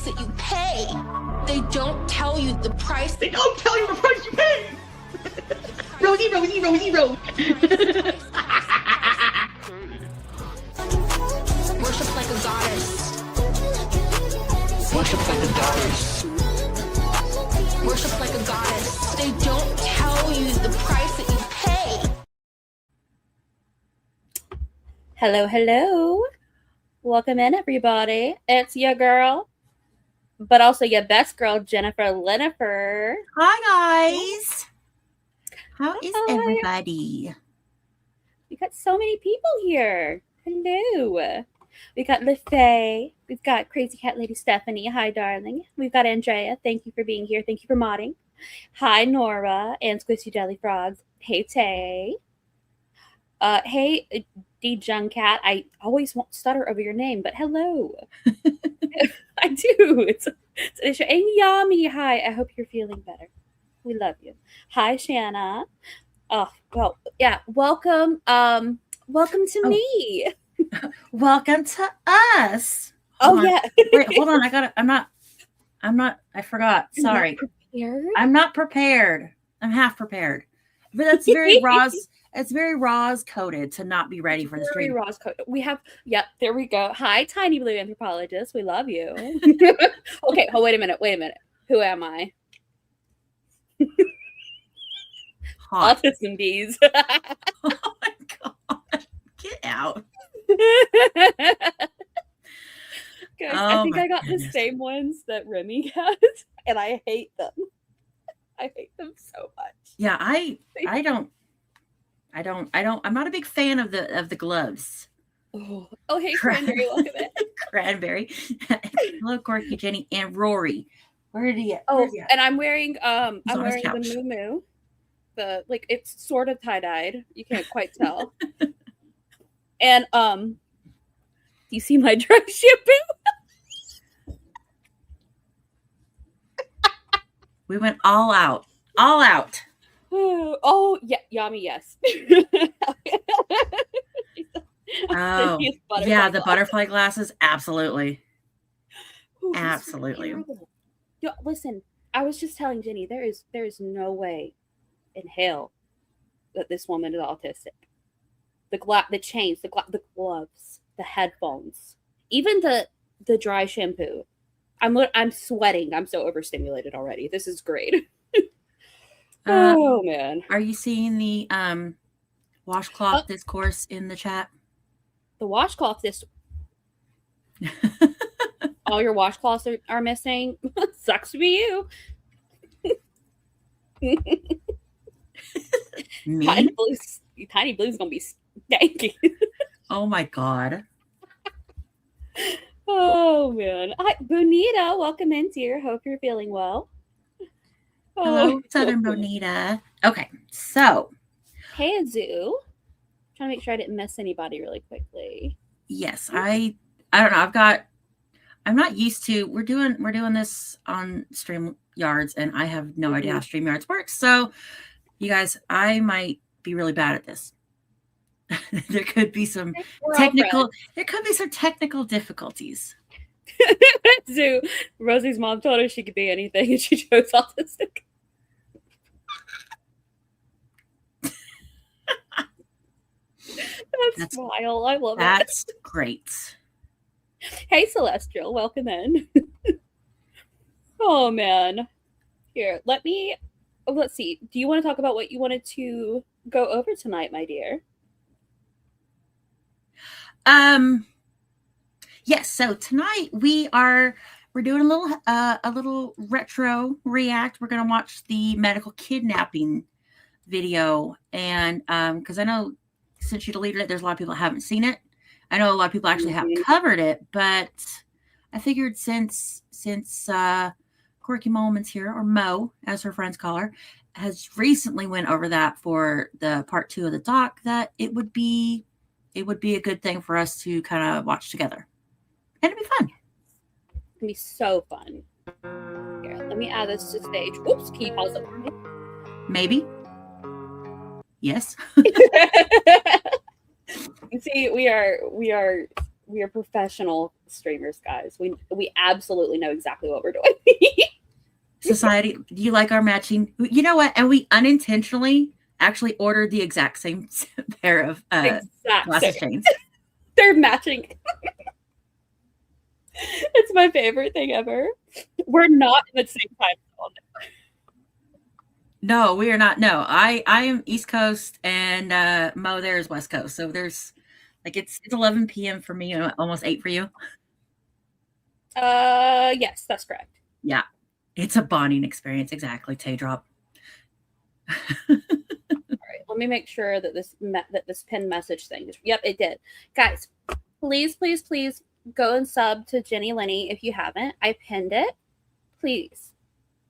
price that you pay. They don't tell you the price. They don't tell you the price you pay. Rosie, Rosie, Rosie, Rosie. Worship like a goddess. Worship like a goddess. Worship like a goddess. They don't tell you the price that you pay. Hello, hello. Welcome in, everybody. It's your girl, but also your best girl, Jennifer Lynnifer. Hi, guys. How is Hi. everybody? We got so many people here. Hello. We got LaFay. We've got Crazy Cat Lady Stephanie. Hi, darling. We've got Andrea. Thank you for being here. Thank you for modding. Hi, Nora and Squishy Jelly Frogs. Hey, Tay. Hey, D Juncat. I always won't stutter over your name, but hello. I do. It's an issue. And Yami. Hi. I hope you're feeling better. We love you. Hi, Shanna. Oh, well, yeah. Welcome. Welcome to me. Welcome to us. Yeah. Wait, hold on. I forgot. Sorry. I'm not prepared. I'm half prepared. But that's very Roz. It's very Roz coded to not be ready for the stream. Very Roz coded. We have, there we go. Hi, Tiny Blue Anthropologist. We love you. Okay. Oh, wait a minute. Who am I? Hot. Autism bees. Oh my God. Get out. Guys, I think I got the same ones that Remy has, and I hate them. I hate them so much. Yeah, I'm not a big fan of the gloves. Oh, hey, Cranberry, welcome in. Cranberry. Hello, Quirky, Jenny, and Rory. Where did he get? And I'm wearing the couch. Moo. It's sort of tie-dyed. You can't quite tell. And do you see my dry shampoo? We went all out. All out. Oh, yeah, Yami, yes. Oh, yeah, the butterfly glasses, absolutely. Ooh, absolutely. Yo, listen, I was just telling Jenny, there is no way in hell that this woman is autistic. The chains, the gloves, the headphones, even the dry shampoo. I'm sweating. I'm so overstimulated already. This is great. Oh man. Are you seeing the washcloth discourse in the chat? The washcloth all your washcloths are missing. Sucks to be you. Me? Tiny Blue's gonna be stanky. Oh my God. Oh man. Hi, Bonita, welcome in, dear. Hope you're feeling well. Hello, Southern Bonita. Okay, so. Hey, Azu. Trying to make sure I didn't miss anybody really quickly. Yes, I don't know. I'm not used to, we're doing this on StreamYards, and I have no idea how StreamYards works. So you guys, I might be really bad at this. There could be some technical difficulties. So Rosie's mom told her she could be anything, and she chose autistic. That's wild. I love it. That's great. Hey, Celestial, welcome in. Oh man, here. Let's see. Do you want to talk about what you wanted to go over tonight, my dear? Yes. So tonight we're doing a little retro react. We're gonna watch the medical kidnapping video, and because I know since you deleted it, there's a lot of people that haven't seen it. I know a lot of people actually have covered it, but I figured since Quirky Moments here, or Mo, as her friends call her, has recently went over that for the part 2 of the doc, that it would be a good thing for us to kind of watch together. And it'd be fun. It's gonna be so fun. Here, let me add this to stage. Oops, can you pause it for me? Maybe. Yes. You see, we We are professional streamers, guys. We absolutely know exactly what we're doing. Society, do you like our matching? You know what? And we unintentionally actually ordered the exact same pair of glasses chains. They're matching. It's my favorite thing ever. We're not in the same time zone. No, we are not. No, I am East Coast and Mo there is West Coast. So there's like it's 11 p.m. for me and almost 8 for you. Yes, that's correct. Yeah. It's a bonding experience. Exactly. Tay drop. All right. Let me make sure that this pinned message thing. Yep, it did. Guys, please, please, please go and sub to Jenny LYNNI if you haven't. I pinned it. Please.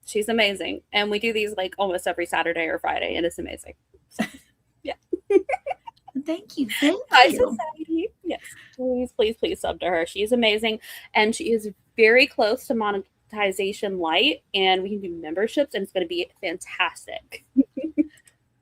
She's amazing. And we do these like almost every Saturday or Friday, and it's amazing. So, yeah. Thank you. Thank Hi, you. Society. Yes. Please, please, please sub to her. She's amazing. And she is very close to monetization light, and we can do memberships, and it's going to be fantastic.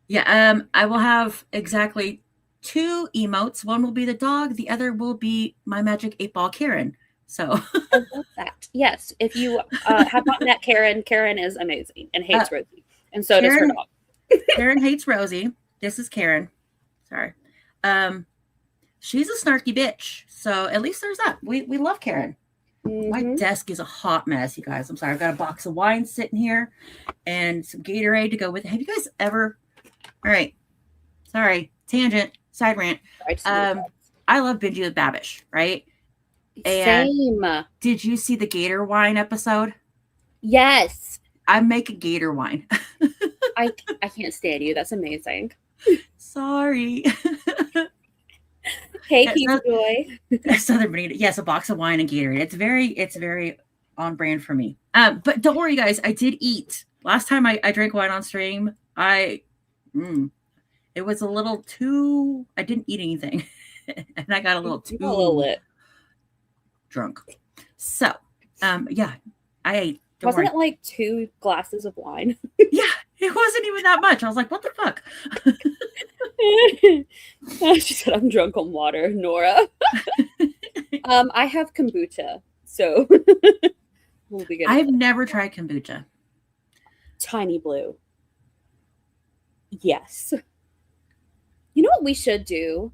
Yeah. I will have exactly 2 emotes. One will be the dog. The other will be my magic 8-ball Karen. So I love that. Yes. If you have not met Karen, Karen is amazing and hates Rosie. And so does her dog. Karen hates Rosie. This is Karen. Sorry. She's a snarky bitch. So at least there's that. We love Karen. Mm-hmm. My desk is a hot mess, you guys. I'm sorry. I've got a box of wine sitting here and some Gatorade to go with it. Have you guys ever... All right. Sorry. Tangent. Side rant. I love Binging with Babish, right? And same. Did you see the Gator wine episode? Yes. I make a Gator wine. I can't stand you. That's amazing. Sorry. Hey, Keith Joy. Southern Bonita. Yes, a box of wine and Gatorade. It's very on brand for me. But don't worry, guys. I did eat. Last time I drank wine on stream, it was a little too. I didn't eat anything, and I got a little too lit. Drunk. So, yeah, I ate. Wasn't it like 2 glasses of wine? Yeah, it wasn't even that much. I was like, what the fuck? She said, I'm drunk on water, Nora. I have kombucha, so we'll be good. I've never tried kombucha. Tiny Blue. Yes. You know what we should do?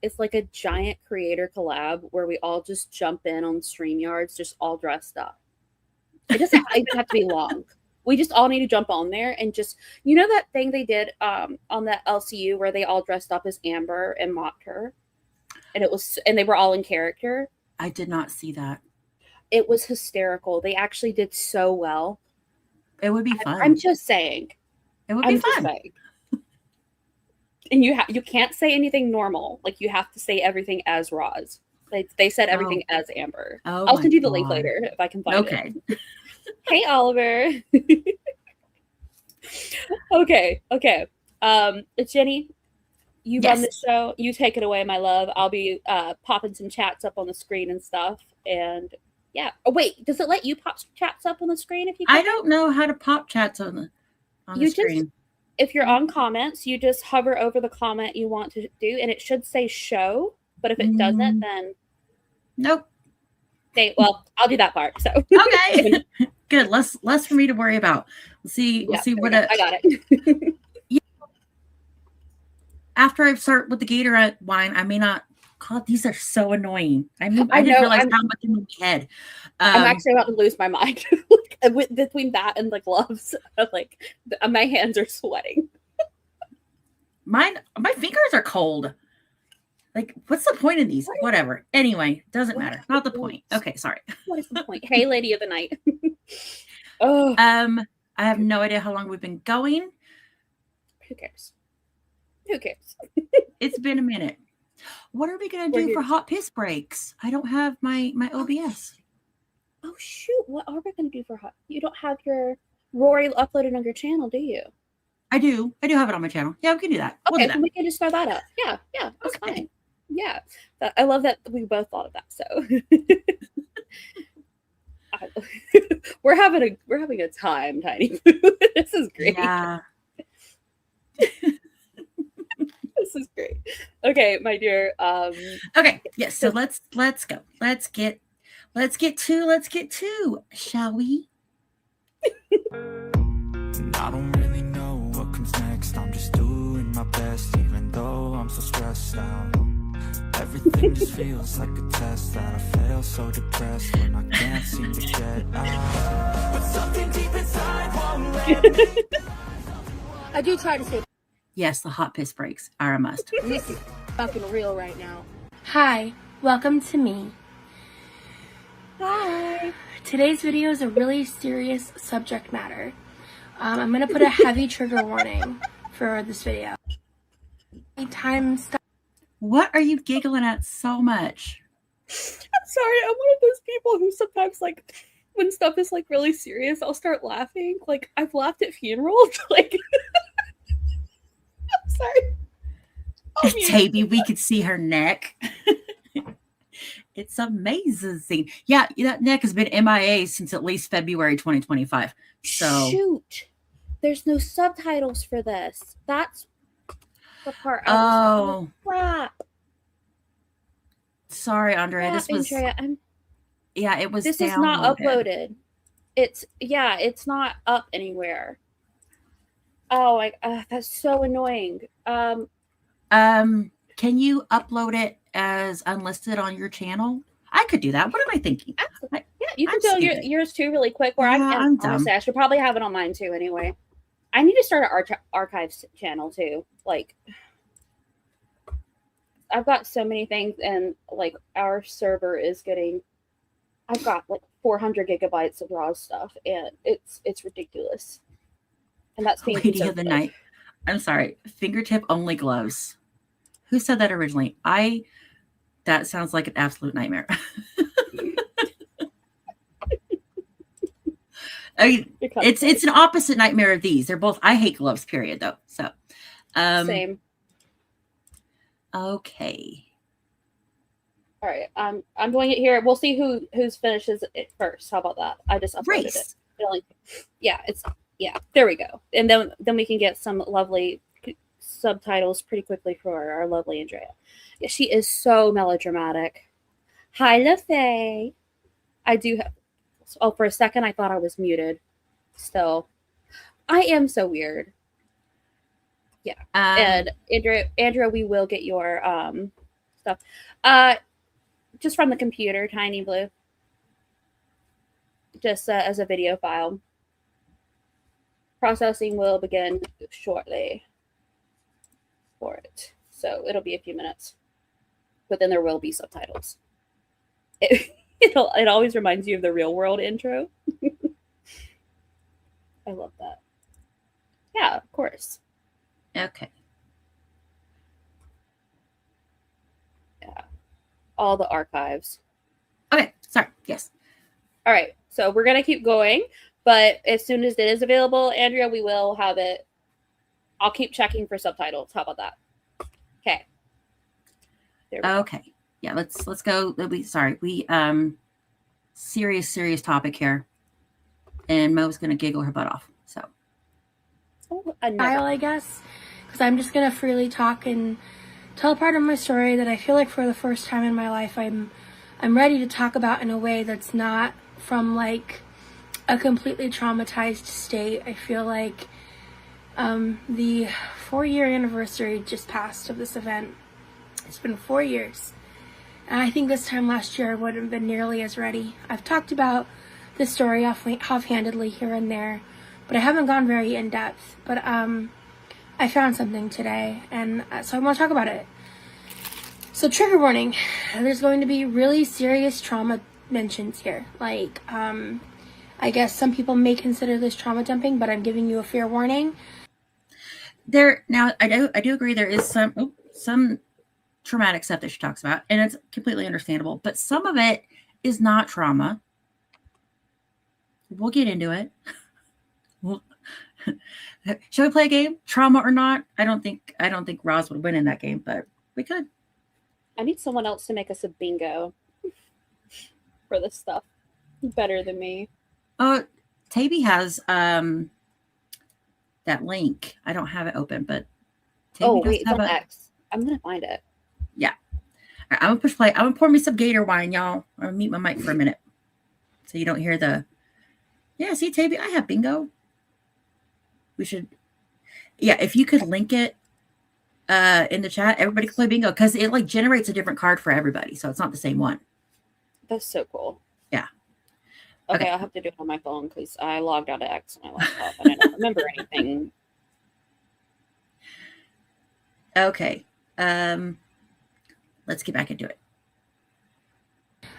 It's like a giant creator collab where we all just jump in on StreamYards, just all dressed up. It doesn't even have to be long. We just all need to jump on there and just, you know, that thing they did on that LCU where they all dressed up as Amber and mocked her, and they were all in character. I did not see that. It was hysterical. They actually did so well. It would be fun. I'm just saying. It would be fun. And you can't say anything normal. Like you have to say everything as Roz. They said everything as Amber. I'll send you the link later if I can find it. Hey, Oliver. Okay. Jenny, you run the show. You take it away, my love. I'll be popping some chats up on the screen and stuff. And yeah. Oh, wait. Does it let you pop chats up on the screen if you? I don't know how to pop chats on the screen. If you're on comments, you just hover over the comment you want to do, and it should say show. But if it doesn't, then nope. Okay, well, I'll do that part. So okay, good. Less for me to worry about. We'll see what I got it. After I start with the Gator wine, I may not. God, these are so annoying. I didn't realize how much in my head. I'm actually about to lose my mind. Between that and the gloves, like my hands are sweating. My fingers are cold. Like, what's the point of these? Whatever. Anyway, doesn't matter. Not the point. Okay, sorry. What is the point? Hey, lady of the night. I have no idea how long we've been going. Who cares? It's been a minute. What are we gonna do for hot piss breaks? I don't have my OBS. Oh shoot! What are we gonna do for hot? You don't have your Rory uploaded on your channel, do you? I do have it on my channel. Yeah, we can do that. Okay, we can just throw that up. Yeah, that's fine. Yeah, I love that we both thought of that. So we're having a time, Tiny Boo. This is great. Yeah. This is great. Okay, my dear. Okay, yes. So let's go. Let's get to, shall we? I don't really know what comes next. I'm just doing my best, even though I'm so stressed out. Everything just feels like a test that I fail, so depressed when I can't seem to get out. But something deep inside won't let me. I do try to say Yes, the hot piss breaks are a must. this is fucking real right now. Hi, welcome to me. Hi. Today's video is a really serious subject matter. I'm gonna put a heavy trigger warning for this video. Time stop. What are you giggling at so much? I'm sorry. I'm one of those people who sometimes, like, when stuff is like really serious, I'll start laughing. Like, I've laughed at funerals. Like, I'm sorry. Oh, Tabby, we could see her neck. It's amazing. Yeah, that neck has been MIA since at least February 2025. So shoot, there's no subtitles for this. That's the part. I was like, crap. Sorry, Andrea. This was Andrea, it was. This is not uploaded. It's not up anywhere. Oh, that's so annoying. Can you upload it as unlisted on your channel? I could do that. What am I thinking? Yeah, you can do yours too really quick. Where I'm honestly, I should probably have it on mine too anyway. I need to start an archives channel too. Like, I've got so many things, and like our server is getting, I've got like 400 gigabytes of raw stuff, and it's ridiculous. And that's being Lady of the night. I'm sorry. Fingertip only gloves. Who said that originally? That sounds like an absolute nightmare. I mean, it's an opposite nightmare of these. They're both. I hate gloves. Period. Though. So, same. Okay. All right. I'm doing it here. We'll see who's finishes it first. How about that? I just uploaded it. There we go. And then we can get some lovely subtitles pretty quickly for our lovely Andrea. Yeah, she is so melodramatic. Hi, LaFay. I do have. Oh, for a second I thought I was muted. Still, I am so weird. Yeah. And Andrea, we will get your stuff. Just from the computer, Tiny Blue. Just as a video file. Processing will begin shortly for it. So it'll be a few minutes. But then there will be subtitles. It always reminds you of the Real World intro. I love that. Yeah, of course. Okay. Yeah. All the archives. Okay. Sorry. Yes. All right. So we're going to keep going. But as soon as it is available, Andrea, we will have it. I'll keep checking for subtitles. How about that? Okay. Okay. Yeah, let's go. We serious topic here. And Mo's gonna giggle her butt off. So I guess. Because I'm just gonna freely talk and tell a part of my story that I feel like for the first time in my life I'm ready to talk about in a way that's not from like a completely traumatized state. I feel like the 4-year anniversary just passed of this event. It's been 4 years. And I think this time last year I wouldn't have been nearly as ready. I've talked about this story offhandedly here and there, but I haven't gone very in depth. But I found something today, and so I want to talk about it. So trigger warning, there's going to be really serious trauma mentions here. Like, I guess some people may consider this trauma dumping, but I'm giving you a fair warning. Now I do agree there is some traumatic stuff that she talks about, and it's completely understandable, but some of it is not trauma. We'll get into it. Shall we play a game? Trauma or not? I don't think Roz would win in that game, but we could. I need someone else to make us a bingo for this stuff. Better than me. Tabby has that link. I don't have it open, but Tabby wait, it's on X. I'm gonna find it. Yeah. All right, I'm gonna push play. I'm gonna pour me some Gator wine, y'all. I'm gonna mute my mic for a minute so you don't hear the. Yeah, see, Tabby, I have bingo. We should. Yeah, if you could link it in the chat, everybody can play bingo because it like generates a different card for everybody, so it's not the same one. That's so cool. Yeah. Okay, I'll have to do it on my phone because I logged out of X on my laptop and I don't remember anything. Okay. Let's get back into it.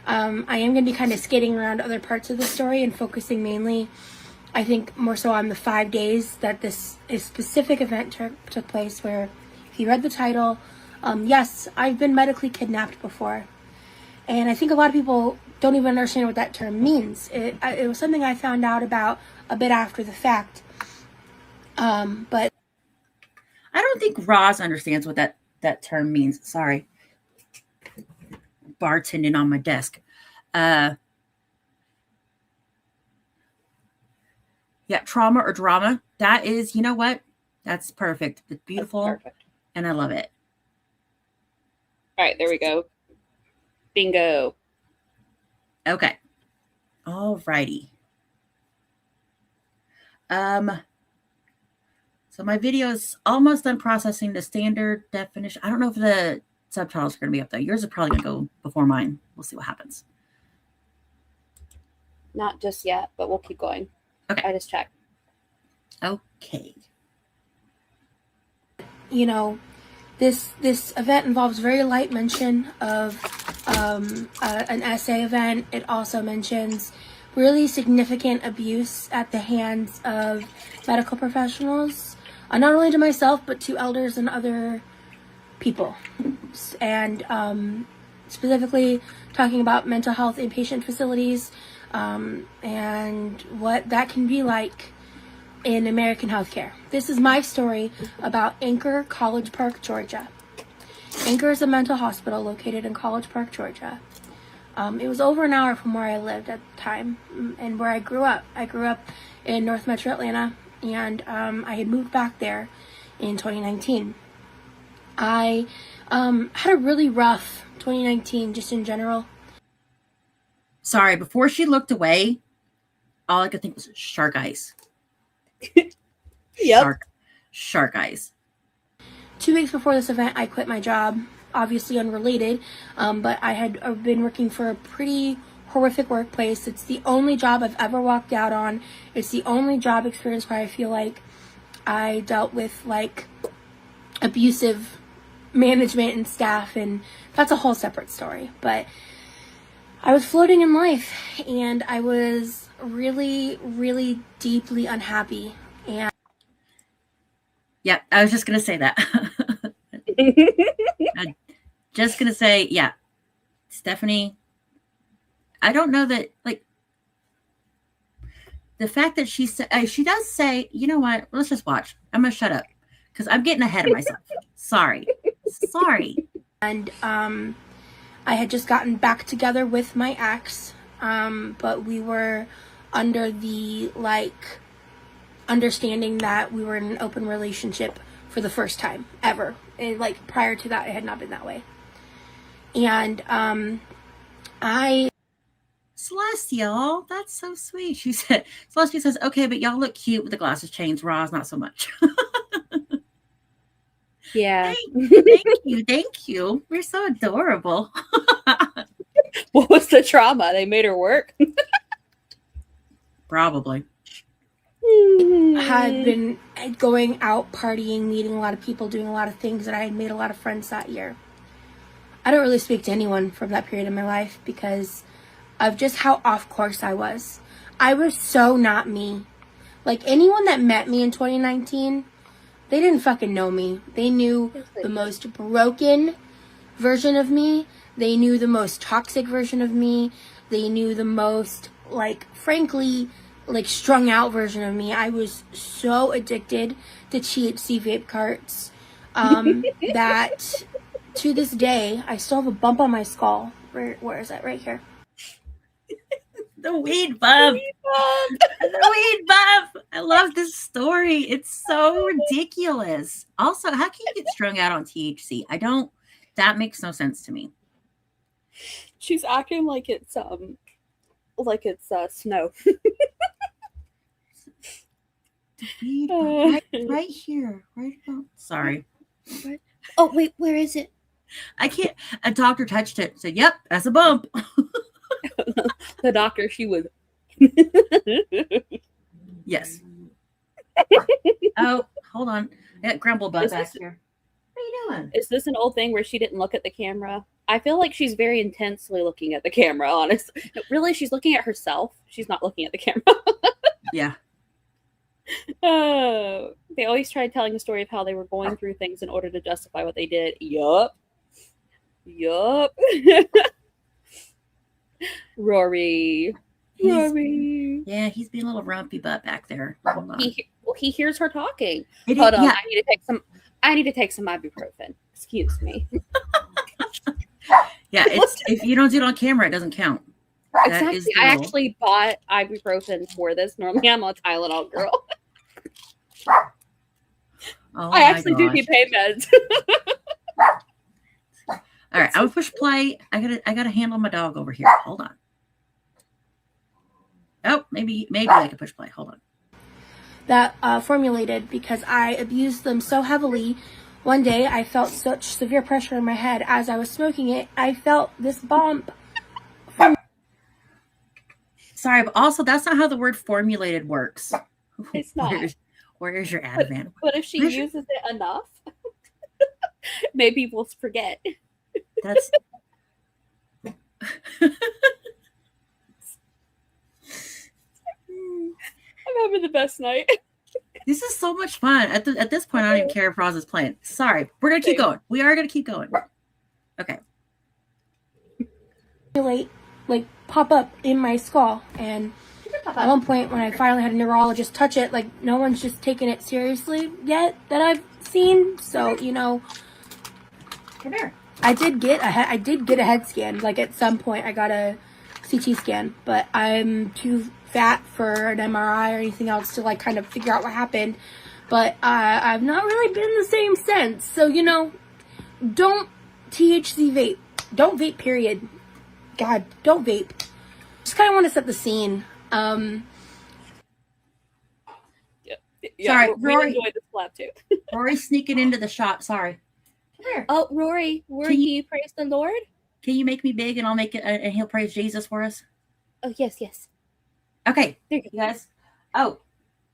I am going to be kind of skating around other parts of the story and focusing mainly, I think, more so on the 5 days that this specific event took place, where, if you read the title, yes, I've been medically kidnapped before. And I think a lot of people don't even understand what that term means. It was something I found out about a bit after the fact. But I don't think Roz understands what that term means. Sorry. Bartending on my desk. Yeah, trauma or drama. That is, you know what? That's perfect. It's beautiful. That's perfect. And I love it. All right, there we go. Bingo. Okay. All righty. So my video is almost done processing the standard definition. I don't know if the subtitles are going to be up there. Yours is probably going to go before mine. We'll see what happens. Not just yet, but we'll keep going. Okay. I just checked. Okay. you know, this event involves very light mention of an essay event. It also mentions really significant abuse at the hands of medical professionals, not only to myself, but to elders and other people. And specifically talking about mental health inpatient facilities and what that can be like in American healthcare. This is my story about Anchor College Park, Georgia. Anchor is a mental hospital located in College Park, Georgia. It was over an hour from where I lived at the time and where I grew up. I grew up in North Metro Atlanta, and I had moved back there in 2019. I had a really rough 2019 just in general. Sorry, before she looked away, all I could think was shark eyes. Yep. Shark eyes. 2 weeks before this event, I quit my job, obviously unrelated, but I had been working for a pretty horrific workplace. It's the only job I've ever walked out on. It's the only job experience where I feel like I dealt with like abusive management and staff, and that's a whole separate story. But I was floating in life, and I was really, really deeply unhappy. And yeah, I was just going to say that. I'm just going to say, yeah, Stephanie, I don't know that, like, the fact that she does say, you know what, let's just watch. I'm going to shut up because I'm getting ahead of myself. Sorry. And I had just gotten back together with my ex, but we were under the like understanding that we were in an open relationship for the first time ever. And like prior to that, it had not been that way. And Celeste, y'all, that's so sweet. She said, Celeste says, okay, but y'all look cute with the glasses chains. Roz, not so much. Yeah. Thank you. We're so adorable. What was the trauma? They made her work? Probably. I had been going out partying, meeting a lot of people, doing a lot of things, and I had made a lot of friends that year. I don't really speak to anyone from that period in my life because of just how off course I was. I was so not me. Like, anyone that met me in 2019, they didn't fucking know me. They knew the most broken version of me. They knew the most toxic version of me. They knew the most, like, frankly, like, strung out version of me. I was so addicted to THC vape carts that to this day, I still have a bump on my skull. Where is that? Right here. The weed bump. The weed bump. I love this story. It's so ridiculous. Also, how can you get strung out on THC? That makes no sense to me. She's acting like it's snow. The weed bump. Right here. Right about. Sorry. Oh, wait, where is it? I can't. A doctor touched it. Said, "Yep, that's a bump." The doctor, she was. Yes. Oh, hold on. I got Grumble Butt back here. What are you doing? Is this an old thing where she didn't look at the camera? I feel like she's very intensely looking at the camera, honestly. Really, she's looking at herself. She's not looking at the camera. Yeah. They always tried telling a story of how they were going through things in order to justify what they did. Yup. Rory. Yeah, he's being a little rumpy butt back there. Hold on. He hears her talking. It Hold is- on, yeah. I need to take some ibuprofen. Excuse me. Yeah, it's if you don't do it on camera, it doesn't count. That Exactly. is the I rule. actually bought ibuprofen for this. Normally, I'm a Tylenol girl. Oh I my actually do gosh. need pain meds. All right, I will push play. I gotta handle my dog over here. Hold on. Oh, maybe I can push play. Hold on. That formulated because I abused them so heavily. One day I felt such severe pressure in my head as I was smoking it. I felt this bump. Sorry, but also that's not how the word formulated works. It's not. Where's your Ativan? But if she uses it enough, maybe we'll forget. That's I'm having the best night. this is so much fun. At this point, I don't even care if Roz is playing. Sorry, we're gonna keep going. We are gonna keep going. Okay. Like pop up in my skull, and at one point when I finally had a neurologist touch it, like no one's just taken it seriously yet that I've seen. So Come here. I did get a head scan. Like at some point I got a CT scan, but I'm too fat for an MRI or anything else to like kind of figure out what happened. But I've not really been the same since. So don't THC vape. Don't vape. Period. God, don't vape. Just kind of want to set the scene. Sorry, we Rory. enjoyed this collab too. Rory's sneaking into the shot. Sorry. Come here. Oh, Rory, can you praise the Lord? Can you make me big and I'll make it, and he'll praise Jesus for us? Oh, yes. Okay, There you guys. Oh,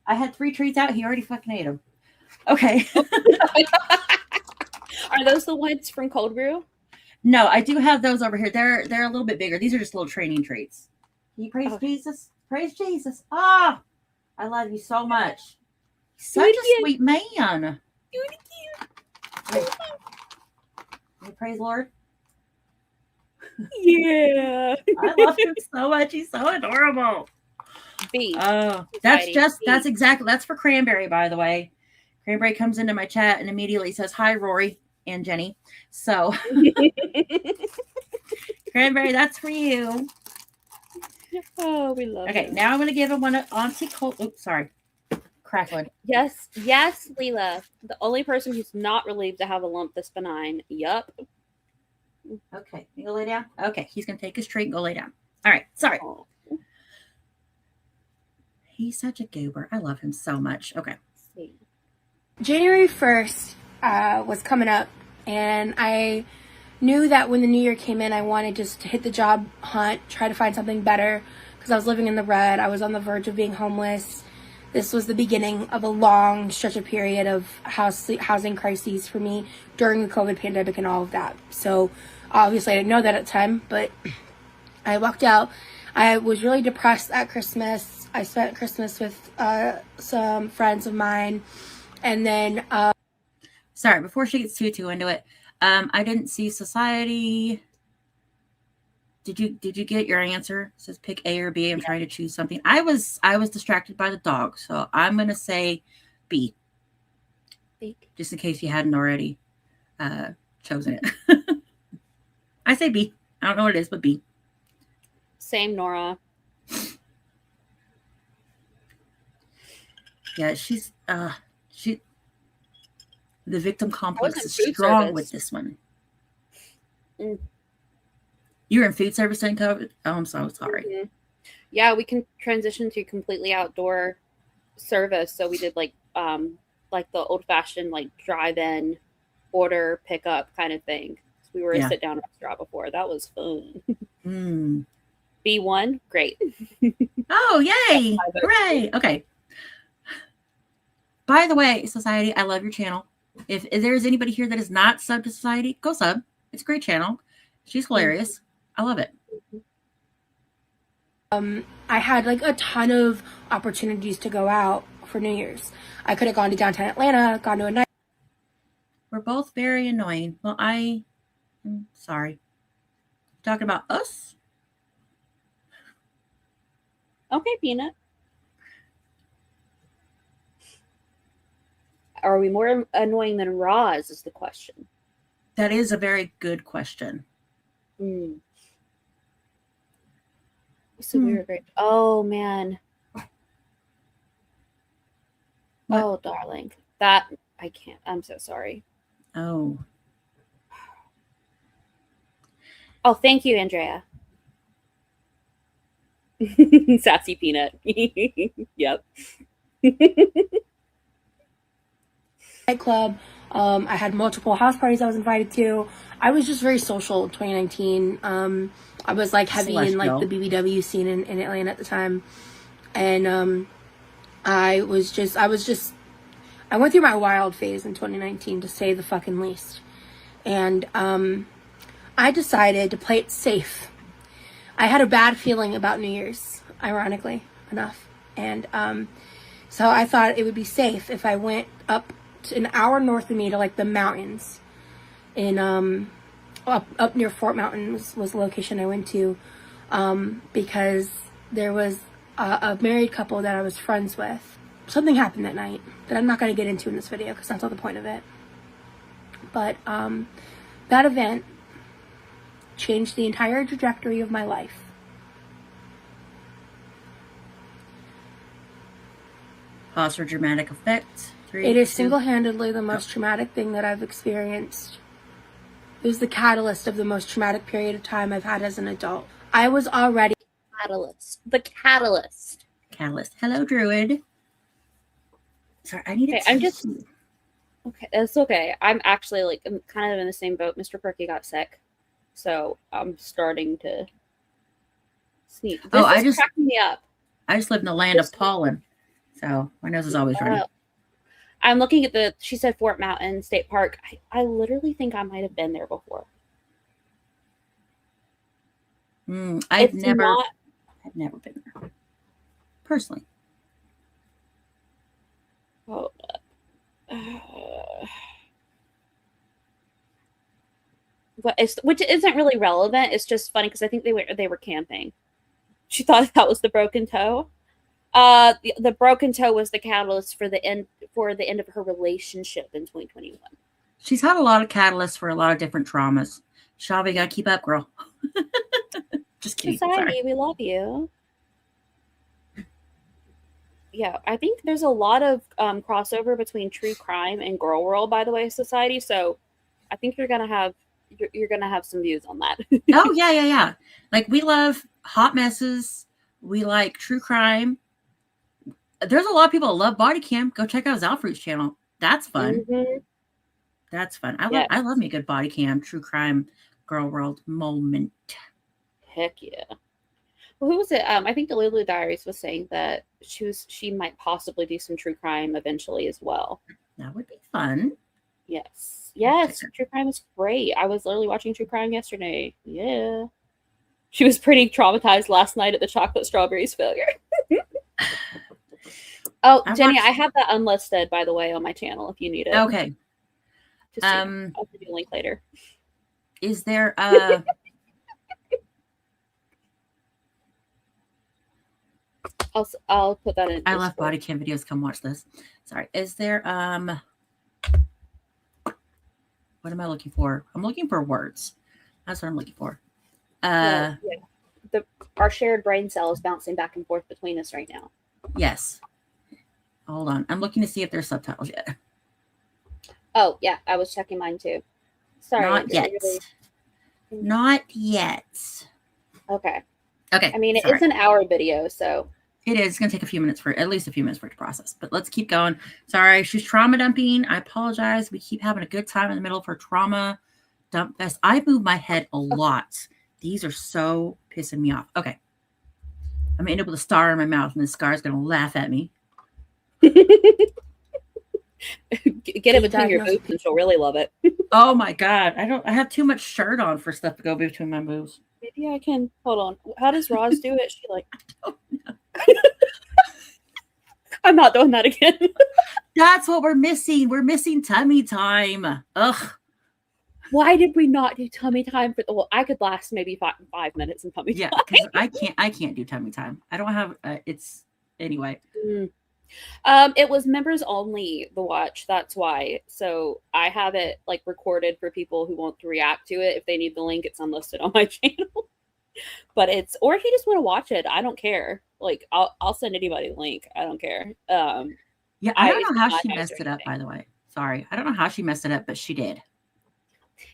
I had 3 treats out. He already fucking ate them. Okay. Are those the ones from Cold Brew? No, I do have those over here. They're a little bit bigger. These are just little training treats. Can you praise Jesus? Praise Jesus. Ah, I love you so much. Such a sweet man. Wait. Can you praise Lord? Yeah. I love him so much. He's so adorable. B. Oh, that's for Cranberry, by the way. Cranberry comes into my chat and immediately says, "Hi, Rory and Jenny." So, Cranberry, that's for you. Oh, we love Okay, him. now I'm going to give him one of Auntie Cole. Oops, sorry. Crackling. Yes, Leela. The only person who's not relieved to have a lump this benign. Yup. Okay, you go lay down. Okay, he's going to take his treat and go lay down. All right, sorry. Oh. He's such a goober. I love him so much. Okay. January 1st was coming up, and I knew that when the new year came in, I wanted just to hit the job hunt, try to find something better, because I was living in the red. I was on the verge of being homeless. This was the beginning of a long stretch of period of housing crises for me during the COVID pandemic and all of that. So obviously I didn't know that at the time, but I walked out. I was really depressed at Christmas. I spent Christmas with some friends of mine. And then... Sorry, before she gets too into it, I didn't see Society. Did you get your answer? It says pick A or B. I'm trying to choose something. I was distracted by the dog, so I'm gonna say B. B. Just in case you hadn't already chosen it. I say B. I don't know what it is, but B. Same, Nora. Yeah, she the victim complex in is food strong service. with this one. Mm. You were in food service during COVID? Oh, I'm so sorry. Mhm. Yeah, we can transition to completely outdoor service. So we did like the old fashioned like drive-in order pickup kind of thing. We were Yeah. a sit down restaurant before. That was fun. Mm. B1, great. Oh, yay! Hooray! Okay. By the way, Society, I love your channel. If there's anybody here that is not sub to Society, go sub. It's a great channel. She's hilarious. I love it. I had like a ton of opportunities to go out for New Year's. I could have gone to downtown Atlanta, gone to a night. We're both very annoying. Well, I'm sorry. Talking about us? Okay, Peanut. Are we more annoying than Roz is the question. That is a very good question. So we were great. Oh, man. What? Oh, darling. That, I can't. I'm so sorry. Oh. Oh, thank you, Andrea. Sassy Peanut. Yep. Nightclub. I had multiple house parties I was invited to. I was just very social in 2019. I was like heavy in like the BBW scene in Atlanta at the time. And I went through my wild phase in 2019 to say the fucking least. And I decided to play it safe. I had a bad feeling about New Year's, ironically enough. And so I thought it would be safe if I went up to an hour north of me to like the mountains in up near Fort Mountain was the location I went to, because there was a married couple that I was friends with. Something happened that night that I'm not going to get into in this video because that's not the point of it. But that event changed the entire trajectory of my life. Pause for dramatic effect. 3, It is 2. single-handedly the most traumatic thing that I've experienced. It was the catalyst of the most traumatic period of time I've had as an adult. I was already... The catalyst. Catalyst. Hello, Druid. Sorry, I need to... Okay, that's okay. I'm actually like, I'm kind of in the same boat. Mr. Quirky got sick. So I'm starting to sneeze. This is cracking me up. I just live in the land of pollen. So my nose is always running. I'm looking at she said Fort Mountain State Park. I literally think I might have been there before. I've never been there. Personally. Hold up. Which isn't really relevant. It's just funny because I think they were camping. She thought that was the broken toe. The broken toe was the catalyst for the end of her relationship in 2021. She's had a lot of catalysts for a lot of different traumas. Shavi, gotta keep up, girl. Just kidding. Society, we love you. Yeah, I think there's a lot of crossover between true crime and girl world, by the way, Society. So I think you're gonna have some views on that. Oh yeah. Like we love hot messes. We like true crime. There's a lot of people that love body cam. Go check out Zalfruit's channel. That's fun. Mm-hmm. That's fun. I love me a good body cam, true crime, girl world moment. Heck yeah. Well, who was it? I think the Lulu Diaries was saying that she might possibly do some true crime eventually as well. That would be fun. Yes. True crime is great. I was literally watching true crime yesterday. Yeah. She was pretty traumatized last night at the chocolate strawberries failure. Oh, Jenny, I have that unlisted, by the way, on my channel if you need it. Okay. I'll give you a link later. Is there a I'll put that in. I love body cam videos. Come watch this. Sorry. Is there what am I looking for? I'm looking for words. That's what I'm looking for. Yeah. Our shared brain cell is bouncing back and forth between us right now. Yes. Hold on. I'm looking to see if there's subtitles yet. Oh, yeah. I was checking mine too. Sorry. Not yet. Not yet. Okay. Okay. I mean, it sorry. is an hour video, so. It is. It's going to take at least a few minutes for it to process. But let's keep going. Sorry, she's trauma dumping. I apologize. We keep having a good time in the middle of her trauma dump fest. I move my head a lot. These are so pissing me off. Okay. I'm ending up with a star in my mouth, and this scar is going to laugh at me. Get it between your boobs, and she'll really love it. Oh my God. I have too much shirt on for stuff to go between my boobs. Maybe I can. Hold on. How does Roz do it? She like. I'm not doing that again. That's what we're missing. We're missing tummy time. Ugh. Why did we not do tummy time for? Well, I could last maybe 5 minutes in tummy time. Yeah, because I can't do tummy time. I don't have. It's anyway. It was members only the watch. That's why. So I have it like recorded for people who want to react to it. If they need the link, it's unlisted on my channel. But it's, or if you just want to watch it, I don't care. Like I'll send anybody the link. I don't care. Yeah, I don't know how she messed it up, by the way. Sorry. I don't know how she messed it up, but she did.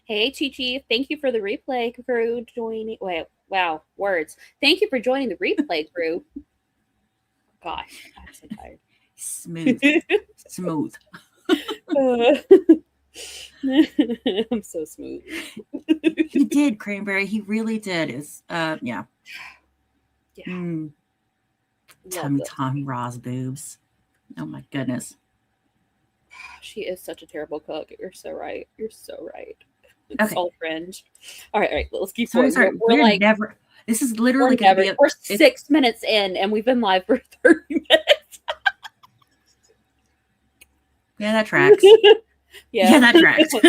Hey, Chi-Chi. Thank you for the replay crew joining. Wait, wow, words. Thank you for joining the replay crew. Gosh, I'm so tired. Smooth. Smooth. I'm so smooth. He did, Cranberry. He really did. Yeah. Tommy Roz boobs. Oh my goodness. She is such a terrible cook. You're so right. You're so right. It's Okay. all cringe. All right. Let's keep Sorry, going. we're like never. This is literally going to be. We're 6 minutes in, and we've been live for 30 minutes. Yeah, that tracks. Yeah, that tracks. Who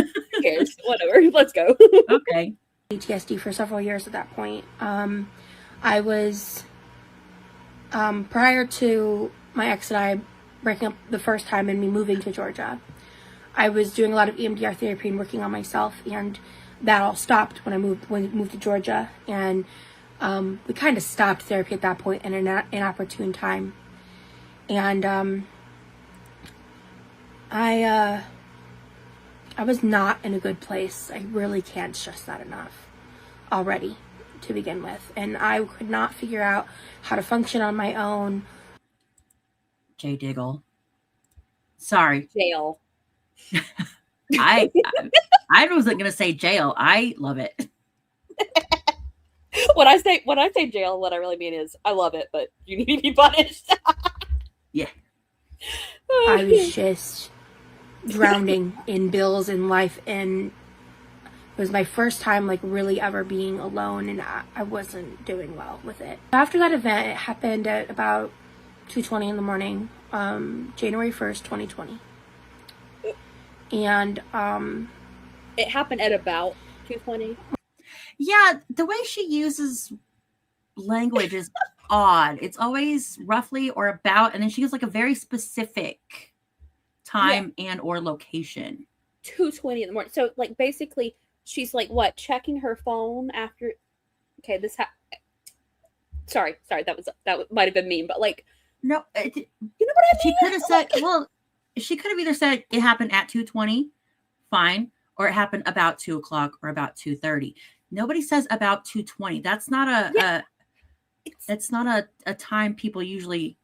cares? Whatever. Let's go. Okay. PTSD for several years at that point. I was prior to my ex and I breaking up the first time and me moving to Georgia. I was doing a lot of EMDR therapy and working on myself, and that all stopped when we moved to Georgia, and we kind of stopped therapy at that point in an inopportune time. And I was not in a good place. I really can't stress that enough already to begin with. And I could not figure out how to function on my own. Jay Diggle. Sorry. Jail. I wasn't going to say jail. I love it. When I say jail, what I really mean is I love it, but you need to be punished. Yeah. I was just drowning in bills and life, and it was my first time like really ever being alone, and I wasn't doing well with it. After that event, it happened at about 2:20 in the morning, January 1st, 2020. And it happened at about 2:20. Yeah, the way she uses language is odd. It's always roughly or about, and then she gives like a very specific time and or location. 2:20 in the morning. So like basically she's like what, checking her phone after. Okay, sorry, that might have been mean, but like no, you know what I mean? She could have said, well, she could have either said it happened at 2:20, fine, or it happened about 2 o'clock or about 2:30. Nobody says about 2:20. That's not that's not a time people usually,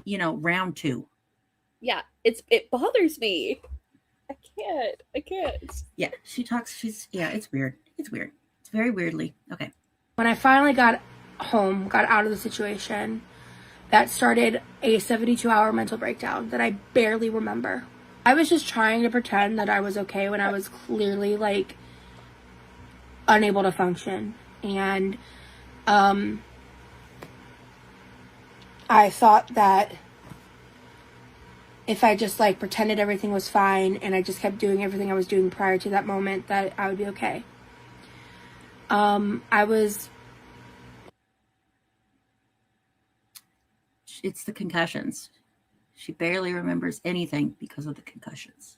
round to. Yeah, it bothers me. I can't. Yeah, it's weird. It's weird. It's very weirdly. Okay. When I finally got home, got out of the situation, that started a 72-hour mental breakdown that I barely remember. I was just trying to pretend that I was okay when I was clearly like unable to function. And I thought that if I just like pretended everything was fine and I just kept doing everything I was doing prior to that moment, that I would be okay. It's the concussions. She barely remembers anything because of the concussions.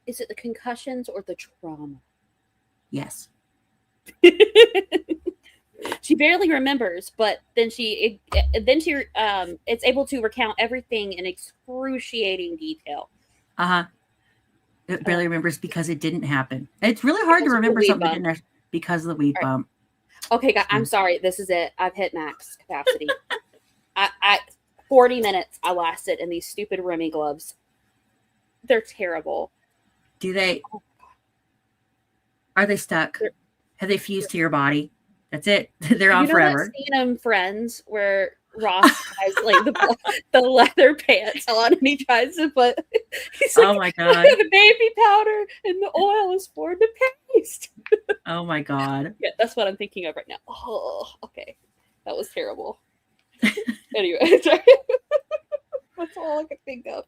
Is it the concussions or the trauma? Yes. She barely remembers, but then it's able to recount everything in excruciating detail. It barely remembers because it didn't happen. It's really hard to remember something that didn't because of the weed bump. Okay, guys, I'm sorry. This is it. I've hit max capacity. I 40 minutes I lasted in these stupid Remy gloves. They're terrible. Are they stuck? Have they fused to your body? That's it. They're on forever. That scene in Friends where Ross has like the leather pants on, and he tries to put. He's like, oh my god! The baby powder and the oil is for the paste. Oh my god! Yeah, that's what I'm thinking of right now. Oh, okay, that was terrible. Anyway, sorry. That's all I could think of.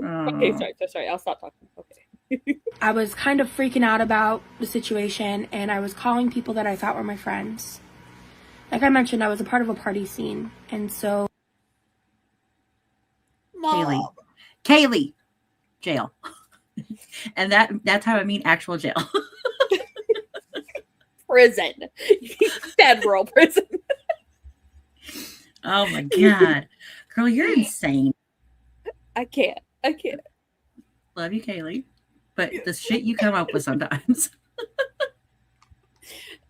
Okay, sorry. I'll stop talking. Okay. I was kind of freaking out about the situation, and I was calling people that I thought were my friends. Like I mentioned, I was a part of a party scene, and so... Kaylee, jail. And that's how I mean actual jail. Prison. Federal prison. Oh my god. Girl, you're insane. I can't. Love you, Kaylee. But the shit you come up with sometimes.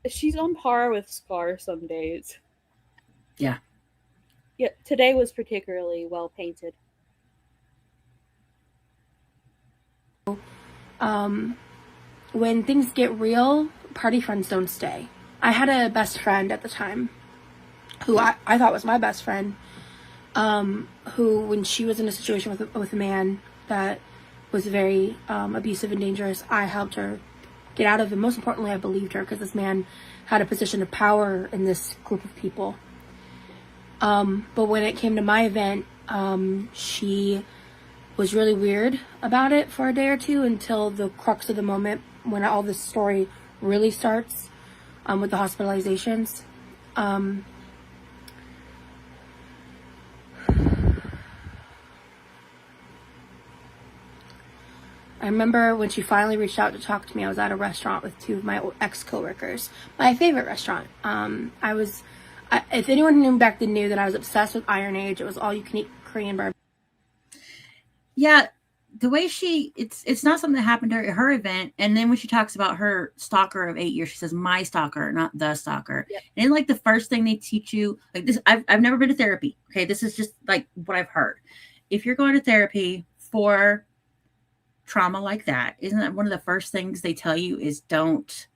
She's on par with Scar some days. Yeah. Yeah, today was particularly well painted. When things get real, party friends don't stay. I had a best friend at the time who I thought was my best friend, who, when she was in a situation with a man that was very abusive and dangerous, I helped her get out of it. Most importantly, I believed her because this man had a position of power in this group of people. But when it came to my event, she was really weird about it for a day or two until the crux of the moment when all this story really starts, with the hospitalizations. I remember when she finally reached out to talk to me, I was at a restaurant with two of my ex-coworkers. My favorite restaurant. If anyone who knew me back then knew that I was obsessed with Iron Age. It was all you can eat Korean barbecue. Yeah, the way it's not something that happened at her event. And then when she talks about her stalker of 8 years, she says my stalker, not the stalker. Yep. And like the first thing they teach you, like this, I've never been to therapy. Okay, this is just like what I've heard. If you're going to therapy for trauma like that, isn't that one of the first things they tell you is don't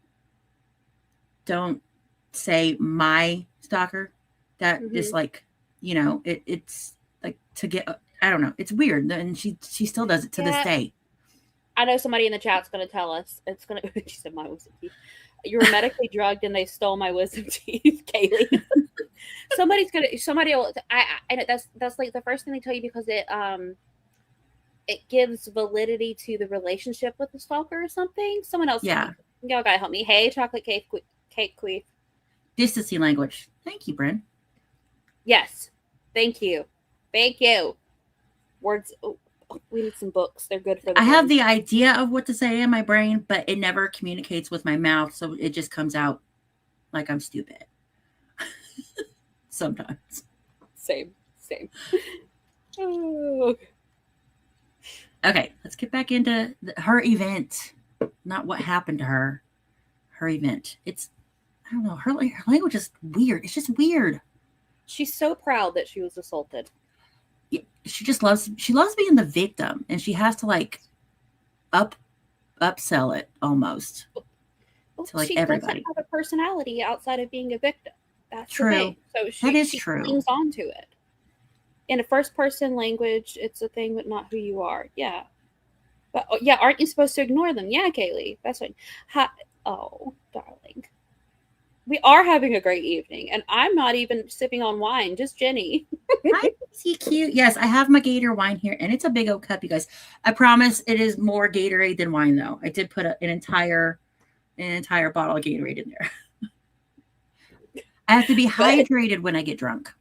say my stalker? That is like, it's like to get, I don't know, it's weird. And she still does it to this day. I know somebody in the chat's going to tell us. It's going to, she said my wisdom teeth. You were medically drugged and they stole my wisdom teeth, Kaylee. And that's like the first thing they tell you because it gives validity to the relationship with the stalker or something. Someone else. Yeah. Y'all gotta help me. Hey, chocolate cake queef. Distancing language. Thank you, Bryn. Yes. Thank you. Words. Oh, we need some books. They're good for the I have the idea of what to say in my brain, but it never communicates with my mouth. So it just comes out like I'm stupid. Sometimes. Same. Oh. Okay, let's get back into her event. Not what happened to her. Her event. I don't know. Her language is weird. It's just weird. She's so proud that she was assaulted. Yeah, she loves being the victim, and she has to like upsell it almost to like everybody. She doesn't have a personality outside of being a victim. That's true. The thing. So she true. Clings on to it. In a first-person language, it's a thing, but not who you are. Yeah. But aren't you supposed to ignore them? Yeah, Kaylee. That's fine. Oh, darling. We are having a great evening, and I'm not even sipping on wine, just Jenny. Hi, see cute. Yes, I have my Gator wine here, and it's a big old cup, you guys. I promise it is more Gatorade than wine, though. I did put an entire bottle of Gatorade in there. I have to be hydrated when I get drunk.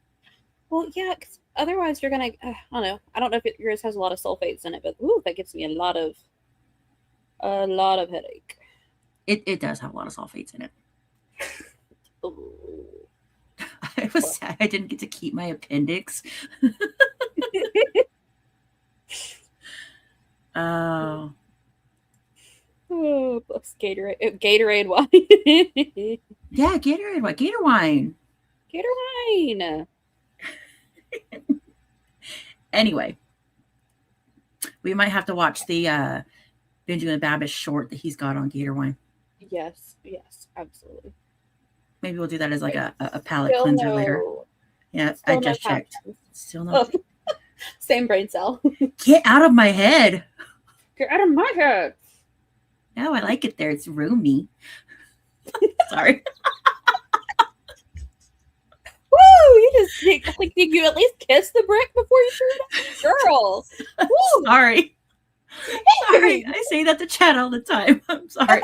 Well, yeah, because otherwise you're gonna. I don't know. I don't know if yours has a lot of sulfates in it, but that gives me a lot of headache. It does have a lot of sulfates in it. was sad I didn't get to keep my appendix. Oh. Oh, plus Gatorade wine. Yeah, Gatorade wine. Gator wine. Gator wine. Anyway, we might have to watch the Benjamin Babish short that he's got on Gator wine. Yes, absolutely. Maybe we'll do that as like a palate cleanser later. Yeah, Still I just checked. Still no. Oh. Same brain cell. Get out of my head. Get out of my head. No, I like it there. It's roomy. Sorry. Woo! You just like, did you at least kiss the brick before you threw it out? Girl. Woo! Sorry. Sorry. I say that to Chad all the time. I'm sorry.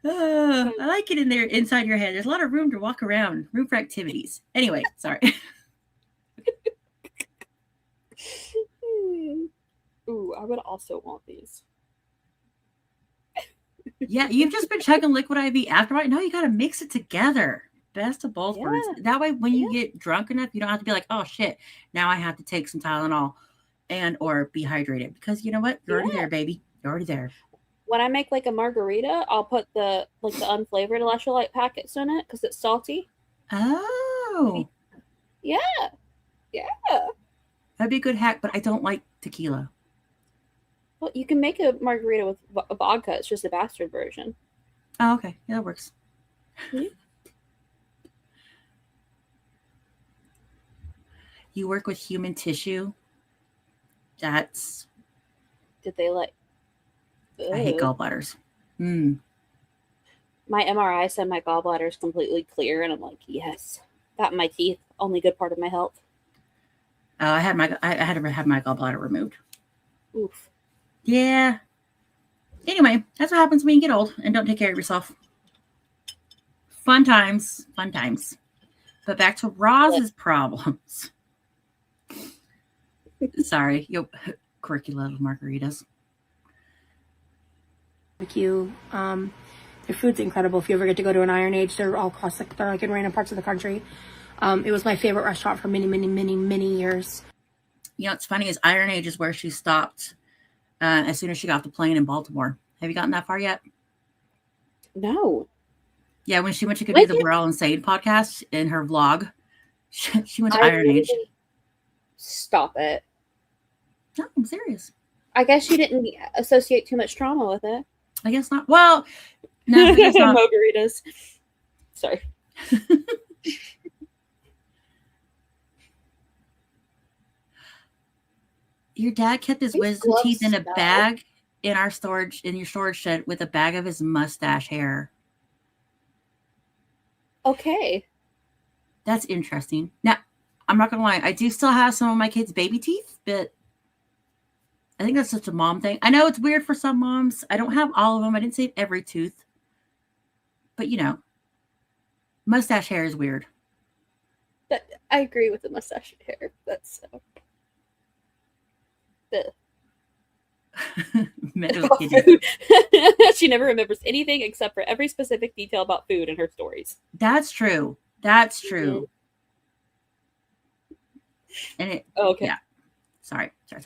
I like it in there inside your head. There's a lot of room to walk around, room for activities. Anyway, sorry. Ooh, I would also want these. Yeah, you've just been chugging liquid IV after right. No, you got to mix it together. Best of both worlds. That way, when you get drunk enough, you don't have to be like, oh shit, now I have to take some Tylenol and or be hydrated, because you know what? You're already there, baby. You're already there. When I make like a margarita, I'll put the unflavored electrolyte packets in it because it's salty. Oh. Yeah. That'd be a good hack, but I don't like tequila. Well, you can make a margarita with vodka. It's just a bastard version. Oh, okay. Yeah, that works. Yeah. You work with human tissue. That's... Did they like... I hate gallbladders. My MRI said my gallbladder is completely clear, and I'm like, yes. Got in my teeth. Only good part of my health. I had to have my gallbladder removed. Oof. Yeah. Anyway, that's what happens when you get old and don't take care of yourself. Fun times. But back to Roz's problems. Sorry, quirky love margaritas. Barbecue. Their food's incredible. If you ever get to go to an Iron Age, they're all across they're like in random parts of the country. It was my favorite restaurant for many years. You know, what's funny is Iron Age is where she stopped as soon as she got off the plane in Baltimore. Have you gotten that far yet? No. Yeah, when she went to do the We're All Insane podcast in her vlog, she went to Iron Age. Stop it. No, I'm serious. I guess you didn't associate too much trauma with it. I guess not. Well, no, I guess not. Margaritas. Sorry. Your dad kept his wisdom teeth in a bag in your storage shed with a bag of his mustache hair. Okay. That's interesting. Now, I'm not gonna lie, I do still have some of my kids' baby teeth, but I think that's just a mom thing. I know it's weird for some moms. I don't have all of them. I didn't save every tooth. But you know, mustache hair is weird. I agree with the mustache hair. That's so. She never remembers anything except for every specific detail about food in her stories. That's true. That's true. Mm-hmm. And it. Oh, okay. Yeah. Sorry. Yeah.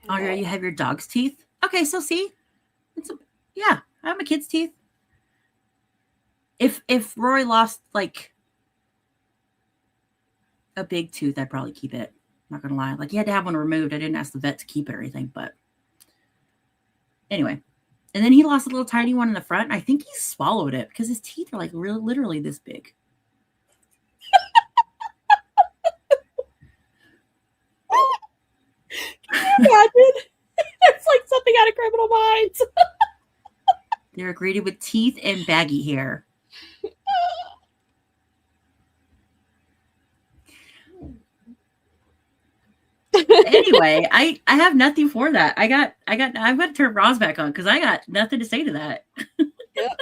Oh, you have your dog's teeth? Okay, so see, I have my kid's teeth. If Rory lost like a big tooth, I'd probably keep it. I'm not gonna lie. Like, he had to have one removed. I didn't ask the vet to keep it or anything, but anyway. And then he lost a little tiny one in the front. I think he swallowed it because his teeth are like really literally this big. Can you imagine? It's like something out of Criminal Minds. They're greeted with teeth and baggy hair. Anyway, I have nothing for that. I've got to turn Roz back on because I got nothing to say to that. Yep.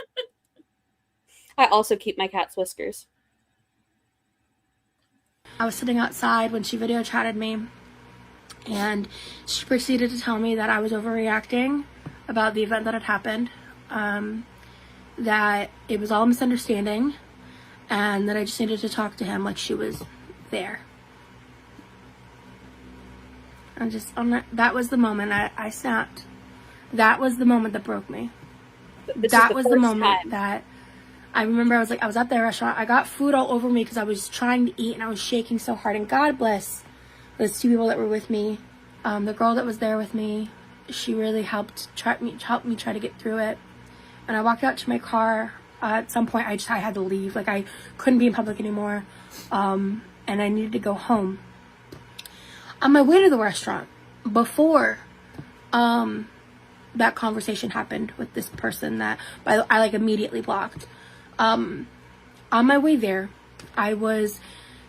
I also keep my cat's whiskers. I was sitting outside when she video chatted me, and she proceeded to tell me that I was overreacting about the event that had happened, that it was all a misunderstanding, and that I just needed to talk to him like she was there. And just that was the moment I snapped. That was the moment that broke me. That was the moment that I remember. I was at the restaurant. I got food all over me because I was trying to eat and I was shaking so hard. And God bless those two people that were with me. The girl that was there with me, she really helped me try to get through it. And I walked out to my car. At some point, I had to leave. Like, I couldn't be in public anymore, and I needed to go home. On my way to the restaurant, before that conversation happened with this person that I like immediately blocked. On my way there, I was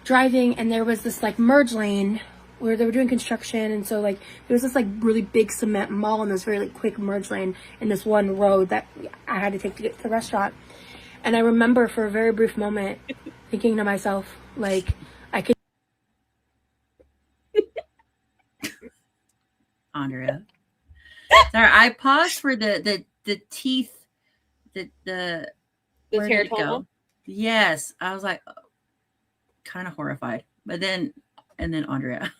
driving, and there was this like merge lane where they were doing construction, and so like there was this like really big cement mall, and this very like quick merge lane in this one road that I had to take to get to the restaurant. And I remember for a very brief moment thinking to myself, like, I could. Andrea, sorry, I paused for the teeth, the where did it go? Yes, I was like, kind of horrified, but then Andrea.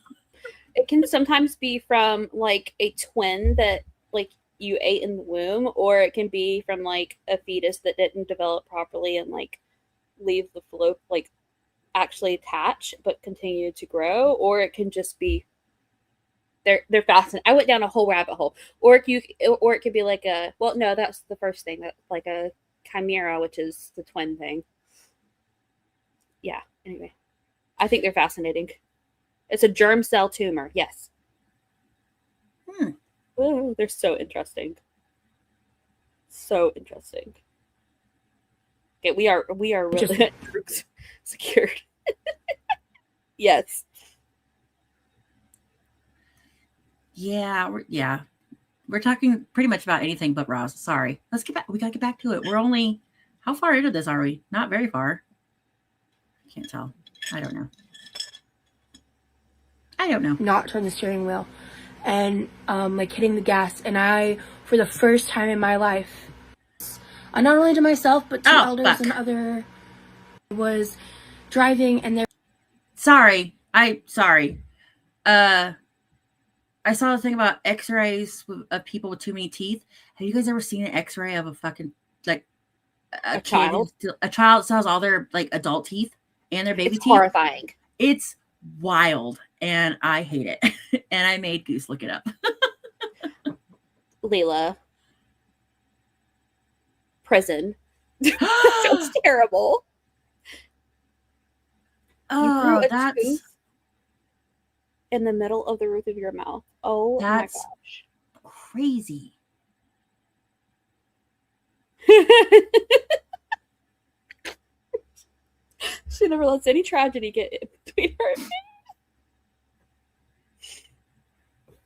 It can sometimes be from like a twin that like you ate in the womb, or it can be from like a fetus that didn't develop properly and like leave the fallopian, like actually attach but continue to grow, or it can just be they're fascinating. I went down a whole rabbit hole, or it could be like a, well, no, that's the first thing, that like a chimera, which is the twin thing. Yeah. Anyway, I think they're fascinating. It's a germ cell tumor. Yes. Oh, they're so interesting. So interesting. Okay, we are really secured. Yes. Yeah, we're talking pretty much about anything but Ross. Sorry. Let's get back. We gotta get back to it. We're only, how far into this are we? Not very far. I can't tell. I don't know. Not turn the steering wheel, and like hitting the gas, and I, for the first time in my life, not only to myself but to elders and other, was driving, and there. Sorry. I saw the thing about X-rays of people with too many teeth. Have you guys ever seen an X-ray of a fucking like a child? A child still has all their like adult teeth and their baby teeth. Horrifying. It's wild, and I hate it. And I made Goose look it up. Layla. Prison. That sounds terrible. Oh, that's in the middle of the roof of your mouth. Oh, that's my gosh. Crazy. She never lets any tragedy get in between her and me.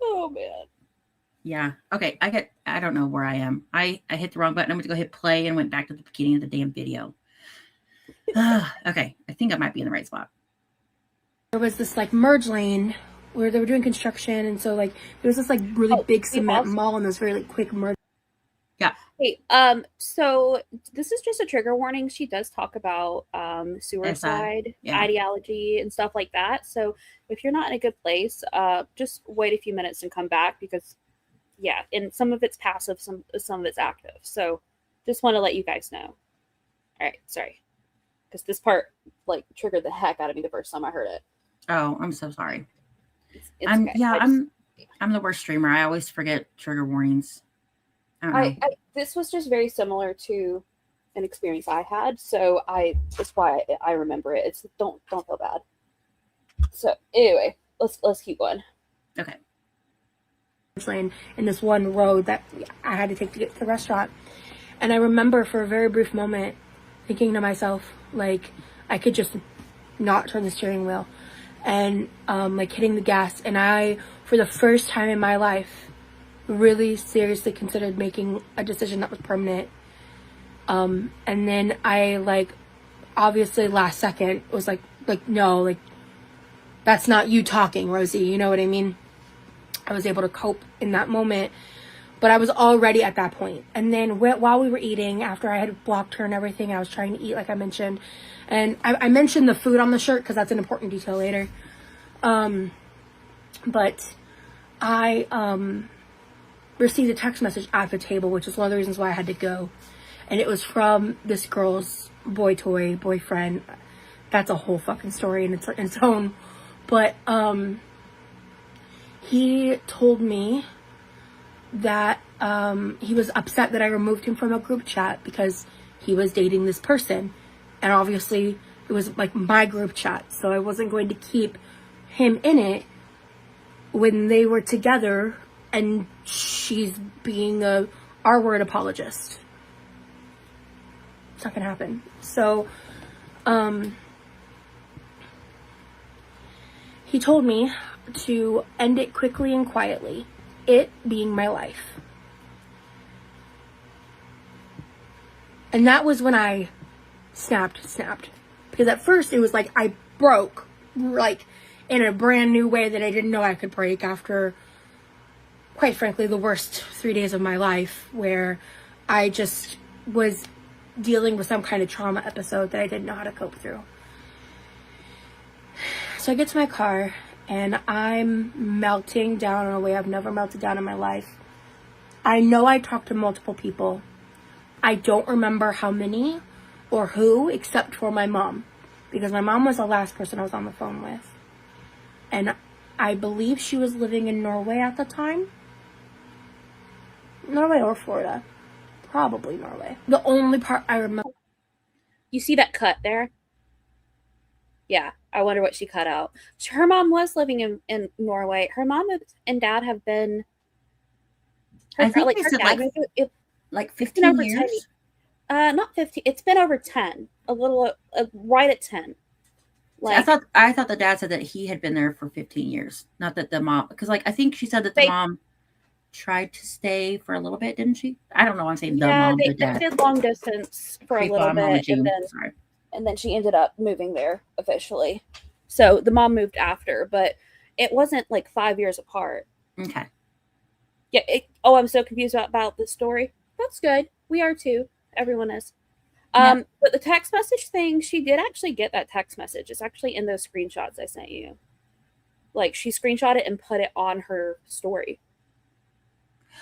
Oh man. Yeah. Okay. I don't know where I am. I hit the wrong button. I'm going to go hit play and went back to the beginning of the damn video. Okay. I think I might be in the right spot. There was this like merge lane where they were doing construction, and so like there was this like really big cement mall, and this very like quick merge. Yeah. Hey, so this is just a trigger warning. She does talk about suicide, ideology, and stuff like that. So if you're not in a good place, just wait a few minutes and come back, because yeah, and some of it's passive, some of it's active. So just want to let you guys know. All right, sorry, because this part like triggered the heck out of me the first time I heard it. I'm so sorry. It's okay. I'm the worst streamer. I always forget trigger warnings. This was just very similar to an experience I had, so that's why I remember it. It's don't feel bad. So anyway, let's keep going. Okay. Lane in this one road that I had to take to get to the restaurant, and I remember for a very brief moment thinking to myself, like, I could just not turn the steering wheel, and like hitting the gas, and I, for the first time in my life, really seriously considered making a decision that was permanent. And then I like, obviously last second was like no, like that's not you talking, Rosie, you know what I mean? I was able to cope in that moment But I was already at that point. And then while we were eating, after I had blocked her and everything, I was trying to eat, like I mentioned. And I mentioned the food on the shirt because that's an important detail later. But I received a text message at the table, which is one of the reasons why I had to go. And it was from this girl's boyfriend. That's a whole fucking story in its own. But he told me that he was upset that I removed him from a group chat because he was dating this person. And obviously it was like my group chat, so I wasn't going to keep him in it when they were together and she's being a R-word apologist. It's not gonna happen. So he told me to end it quickly and quietly, it being my life. And that was when I snapped. Because at first it was like I broke, like, in a brand new way that I didn't know I could break after, quite frankly, the worst 3 days of my life, where I just was dealing with some kind of trauma episode that I didn't know how to cope through. So I get to my car and I'm melting down in a way I've never melted down in my life. I know I talked to multiple people. I don't remember how many or who, except for my mom, because my mom was the last person I was on the phone with. And I believe she was living in Norway at the time. Norway or Florida. Probably Norway. The only part I remember. You see that cut there? Yeah, I wonder what she cut out. Her mom was living in Norway. Her mom and dad have been. I think like, they her said dad, like it's 15 been over years. 10. Not 15. It's been over 10. A little, right at 10. Like, I thought the dad said that he had been there for 15 years. Not that the mom, because like I think she said that the mom tried to stay for a little bit, didn't she? I don't know. I'm saying the mom, the dad. They did long distance for a little bit, and then she ended up moving there officially. So the mom moved after, but it wasn't like 5 years apart. Okay. Yeah. I'm so confused about this story. That's good. We are too. Everyone is. Yeah. But the text message thing, she did actually get that text message. It's actually in those screenshots I sent you. Like, she screenshot it and put it on her story.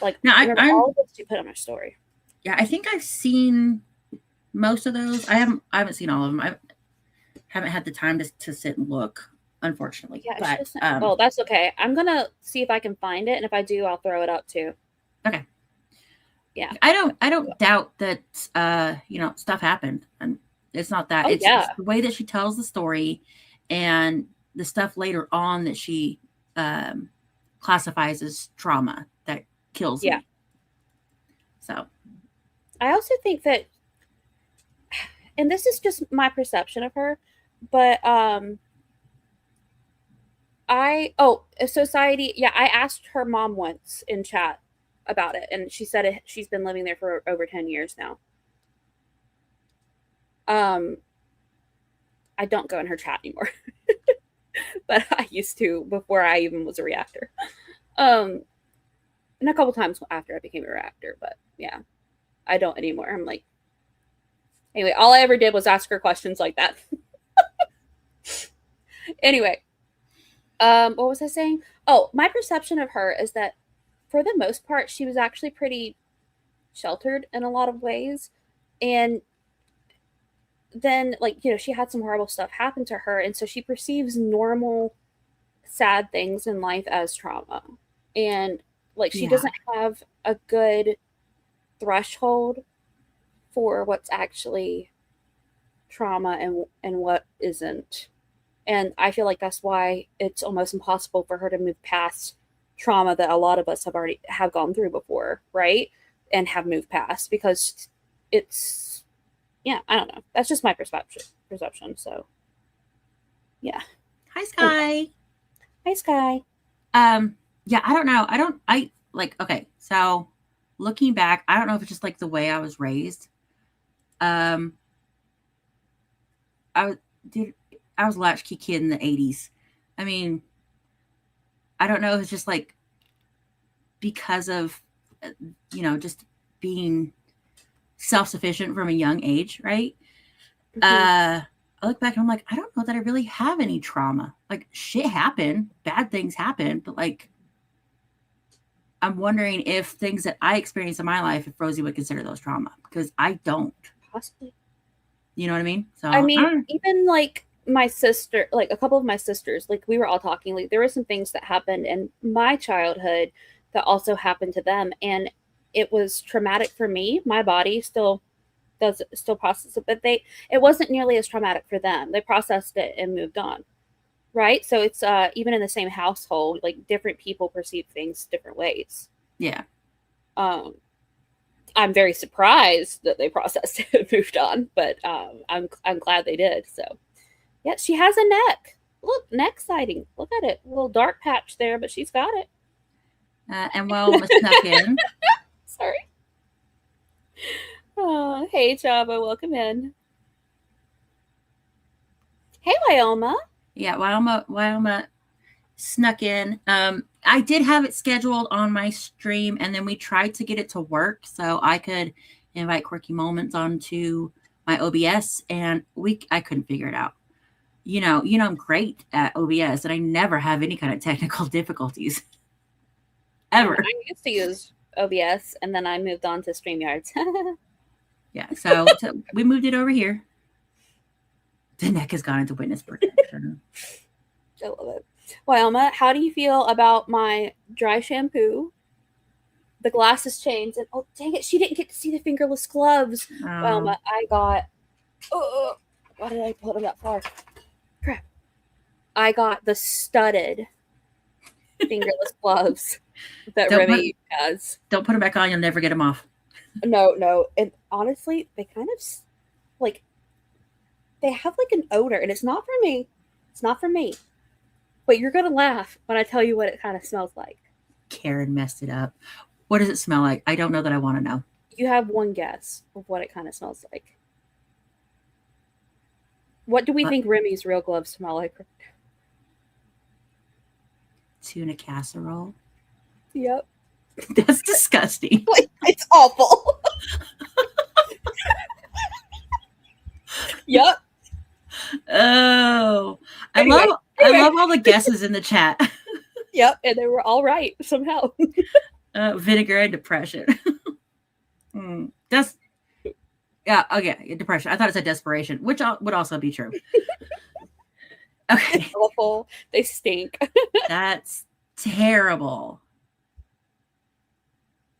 Like, now, all of it she put on her story. Yeah, I think I've seen most of those. I haven't seen all of them. I haven't had the time to sit and look, unfortunately. Yeah, but well, that's okay. I'm gonna see if I can find it, and if I do, I'll throw it up too. Okay. Yeah. I don't doubt that stuff happened, and it's not that. It's the way that she tells the story and the stuff later on that she classifies as trauma that kills me. So I also think that, and this is just my perception of her, but Sighity, I asked her mom once in chat about it, and she said she's been living there for over 10 years now. I don't go in her chat anymore, but I used to before I even was a reactor. And a couple times after I became a reactor, but yeah, I don't anymore. I'm like, anyway, all I ever did was ask her questions like that. Anyway, what was I saying? Oh, my perception of her is that for the most part, she was actually pretty sheltered in a lot of ways. And then, she had some horrible stuff happen to her. And so she perceives normal, sad things in life as trauma. And, she doesn't have a good threshold for what's actually trauma and what isn't. And I feel like that's why it's almost impossible for her to move past trauma that a lot of us have gone through before, right? And have moved past, because it's, I don't know. That's just my perception. So, yeah. Hi, Sky. Hi, Sky. Yeah, I don't know. Okay, so looking back, I don't know if it's just like the way I was raised. I was a latchkey kid in the 80s. I mean, I don't know if it's just like because of just being self-sufficient from a young age, right? Mhm. I look back and I'm like, I don't know that I really have any trauma. Like, shit happened, bad things happen, but like, I'm wondering if things that I experienced in my life, if Rosie would consider those trauma, because I don't. Possibly. You know what I mean? So I mean, even like my sister, like a couple of my sisters, like we were all talking, like there were some things that happened in my childhood that also happened to them, and it was traumatic for me. My body still process it, but it wasn't nearly as traumatic for them. They processed it and moved on. Right? So it's even in the same household, like different people perceive things different ways. yeah. I'm very surprised that they processed it and moved on, but I'm glad they did. So yeah, she has a neck. Look, neck sighting. Look at it. A little dark patch there, but she's got it. And Wyoma snuck in. Sorry. Oh, hey, Chava. Welcome in. Hey, Wyoma. Yeah, Wyoma snuck in. I did have it scheduled on my stream, and then we tried to get it to work so I could invite Quirky Moments onto my OBS, and I couldn't figure it out. You know, I'm great at OBS, and I never have any kind of technical difficulties. Ever. I used to use OBS, and then I moved on to StreamYards. Yeah, so we moved it over here. The neck has gone into witness protection. I love it. Wyoma, how do you feel about my dry shampoo, the glasses changed, and oh, dang it, she didn't get to see the fingerless gloves. Wyoma, I got, why did I put them that far? Crap. I got the studded fingerless gloves that Remy has. Don't put them back on. You'll never get them off. No. And honestly, they kind of, like, they have, like, an odor, and it's not for me. It's not for me. But you're going to laugh when I tell you what it kind of smells like. Karen messed it up. What does it smell like? I don't know that I want to know. You have one guess of what it kind of smells like. What do we think Remy's real gloves smell like? Tuna casserole. Yep. That's disgusting. It's awful. Yep. Oh, Anyway. I love all the guesses in the chat. Yep, and they were all right somehow. Vinegar and depression. That's okay. Depression. I thought it said desperation, which would also be true. Okay. It's awful. They stink. That's terrible.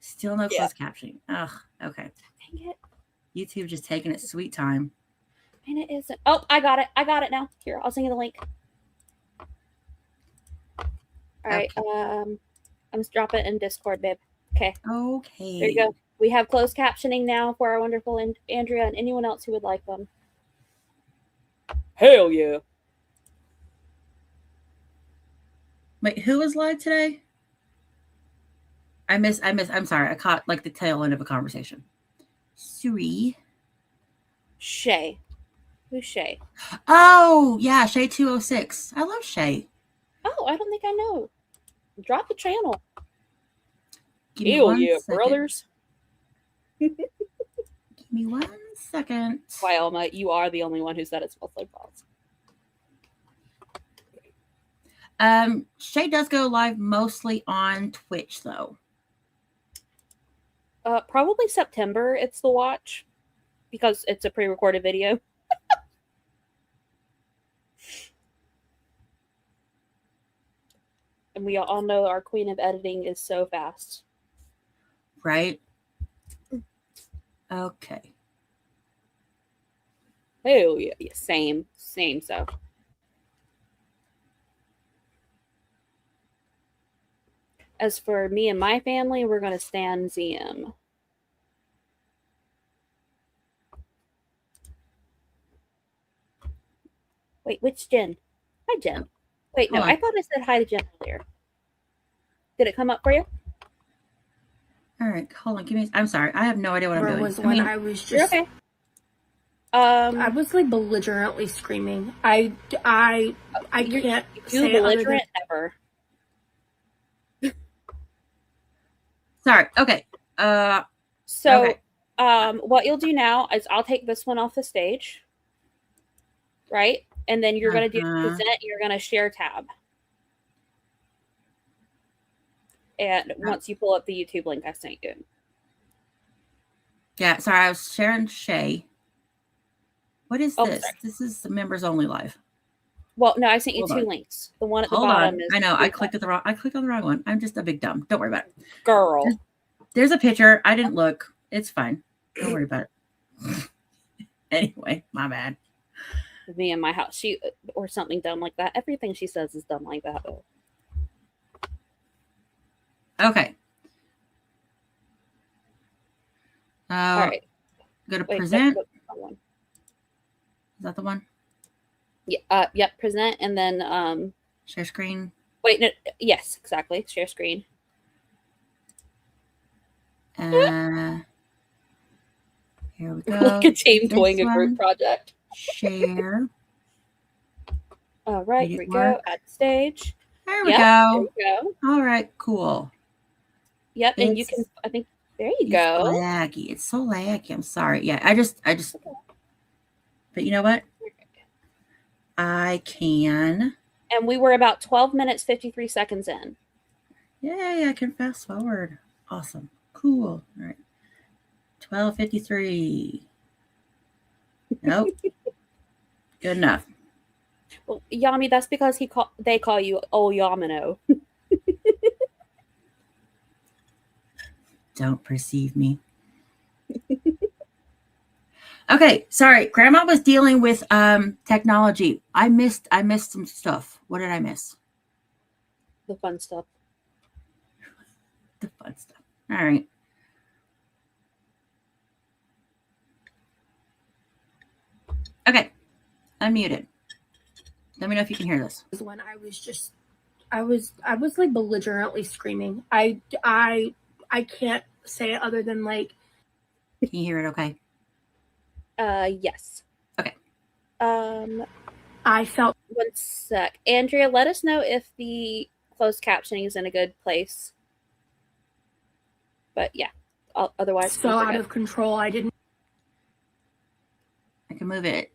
Still no closed captioning. Ugh. Okay. Dang it. YouTube just taking its sweet time. And it isn't. Oh, I got it. I got it now. Here, I'll send you the link. All right. I'm just drop it in Discord, babe. Okay. Okay. There you go. We have closed captioning now for our wonderful Andrea and anyone else who would like them. Hell yeah. Wait, who was live today? I'm sorry. I caught like the tail end of a conversation. Suri. Shay. Who's Shay? Oh, yeah. Shay 206. I love Shay. Oh, I don't think I know. Drop the channel. Hell yeah, brothers. Give me 1 second. Wyoma, you are the only one who said it smells like balls. Shay does go live mostly on Twitch, though. Probably September. It's the watch because it's a pre-recorded video. And we all know our queen of editing is so fast. Right? Okay. Oh, yeah. Same. So. As for me and my family, we're going to stand ZM. Wait, which Jen? Hi, Jen. Wait, no, I thought I said hi to Jen earlier. Did it come up for you? All right, hold on. Give me. I'm sorry. I have no idea what I'm doing. Was when I was just. Okay. I was like belligerently screaming. I can't say belligerent ever. Sorry. Okay. So, Okay. what you'll do now is I'll take this one off the stage, right? And then you're going to do present. You're going to share tab. And once you pull up the YouTube link I sent you. Yeah, sorry, I was sharing Shay. What is Oh, this? sorry. This is the members only live. Well, no, I sent you Hold 2 on. links. The one at the Hold bottom on. is I know. I clicked on the wrong one. I'm just a big dumb. Don't worry about it. girl. There's a picture. I didn't look. It's fine. Don't worry about it. Anyway, my bad. Me and my house. She or something dumb like that. Everything she says is dumb like that. Okay. All right. Go to Wait, present. that's the one. Is that the one? Yeah. Yep. Present and then Share screen. Wait. No. Yes. Exactly. Share screen. Here we go. Like a team This doing a group one. project. Share. All right. Here we go. work? Add stage. There we Yep, go. There we go. All right. Cool. Yep. And you can. I think. There you go. Laggy. It's so laggy. I'm sorry. Yeah. I just. But you know what? I can. And we were about 12 minutes 53 seconds in. Yay! I can fast forward. Awesome. Cool. All right. 12:53. Nope. Good enough. Well, Yami, that's because they call you Yamino. Don't perceive me. Okay, sorry. Grandma was dealing with technology. I missed some stuff. What did I miss? The fun stuff. The fun stuff. All right. Okay. Unmuted. Let me know if you can hear this. When I was like belligerently screaming. I can't say it other than like. Can you hear it okay? Yes. Okay. I felt. 1 sec. Andrea, let us know if the closed captioning is in a good place. But yeah, otherwise. So out of control. I can move it.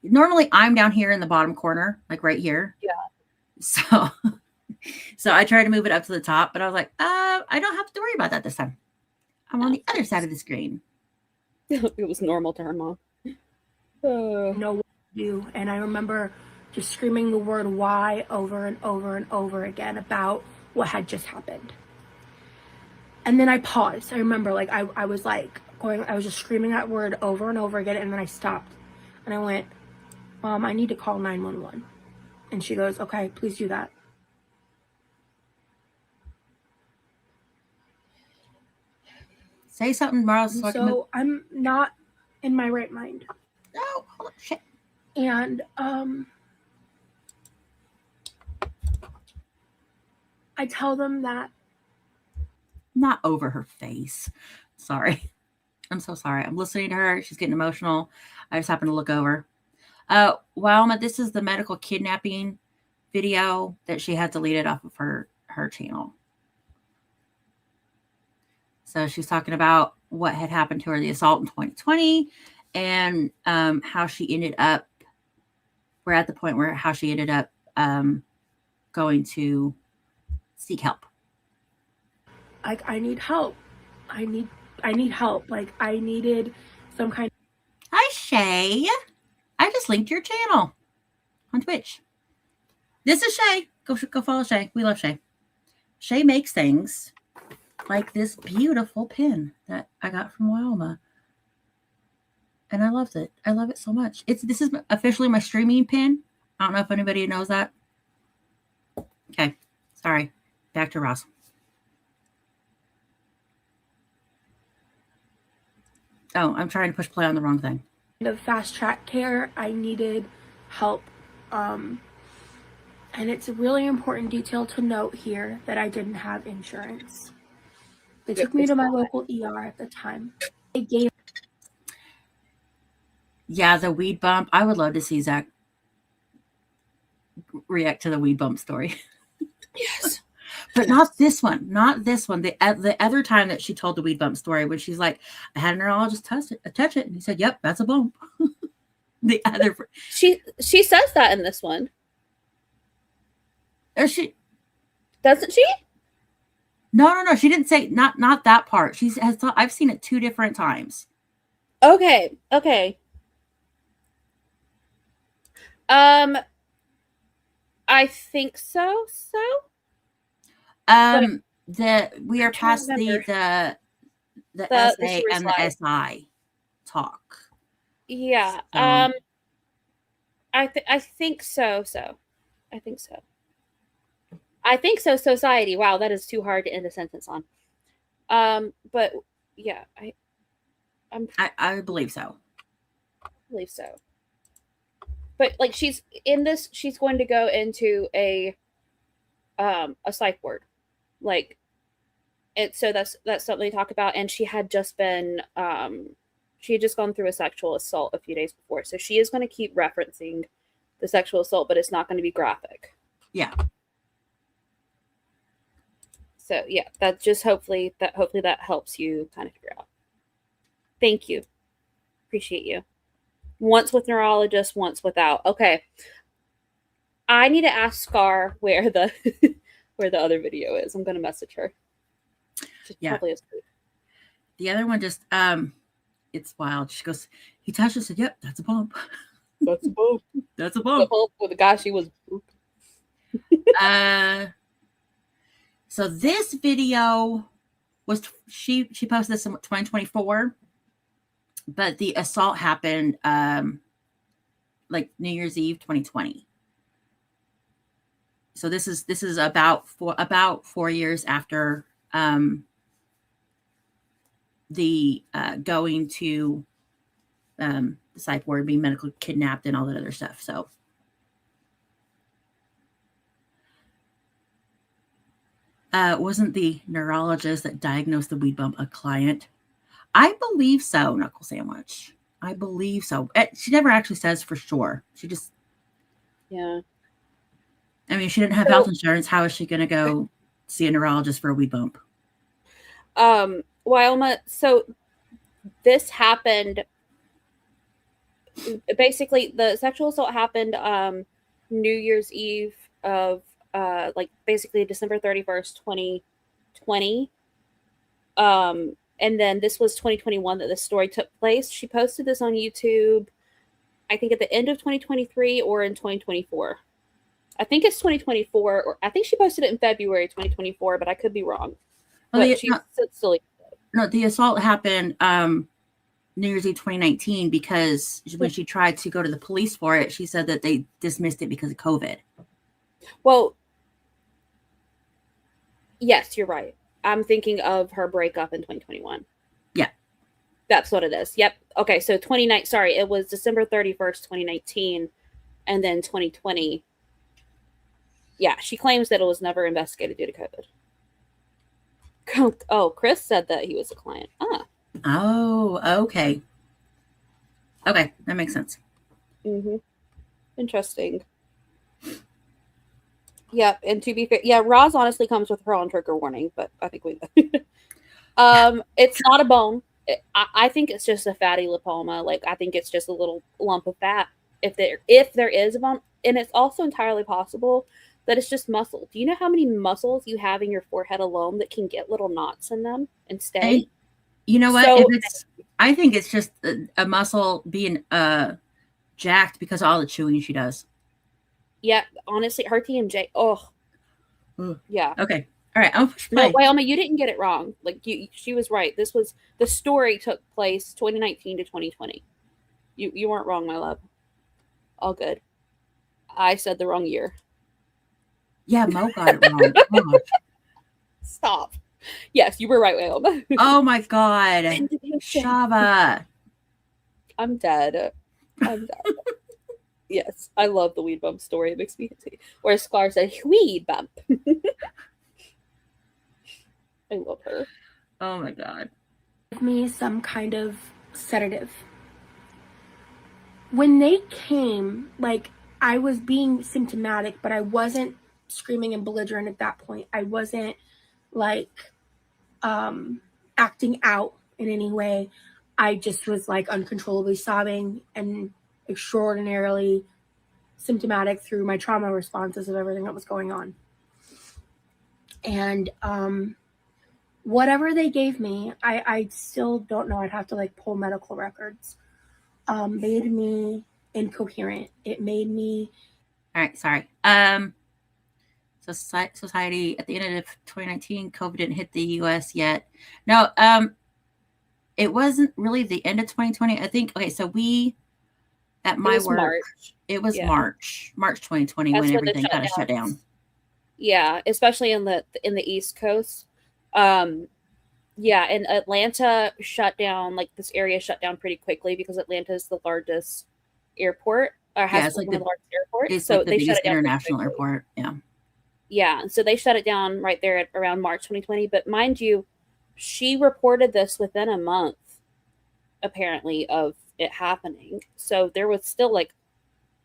Normally I'm down here in the bottom corner, like right here. Yeah. So I tried to move it up to the top, but I was like, I don't have to worry about that this time. I'm on the other side of the screen. It was normal to her mom. know what to do, and I remember just screaming the word "why" over and over and over again about what had just happened. And then I paused. I remember, like I was like going. I was just screaming that word over and over again, and then I stopped, and I went, "Mom, I need to call 911." And she goes, "Okay, please do that." Say something, Miles. So I'm not in my right mind. No, hold on, shit. And I tell them that. Not over her face. Sorry. I'm so sorry. I'm listening to her. She's getting emotional. I just happened to look over. Wilma, this is the medical kidnapping video that she had deleted off of her channel. So she's talking about what had happened to her, the assault in 2020, and how she ended up, we're at the point where how she ended up going to seek help. Like, I need help. I need help. Like, I needed some kind of... Hi, Shay. I just linked your channel on Twitch. This is Shay. Go follow Shay. We love Shay. Shay makes things like this beautiful pin that I got from Wilma. And I loved it. I love it so much. This is officially my streaming pin. I don't know if anybody knows that. Okay. Sorry. Back to Ross. Oh, I'm trying to push play on the wrong thing. Of fast track care. I needed help. And it's a really important detail to note here that I didn't have insurance. They took me to my local ER at the time. They gave... Yeah, the weed bump. I would love to see Zach react to the weed bump story. Yes. But not this one. Not this one. The other time that she told the weed bump story, when she's like, I had a neurologist touch it, and he said, "Yep, that's a bump." The other, She says that in this one. or she Doesn't she? no. She didn't say not that part. I've seen it 2 different times. Okay. I think so. We are past the essay and the SI talk. Yeah. I think so. I think so. Society. Wow, that is too hard to end a sentence on. But yeah, I believe so. believe so. But like she's going to go into a psych ward, like it. So that's something they talk about. And she had just been she had just gone through a sexual assault a few days before, so she is going to keep referencing the sexual assault, but it's not going to be graphic. Yeah. So yeah, that's just hopefully that helps you kind of figure out. Thank you, appreciate you. Once with neurologist, once without. Okay. I need to ask Scar where the where the other video is. I'm gonna message her. Yeah. The other one just it's wild. She goes, he touched us, said, "Yep, that's a bump." That's a bump. That's a bump. With the guy she was. So this video was she posted this in 2024. But the assault happened like New Year's Eve 2020. So this is about 4 years after the going to the psych ward, being medically kidnapped and all that other stuff. So wasn't the neurologist that diagnosed the weed bump a client? I believe so, Knuckle Sandwich. I believe so. She never actually says for sure. She just... Yeah. I mean, she didn't have health insurance. How is she going to go see a neurologist for a weed bump? Wyoma, so this happened... Basically, the sexual assault happened New Year's Eve of, like, basically December 31st, 2020. And then this was 2021 that this story took place. She posted this on YouTube, I think at the end of 2023 or in 2024. I think it's 2024, or I think she posted it in February 2024, but I could be wrong. But the assault happened New Year's Eve 2019 because when she tried to go to the police for it, she said that they dismissed it because of COVID. Well, yes, you're right. I'm thinking of her breakup in 2021. Yeah. That's what it is. Yep. Okay, so it was December 31st, 2019, and then 2020. Yeah, she claims that it was never investigated due to COVID. Oh, Chris said that he was a client. Ah. Oh, okay. Okay, that makes sense. Mm-hmm. Interesting. Yeah, and to be fair, yeah, Roz honestly comes with her own trigger warning, but I think we it's not a bone. I think it's just a fatty lipoma. Like, I think it's just a little lump of fat. If there is a bone, and it's also entirely possible that it's just muscle. Do you know how many muscles you have in your forehead alone that can get little knots in them and stay? And you know what? So, I think it's just a muscle being jacked because of all the chewing she does. Yeah, honestly, her TMJ. Oh, yeah. Okay. All right. No, Wyoma, you didn't get it wrong. Like, she was right. The story took place 2019 to 2020. You weren't wrong, my love. All good. I said the wrong year. Yeah, Mo got it wrong. Oh. Stop. Yes, you were right, Wyoma. Oh my God. Shava. I'm dead. Yes, I love the weed bump story. It makes me happy. Where Scar said, weed bump. I love her. Oh my God. Give me some kind of sedative. When they came, like, I was being symptomatic, but I wasn't screaming and belligerent at that point. I wasn't like acting out in any way. I just was like uncontrollably sobbing and extraordinarily symptomatic through my trauma responses of everything that was going on. And whatever they gave me, I still don't know. I'd have to like pull medical records. Made me incoherent. It made me. All right, sorry. So Sighity, at the end of 2019, COVID didn't hit the U.S. yet. No, it wasn't really the end of 2020. I think. Okay, so we at my work, March. It was March 2020 when everything kind of shut down. Yeah, especially in the East Coast. Yeah, and Atlanta shut down, like this area shut down pretty quickly because Atlanta is the largest airport, or has one of the largest airports. It's so like the they shut it down international airport. Yeah. Yeah, so they shut it down right there at around March 2020. But mind you, she reported this within a month, apparently, of it happening. So there was still like,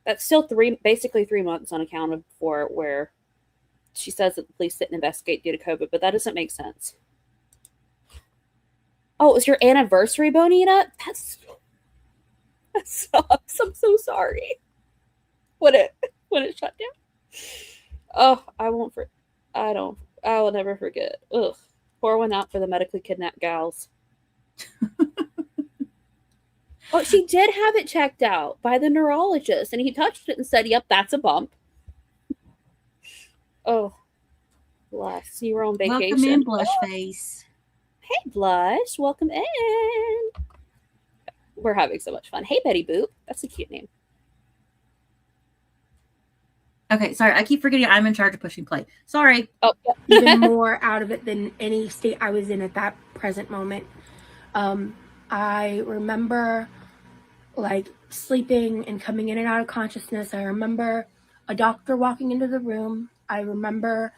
that's still basically 3 months unaccounted for, where she says that the police didn't investigate due to COVID, but that doesn't make sense. Oh, it was your anniversary, Bonita? That sucks. I'm so sorry. When it shut down. Oh, I will never forget. Ugh. Pour one out for the medically kidnapped gals. Oh, she did have it checked out by the neurologist, and he touched it and said, "Yep, that's a bump." Oh, bless. You were on vacation. Welcome in, Blush Face. Hey, Blush. Welcome in. We're having so much fun. Hey, Betty Boop. That's a cute name. Okay, sorry. I keep forgetting I'm in charge of pushing play. Sorry. Oh, Even more out of it than any state I was in at that present moment. I remember like sleeping and coming in and out of consciousness. I remember a doctor walking into the room. I remember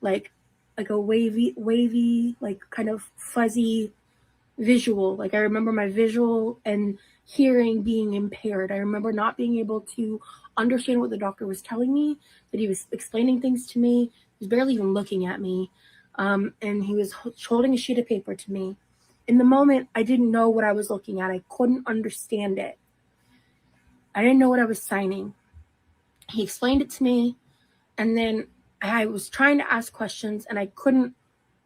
like a wavy, like kind of fuzzy visual. Like I remember my visual and hearing being impaired. I remember not being able to understand what the doctor was telling me, that he was explaining things to me. He was barely even looking at me. And he was holding a sheet of paper to me. In the moment, I didn't know what I was looking at. I couldn't understand it. I didn't know what I was signing. He explained it to me, and then I was trying to ask questions, and I couldn't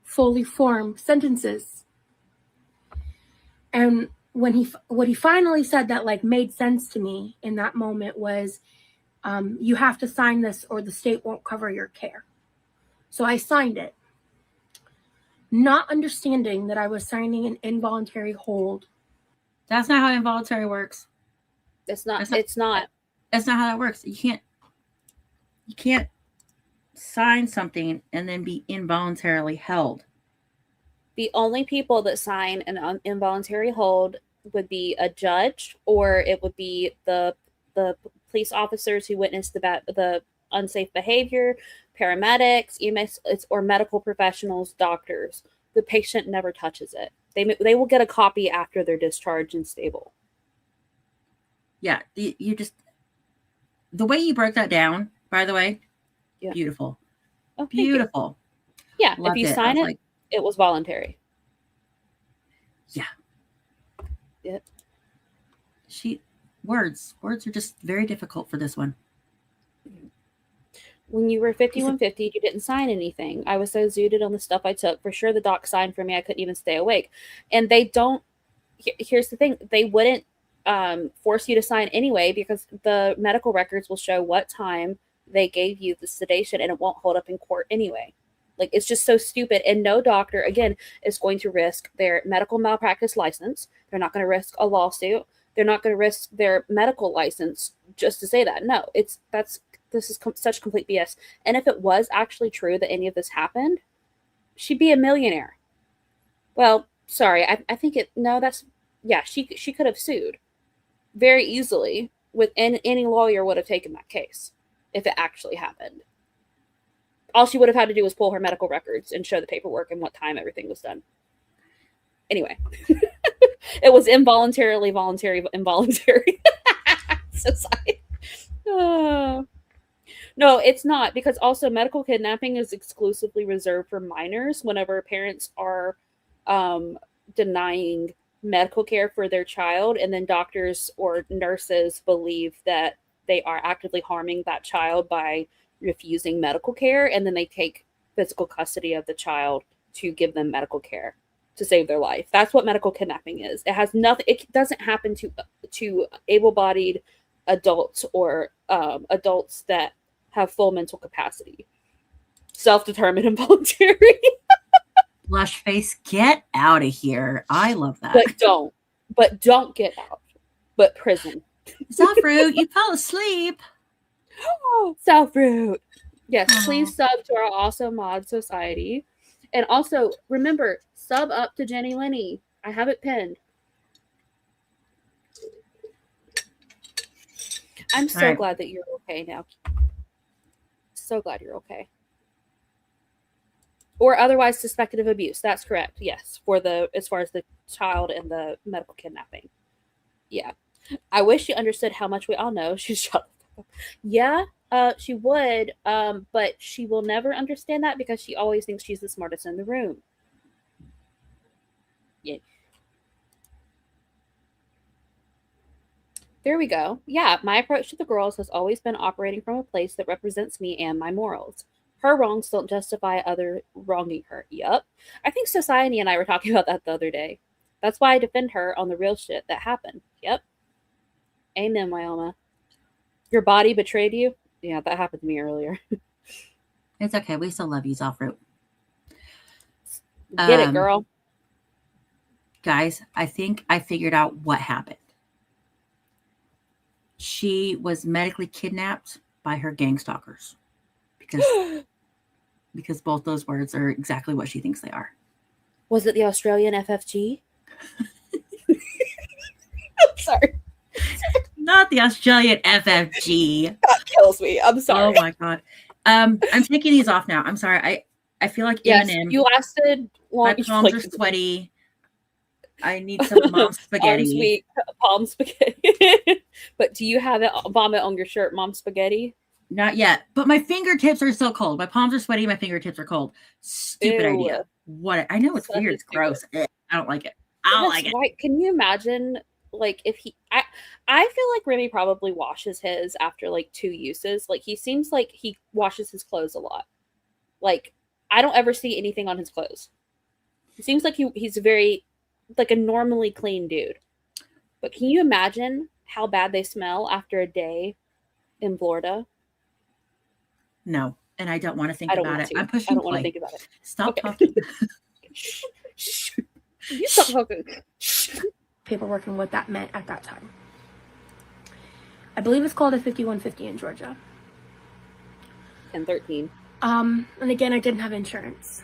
fully form sentences. And what he finally said that like made sense to me in that moment was, you have to sign this or the state won't cover your care. So I signed it, not understanding that I was signing an involuntary hold. That's not how involuntary works. It's not. That's not how that works. You can't sign something and then be involuntarily held. The only people that sign an involuntary hold would be a judge, or it would be the police officers who witnessed the unsafe behavior, paramedics, EMS, or medical professionals, doctors. The patient never touches it. They will get a copy after they're discharged and stable. Yeah, the way you broke that down, by the way, yeah. Beautiful. Oh, beautiful. Yeah, Loved if you sign it, like, it was voluntary. Yeah. Yep. Words are just very difficult for this one. When you were 5150, you didn't sign anything. I was so zooted on the stuff I took. For sure, the doc signed for me. I couldn't even stay awake. And they don't. Here's the thing: they wouldn't force you to sign anyway, because the medical records will show what time they gave you the sedation, and it won't hold up in court anyway. Like, it's just so stupid. And no doctor, again, is going to risk their medical malpractice license. They're not going to risk a lawsuit. They're not going to risk their medical license just to say that. No, this is such complete BS. And if it was actually true that any of this happened, she'd be a millionaire. Well, sorry, I think she could have sued very easily. Any lawyer would have taken that case if it actually happened. All she would have had to do was pull her medical records and show the paperwork and what time everything was done. Anyway, it was involuntary. So sorry. No, it's not, because also medical kidnapping is exclusively reserved for minors whenever parents are denying medical care for their child, and then doctors or nurses believe that they are actively harming that child by refusing medical care, and then they take physical custody of the child to give them medical care to save their life. That's what medical kidnapping is. It has nothing. It doesn't happen to able-bodied adults or adults that have full mental capacity. Self-determined and voluntary. Blush face, get out of here. I love that. But don't get out. But prison. Self-root, you fell asleep. Self-root. Yes, Aww. Please sub to our awesome mod society. And also, remember, sub up to Jenny LYNNI. I have it pinned. I'm so glad that you're okay now. So glad you're okay. Or otherwise suspected of abuse. That's correct. Yes, as far as the child and the medical kidnapping. Yeah. I wish she understood how much we all know. She's shut up. Yeah, she would, but she will never understand that because she always thinks she's the smartest in the room. Yeah. There we go. Yeah, my approach to the girls has always been operating from a place that represents me and my morals. Her wrongs don't justify other wronging her. Yup. I think Society and I were talking about that the other day. That's why I defend her on the real shit that happened. Yep. Amen, Wyoma. Your body betrayed you? Yeah, that happened to me earlier. It's okay. We still love you, Self-root. Get it, girl. Guys, I think I figured out what happened. She was medically kidnapped by her gang stalkers because both those words are exactly what she thinks they are. Was it the Australian FFG? I'm sorry. Not the Australian FFG. That kills me. I'm sorry. Oh my god. I'm taking these off now. I'm sorry. I feel like Eminem. You lasted long. My palms are sweaty. I need some mom spaghetti. Sweet palm spaghetti. But do you have it vomit on your shirt, mom spaghetti? Not yet. But my fingertips are still cold. My palms are sweaty. My fingertips are cold. Stupid idea. What? I know it's weird. It's gross. I don't like it. I don't like it. Right. Can you imagine, like, if I feel like Remy probably washes his after like 2 uses. Like, he seems like he washes his clothes a lot. Like, I don't ever see anything on his clothes. He seems like he's very like a normally clean dude. But can you imagine how bad they smell after a day in Florida? No, and I don't want to think about it. I'm pushing I don't play. want to think about it. Stop talking. You stop talking. Paperwork and what that meant at that time. I believe it's called a 5150 in Georgia. And 13. And again, I didn't have insurance.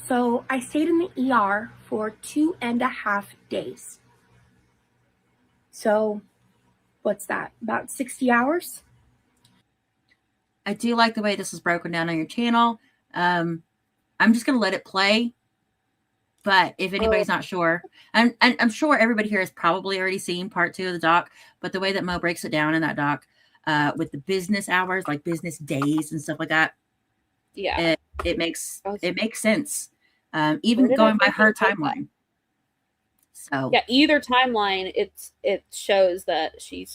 So I stayed in the ER for 2.5 days. So what's that? About 60 hours? I do like the way this is broken down on your channel. I'm just going to let it play. But if anybody's not sure, and I'm sure everybody here has probably already seen part 2 of the doc, but the way that Mo breaks it down in that doc with the business hours, like business days and stuff like that, yeah, it makes sense. Even going by her timeline. So yeah, either timeline, it shows that she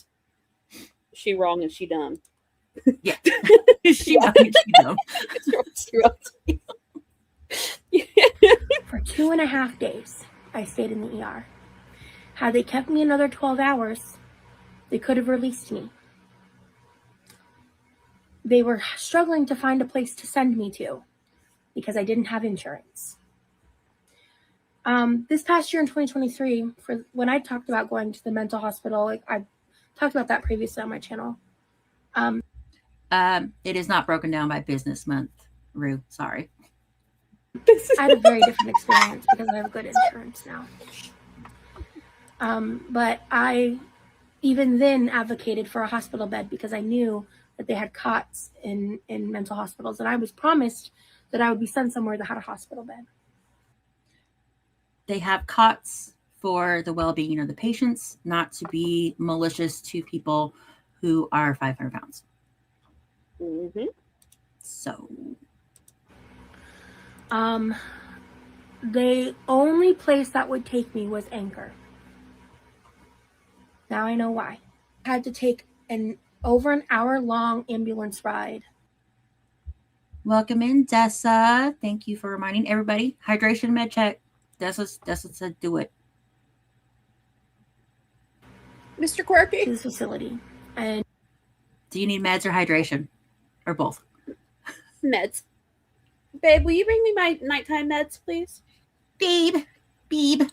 wrong and she dumb. Yeah, she wrong and she dumb. For 2.5 days, I stayed in the ER. Had they kept me another 12 hours, they could have released me. They were struggling to find a place to send me to because I didn't have insurance. This past year in 2023, for when I talked about going to the mental hospital, like I talked about that previously on my channel. It is not broken down by business month, Rue. Sorry. I had a very different experience because I have good insurance now. But I even then advocated for a hospital bed because I knew that they had cots in mental hospitals, and I was promised that I would be sent somewhere that had a hospital bed. They have cots for the well-being of the patients, not to be malicious to people who are 500 pounds. Mm-hmm. So, The only place that would take me was Anchor. Now I know why. I had to take over an hour-long ambulance ride. welcome in, Dessa. Thank you for reminding everybody. Hydration med check. Dessa said do it. Mr. Quirky. To this facility. And Do you need meds or hydration? Or both? Meds. Babe, will you bring me my nighttime meds, please? Beeb. Beeb.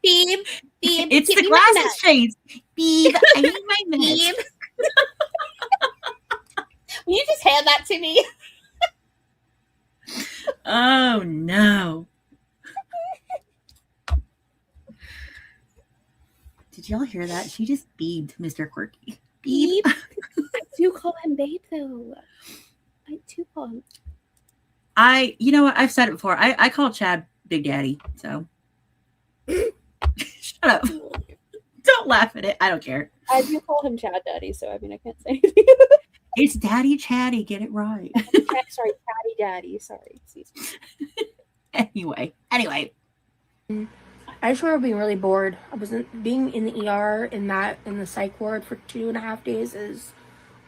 It's give the me my glasses meds. shades. Beeb. I need my meds. Beeb. Will you just hand that to me? Oh, no. Did y'all hear that? She just beebed Mr. Quirky. Beeb. I do call him babe, though. I do call him. You know what? I've said it before. I call Chad Big Daddy. So shut up. Don't laugh at it. I don't care. I do call him Chad Daddy, so I mean, I can't say anything. It's Daddy Chatty. Get it right. Sorry, Chatty Daddy. Sorry. Excuse me. Anyway. I just remember being really bored. I wasn't being in the ER in the psych ward for 2.5 days is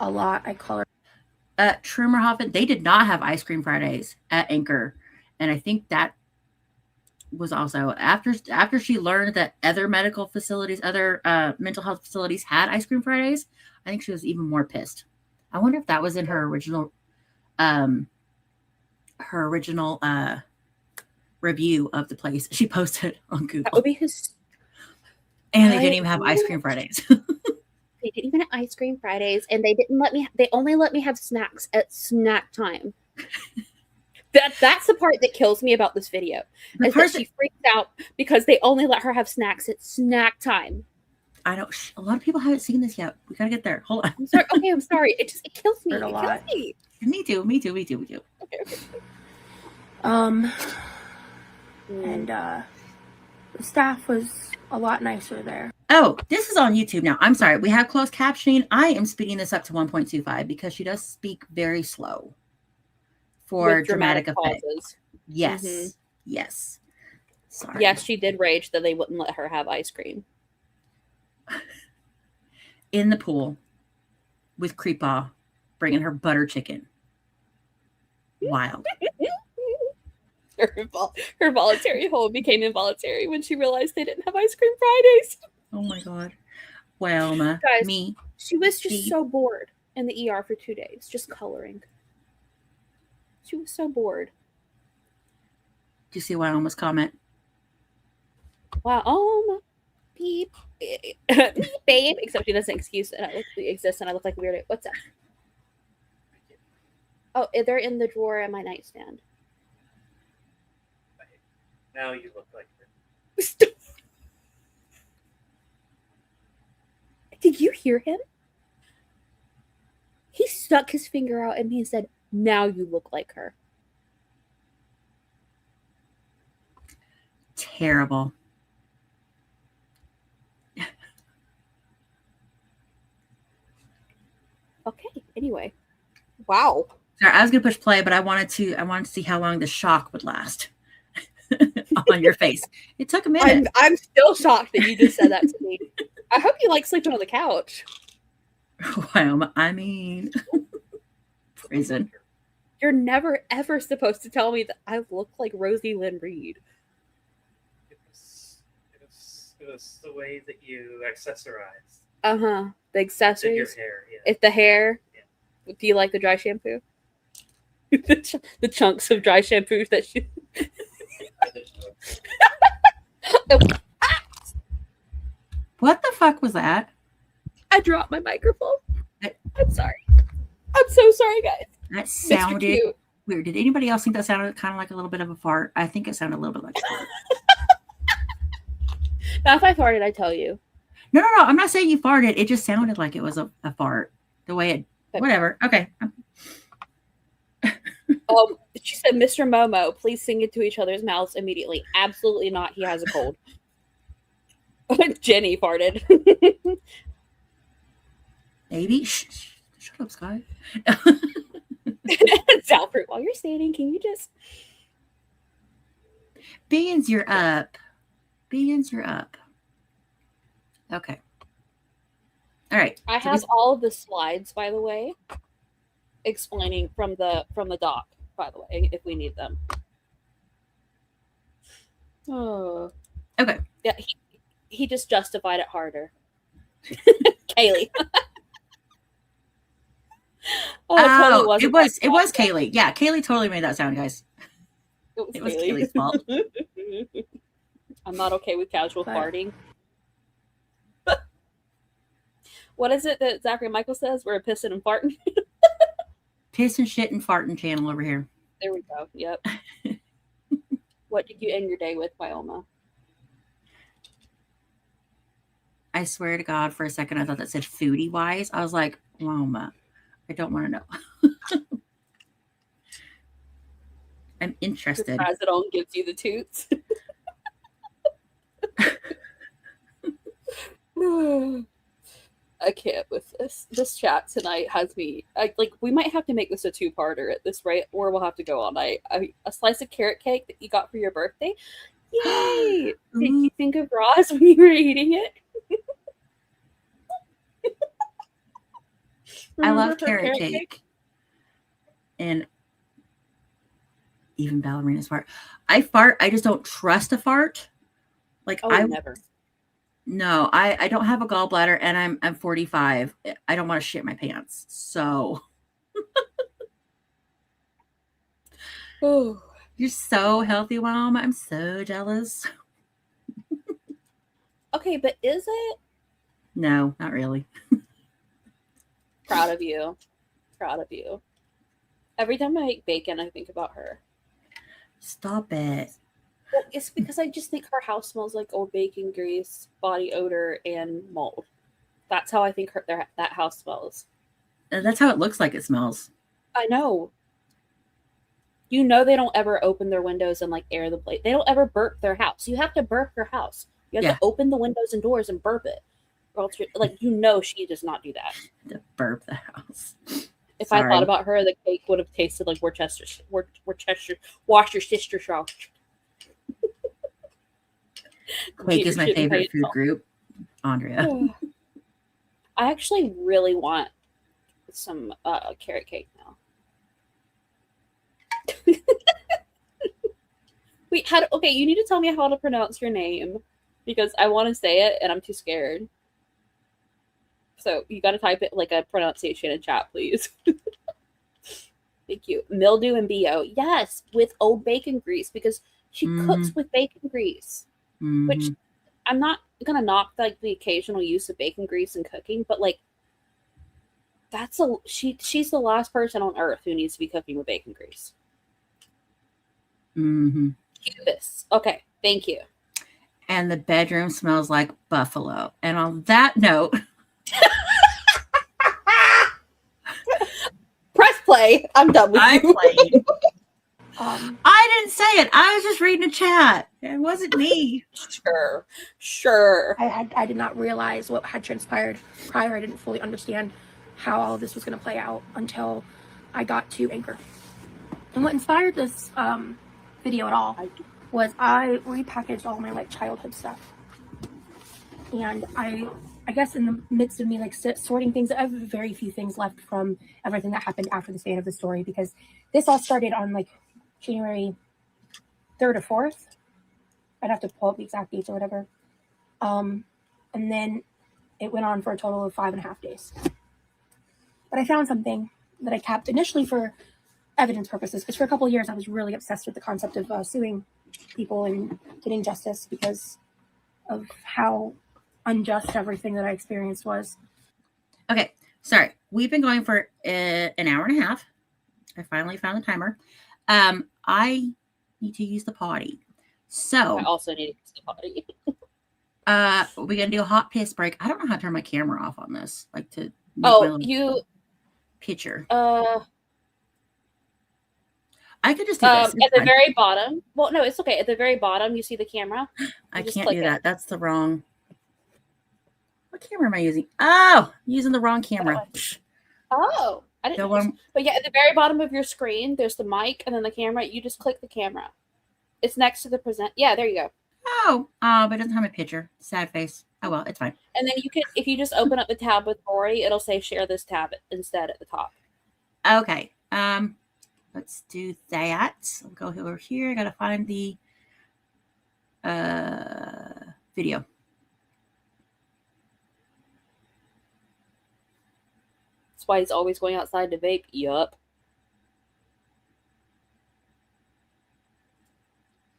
a lot. I call her. Trumerhoffen, they did not have Ice Cream Fridays at Anchor. And I think that was also after she learned that other medical facilities, other mental health facilities had Ice Cream Fridays, I think she was even more pissed. I wonder if that was in her original review of the place she posted on Google. That would be his. And they didn't even have Ice Cream Fridays. They didn't even have Ice Cream Fridays, and they didn't let me. They only let me have snacks at snack time. That's the part that kills me about this video. Is that she freaks out because they only let her have snacks at snack time. I don't. A lot of people haven't seen this yet. We gotta get there. Hold on. I'm sorry. Okay, I'm sorry. It kills me. Hurt a It lot. kills me. Me too. Okay. And the staff was a lot nicer there. Oh, this is on YouTube now. I'm sorry. We have closed captioning. I am speeding this up to 1.25 because she does speak very slow for With dramatic effect. pauses. Yes. Mm-hmm. Yes. Sorry. Yes, she did rage that they wouldn't let her have ice cream. In the pool with Creepaw bringing her butter chicken. Wild. Her voluntary hold became involuntary when she realized they didn't have Ice Cream Fridays. Oh my God. Well, Guys, me. She was just so bored in the ER for 2 days, just coloring. She was so bored. Do you see why I almost comment? Wow, beep, beep, babe. Except she doesn't exist, and I look like a weirdo. What's that? Oh, they're in the drawer in my nightstand. Now you look like her. Did you hear him? He stuck his finger out at me and said, "Now you look like her." Terrible. Okay. Anyway, wow. Sorry, I was gonna push play, but I wanted to see how long the shock would last on your face. It took a minute. I'm still shocked that you just said that to me. I hope you like sleeping on the couch. Well, I mean, prison. You're never ever supposed to tell me that I look like Rosie Lynn Reed. It was the way that you accessorized. The Did your accessories. hair, yeah. If the hair. Yeah. Do you like the dry shampoo? the chunks of dry shampoo that she. What the fuck was that? I dropped my microphone. I'm sorry. I'm so sorry, guys. That Mr. sounded Cute. weird. Did anybody else think that sounded kind of like a little bit of a fart? I think it sounded a little bit like a fart. Now, if I farted, I tell you. No. I'm not saying you farted. It just sounded like it was a fart. The way it. Whatever. Okay. She said, "Mr. Momo, please sing it to each other's mouths immediately." Absolutely not. He has a cold. Jenny farted. Maybe. Shut up, Sky. Alfred, while you're standing, can you just... Beans, you're up. Beans, you're up. Okay. All right. I So have all of the slides, by the way, explaining from the doc, by the way, if we need them. Oh. Okay. Yeah, he just justified it harder. Kaylee. Oh, it was Kaylee. Yeah, Kaylee totally made that sound, guys. It was Kaylee's fault. I'm not okay with casual But- farting. What is it that Zachary Michael says? We're pissing and farting. Piss and shit and farting channel over here. There we go. Yep. What did you end your day with, Wyoma? I swear to God, for a second, I thought that said foodie wise. I was like, Loma, I don't want to know. I'm The interested. president gives you the toots. I can't with this. This chat tonight has me. We might have to make this a two-parter at this rate, or we'll have to go all night. A slice of carrot cake that you got for your birthday. Yay! Did you think of Roz when you were eating it? I love Remember her carrot cake. And even ballerinas fart. I fart. I just don't trust a fart. Like Oh, I never. No, I don't have a gallbladder, and I'm 45. I don't want to shit my pants. So Oh, you're so healthy, Mom. I'm so jealous. okay, but is it? No, not really. Proud of you. Proud of you. Every time I make bacon, I think about her. Stop it. Well, it's because I just think her house smells like old bacon grease, body odor, and mold. That's how I think that house smells. That's how it looks like it smells. I know. You know they don't ever open their windows and like air the plate. They don't ever burp their house. You have to burp your house. You have Yeah. to open the windows and doors and burp it. Or else she does not do that. To burp the house. If I Sorry. thought about her, the cake would have tasted like Worcester sauce. Quake is my Shouldn't favorite pay food group. Andrea. I actually really want some carrot cake now. Wait, okay, you need to tell me how to pronounce your name because I want to say it and I'm too scared. So you got to type it like a pronunciation in chat, please. Thank you. Mildew and BO. Yes, with old bacon grease because she cooks with bacon grease. Mhm. Which I'm not gonna knock like the occasional use of bacon grease in cooking, but like she's the last person on earth who needs to be cooking with bacon grease. Mhm. Cubis. Okay, thank you. And the bedroom smells like buffalo. And on that note, Press play. I'm done with I you. played. Um, I didn't say it. I was just reading a chat. It wasn't me. Sure. I did not realize what had transpired prior. I didn't fully understand how all of this was going to play out until I got to Anchor. And what inspired this video at all was I repackaged all my like childhood stuff. And I guess in the midst of me like sorting things, I have very few things left from everything that happened after the span of the story because this all started on like January 3rd or 4th. I'd have to pull up the exact dates or whatever. And then it went on for a total of 5.5 days. But I found something that I kept initially for evidence purposes, because for a couple of years I was really obsessed with the concept of suing people and getting justice because of how unjust everything that I experienced was. Okay, sorry. We've been going for an hour and a half. I finally found the timer. I need to use the potty. So I also need to use the potty. we're gonna do a hot piss break. I don't know how to turn my camera off on this. Like to make my little picture. I could just do this. At the very bottom. Well, no, it's okay. At the very bottom, you see the camera. I just can't click do it. that. That's the wrong. What camera am I using? Oh, using the wrong camera. Oh, I didn't The know. one, But yeah, at the very bottom of your screen, there's the mic and then the camera. You just click the camera. It's next to the present. Yeah, there you go. but it doesn't have a picture. Sad face. Oh well, it's fine. And then you can, if you just open up the tab with Rory, it'll say share this tab instead at the top. Okay. Let's do that. I'll go over here. I gotta find the video. That's why he's always going outside to vape. Yup.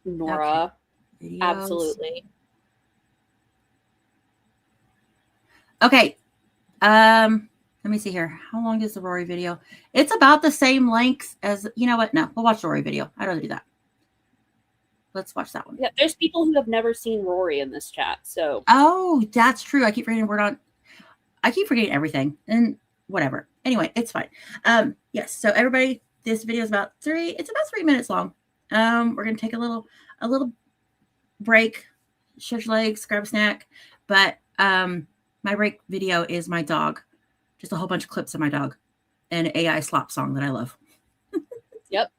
Nora. Okay. Absolutely. Okay. Let me see here. How long is the Rory video? It's about the same length as, you know what? No, we'll watch the Rory video. I'd rather do that. Let's watch that one. Yeah, there's people who have never seen Rory in this chat. So. Oh, that's true. I keep forgetting I keep forgetting everything and whatever. Anyway, it's fine. Yes. So everybody, this video is about 3 minutes long. We're going to take a little break, stretch legs, grab a snack. But, my break video is my dog. Just a whole bunch of clips of my dog and an AI slop song that I love. Yep.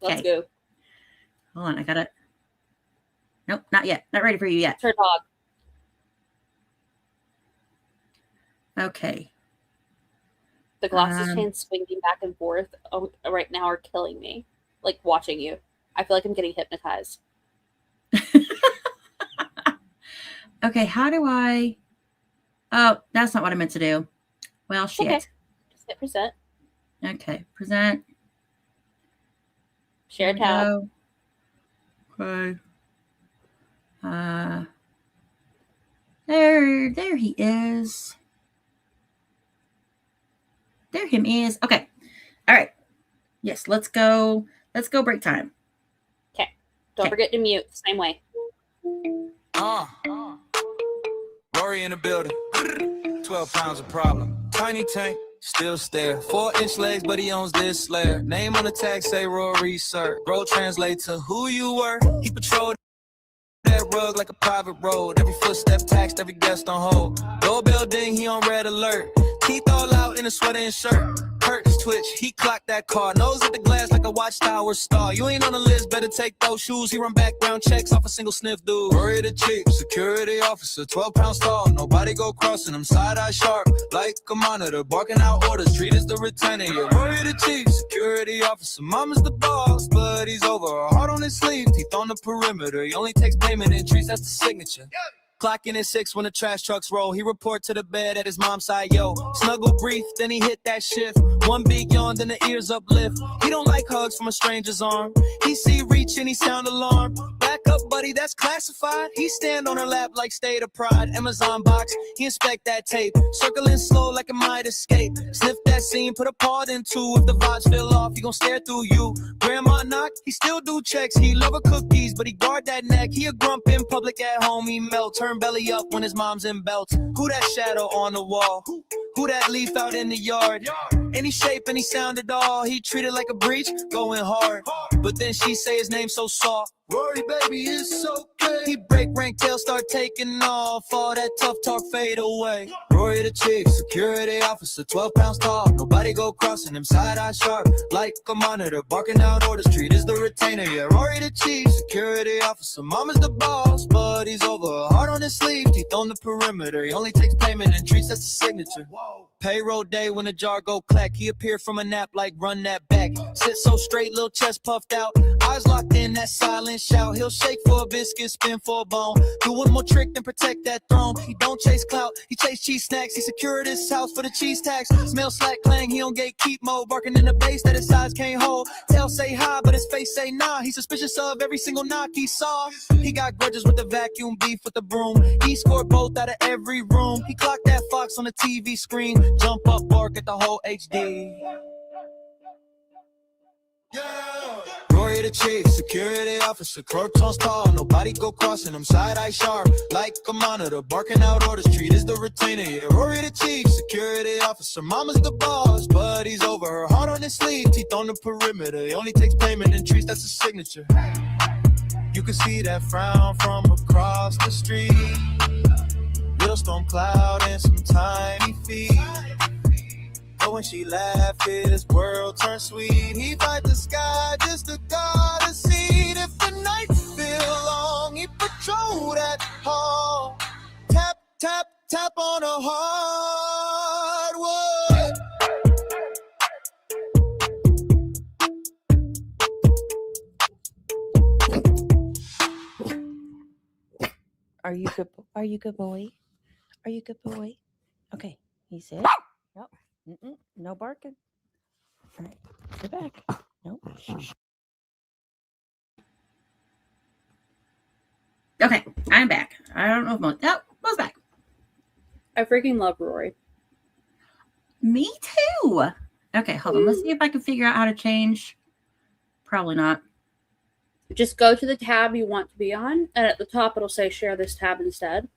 Let's go. Hold on. I got it. Nope, not yet. Not ready for you yet. It's her dog. Okay. The glasses chain swinging back and forth right now are killing me. Like watching you. I feel like I'm getting hypnotized. Okay, how do I... Oh, that's not what I meant to do. Well, shit. Okay. Just hit present. Okay, present. Share tab. Okay. There he is. There him is. Okay. All right. Yes, let's go. Let's go break time. Okay. Don't forget to mute. Same way. Rory in the building. 12 pounds of problem. Tiny tank, still stare. 4-inch legs, but he owns this slayer. Name on the tag say Rory, sir. Bro translate to who you were. He patrolled that rug like a private road. Every footstep taxed, every guest on hold. Doorbell ding, he on red alert. Teeth all out in a sweater and shirt. Curtains twitch, he clocked that car. Nose at the glass like a watchtower star. You ain't on the list, better take those shoes. He run background checks off a single sniff dude. Rory the chief, security officer, 12 pounds tall. Nobody go crossing him, side-eye sharp. Like a monitor, barking out orders. Treat as the retainer, yeah. Rory the chief, security officer. Mama's the boss, but he's over. Heart on his sleeve, teeth on the perimeter. He only takes payment and treats, that's the signature. Clocking at 6 when the trash trucks roll. He report to the bed at his mom's side, yo. Snuggle brief, then he hit that shift. One big yawn, then the ears uplift. He don't like hugs from a stranger's arm. He see reach and he sound alarm. Back up, buddy, that's classified. He stand on her lap like state of pride. Amazon box, he inspect that tape. Circling slow like it might escape. Sniff that scene, put a paw in two. If the vibes feel off, he gon' stare through you. Grandma knocked, he still do checks. He love her cookies, but he guard that neck. He a grump in public, at home he melt. Turn belly up when his mom's in belts. Who that shadow on the wall? Who that leaf out in the yard? Any shape, any sound at all. He treated like a breach, going hard. But then she say his name so soft. Rory, baby, it's okay. He break rank, tail start taking off. All that tough talk fade away. Rory the chief, security officer, 12 pounds tall. Nobody go crossing him, side-eye sharp. Like a monitor, barking out orders. Treat as the retainer, yeah. Rory the chief, security officer. Mama's the boss, but he's over. Heart on his sleeve, teeth on the perimeter. He only takes payment and treats, that's the signature. Payroll day when the jar go clack. He appeared from a nap like run that back. Sit so straight, little chest puffed out. Eyes locked in, that silent shout. He'll shake for a biscuit, spin for a bone. Do one more trick, then protect that throne. He don't chase clout, he chase cheese snacks. He secured his house for the cheese tax. Smell slack clang, he on gatekeep mode. Barking in the base that his size can't hold. Tail say hi, but his face say nah. He's suspicious of every single knock he saw. He got grudges with the vacuum, beef with the broom. He scored both out of every room. He clocked that fox on the TV screen. Jump up, bark at the whole HD. Yeah. Rory the chief, security officer, croutons tall. Nobody go crossing him, side-eye sharp. Like a monitor, barking out orders. Treat as the retainer, yeah. Rory the chief, security officer. Mama's the boss, but he's over. Her heart on his sleeve, teeth on the perimeter. He only takes payment and treats, that's a signature. You can see that frown from across the street. Little storm cloud and some tiny feet. But when she laugh, his world turns sweet. He fight the sky just to guard a seat. If the nights feel long, he patrol that hall. Tap, tap, tap on a hardwood. Are you good? Are you good boy? Are you good boy? Okay, he said. Nope. No barking. All right, get back. Nope. Okay, I'm back. I don't know if Mo's back. I freaking love Rory. Me too. Okay, hold on. Let's see if I can figure out how to change. Probably not. Just go to the tab you want to be on, and at the top it'll say share this tab instead.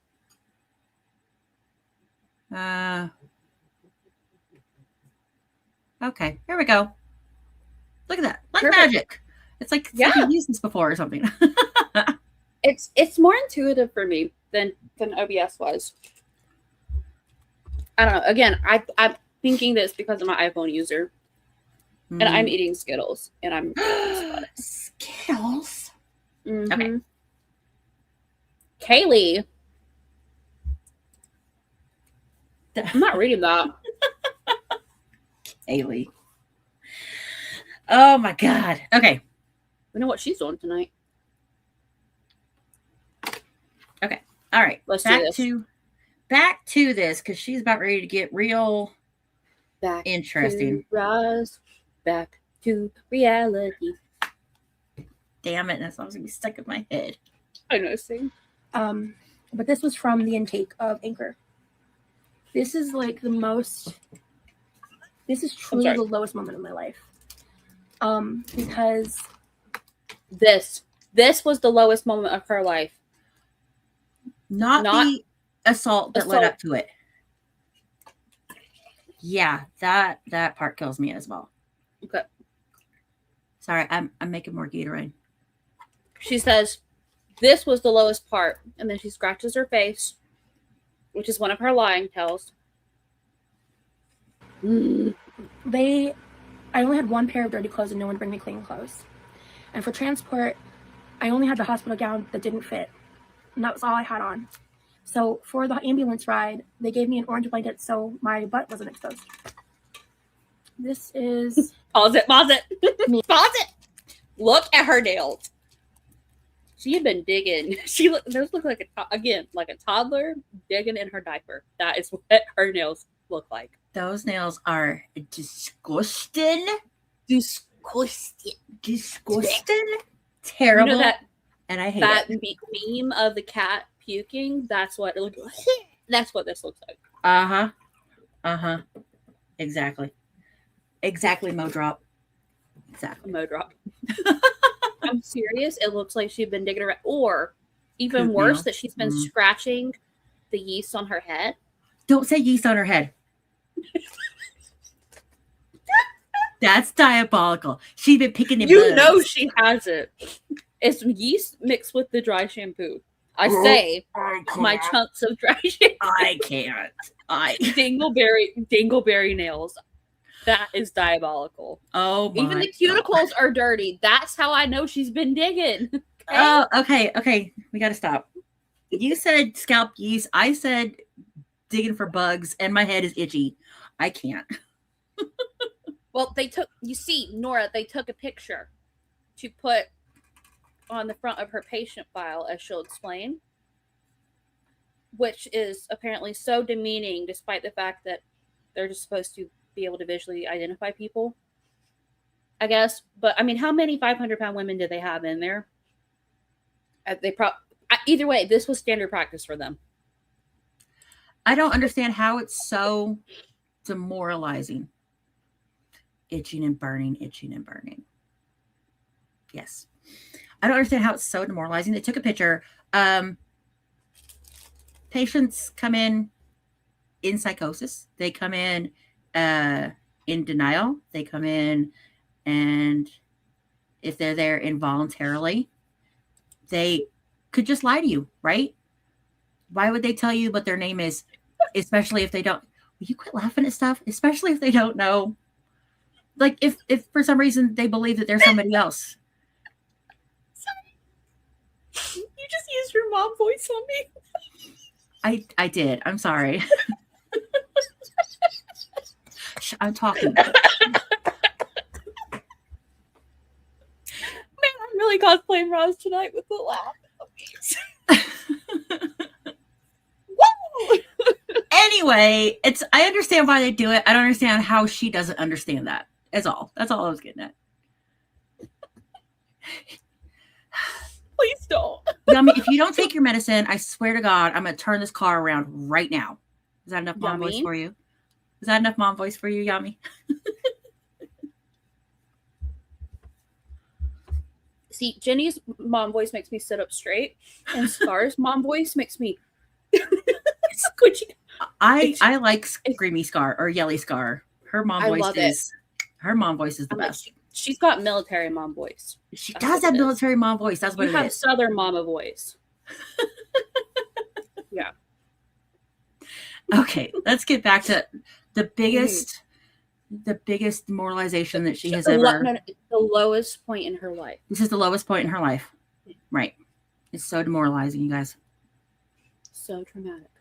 Okay, here we go. Look at that. Like Perfect. magic. It's like Yeah. I've used this before or something. It's more intuitive for me than OBS was. I don't know. Again, I'm thinking this because I'm an iPhone user, and I'm eating Skittles, and I'm Skittles. Mhm. Okay. Kaylee. I'm not reading that. Haley. Oh my God. Okay. We know what she's doing tonight. Okay. All right. Let's do back this. back to this because she's about ready to get real Back interesting. to rise, back to reality. Damn it. That song's gonna be stuck in my head. I know, sing. But this was from the intake of Anchor. This is like the most. This is truly the lowest moment of my life. Because This was the lowest moment of her life. Not the assault that led assault. up to it. Yeah, that part kills me as well. Okay. Sorry, I'm making more Gatorade. She says, this was the lowest part. And then she scratches her face, which is one of her lying tells. I only had one pair of dirty clothes and no one bring me clean clothes. And for transport, I only had the hospital gown that didn't fit. And that was all I had on. So for the ambulance ride, they gave me an orange blanket so my butt wasn't exposed. This is... Pause it. Pause it. Me. Pause it. Look at her nails. She had been digging. Those look like like a toddler digging in her diaper. That is what her nails look like. Those nails are disgusting. Disgusting. Terrible. You know that and I hate that it. meme of the cat puking? That's what it looks like. That's what this looks like. Uh-huh. Exactly. Exactly, Mo drop. Exactly. Mo drop. I'm serious. It looks like she'd been digging around. Or even Poop worse, nails. that she's been scratching the yeast on her head. Don't say yeast on her head. That's diabolical. She's been picking it. You know she has it. It's yeast mixed with the dry shampoo. I say my chunks of dry shampoo. I can't. Dingleberry nails. That is diabolical. Oh my Even the cuticles are dirty. That's how I know she's been digging. Okay? Oh, okay. We got to stop. You said scalp yeast. I said digging for bugs, and my head is itchy. I can't. Well, Nora, they took a picture to put on the front of her patient file, as she'll explain, which is apparently so demeaning, despite the fact that they're just supposed to be able to visually identify people, I guess. But I mean, how many 500-pound women did they have in there? Either way, this was standard practice for them. I don't understand how it's so demoralizing. Itching and burning. Yes. I don't understand how it's so demoralizing. They took a picture. Patients come in psychosis. They come in denial. They come in, and if they're there involuntarily, they could just lie to you, right? Why would they tell you what their name is, especially if they don't? will you quit laughing at stuff, especially if they don't know? Like if for some reason they believe that they're somebody else. You just used your mom voice on me. I did. I'm sorry. I'm talking. Man, I'm really cosplaying Roz tonight with the laugh. Woo! Anyway, I understand why they do it. I don't understand how she doesn't understand that. That's all I was getting at. Please don't. Yummy, if you don't take your medicine, I swear to God, I'm gonna turn this car around right now. Is that enough mom voice for you? Is that enough mom voice for you, Yummy? See, Jenny's mom voice makes me sit up straight, and Scar's mom voice makes me squishy. I like Screamy Scar or Yelly Scar. Her mom voice is the best. She's got military mom voice. She does have military mom voice. That's what it is. You have Southern mama voice. Yeah. Okay, let's get back to the biggest demoralization that she has ever. The lowest point in her life. This is the lowest point in her life. Right. It's so demoralizing, you guys. So traumatic.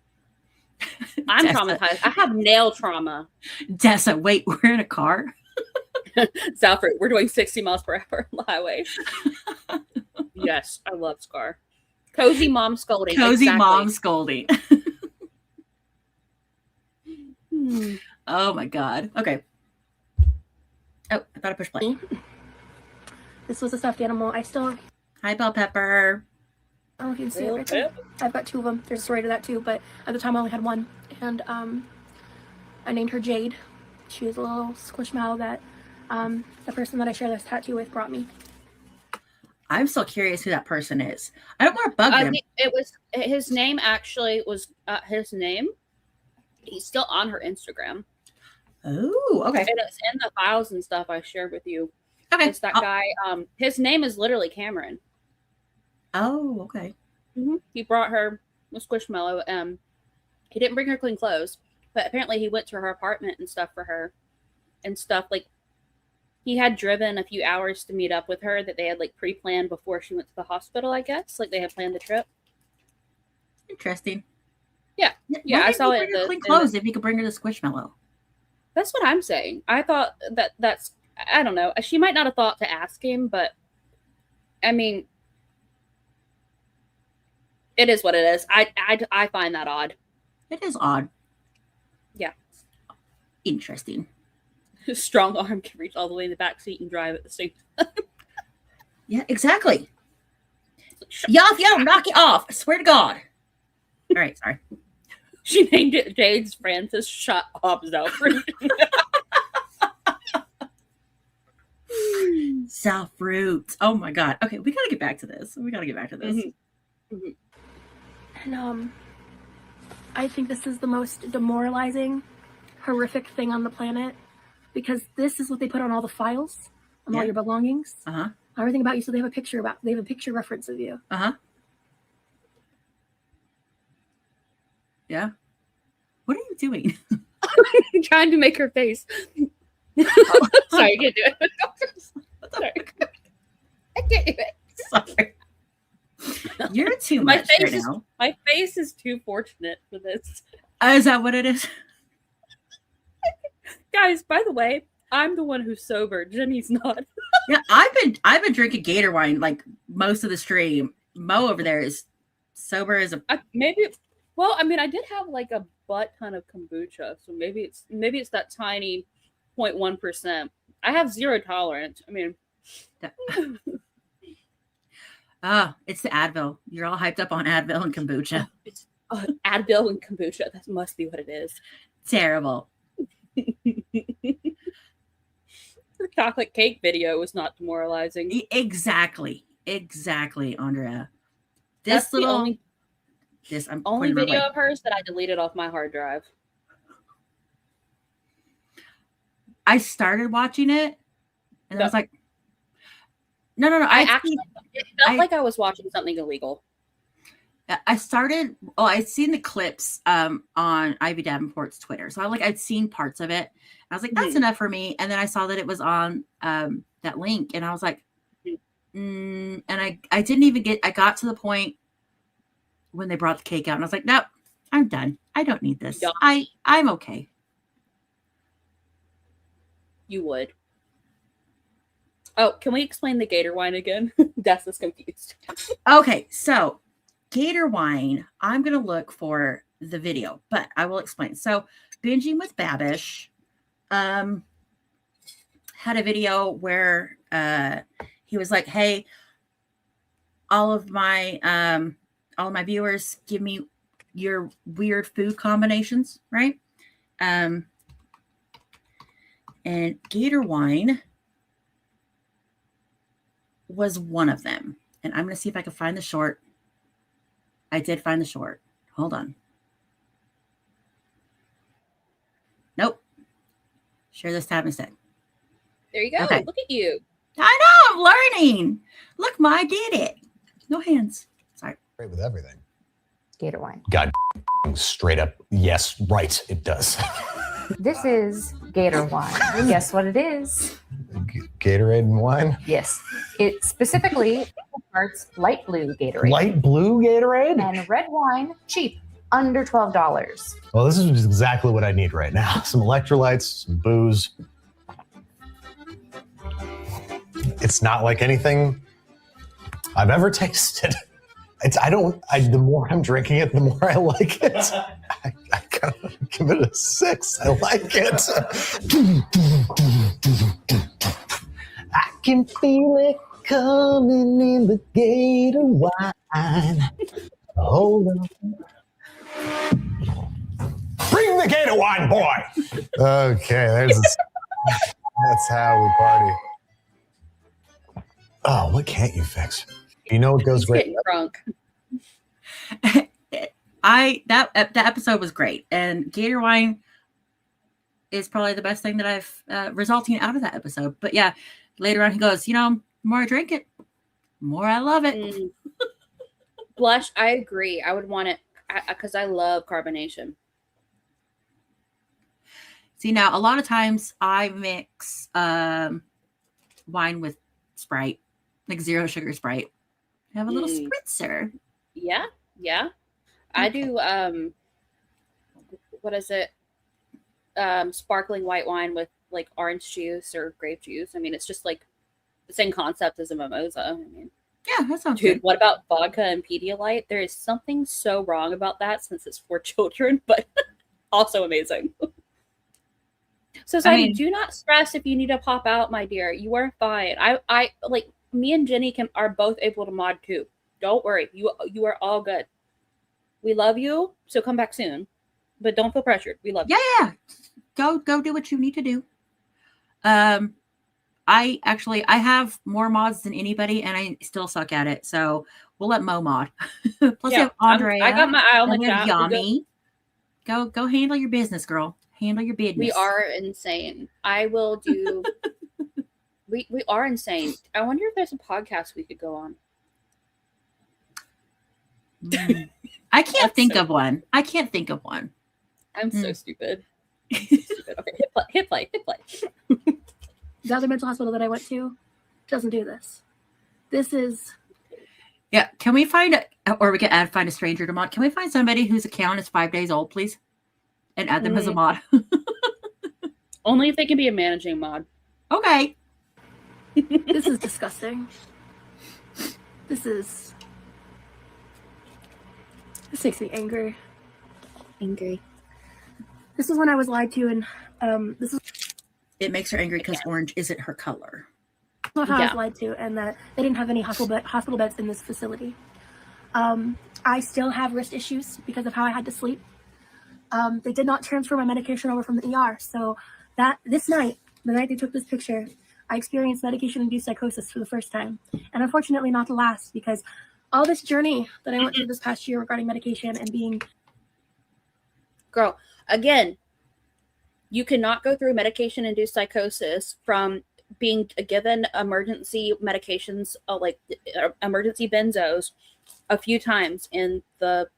I'm traumatized. I have nail trauma. Dessa, wait, we're in a car? Zalford, we're doing 60 miles per hour on the highway. Yes, I love Scar. Cozy mom scolding. Cozy mom scolding. Oh my God. Okay. Oh, I thought I pushed play. This was a stuffed animal. Hi, Bell Pepper. I don't know if you can see it right there. I've got two of them. There's a story to that too, but at the time I only had one. And I named her Jade. She was a little squishmallow that the person that I share this tattoo with brought me. I'm still curious who that person is. I don't want to bug him. It was his name. Actually, was his name. He's still on her Instagram. Oh, okay. And it's in the files and stuff I shared with you. Okay. It's that guy. His name is literally Cameron. Oh, okay. Mm-hmm. He brought her a squishmallow. He didn't bring her clean clothes, but apparently he went to her apartment and stuff for her, and stuff like. He had driven a few hours to meet up with her that they had like pre-planned before she went to the hospital. I guess like they had planned the trip. Interesting. Yeah, yeah. I saw it. Clean clothes if you could bring her the squishmallow. That's what I'm saying. I thought that's. I don't know. She might not have thought to ask him, but I mean, it is what it is. I find that odd. It is odd. Yeah. Interesting. Strong arm can reach all the way in the back seat and drive at the same time. Yeah, exactly. Yo, knock it off. I swear to God. All right, sorry. She named it Jade's Francis Shut Up Zalfruit. Zalfruit. Oh my God. Okay, we gotta get back to this. Mm-hmm. Mm-hmm. And I think this is the most demoralizing, horrific thing on the planet. Because this is what they put on all the files, on all your belongings, everything about you. So they have a picture reference of you. Yeah. What are you doing? I'm trying to make her face. Sorry, I can't do it. Sorry. I can't do it. Sorry. You're too much right now. My face is too fortunate for this. Is that what it is? Guys, by the way, I'm the one who's sober. Jenny's not. Yeah, I've been drinking Gator wine like most of the stream. Mo over there is sober as a maybe. Well, I mean, I did have like a butt ton of kombucha, so maybe it's that tiny 0.1%. I have zero tolerance. I mean, it's the Advil. You're all hyped up on Advil and kombucha. It's Advil and kombucha. That must be what it is. Terrible. The chocolate cake video was not demoralizing. Exactly, Andrea. That's the only video of hers that I deleted off my hard drive. I started watching it, and I was like, "No." It felt like I was watching something illegal. I started. Oh, I'd seen the clips on Ivy Davenport's Twitter, so I'd seen parts of it. I was like, that's enough for me. And then I saw that it was on that link, and I was like, and I didn't even get. I got to the point when they brought the cake out, and I was like, nope, I'm done. I don't need this. I'm okay. You would. Oh, can we explain the gator wine again? Des is confused. Okay, so gator wine. I'm gonna look for the video, but I will explain. So, Binging with Babish had a video where he was like, "Hey, all of my viewers, give me your weird food combinations, right?" And gator wine was one of them. And I'm going to see if I can find the short. I did find the short. Hold on. Nope. Share this tab instead. There you go. Okay. Look at you. I know. I'm learning. Look, Ma, I did it. No hands. Sorry. Great with everything. Gator wine. God, straight up, yes, right, it does. This is gator wine. Guess what it is? Gatorade and wine? Yes. It specifically parts light blue Gatorade. Light blue Gatorade? And red wine, cheap, under $12. Well, this is exactly what I need right now. Some electrolytes, some booze. It's not like anything I've ever tasted. The more I'm drinking it, the more I like it. I gotta give it a 6. I like it. I can feel it coming in the gator wine. Hold on. Bring the gator wine, boy. Okay, that's how we party. Oh, what can't you fix? You know what goes great? Getting drunk. That episode was great, and gator wine is probably the best thing that I've resulting out of that episode. But yeah, later on he goes, the more I drink it, the more I love it. Blush, I agree. I would want it because I love carbonation. See, now a lot of times I mix wine with Sprite, like 0 sugar Sprite. Have a little spritzer. Yeah. I do what is it? Sparkling white wine with like orange juice or grape juice. I mean, it's just like the same concept as a mimosa. I mean, yeah, that sounds dude, good. what about vodka and Pedialyte? There is something so wrong about that since it's for children, but also amazing. So, Sighity, do not stress if you need to pop out, my dear. You are fine. I like me and Jenny are both able to mod too. Don't worry. You are all good. We love you, so come back soon. But don't feel pressured. We love you. Yeah. Go do what you need to do. I have more mods than anybody, and I still suck at it. So we'll let Mo mod. Plus, we have Andrea. I got my eye on the chat. Yami. Go handle your business, girl. Handle your business. We are insane. I will do. we are insane. I wonder if there's a podcast we could go on. I can't think of one. I'm so stupid. Stupid. Okay, hit play. The other mental hospital that I went to doesn't do this. This is... Yeah, can we find or we can find a stranger to mod? Can we find somebody whose account is 5 days old, please? And add them as a mod. Only if they can be a managing mod. Okay. This is disgusting. This makes me angry. This is when I was lied to, and this is... It makes her angry because orange isn't her color. Not how I was lied to, and that they didn't have any hospital beds in this facility. I still have wrist issues because of how I had to sleep. They did not transfer my medication over from the ER, so this night, the night they took this picture, I experienced medication-induced psychosis for the first time, and unfortunately not the last, because all this journey that I went through this past year regarding medication and being... Girl, again, you cannot go through medication-induced psychosis from being given emergency medications, like emergency benzos, a few times in the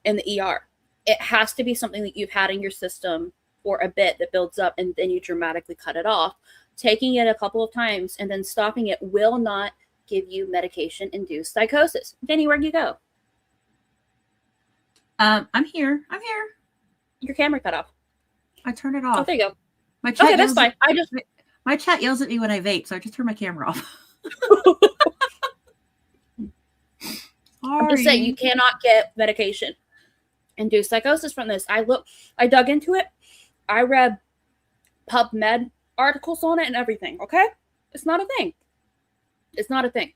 ER. It has to be something that you've had in your system for a bit that builds up, and then you dramatically cut it off. Taking it a couple of times and then stopping it will not give you medication-induced psychosis. Vinny, where'd you go? I'm here. Your camera cut off. I turned it off. Oh, there you go. My chat Okay, that's yells fine. my chat yells at me when I vape, so I just turned my camera off. I'm just saying, you cannot get medication-induced psychosis from this. I dug into it. I read PubMed articles on it and everything. Okay, it's not a thing. It's not a thing.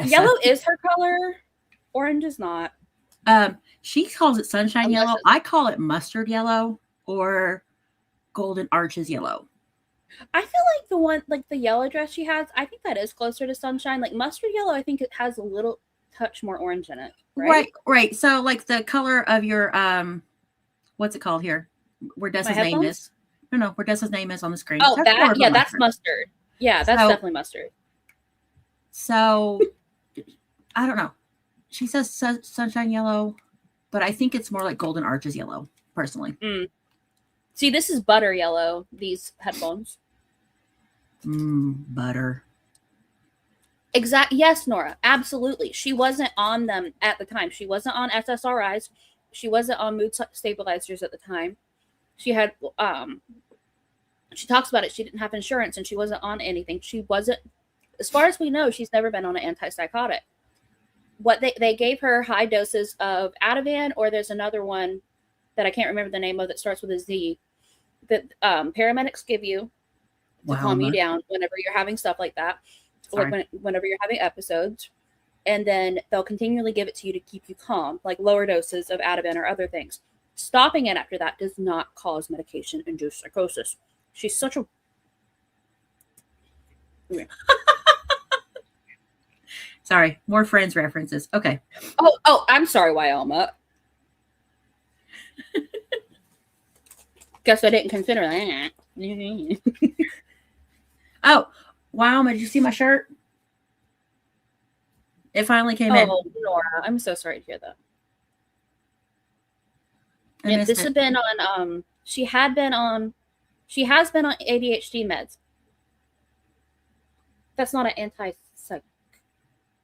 Yellow is her color. Orange is not. She calls it sunshine yellow. I call it mustard yellow or golden arches yellow. I feel like the one, like the yellow dress she has, I think that is closer to sunshine. Like mustard yellow, I think it has a little touch more orange in it. Right. So like the color of your what's it called here? Where Dessa's name is. No, where Dessa's name is on the screen. Oh, that's mustard. Yeah, that's definitely mustard. So I don't know. She says sunshine yellow, but I think it's more like golden arches yellow, personally. See, this is butter yellow, these headphones. Butter. Yes, Nora, absolutely. She wasn't on them at the time. She wasn't on SSRIs. She wasn't on mood stabilizers at the time. She had, she talks about it. She didn't have insurance and she wasn't on anything. She wasn't, as far as we know, she's never been on an antipsychotic. What they gave her high doses of Ativan, or there's another one that I can't remember the name of that starts with a Z that paramedics give you to calm you down whenever you're having stuff like that, like whenever you're having episodes, and then they'll continually give it to you to keep you calm, like lower doses of Ativan or other things. Stopping it after that does not cause medication-induced psychosis. She's such a Sorry, more Friends references. Okay. Oh, I'm sorry, Wyoma. Guess I didn't consider that. Oh, Wyoma, did you see my shirt? It finally came in. Oh, Nora, I'm so sorry to hear that. And this has been on. She has been on ADHD meds. That's not an antipsychotic,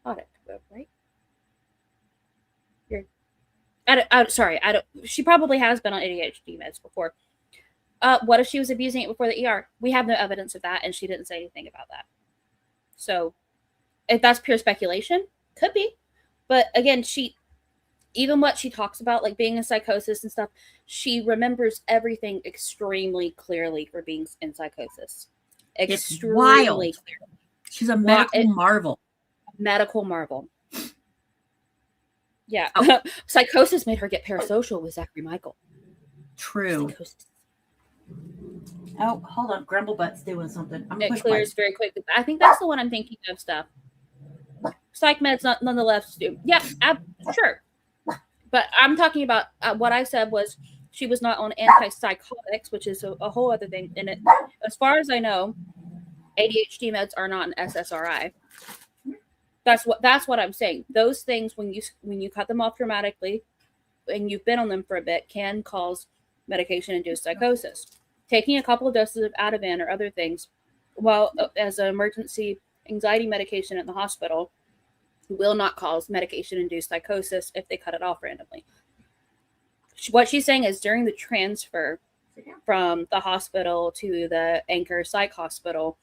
right? Sorry. She probably has been on ADHD meds before. What if she was abusing it before the ER? We have no evidence of that, and she didn't say anything about that. So, if that's pure speculation, could be. But again, even what she talks about, like being in psychosis and stuff, she remembers everything extremely clearly for being in psychosis. Extremely clearly. She's a medical marvel. Medical marvel. Yeah. Oh. Psychosis made her get parasocial with Zachary Michael. True. Psychosis. Oh, hold on. Grumblebutt's doing something. It clears very quickly. I think that's the one I'm thinking of stuff. Psych meds nonetheless do. Yeah, sure. But I'm talking about what I said was she was not on antipsychotics, which is a whole other thing. And as far as I know, ADHD meds are not an SSRI. That's what I'm saying. Those things, when you cut them off dramatically, and you've been on them for a bit, can cause medication-induced psychosis. Taking a couple of doses of Ativan or other things, while as an emergency anxiety medication in the hospital, will not cause medication-induced psychosis if they cut it off randomly. What she's saying is during the transfer from the hospital to the Anchor Psych Hospital,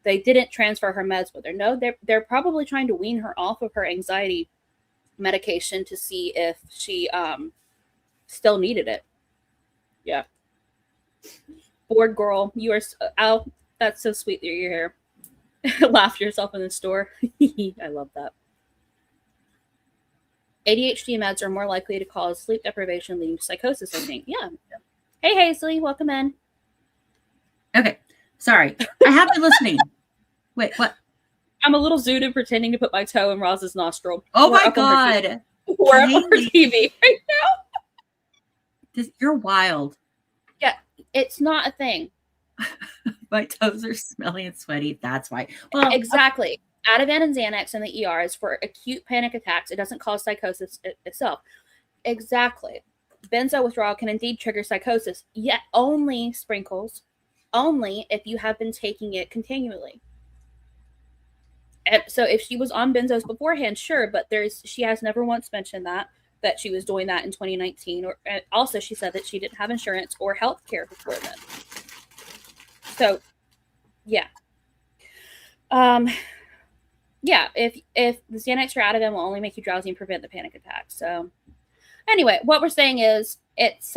they didn't transfer her meds with her. No, they're probably trying to wean her off of her anxiety medication to see if she still needed it. Yeah. Bored girl, you are Al. That's so sweet that you're here. Laugh yourself in the store. I love that. ADHD meds are more likely to cause sleep deprivation leading to psychosis, I think. Yeah. Hey, Hazley, welcome in. Okay. Sorry. I have been listening. Wait, what? I'm a little zooted pretending to put my toe in Roz's nostril. Oh my God. We're up on her TV right now. You're wild. Yeah, it's not a thing. My toes are smelly and sweaty. That's why. Well, exactly. Ativan and Xanax in the ER is for acute panic attacks. It doesn't cause psychosis itself. Exactly. Benzo withdrawal can indeed trigger psychosis, yet only Sprinkles, only if you have been taking it continually. And so if she was on benzos beforehand, sure, but she has never once mentioned that she was doing that in 2019. Or also she said that she didn't have insurance or health care before then. So yeah. Yeah, if the Xanax or Ativan will only make you drowsy and prevent the panic attack. So anyway, what we're saying is it's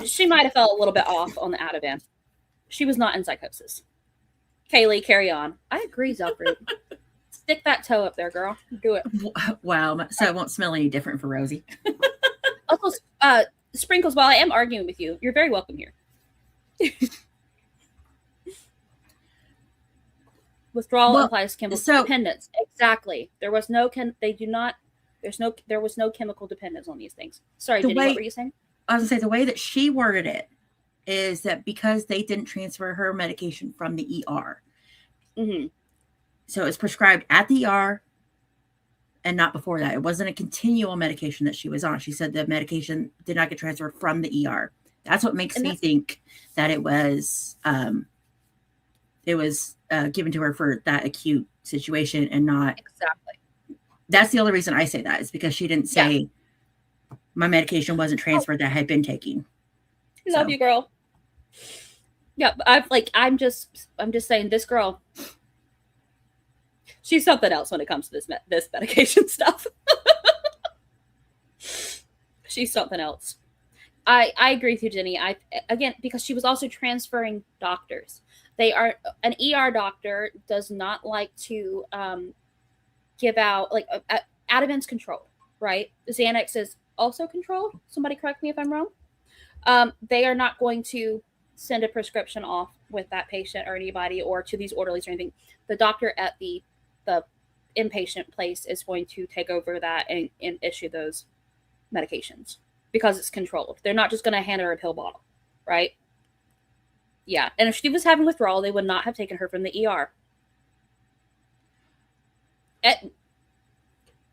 she might have felt a little bit off on the Ativan. She was not in psychosis. Kaylee, carry on. I agree, Zelfrid. Stick that toe up there, girl. Do it. Wow. So it won't smell any different for Rosie. Also, Sprinkles, while I am arguing with you, you're very welcome here. Withdrawal implies chemical dependence. Exactly. There was no chemical dependence on these things. Sorry, Jenny, what were you saying? I was gonna say the way that she worded it is that because they didn't transfer her medication from the ER. Mm-hmm. So it's prescribed at the ER and not before that. It wasn't a continual medication that she was on. She said the medication did not get transferred from the ER. That's what makes me think that it was given to her for that acute situation and not exactly. That's the only reason I say that is because she didn't say my medication wasn't transferred that I had been taking. Love you, girl. Yeah, I'm just saying this girl, she's something else when it comes to this medication stuff. She's something else. I agree with you, Jenny. Again, because she was also transferring doctors. An ER doctor does not like to give out, like, Ativan's controlled, right? Xanax is also controlled. Somebody correct me if I'm wrong. They are not going to send a prescription off with that patient or anybody or to these orderlies or anything. The doctor at the inpatient place is going to take over that and issue those medications because it's controlled. They're not just going to hand her a pill bottle, right? Yeah. And if she was having withdrawal, they would not have taken her from the ER.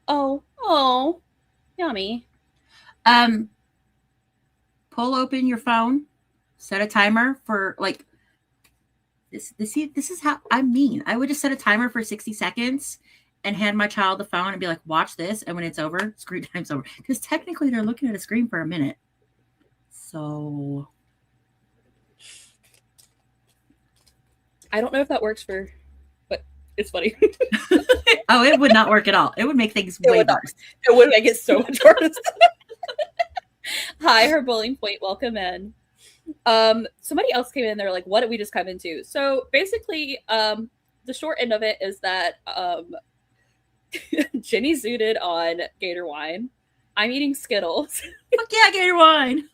Oh, yummy. Pull open your phone, set a timer for like this is how I'm mean. I would just set a timer for 60 seconds and hand my child the phone and be like, watch this. And when it's over, screen time's over. Because technically they're looking at a screen for a minute. So I don't know if that works but it's funny. Oh, it would not work at all. It would make things way worse. It would make it so much worse. Hi, her bullying point. Welcome in. Somebody else came in. They're like, what did we just come into? So basically, the short end of it is that Jenny zooted on Gator wine. I'm eating Skittles. Fuck yeah, Gator wine.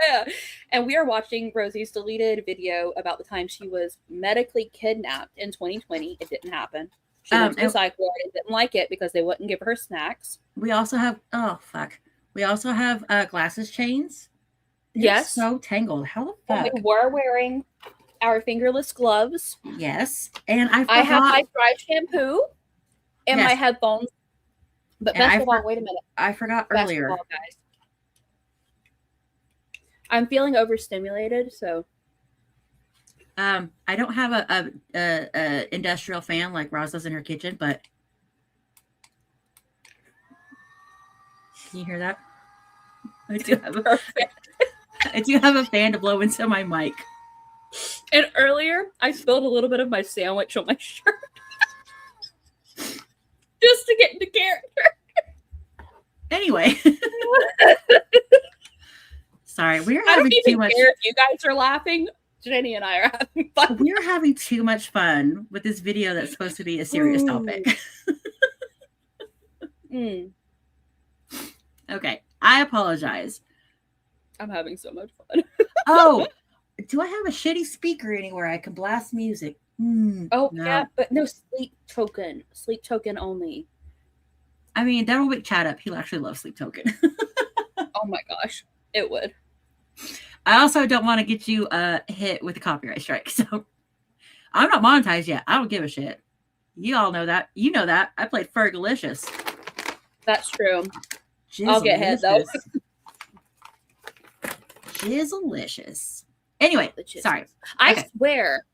Yeah. And we are watching Rosie's deleted video about the time she was medically kidnapped in 2020. It didn't happen. She went to the psych ward and didn't like it because they wouldn't give her snacks. We also have, we also have glasses chains. Yes. So tangled. How the fuck? We were wearing our fingerless gloves. Yes. And I have my dry shampoo and my headphones. But best of all, wait a minute. I forgot earlier. Best of all, guys. I'm feeling overstimulated, so. I don't have a industrial fan like Roz does in her kitchen, but can you hear that? I do have a fan to blow into my mic. And earlier, I spilled a little bit of my sandwich on my shirt just to get into character. Anyway, sorry, we're I having don't too even much. care if you guys are laughing. Jenny and I are having fun. We're having too much fun with this video that's supposed to be a serious topic. Okay, I apologize. I'm having so much fun. Oh, do I have a shitty speaker anywhere I can blast music? No. Yeah, but no sleep token only. I mean, that'll wake Chad up. He'll actually love Sleep Token. Oh my gosh, it would. I also don't want to get you hit with a copyright strike. So I'm not monetized yet. I don't give a shit. You all know that. You know that. I played Fergalicious. That's true. I'll get head though. Jizzalicious. Anyway, sorry. I swear,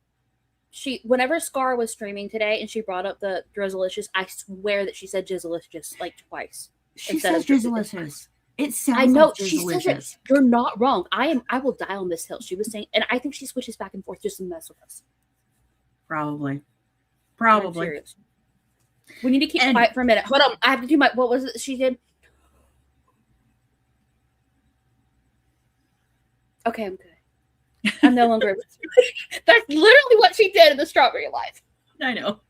whenever Scar was streaming today and she brought up the Drizzlicious, I swear that she said Jizzalicious like twice. She says Drizzlicious. It sounds I know like she says it. You're not wrong. I will die on this hill. She was saying, and I think she switches back and forth just to mess with us. Probably. We need to keep quiet for a minute. Hold on. I have to do my. What was it she did? Okay, I'm good. I'm no longer. That's literally what she did in the Strawberry Life. I know.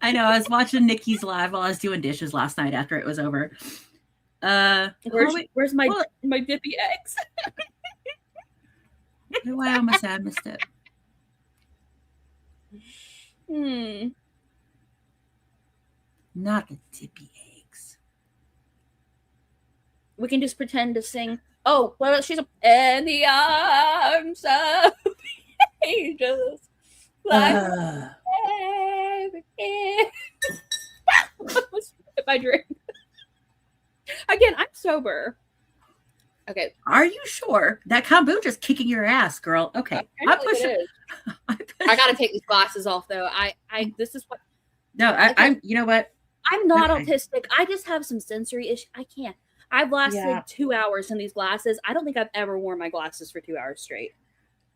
I was watching Nikki's live while I was doing dishes last night after it was over. Where's my dippy eggs? I almost had missed it. Not the dippy eggs. We can just pretend to sing. Oh, well, she's in the arms of angels. Like my drink. Again, I'm sober. Okay. Are you sure? That kombucha's kicking your ass, girl. Okay. I gotta take these glasses off though. This is what. No, I'm. You know what? I'm not autistic. I just have some sensory issues. I can't. I've lasted 2 hours in these glasses. I don't think I've ever worn my glasses for 2 hours straight.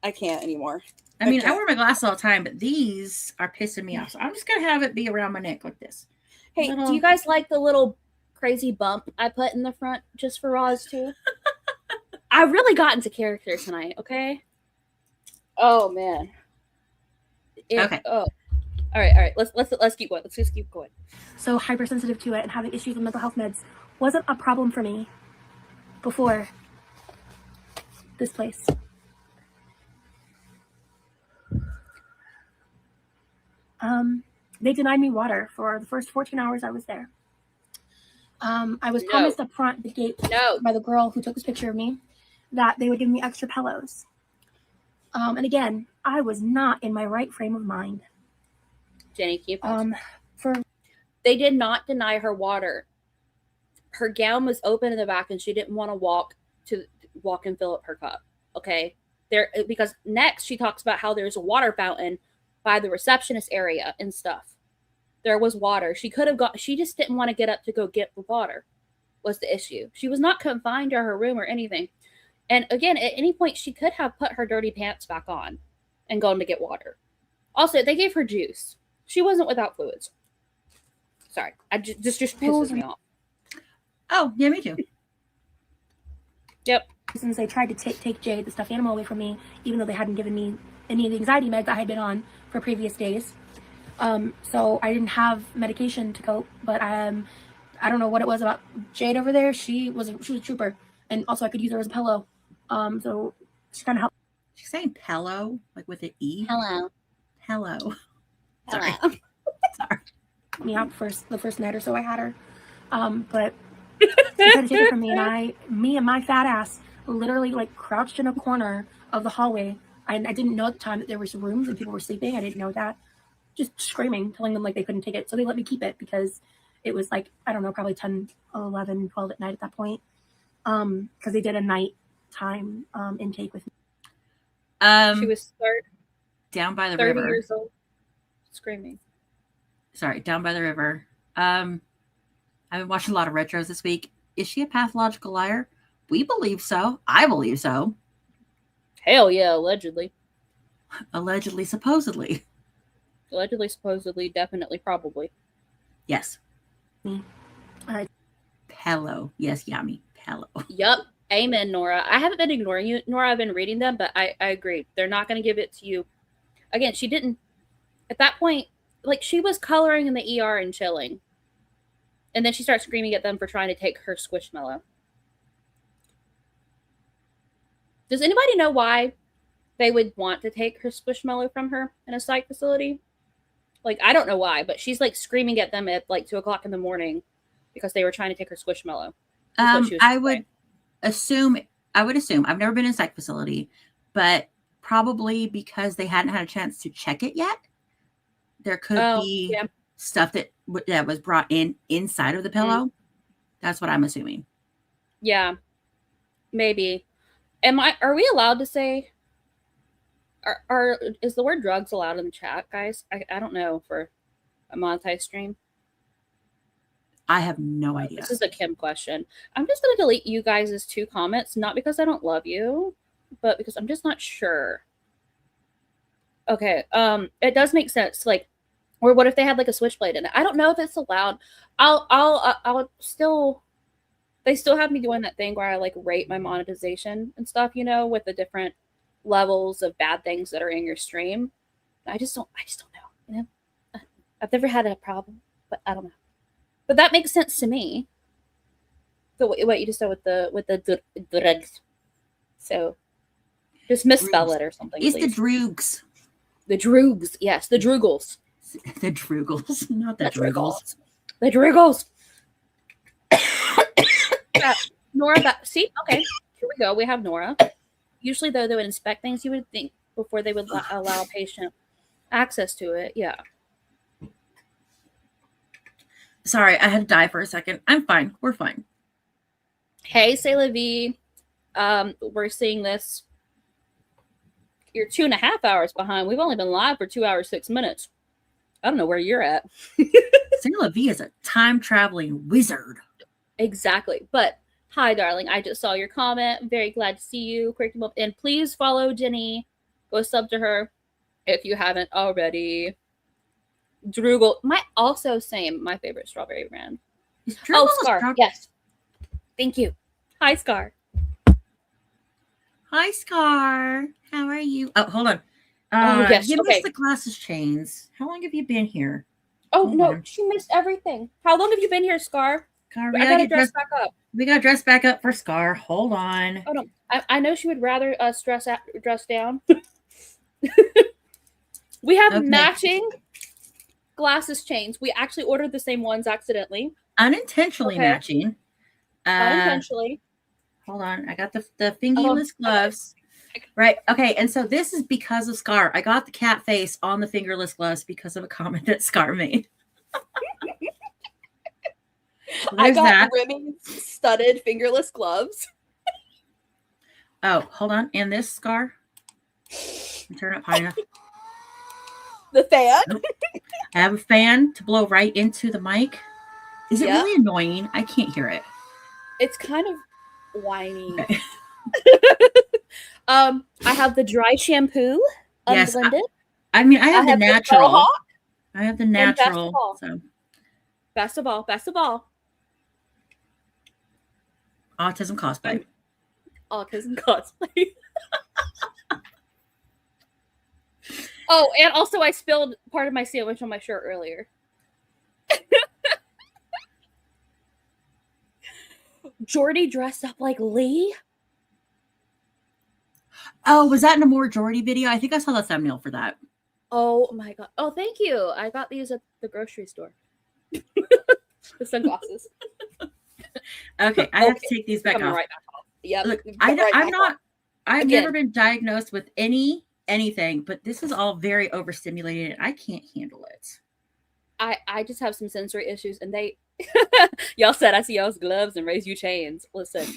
I can't anymore. I mean, I wear my glasses all the time, but these are pissing me off. So I'm just gonna have it be around my neck like this. Hey, do you guys like the little crazy bump I put in the front just for Roz too? I really got into character tonight. Okay. Oh man. Okay. Oh. All right. Let's keep going. Let's just keep going. So hypersensitive to it and having issues with mental health meds wasn't a problem for me before this place. They denied me water for the first 14 hours I was there. I was promised up front at the gate by the girl who took this picture of me that they would give me extra pillows. And again, I was not in my right frame of mind. Jenny, keep they did not deny her water. Her gown was open in the back and she didn't want to walk and fill up her cup. Okay. Because next she talks about how there's a water fountain by the receptionist area and stuff. There was water. She just didn't want to get up to go get the water was the issue. She was not confined to her room or anything. And again, at any point she could have put her dirty pants back on and gone to get water. Also, they gave her juice. She wasn't without fluids. Sorry. Just pisses me off. Oh, yeah, me too. Yep. Since they tried to take Jade, the stuffed animal, away from me, even though they hadn't given me any of the anxiety meds I had been on for previous days. So I didn't have medication to cope, but I don't know what it was about Jade over there. She was a trooper, and also I could use her as a pillow. So she kind of helped. She's saying pillow, like with an E. Hello. Sorry. Sorry. Me out the first night or so I had her. But they tried to take it from me, and me and my fat ass literally like crouched in a corner of the hallway. I didn't know at the time that there was rooms and people were sleeping. I didn't know that. Just screaming, telling them like they couldn't take it. So they let me keep it because it was like, I don't know, probably 10, 11, 12 at night at that point. Because they did a nighttime intake with me. She was down by the 30 river. years old, screaming. Sorry, down by the river. I've been watching a lot of retros this week. Is she a pathological liar? We believe so. I believe so. Hell yeah, allegedly. Allegedly, supposedly. Allegedly, supposedly, definitely, probably. Yes. Pello. Yes, Yami. Pello. Yup. Amen, Nora. I haven't been ignoring you, Nora. I've been reading them, but I agree. They're not going to give it to you. Again, she didn't. At that point, like, she was coloring in the ER and chilling. And then she starts screaming at them for trying to take her Squishmallow. Does anybody know why they would want to take her Squishmallow from her in a psych facility? Like, I don't know why, but she's like screaming at them at like 2:00 in the morning because they were trying to take her Squishmallow. I would assume, I've never been in a psych facility, but probably because they hadn't had a chance to check it yet. There could be stuff that was brought inside of the pillow. That's what I'm assuming. Yeah, maybe. Are we allowed to say? Is the word drugs allowed in the chat, guys? I don't know for a monetized stream. I have no idea. This is a Kim question. I'm just gonna delete you guys' 2 comments, not because I don't love you, but because I'm just not sure. Okay, it does make sense. Like, or what if they had like a switchblade in it? I don't know if it's allowed. I'll still. They still have me doing that thing where I like rate my monetization and stuff, you know, with the different levels of bad things that are in your stream. I just don't know. You know, I've never had a problem, but I don't know. But that makes sense to me. So what you just said with the drugs. So just misspell it or something. It's please. the droogs. The droogs, yes, the droogles. The droogles, not the droogles. The droogles. Yeah, Nora, see, okay, here we go. We have Nora. Usually, though, they would inspect things. You would think before they would allow a patient access to it. Yeah. Sorry, I had to die for a second. I'm fine. We're fine. Hey, C'est la vie. We're seeing this. You're 2.5 hours behind. We've only been live for 2 hours, 6 minutes. I don't know where you're at. C'est la vie is a time-traveling wizard. Exactly. But hi, darling. I just saw your comment. I'm very glad to see you. And please follow Jenny. Go sub to her if you haven't already. Droogle. Also same. My favorite strawberry brand. Scar. Yes. Thank you. Hi, Scar. Hi, Scar. How are you? Oh, hold on. Yes. You Okay. missed the glasses chains. How long have you been here? Oh, Hold no. on. She missed everything. How long have you been here, Scar? Scar, I gotta dress back up. We got to dress back up for Scar. Hold on. Oh, no. I know she would rather us dress down. We have matching glasses chains. We actually ordered the same ones accidentally. Unintentionally matching. Unintentionally. Hold on. I got the fingerless gloves. Right. Okay. And so this is because of Scar. I got the cat face on the fingerless gloves because of a comment that Scar made. I got Remy's studded fingerless gloves. Oh, hold on. And this Scar. Turn up high enough. The fan. Nope. I have a fan to blow right into the mic. Is it really annoying? I can't hear it. It's kind of whiny. Okay. I have the dry shampoo unblended. Yes, I mean, I have the natural. I have the natural. Best of all. Autism cosplay. Autism cosplay. Oh, and also I spilled part of my sandwich on my shirt earlier. Jordy dressed up like Lee. Oh, was that in a more Jordy video? I think I saw the thumbnail for that. Oh my god. Oh, thank you. I got these at the grocery store. The sunglasses. Okay, I have to take these back off. Right back off. Yep. Look, I've never been diagnosed with anything, but this is all very overstimulated. I can't handle it. I just have some sensory issues, and they y'all said I see y'all's gloves and raise you chains. Listen,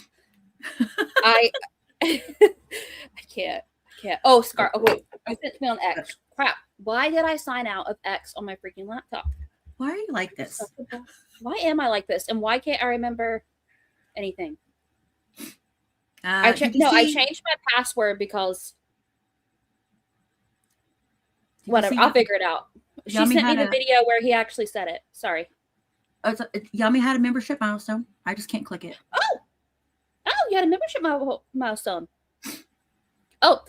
I can't. Oh, Scar. Oh wait, you sent me on X. Crap. Why did I sign out of X on my freaking laptop? Why are you like this? Why am I like this? And why can't I remember anything? I changed my password because whatever. I'll figure it out. She sent me the video where he actually said it. Sorry. Yummy had a membership milestone. I just can't click it. Oh, you had a membership milestone. Oh,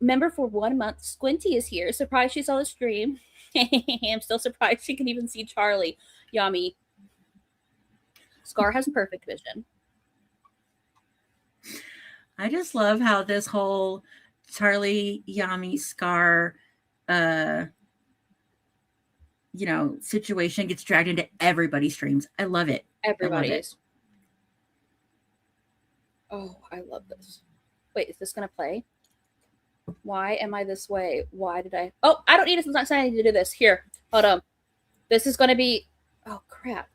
member for 1 month. Squinty is here. Surprised she saw the stream. I'm still surprised she can even see Charlie. Yummy. Scar has perfect vision. I just love how this whole Charlie, Yummy, Scar, situation gets dragged into everybody's streams. I love it. Everybody's. Oh, I love this. Wait, is this gonna play? Why am I this way? Why did I? Oh, I don't need to sign anything to do this. Here, hold on. This is going to be. Oh, crap.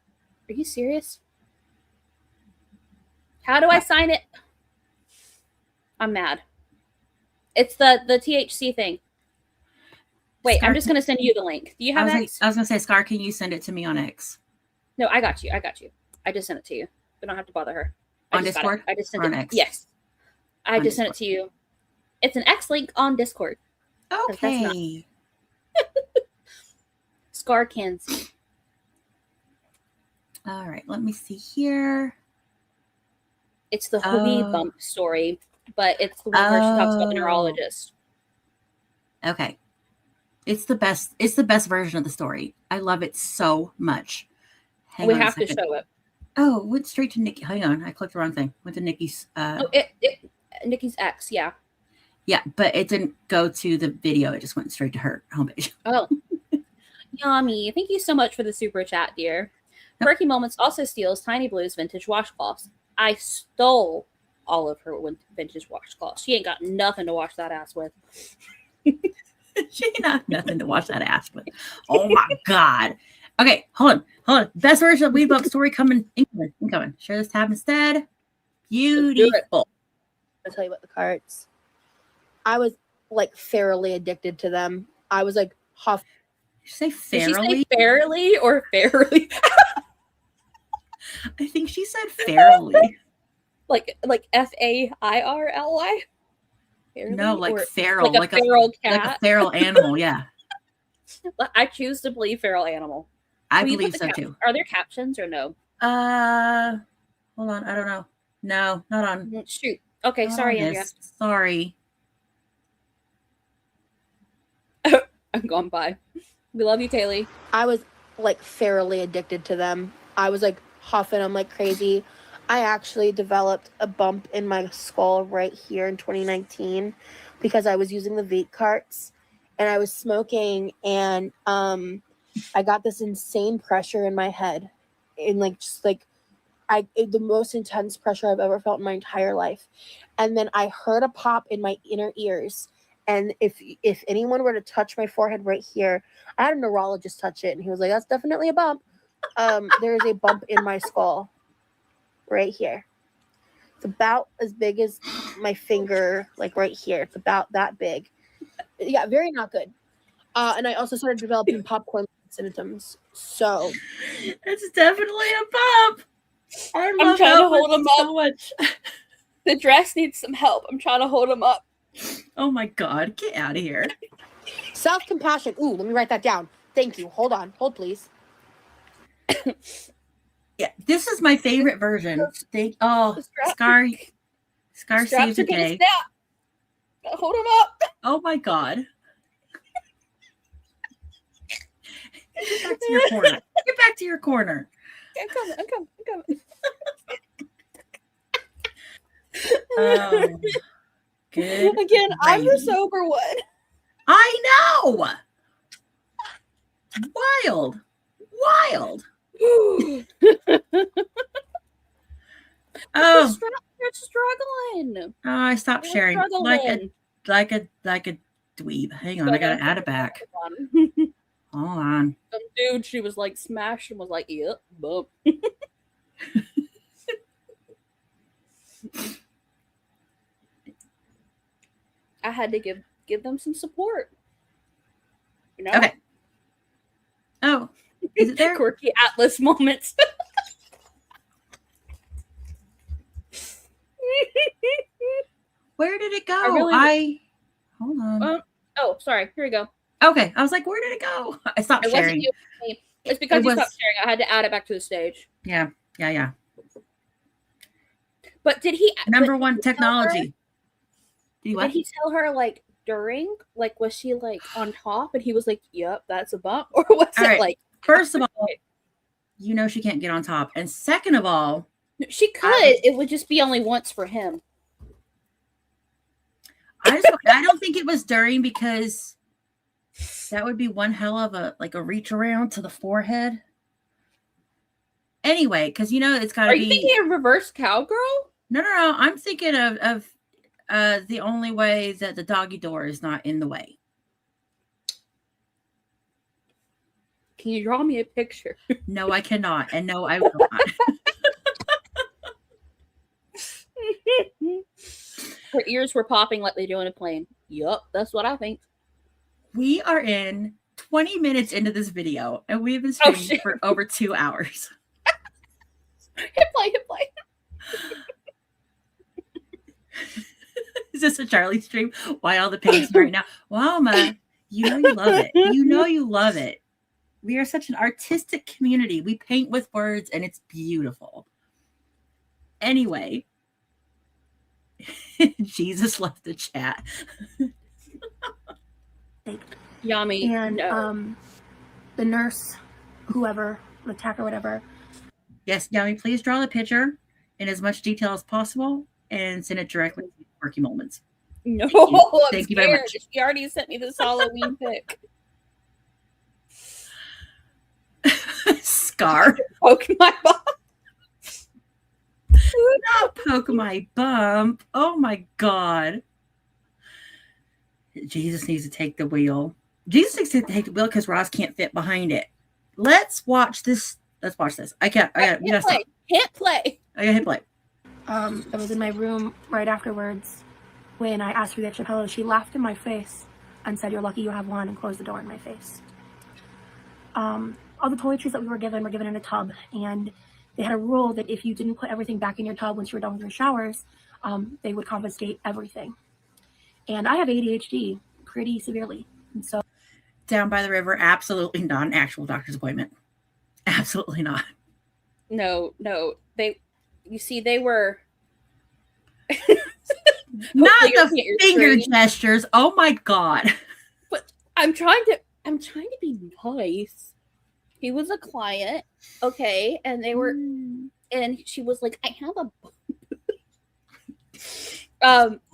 Are you serious? How do I sign it? I'm mad. It's the THC thing. Wait, Scar, I'm just going to send you the link. Do you have X? I was going to say, Scar, can you send it to me on X? No, I got you. I just sent it to you. We don't have to bother her. On Discord? I just sent or it. on X? Yes. I On just sent it to you. It's an X link on Discord. Okay. Scar can see. All right, let me see here. It's the hoodie bump story, but it's the one where she talks about the neurologist. Okay. It's the best. It's the best version of the story. I love it so much. Hang We on a have to second. show it. Oh, it went straight to Nikki. Hang on, I clicked the wrong thing. Went to Nikki's. Nikki's ex, yeah. Yeah, but it didn't go to the video. It just went straight to her homepage. Oh. Yummy. Thank you so much for the super chat, dear. Quirky Moments also steals Tiny Blue's vintage washcloths. I stole all of her vintage washcloths. She ain't got nothing to wash that ass with. She ain't got nothing to wash that ass with. Oh my God. Okay, hold on. Best version of Weed Bump story coming. Incoming. Share this tab instead. Beautiful. I'll tell you about the carts. I was like fairly addicted to them. I was like huff. Did you say Did fairly? she say fairly or fairly? I think she said fairly. like Fairly? No, like Or feral. like a feral cat. Like a feral animal, yeah. I choose to believe feral animal. I Will you believe put so the too. Are there captions or no? Hold on. I don't know. No, not on. Shoot. Okay, sorry, Andrea. Yes, sorry. I'm going by. We love you, Kaylee. I was like fairly addicted to them. I was like huffing them like crazy. I actually developed a bump in my skull right here in 2019 because I was using the vape carts and I was smoking, and I got this insane pressure in my head, and like just like the most intense pressure I've ever felt in my entire life. And then I heard a pop in my inner ears. And if anyone were to touch my forehead right here, I had a neurologist touch it, and he was like, "That's definitely a bump." There is a bump in my skull right here. It's about as big as my finger, like right here. It's about that big. Yeah, very not good. And I also started developing popcorn symptoms. So it's definitely a bump. I'm trying to hold him up. So much. The dress needs some help. I'm trying to hold him up. Oh my God, get out of here. Self-compassion. Ooh, let me write that down. Thank you. Hold on. Hold, please. Yeah, this is my favorite version. Scar saves the day. Hold him up. Oh my God. Get back to your corner. Get back to your corner. I'm coming. Oh, good. Again, I'm the sober one. I know. Wild. Oh, you're struggling. Oh, I stopped sharing like a dweeb. Hang on, I gotta add it back. Hold on. Some dude, she was like smashed and was like, "Yep, bump." I had to give them some support. You know? Okay. Oh, is it there? Quirky Atlas moments. Where did it go? Hold on. Oh, sorry. Here we go. Okay, I was like, where did it go? I stopped sharing. It's because you stopped sharing. I had to add it back to the stage. Yeah. But did he? Number one technology. Did he tell her like during? Like, was she like on top? And he was like, "Yep, that's a bump," or was it like? First of all, you know she can't get on top, and second of all, she could. It would just be only once for him. I don't think it was during, because that would be one hell of a reach around to the forehead. Anyway, because it's got to be. Are you thinking of reverse cowgirl? No. I'm thinking of The only way that the doggy door is not in the way. Can you draw me a picture? No, I cannot. And no, I will not. Her ears were popping like they do in a plane. Yup, that's what I think. We are in 20 minutes into this video, and we've been Oh, streaming for over 2 hours. Hit play, hit play. Is this a Charlie stream? Why all the pains right now? Wow, Ma, you know you love it. You know you love it. We are such an artistic community. We paint with words, and it's beautiful. Anyway, Jesus left the chat. Yummy. And no. the nurse, whoever, the tech or whatever. Yes, Yami, please draw the picture in as much detail as possible and send it directly to Quirky Moments. No, Thank you very much. She already sent me this Halloween pic. Scar. Poke my bump. Not poke my bump. Oh my God. Jesus needs to take the wheel. Jesus needs to take the wheel because Ross can't fit behind it. Let's watch this. Let's watch this. I gotta stop. Hit play. I gotta hit play. I was in my room right afterwards when I asked her the extra pillow. She laughed in my face and said, "You're lucky you have one," and closed the door in my face. All the toiletries that we were given in a tub, and they had a rule that if you didn't put everything back in your tub once you were done with your showers, they would confiscate everything. And I have ADHD pretty severely, and so Down by the river, absolutely not an actual doctor's appointment. Absolutely not. No. You see, they were Not Hopefully you're the getting your finger screen. gestures. Oh my God. But I'm trying to be nice. He was a client, okay, and they were, and she was like, "I have a."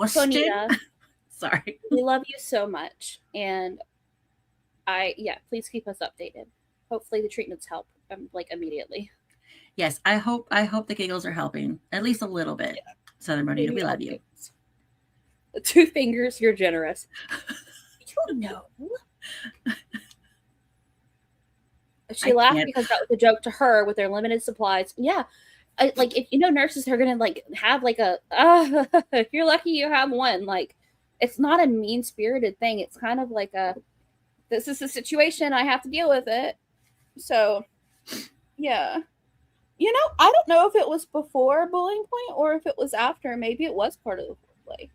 Sonita, sorry. we love you so much, and please keep us updated. Hopefully, the treatments help, like immediately. Yes, I hope the giggles are helping at least a little bit. Yeah. Southern Bonita, we love you. The 2 fingers, you're generous. You know. She laughed because that was a joke to her with their limited supplies. Yeah. Like, if you know, nurses are going to like have like a, if you're lucky you have one, like, it's not a mean spirited thing. It's kind of like this is the situation. I have to deal with it. So, yeah. You know, I don't know if it was before Bullying Point or if it was after. Maybe it was part of the play.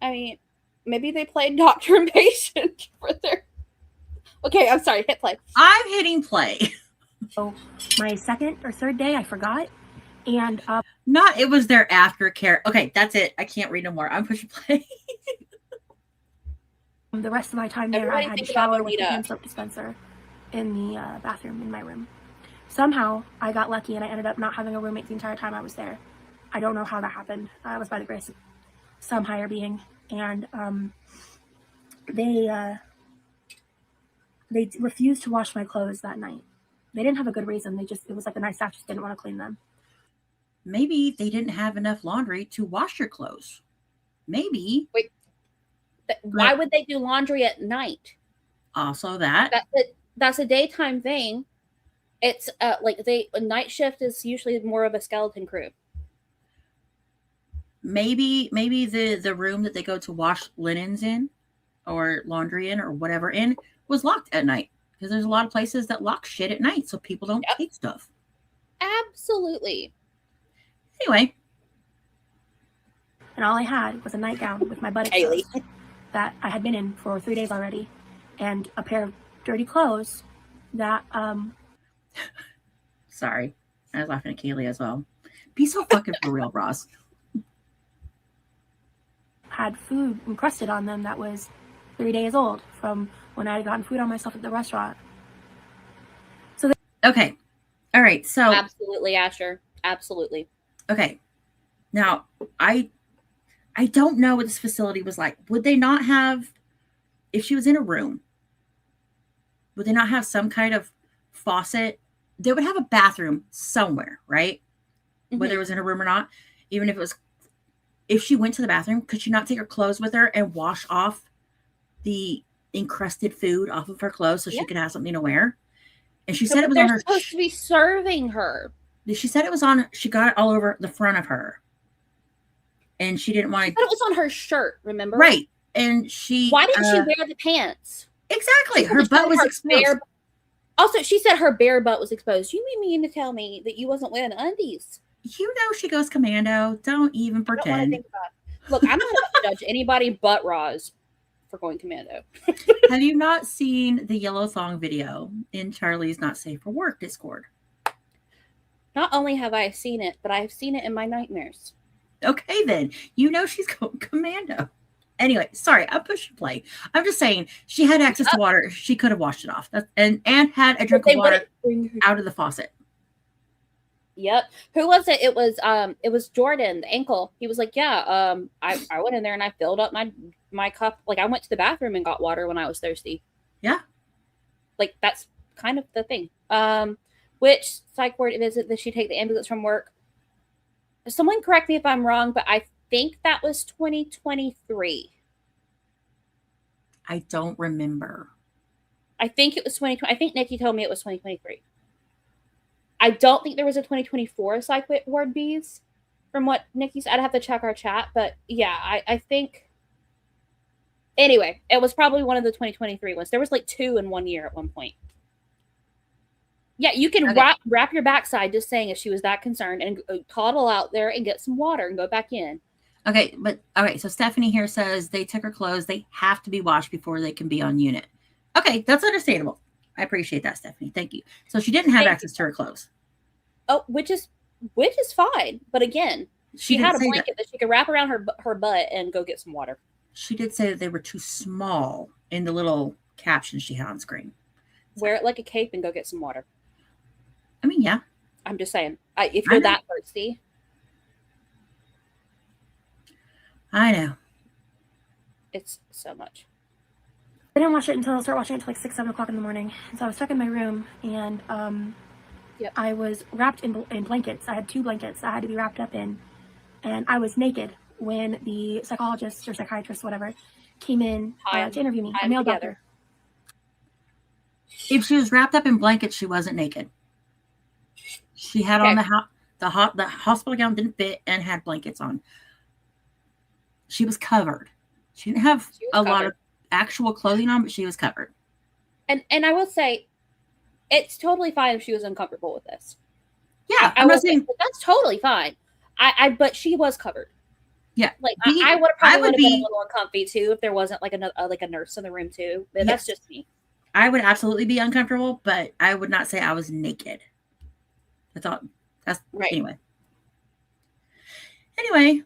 I mean, maybe they played doctor and patient for their. Okay, I'm sorry. Hit play. I'm hitting play. So my second or third day, I forgot. And it was their aftercare. Okay, that's it. I can't read no more. I'm pushing play. the rest of my time there, I had to shower with the hand soap dispenser in the bathroom in my room. Somehow, I got lucky and I ended up not having a roommate the entire time I was there. I don't know how that happened. It was by the grace of some higher being. And they refused to wash my clothes that night. They didn't have a good reason. It was like the night staff just didn't want to clean them. Maybe they didn't have enough laundry to wash your clothes. Maybe. Wait. Why would they do laundry at night? Also that. That's a daytime thing. It's a night shift is usually more of a skeleton crew. Maybe the room that they go to wash linens in or laundry in or whatever in was locked at night, because there's a lot of places that lock shit at night so people don't take stuff. Absolutely. Anyway. And all I had was a nightgown with my butt exposed that I had been in for 3 days already, and a pair of dirty clothes that Sorry. I was laughing at Kaylee as well. Be so fucking for real, Ross. had food encrusted on them that was 3 days old from when I had gotten food on myself at the restaurant. So okay. All right. So absolutely, Asher. Absolutely. Okay. Now, I don't know what this facility was like. Would they not have, if she was in a room, would they not have some kind of faucet? They would have a bathroom somewhere, right? Mm-hmm. Whether it was in a room or not, even if it was if she went to the bathroom, could she not take her clothes with her and wash off the encrusted food off of her clothes so she could have something to wear? And she said it was on her. Supposed to be serving her. She said it was on. She got it all over the front of her, and she didn't want to. But it was on her shirt. Remember? Right. And she. Why didn't she wear the pants? Exactly. Her butt was exposed. Also, she said her bare butt was exposed. You mean to tell me that you wasn't wearing undies? You know she goes commando. Don't even pretend. I don't want to think about it. Look, I'm not going to judge anybody but Roz for going commando. Have you not seen the yellow thong video in Charlie's Not Safe for Work Discord? Not only have I seen it, but I've seen it in my nightmares. Okay, then. You know she's going commando. Anyway, sorry, I pushed play. I'm just saying she had access to water. She could have washed it off. And had a drink of water out of the faucet. Yep. Who was it? It was Jordan, the ankle. He was like, yeah, I went in there and I filled up my cup. Like, I went to the bathroom and got water when I was thirsty. Yeah. Like, that's kind of the thing. Which psych ward visit did she take the ambulance from work? Someone correct me if I'm wrong, but I think that was 2023. I don't remember. I think it was 2020. I think Nikki told me it was 2023. I don't think there was a 2024 psych ward B's from what Nikki said. I'd have to check our chat, but yeah, I think. Anyway, it was probably one of the 2023 ones. There was like 2 in 1 year at one point. Yeah, you can wrap your backside just saying if she was that concerned and toddle out there and get some water and go back in. Okay, but all right. So Stephanie here says they took her clothes. They have to be washed before they can be on unit. Okay, that's understandable. I appreciate that, Stephanie. Thank you. So she didn't have access to her clothes. Oh, which is fine. But again, she had a blanket that she could wrap around her butt and go get some water. She did say that they were too small in the little caption she had on screen. Wear it like a cape and go get some water. I mean, yeah. I'm just saying. If you're that thirsty. I know. It's so much. I didn't watch it until I started watching it until like 6, 7 o'clock in the morning. And so I was stuck in my room and I was wrapped in blankets. I had 2 blankets I had to be wrapped up in. And I was naked when the psychologist or psychiatrist, whatever, came in to interview me. A male doctor. If she was wrapped up in blankets, she wasn't naked. She had on the hospital gown didn't fit and had blankets on. She was covered. She didn't have lot of actual clothing on, but she was covered. And I will say, it's totally fine if she was uncomfortable with this. Yeah, I will say that's totally fine. But she was covered. Yeah, like I would have been a little uncomfy too if there wasn't like a nurse in the room too. But that's just me. I would absolutely be uncomfortable, but I would not say I was naked. I thought that's right. Anyway.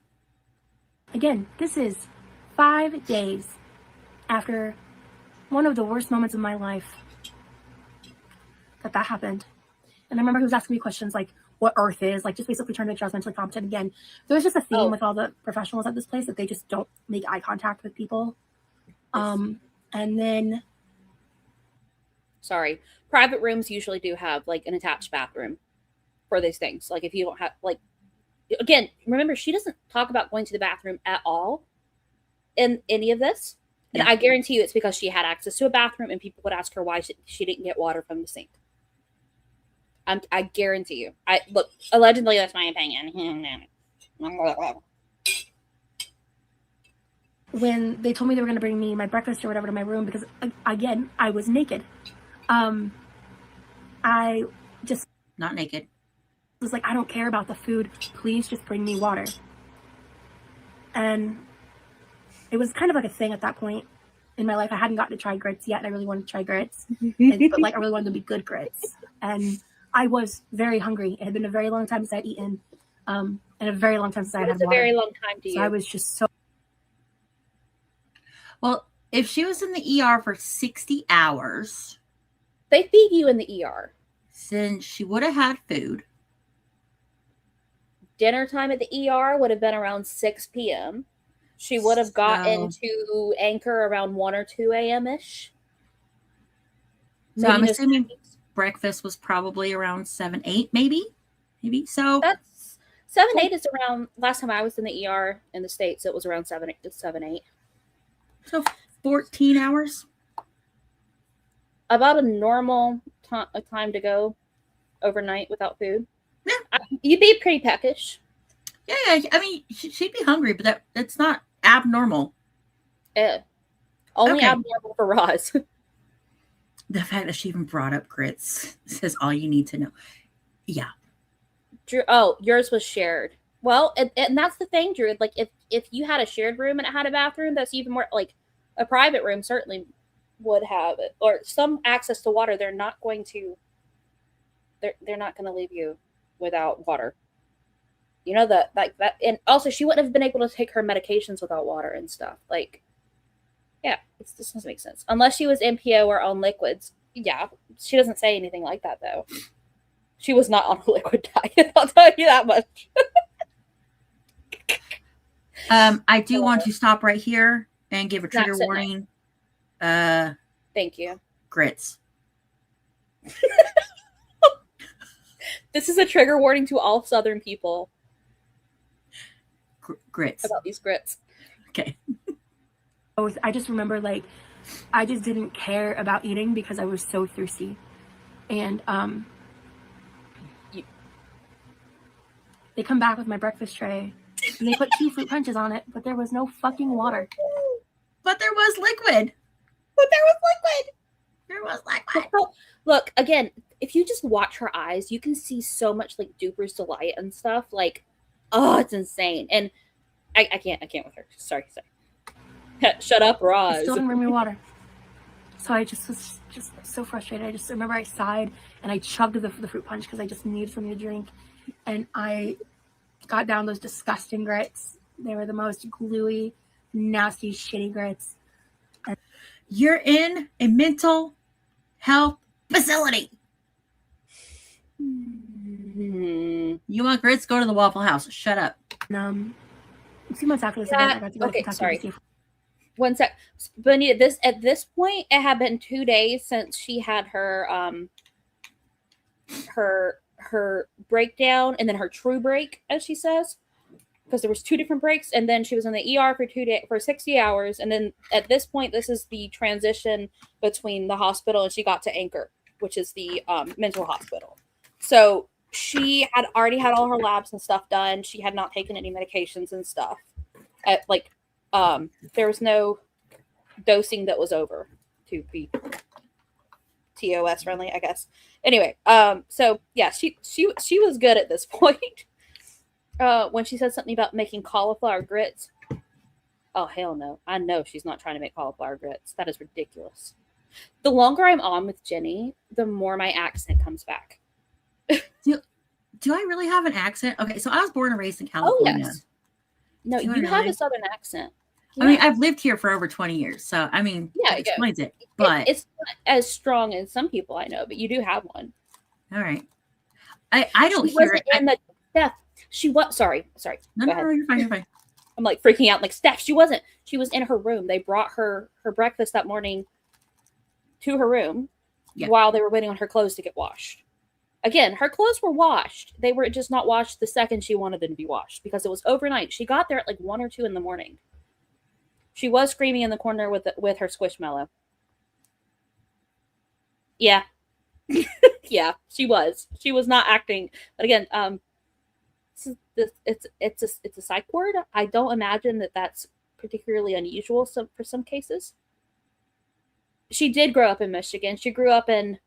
Again, this is 5 days after one of the worst moments of my life that happened. And I remember he was asking me questions like what Earth is, like just basically trying to make sure I was mentally competent again. There's just a theme with all the professionals at this place that they just don't make eye contact with people. And then private rooms usually do have like an attached bathroom for these things. Like if you don't have again, remember she doesn't talk about going to the bathroom at all in any of this. And I guarantee you it's because she had access to a bathroom and people would ask her why she didn't get water from the sink. I guarantee you. Look, allegedly that's my opinion. When they told me they were going to bring me my breakfast or whatever to my room, because again, I was naked. I just not naked. Was like, I don't care about the food. Please just bring me water. And it was kind of like a thing at that point in my life. I hadn't gotten to try grits yet, and I really wanted to try grits. But like, I really wanted them to be good grits. And I was very hungry. It had been a very long time since I'd eaten, and a very long time since I had water. It was a very long time to you. So I was just so. Well, if she was in the ER for 60 hours, they feed you in the ER. Then she would have had food. Dinner time at the ER would have been around 6 p.m. She would have gotten to Anchor around 1 or 2 a.m.-ish. So I'm assuming breakfast was probably around 7, 8, maybe. So 7-8 is around. Last time I was in the ER in the States, it was around 7-8. So 14 hours. About a normal time to go overnight without food. Yeah, you'd be pretty peckish. Yeah, I mean, she'd be hungry, but that's not abnormal. Only Okay. abnormal for Roz. The fact that she even brought up grits says all you need to know. Yeah. Drew, oh, yours was shared. Well, and that's the thing, Drew. Like, if you had a shared room and it had a bathroom, that's even more, like, a private room certainly would have it, or some access to water. They're not going to leave you without water. You know, that, like, that, and also she wouldn't have been able to take her medications without water and stuff. Like, yeah, this doesn't make sense. Unless she was NPO or on liquids. Yeah, she doesn't say anything like that, though. She was not on a liquid diet, I'll tell you that much. I do want to stop right here and give a trigger Snacks at warning. Thank you. Grits. This is a trigger warning to all Southern people Grits. about these grits. Okay. I just remember, like, I just didn't care about eating because I was so thirsty. And they come back with my breakfast tray and they put 2 fruit punches on it, but there was no fucking water. But there was liquid. There was liquid. Look, again, if you just watch her eyes, you can see so much, like, Duper's delight and stuff. Like, oh, it's insane. And I can't with her. Sorry. Shut up, Roz. I still didn't bring me water. So I just was just so frustrated. I just remember I sighed and I chugged the fruit punch because I just needed something to drink. And I got down those disgusting grits. They were the most gluey, nasty, shitty grits. You're in a mental health facility. You want grits? Go to the Waffle House. Shut up. A few months after this event, I got to go to Kentucky sorry. to see. One sec. Bonita, at this point, it had been 2 days since she had her her breakdown and then her true break, as she says, because there was 2 different breaks, and then she was in the ER for 60 hours, and then at this point, this is the transition between the hospital, and she got to Anchor, which is the mental hospital. So she had already had all her labs and stuff done. She had not taken any medications and stuff. There was no dosing that was over, to be TOS friendly, I guess. Anyway, so yeah, she was good at this point. When she said something about making cauliflower grits, oh hell no! I know she's not trying to make cauliflower grits. That is ridiculous. The longer I'm on with Jenny, the more my accent comes back. Do I really have an accent? Okay, so I was born and raised in California. Oh yes. No, Do I you have really? a Southern accent. I mean, I've lived here for over 20 years, so I mean, Yeah, that explains it. But it's not as strong as some people I know, but you do have one. all right, I don't She hear wasn't it. in the Steph. She was sorry. No, Go ahead. you're fine. You're fine. I'm like freaking out. Like, Steph, she wasn't. She was in her room. They brought her breakfast that morning to her room while they were waiting on her clothes to get washed. Again, her clothes were washed. They were just not washed the second she wanted them to be washed because it was overnight. She got there at like 1 or 2 in the morning. She was screaming in the corner with her Squishmallow. Yeah. Yeah, she was. She was not acting. But again, it's a psych ward. I don't imagine that that's particularly unusual for some cases. She did grow up in Michigan. She grew up in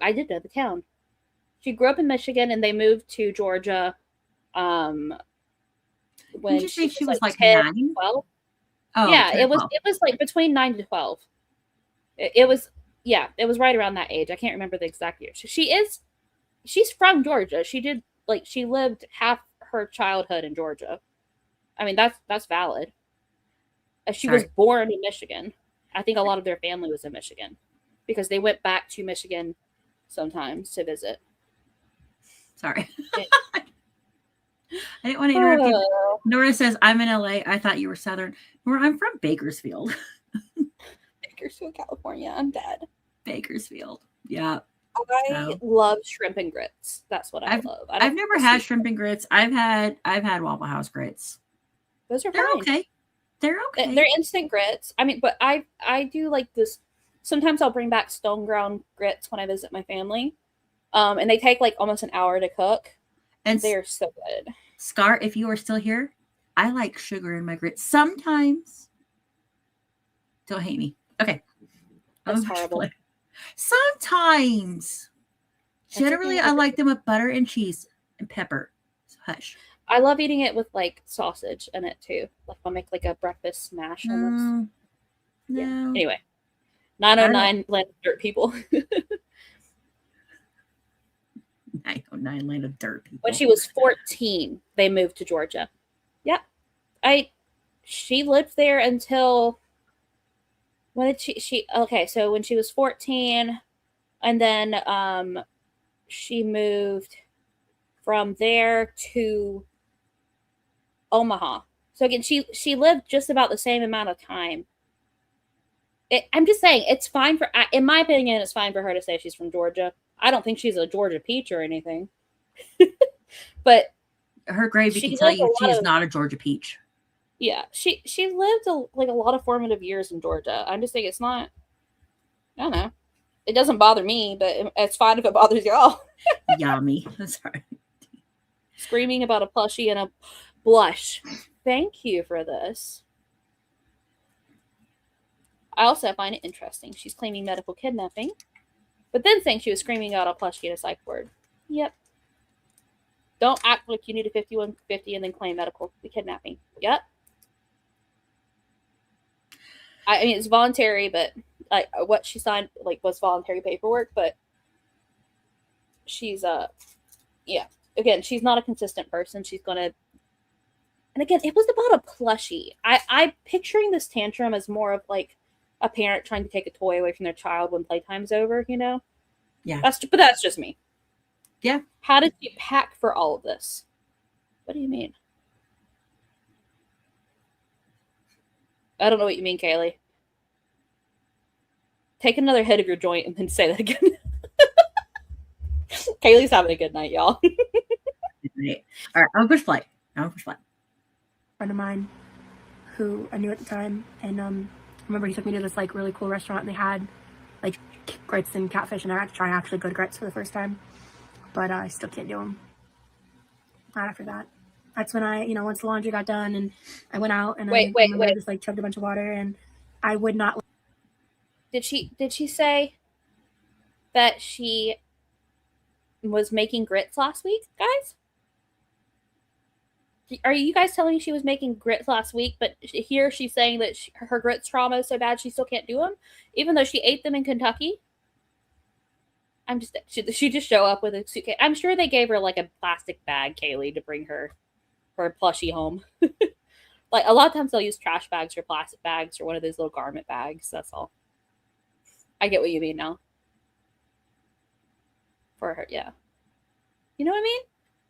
I did know the town. She grew up in Michigan and they moved to Georgia when Did you say she was like 10, 9? 12. Oh, Yeah, 10, it was 12. like between 9 to 12. It was right around that age. I can't remember the exact year. She's from Georgia. She lived half her childhood in Georgia. I mean, that's valid. She was born in Michigan. I think a lot of their family was in Michigan because they went back to Michigan sometimes to visit. Sorry. I didn't want to interrupt you. Nora says, I'm in LA. I thought you were Southern. Nora, I'm from Bakersfield. Bakersfield, California. I'm dead. Bakersfield. Yeah. I So. love shrimp and grits. That's what I love. I've never had shrimp and grits. I've had Waffle House grits. Those are They're fine. okay. They're okay. They're instant grits. I mean, but I do like this. Sometimes I'll bring back stone ground grits when I visit my family, and they take like almost an hour to cook, and they're so good. Scar, if you are still here, I like sugar in my grits sometimes. Don't hate me. Okay. That's horrible. Sometimes. Generally, I like them with butter and cheese and pepper. So hush. I love eating it with like sausage in it too. Like I'll make like a breakfast smash almost. No. Yeah. Anyway, 909 Land of Dirt people. 909 Land of Dirt people. When she was 14, they moved to Georgia. Yep. She lived there until when did she okay, so when she was 14, and then she moved from there to Omaha. So again, she lived just about the same amount of time. I'm just saying, it's fine for, in my opinion, it's fine for her to say she's from Georgia. I don't think she's a Georgia peach or anything. But her gravy can tell you she is not a Georgia peach. Yeah, she lived a lot of formative years in Georgia. I'm just saying it's not, I don't know. It doesn't bother me, but it's fine if it bothers y'all. Yummy. Sorry. Screaming about a plushie and a blush. Thank you for this. I also find it interesting. She's claiming medical kidnapping, but then saying she was screaming out a plushie and a psych ward. Yep. Don't act like you need a 5150 and then claim medical kidnapping. Yep. I mean, it's voluntary, but like what she signed was voluntary paperwork, but she's yeah. Again, she's not a consistent person. She's gonna, and again, it was about a plushie. I'm picturing this tantrum as more of like a parent trying to take a toy away from their child when playtime's over, you know? Yeah. But that's just me. Yeah. How did you pack for all of this? What do you mean? I don't know what you mean, Kaylee. Take another hit of your joint and then say that again. Kaylee's having a good night, y'all. Right. All right, I'm push play. Friend of mine who I knew at the time, and I remember he took me to this like really cool restaurant, and they had like grits and catfish, and I had to try actually good grits for the first time, but I still can't do them. Not after that. That's when I, once the laundry got done, and I went out and I just like chugged a bunch of water, and I would not. Did she say that she was making grits last week, guys? Are you guys telling me she was making grits last week, but here she's saying that her grits trauma is so bad she still can't do them, even though she ate them in Kentucky? She just show up with a suitcase. I'm sure they gave her like a plastic bag, Kaylee, to bring her plushie home. Like a lot of times they'll use trash bags or plastic bags or one of those little garment bags. That's all. I get what you mean now. For her, yeah. You know what I mean?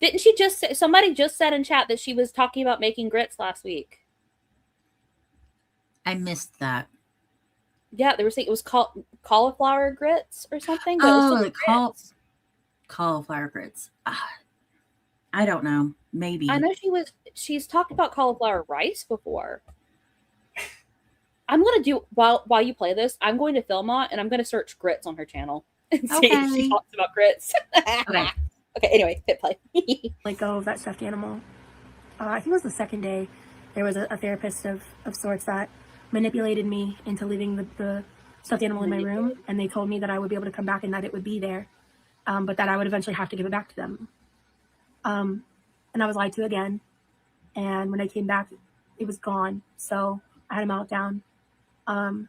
Didn't she just say, somebody just said in chat that she was talking about making grits last week? I missed that. Yeah, they were saying it was called cauliflower grits or something. But oh, cauliflower grits. I don't know. Maybe. I know she's talked about cauliflower rice before. I'm gonna do while you play this, I'm going to film on and I'm gonna search grits on her channel and see if she talks about grits. Okay. Okay, anyway, hit play. Let go of that stuffed animal. I think it was the second day. There was a therapist of sorts that manipulated me into leaving the stuffed animal in my room, and they told me that I would be able to come back and that it would be there, but that I would eventually have to give it back to them. And I was lied to again, and when I came back, it was gone. So I had a meltdown. And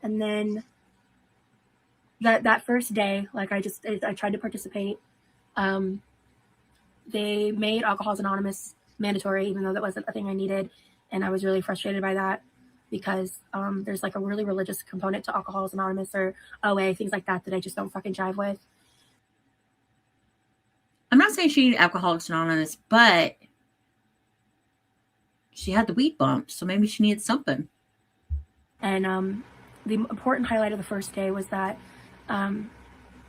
then that first day, like I tried to participate. They made Alcoholics Anonymous mandatory, even though that wasn't a thing I needed. And I was really frustrated by that because there's like a really religious component to Alcoholics Anonymous or OA, things like that I just don't fucking jive with. I'm not saying she needed Alcoholics Anonymous, but she had the weed bump, so maybe she needed something. And the important highlight of the first day was that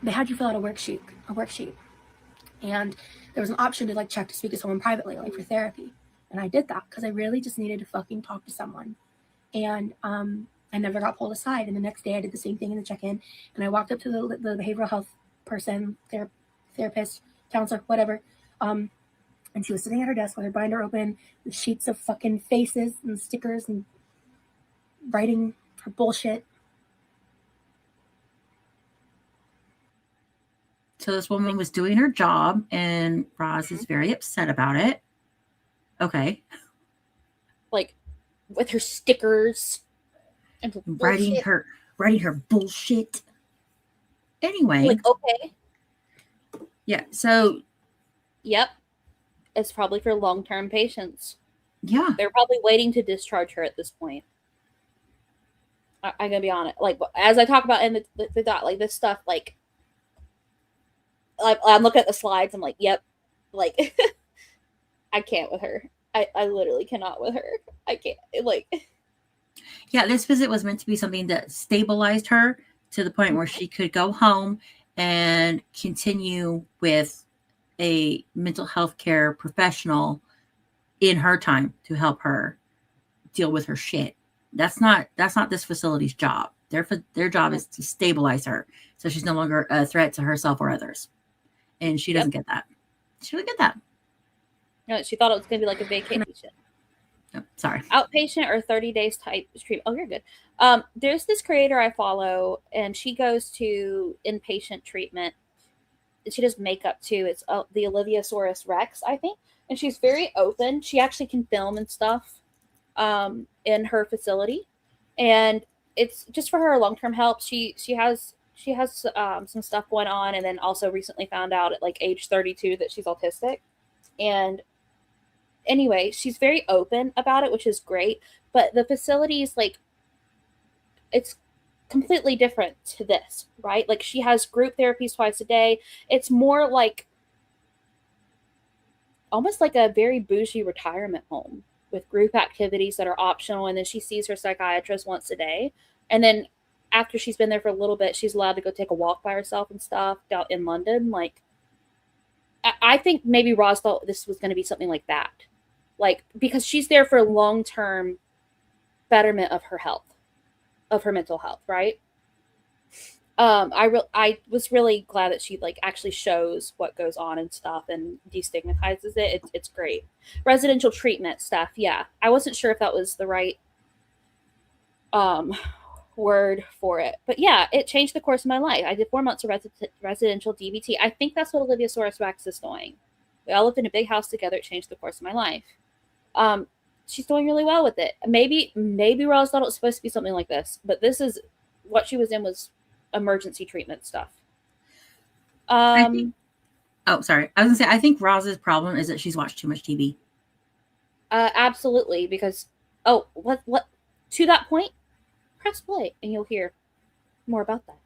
they had you fill out a worksheet, and there was an option to like check to speak to someone privately, like for therapy. And I did that because I really just needed to fucking talk to someone. And I never got pulled aside. And the next day I did the same thing in the check-in, and I walked up to the behavioral health person, therapist, counselor, whatever. And she was sitting at her desk with her binder open, with sheets of fucking faces and stickers and writing her bullshit. So this woman was doing her job, and Roz is very upset about it. Okay. Like, with her stickers and her Writing her bullshit. Anyway. Like, okay. Yeah, so. Yep. It's probably for long-term patients. Yeah. They're probably waiting to discharge her at this point. I'm gonna be honest. Like, as I talk about in the dot, like, this stuff, like, I'm looking at the slides. I'm like, yep. Like, I can't with her. I literally cannot with her. I can't. Like. Yeah, this visit was meant to be something that stabilized her to the point where she could go home and continue with a mental health care professional in her time to help her deal with her shit. That's not this facility's job. Their job is to stabilize her so she's no longer a threat to herself or others. And she doesn't get that. She doesn't get that. No, she thought it was going to be like a vacation. Oh, sorry. Outpatient or 30 days type treatment. Oh, you're good. There's this creator I follow, and she goes to inpatient treatment. She does makeup too. It's the Olivia-saurus Rex, I think. And she's very open. She actually can film and stuff in her facility. And it's just for her long-term help. She has some stuff going on, and then also recently found out at like age 32 that she's autistic. And anyway, she's very open about it, which is great. But the facility is like, it's completely different to this, right? Like, she has group therapies twice a day. It's more like almost like a very bougie retirement home with group activities that are optional. And then she sees her psychiatrist once a day. And then after she's been there for a little bit, she's allowed to go take a walk by herself and stuff down in London. Like, I think maybe Roz thought this was going to be something like that. Like, because she's there for long-term betterment of her health, of her mental health, right? I was really glad that she like actually shows what goes on and stuff and destigmatizes it. It's great. Residential treatment stuff, yeah. I wasn't sure if that was the right word for it, but yeah, it changed the course of my life. I did 4 months of residential DBT. I think that's what Olivia-saurus Rex is doing. We all lived in a big house together. It changed the course of my life. She's doing really well with it. Maybe Rose thought it was supposed to be something like this, but this is what she was in, was emergency treatment stuff. Sorry. I was gonna say, I think Rose's problem is that she's watched too much TV. Absolutely, because what to that point, press play and you'll hear more about that.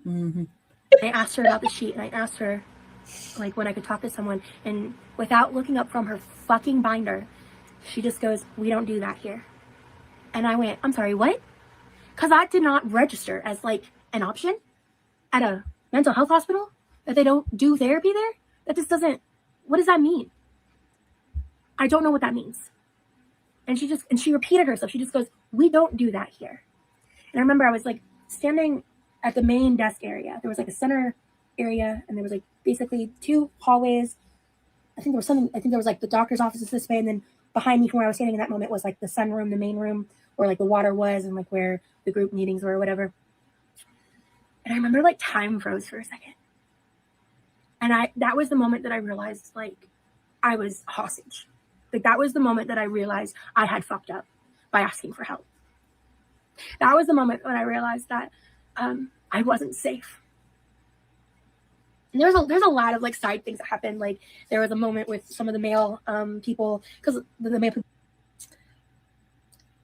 Mm-hmm. I asked her about the sheet, and I asked her like when I could talk to someone, and without looking up from her fucking binder, she just goes, "We don't do that here." And I went, "I'm sorry, what?" Because I did not register as like an option at a mental health hospital, that they don't do therapy there. That just doesn't, what does that mean? I don't know what that means. And she repeated herself. She just goes, "We don't do that here." And I remember I was like standing at the main desk area. There was like a center area, and there was like basically 2 hallways. I think there was like the doctor's office this way, and then behind me from where I was standing in that moment was like the sunroom, the main room, where like the water was and like where the group meetings were or whatever. And I remember like time froze for a second. And that was the moment that I realized like I was hostage. Like that was the moment that I realized I had fucked up by asking for help. That was the moment when I realized that I wasn't safe. And there's a lot of like side things that happened. Like there was a moment with some of the male people, because the male people.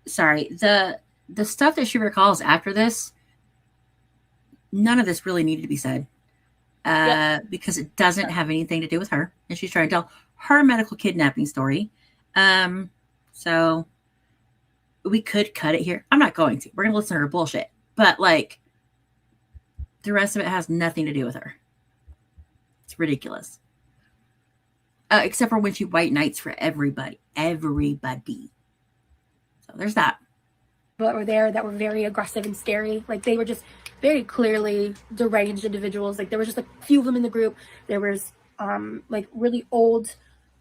Sorry, the stuff that she recalls after this, none of this really needed to be said, because it doesn't have anything to do with her, and she's trying to tell her medical kidnapping story. So we could cut it here. I'm not going to. We're gonna listen to her bullshit, but like the rest of it has nothing to do with her. It's ridiculous. Except for when she white knights for everybody. Everybody. So there's that. But were there that were very aggressive and scary. Like they were just very clearly deranged individuals. Like there was just a few of them in the group. There was like really old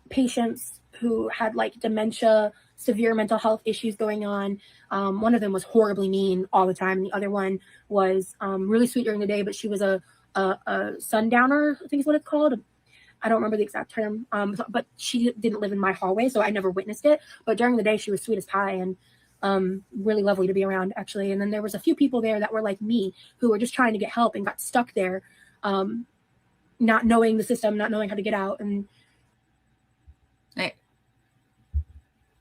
patients who had like dementia, severe mental health issues going on. One of them was horribly mean all the time. The other one was really sweet during the day, but she was a sundowner, I think is what it's called. I don't remember the exact term, but she didn't live in my hallway, so I never witnessed it. But during the day, she was sweet as pie and really lovely to be around, actually. And then there was a few people there that were like me, who were just trying to get help and got stuck there, not knowing the system, not knowing how to get out. And hey,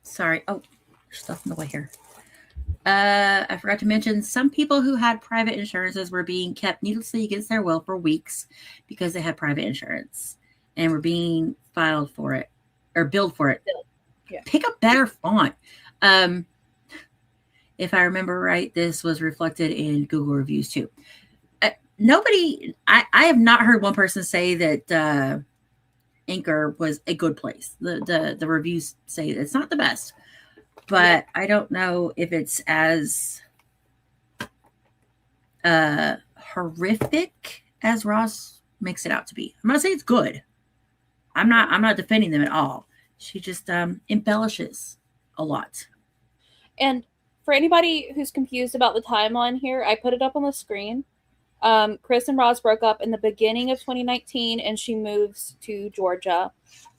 sorry. Oh, there's stuff in the way here. I forgot to mention some people who had private insurances were being kept needlessly against their will for weeks because they had private insurance and were being filed for it or billed for it. Yeah. Pick a better font. If I remember right, this was reflected in Google reviews too. I have not heard one person say that Anchor was a good place. The reviews say it's not the best, but I don't know if it's as horrific as Ross makes it out to be. I'm not saying it's good. I'm not defending them at all. She just embellishes a lot. And for anybody who's confused about the timeline here, I put it up on the screen. Chris and Roz broke up in the beginning of 2019, and she moves to Georgia.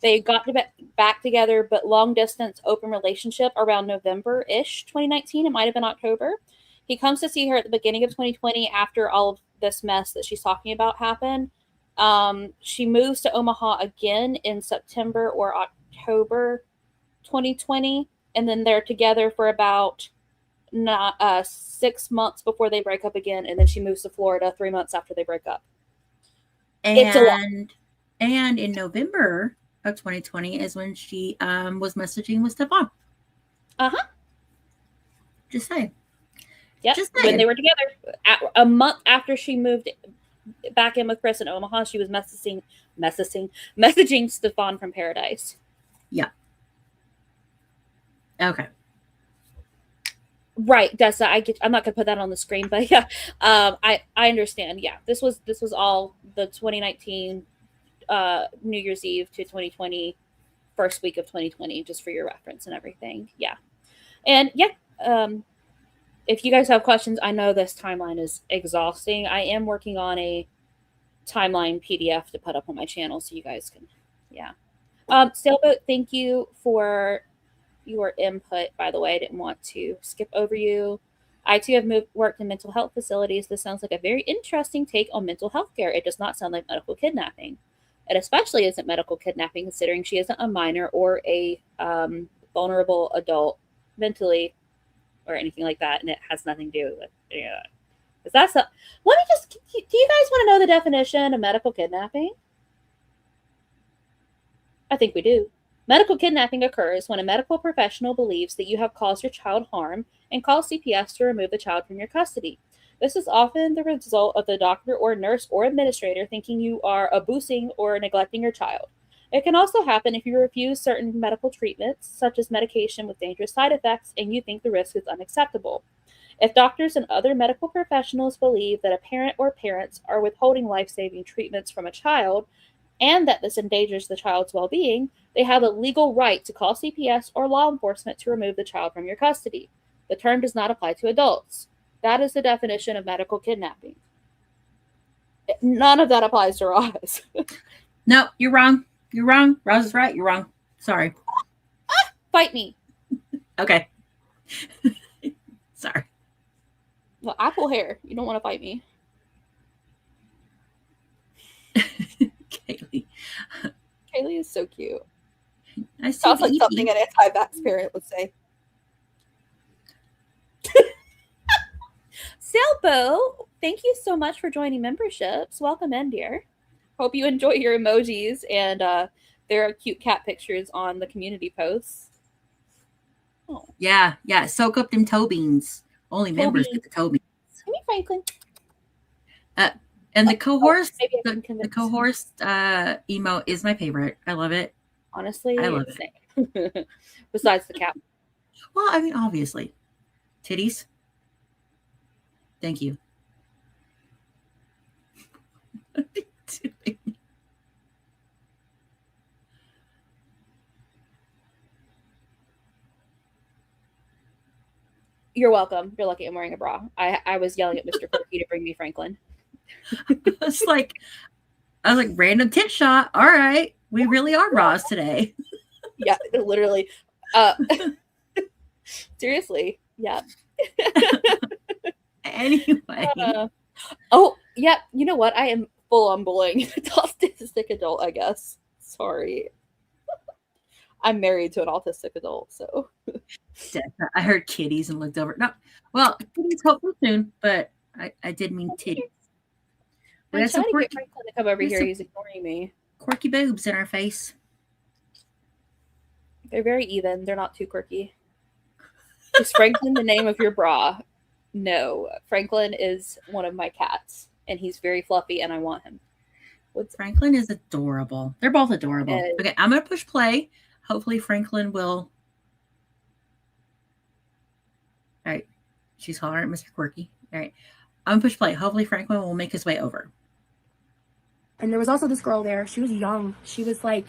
They got back together, but long distance open relationship around November-ish 2019. It might have been October. He comes to see her at the beginning of 2020 after all of this mess that she's talking about happened. She moves to Omaha again in September or October 2020, and then they're together for about 6 months before they break up again, and then she moves to Florida 3 months after they break up. And in November of 2020 is when she was messaging with Stefan. Just saying. Yep. Just when they were together, a month after she moved back in with Chris in Omaha, she was messaging Stefan from Paradise. Yeah. Okay. Right, Dessa. I'm not gonna put that on the screen, but yeah, I understand. Yeah, this was all the 2019 New Year's Eve to 2020 first week of 2020, just for your reference and everything. Yeah, and yeah, if you guys have questions, I know this timeline is exhausting. I am working on a timeline PDF to put up on my channel so you guys can. Yeah, Sailboat, thank you for your input, by the way. I didn't want to skip over you. I too have worked in mental health facilities. This sounds like a very interesting take on mental health care. It does not sound like medical kidnapping. It especially isn't medical kidnapping, considering she isn't a minor or a vulnerable adult mentally or anything like that, and it has nothing to do with because that's let me just. Do you guys want to know the definition of medical kidnapping? I think we do. Medical kidnapping occurs when a medical professional believes that you have caused your child harm and calls CPS to remove the child from your custody. This is often the result of the doctor or nurse or administrator thinking you are abusing or neglecting your child. It can also happen if you refuse certain medical treatments, such as medication with dangerous side effects, and you think the risk is unacceptable. If doctors and other medical professionals believe that a parent or parents are withholding life-saving treatments from a child, and that this endangers the child's well-being, they have a legal right to call CPS or law enforcement to remove the child from your custody. The term does not apply to adults. That is the definition of medical kidnapping. None of that applies to Roz. No, you're wrong. You're wrong. Roz is right. You're wrong. Sorry. Fight me. Okay. Sorry. Well, apple hair. You don't want to fight me. Kaylee. Kaylee is so cute. I Sounds like something an anti-vax parent would say. Sailboat, thank you so much for joining memberships. Welcome in, dear. Hope you enjoy your emojis, and there are cute cat pictures on the community posts. Oh. Yeah. Soak up them toe beans. Only members get the toe beans. Come here, Franklin. And the cohorse, maybe I can the convince- cohorse emo is my favorite. I love it. Honestly, I love it. same. Besides the cap. Well, I mean, obviously. Titties. Thank you. What are you doing? You're welcome. You're lucky I'm wearing a bra. I was yelling at Mr. Quirky to bring me Franklin. It's like, I was like, random tit shot. All right. We really are Roz today. Yeah, literally. Seriously. Yeah. Anyway. Oh, yeah. You know what? I am full on bullying an autistic adult, I guess. Sorry. I'm married to an autistic adult, so. I heard kitties and looked over. No, well, kitties hopefully soon, but I did mean titties. We I'm got some trying to get quirky, Franklin to come over we got here. some- He's ignoring me. quirky boobs in our face. They're very even. They're not too quirky. Is Franklin the name of your bra? No. Franklin is one of my cats, and he's very fluffy, and I want him. Franklin is adorable. They're both adorable. Yes. Okay, I'm going to push play. Hopefully Franklin will. All right. She's hollering at Mr. Quirky. All right. I'm going to push play. Hopefully Franklin will make his way over. And there was also this girl there. She was young. She was like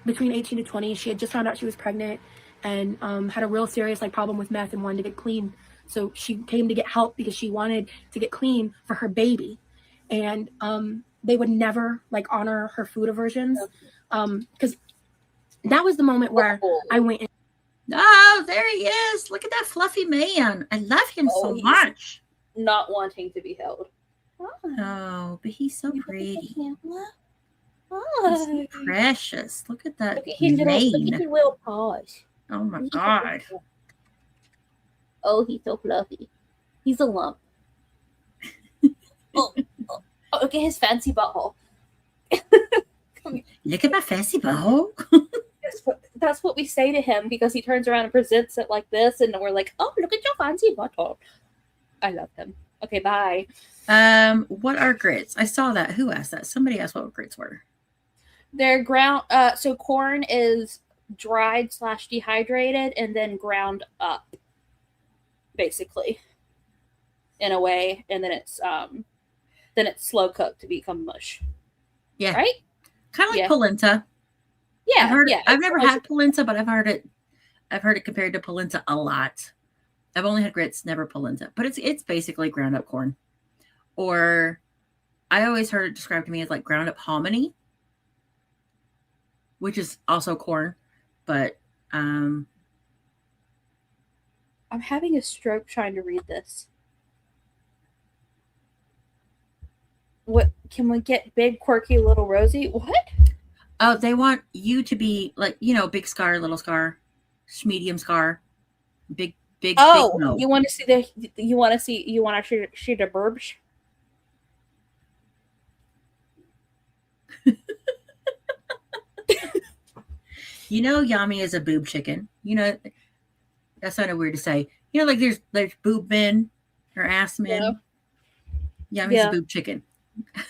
between 18 to 20. She had just found out she was pregnant and had a real serious like problem with meth and wanted to get clean. So she came to get help because she wanted to get clean for her baby. And they would never like honor her food aversions. Because that was the moment where I went in. Oh, there he is. Look at that fluffy man. I love him so he's much. Not wanting to be held. Oh, but he's so pretty. He's Oh, so precious. Look at that look at his mane. little paws. Oh my God. Oh, he's so fluffy. He's a lump. Oh, look at his fancy butthole. Look at my fancy bow. That's what we say to him because he turns around and presents it like this, and we're like, "Oh, look at your fancy butthole." I love him. Okay, bye. What are grits? I saw that. Who asked that? Somebody asked what grits were. They're ground. So corn is dried / dehydrated and then ground up, basically, in a way, and then it's slow cooked to become mush. Yeah, Right. Kind of like Yeah. polenta. Yeah. I've never had polenta, but I've heard it compared to polenta a lot. I've only had grits, never polenta, but it's basically ground up corn. Or I always heard it described to me as like ground up hominy, which is also corn, but I'm having a stroke trying to read this. What can we get? Big quirky little Rosie? What? oh, they want you to be like, big scar, little scar, medium scar, big. Oh, big no. you want to see you want to shoot a burbs? Yami is a boob chicken. That sounded weird to say. Like there's boob men or ass men. Yami's a boob chicken.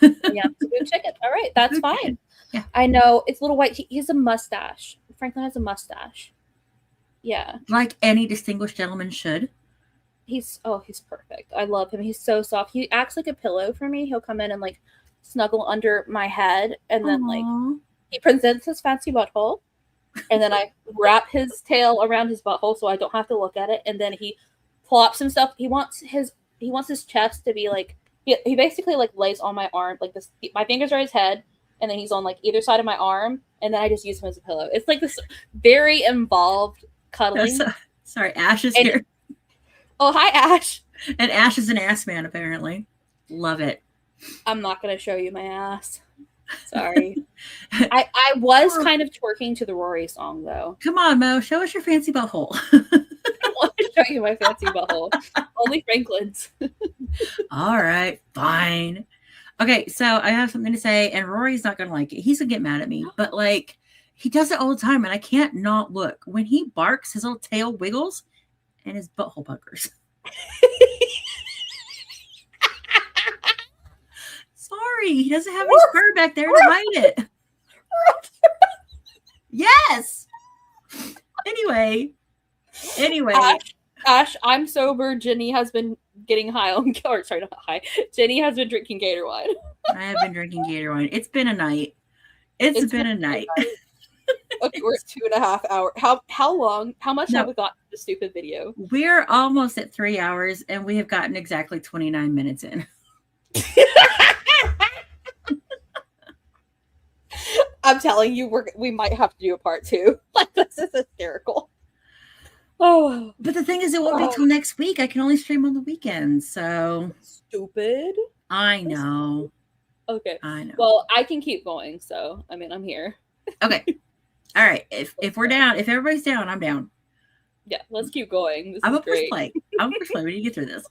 Yeah, it's a boob chicken. All right, that's Boob fine. chicken. Yeah. I know it's a little white. He has a mustache. Franklin has a mustache. Yeah, Like any distinguished gentleman should. he's perfect. I love him. He's so soft. He acts like a pillow for me. He'll come in and like snuggle under my head, and then like Aw. he presents his fancy butthole, and then I wrap his tail around his butthole so I don't have to look at it, and then he plops himself. He wants his chest to be like he basically like lays on my arm like this. My fingers are his head, and then he's on like either side of my arm, and then I just use him as a pillow. It's like this very involved cuddling. Sorry, Ash is And- here. Oh, hi, Ash. And Ash is an ass man, apparently. Love it. I'm not gonna show you my ass. Sorry. I was kind of twerking to the Rory song though. Come on, Mo. Show us your fancy butthole. I want to show you my fancy butthole. Only Franklin's. All right, fine. Okay, so I have something to say, and Rory's not going to like it. He's going to get mad at me, but like, he does it all the time, and I can't not look. When he barks, his little tail wiggles, and his butthole puckers. It's sorry. He doesn't have any sperm back there to hide it. Yes. Anyway. Ash, I'm sober. Jenny has been getting high on, or sorry, not high. Jenny has been drinking Gator wine. I have been drinking Gator wine. It's been a night. It's been a night. Okay, we're at 2.5 hours. How long? How much have we got to the stupid video? We're almost at 3 hours, and we have gotten exactly 29 minutes in. I'm telling you, we might have to do a part 2. Like, this is hysterical. Oh, but the thing is, it won't be till next week. I can only stream on the weekends, so stupid. I know. Okay, I know. Well, I can keep going. So, I mean, I'm here. Okay. All right. If we're down, if everybody's down, I'm down. Yeah, let's keep going. I'm a first play. I'm a first play. We need to get through this.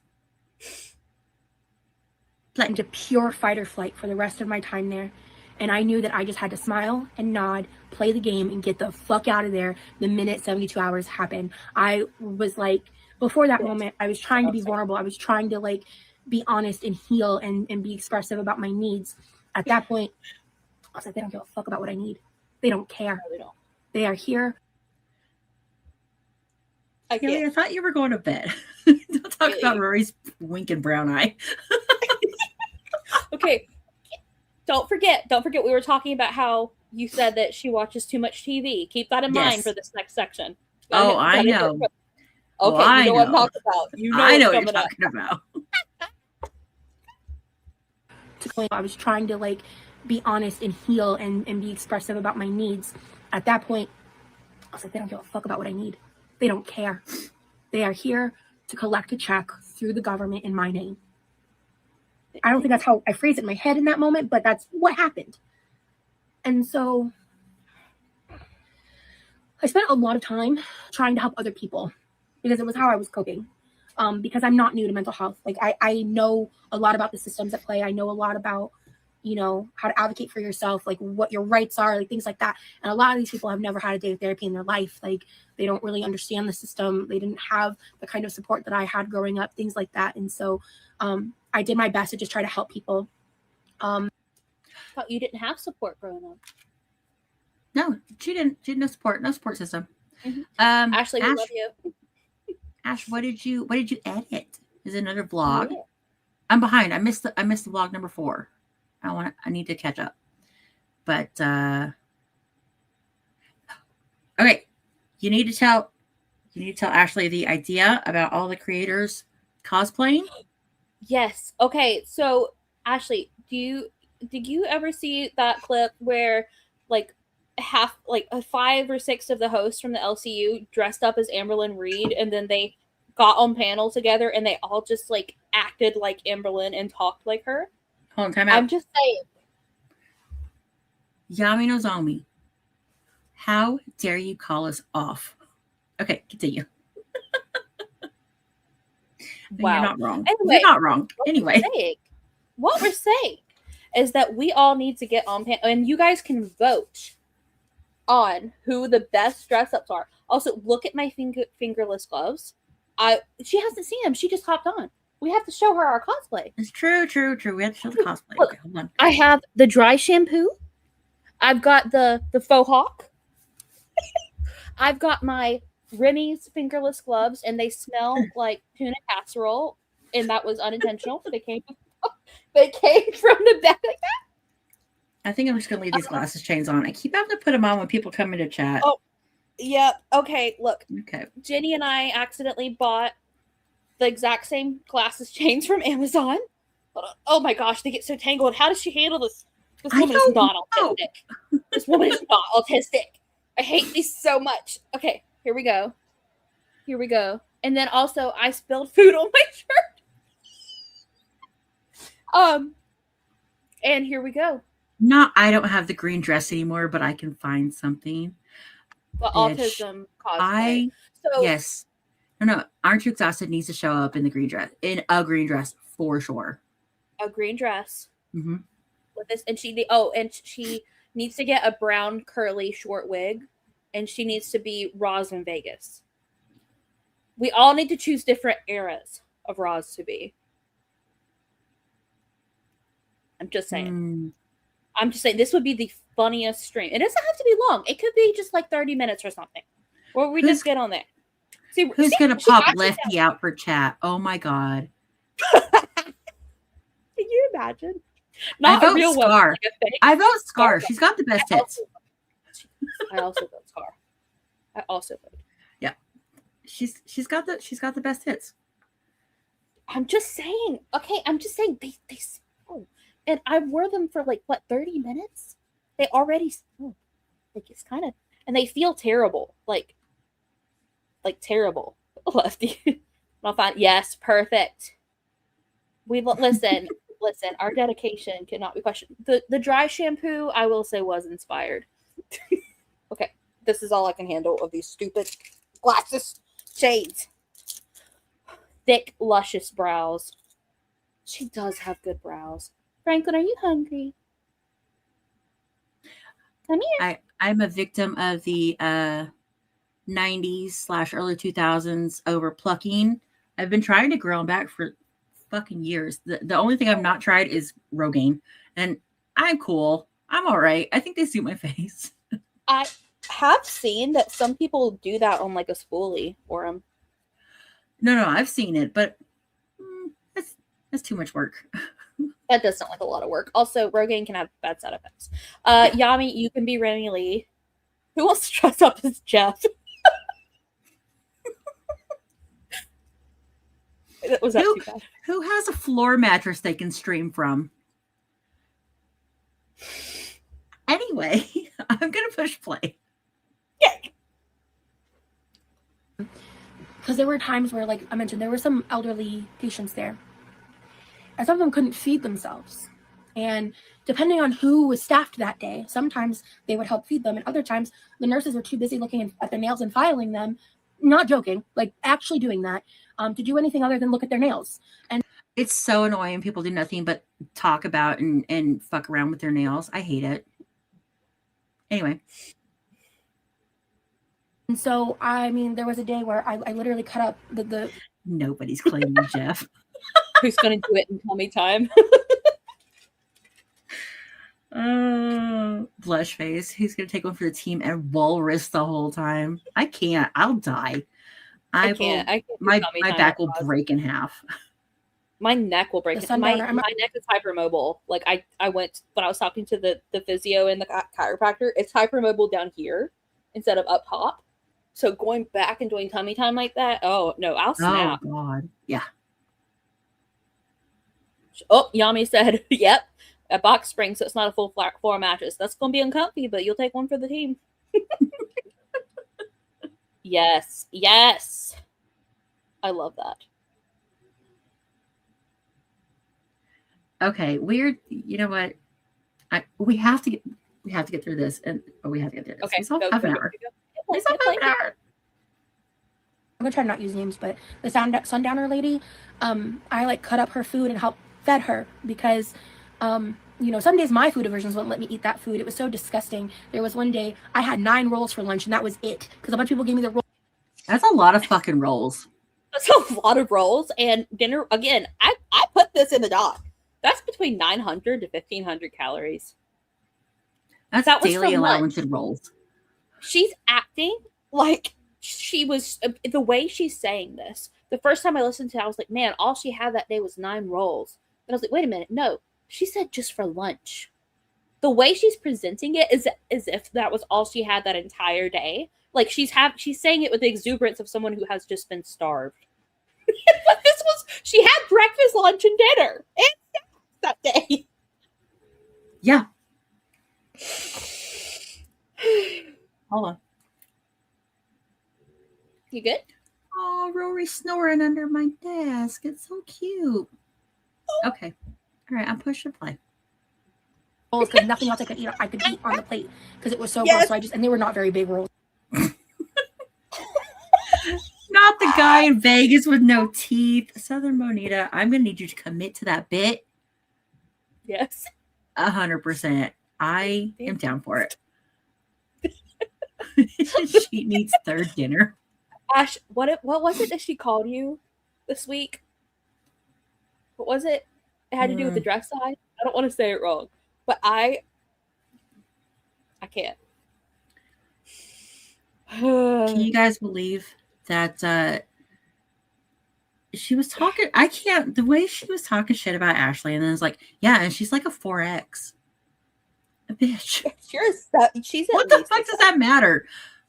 Into pure fight or flight for the rest of my time there. And I knew that I just had to smile and nod, play the game, and get the fuck out of there the minute 72 hours happened. I was like, before that moment, I was trying to be vulnerable. I was trying to like be honest and heal and be expressive about my needs. At that point, I was like, they don't give a fuck about what I need. They don't care. No, they don't. They are here. Haley, I thought you were going to bed. Don't talk about Rory's winking brown eye. Okay. Don't forget, we were talking about how you said that she watches too much TV. Keep that in mind for this next section. I know. Okay, you know what I'm talking about. You know I know what you're talking about. I was trying to like be honest and heal and be expressive about my needs. At that point, I was like, they don't give a fuck about what I need. They don't care. They are here to collect a check through the government in my name. I don't think that's how I phrased it in my head in that moment, but that's what happened. And so I spent a lot of time trying to help other people because it was how I was coping. Because I'm not new to mental health. Like I know a lot about the systems at play. I know a lot about, you know, how to advocate for yourself, like what your rights are, like things like that. And a lot of these people have never had a day of therapy in their life. Like they don't really understand the system. They didn't have the kind of support that I had growing up, things like that. And so I did my best to just try to help people. I thought you didn't have support growing up. No, she didn't. She had no support system. Mm-hmm. Ashley, we love you. Ash, what did you edit? Is it another vlog? Yeah. I'm behind. I missed the vlog number 4. I need to catch up. But okay. You need to tell Ashley the idea about all the creators cosplaying. Yes. Okay. So Ashley, did you ever see that clip where like 5 or 6 of the hosts from the LCU dressed up as Amberlynn Reed, and then they got on panel together and they all just like acted like Amberlynn and talked like her? Hold on, time out. I'm just saying. Yami Nozomi, how dare you call us off? Okay, continue. Wow. You're not wrong. Anyway, you're not wrong. Anyway. What we're saying is that we all need to get on panel, and you guys can vote on who the best dress ups are. Also, look at my fingerless gloves. She hasn't seen them. She just hopped on. We have to show her our cosplay. It's true. We have to show the cosplay. Look, okay, hold on. I have the dry shampoo. I've got the faux hawk. I've got my Remy's fingerless gloves, and they smell like tuna casserole, and that was unintentional. They came from the back like that. I think I'm just gonna leave these glasses chains on. I keep having to put them on when people come into chat. Oh, yeah. Okay, look. Okay. Jenny and I accidentally bought the exact same glasses chains from Amazon. Oh my gosh, they get so tangled. How does she handle this? This woman is not autistic. This woman is not autistic. I hate these so much. Okay, here we go. And then also, I spilled food on my shirt. And here we go. I don't have the green dress anymore, but I can find something. Well, autism cosplay. Yes. No. Aren't You Exhausted needs to show up in the green dress. In a green dress, for sure. A green dress. Mm-hmm. With this, and she needs to get a brown curly short wig, and she needs to be Roz in Vegas. We all need to choose different eras of Roz to be. I'm just saying. Mm. I'm just saying this would be the funniest stream. It doesn't have to be long. It could be just like 30 minutes or something. Where we just get on there. Who's going to pop Lefty out for chat? Oh my God. Can you imagine? Not I a vote real Scar. one. Like a fake. I vote Scar. She's got the best hits. I also vote Scar. I also vote. Yeah. She's got the best hits. I'm just saying. Okay, I'm just saying they smell. And I wore them for like what 30 minutes? They already smell. Like it's kind of, and they feel terrible. Like terrible. Lefty. I'll find yes, perfect. We listen, our dedication cannot be questioned. The dry shampoo, I will say, was inspired. Okay, this is all I can handle of these stupid glasses shades. Thick, luscious brows. She does have good brows. Franklin, are you hungry? Come here. I'm a victim of the 90s / early 2000s over plucking. I've been trying to grow them back for fucking years. The only thing I've not tried is Rogaine, and I'm cool. I'm all right. I think they suit my face. I have seen that some people do that on like a spoolie or No, I've seen it, but that's too much work. that does sound like a lot of work. Also, Rogaine can have bad side effects. Yami, you can be Remy Lee. Who wants to dress up as Jeff? Was that too bad? Who has a floor mattress they can stream from? Anyway, I'm gonna push play. Yeah. Because there were times where, like I mentioned, there were some elderly patients there, and some of them couldn't feed themselves. And depending on who was staffed that day, sometimes they would help feed them, and other times the nurses were too busy looking at their nails and filing them. Not joking, like actually doing that, to do anything other than look at their nails. And it's so annoying. People do nothing but talk about and fuck around with their nails. I hate it. Anyway. And so, I mean, there was a day where I literally cut up the Nobody's claiming Jeff. Who's going to do it in tummy time? Blush face. He's going to take one for the team and walrus the whole time. I can't. I'll die. I can't. My back will break in half. My neck will break. My neck is hypermobile. Like I went when I was talking to the physio and the chiropractor. It's hypermobile down here instead of up top. So going back and doing tummy time like that, oh no, I'll snap. Oh God, yeah. Oh, Yami said, "Yep, a box spring, so it's not a full floor mattress. That's gonna be uncomfy, but you'll take one for the team." Yes, I love that. Okay, weird. You know what? We have to get through this, and we have to get through this. Okay, it's all half an hour. It's all half an hour. I'm gonna try to not use names, but the sundowner lady, I like cut up her food and helped fed her because, some days my food aversions wouldn't let me eat that food. It was so disgusting. There was one day I had 9 rolls for lunch, and that was it because a bunch of people gave me the rolls. That's a lot of fucking rolls. That's a lot of rolls. And dinner, again, I put this in the doc. That's between 900 to 1,500 calories. That daily allowance in rolls. She's acting like she was, the way she's saying this. The first time I listened to it, I was like, man, all she had that day was 9 rolls. And I was like, wait a minute. No, she said just for lunch. The way she's presenting it is as if that was all she had that entire day. Like she's saying it with the exuberance of someone who has just been starved. But she had breakfast, lunch, and dinner and that day. Yeah. Hold on. You good? Oh, Rory's snoring under my desk. It's so cute. Okay. All right, I'm pushing play. Because nothing else I could eat on the plate because it was so gross. So and they were not very big rolls. Not the guy in Vegas with no teeth. Southern Bonita, I'm going to need you to commit to that bit. Yes. 100%. I am down for it. She needs third dinner. Ash, what was it that she called you this week? What was it? It had to do with the dress side? I don't want to say it wrong, but I can't. Can you guys believe that she was talking? I can't. The way she was talking shit about Ashley, and then it's like, yeah, and she's like a 4X. A bitch. She's what the fuck does that matter?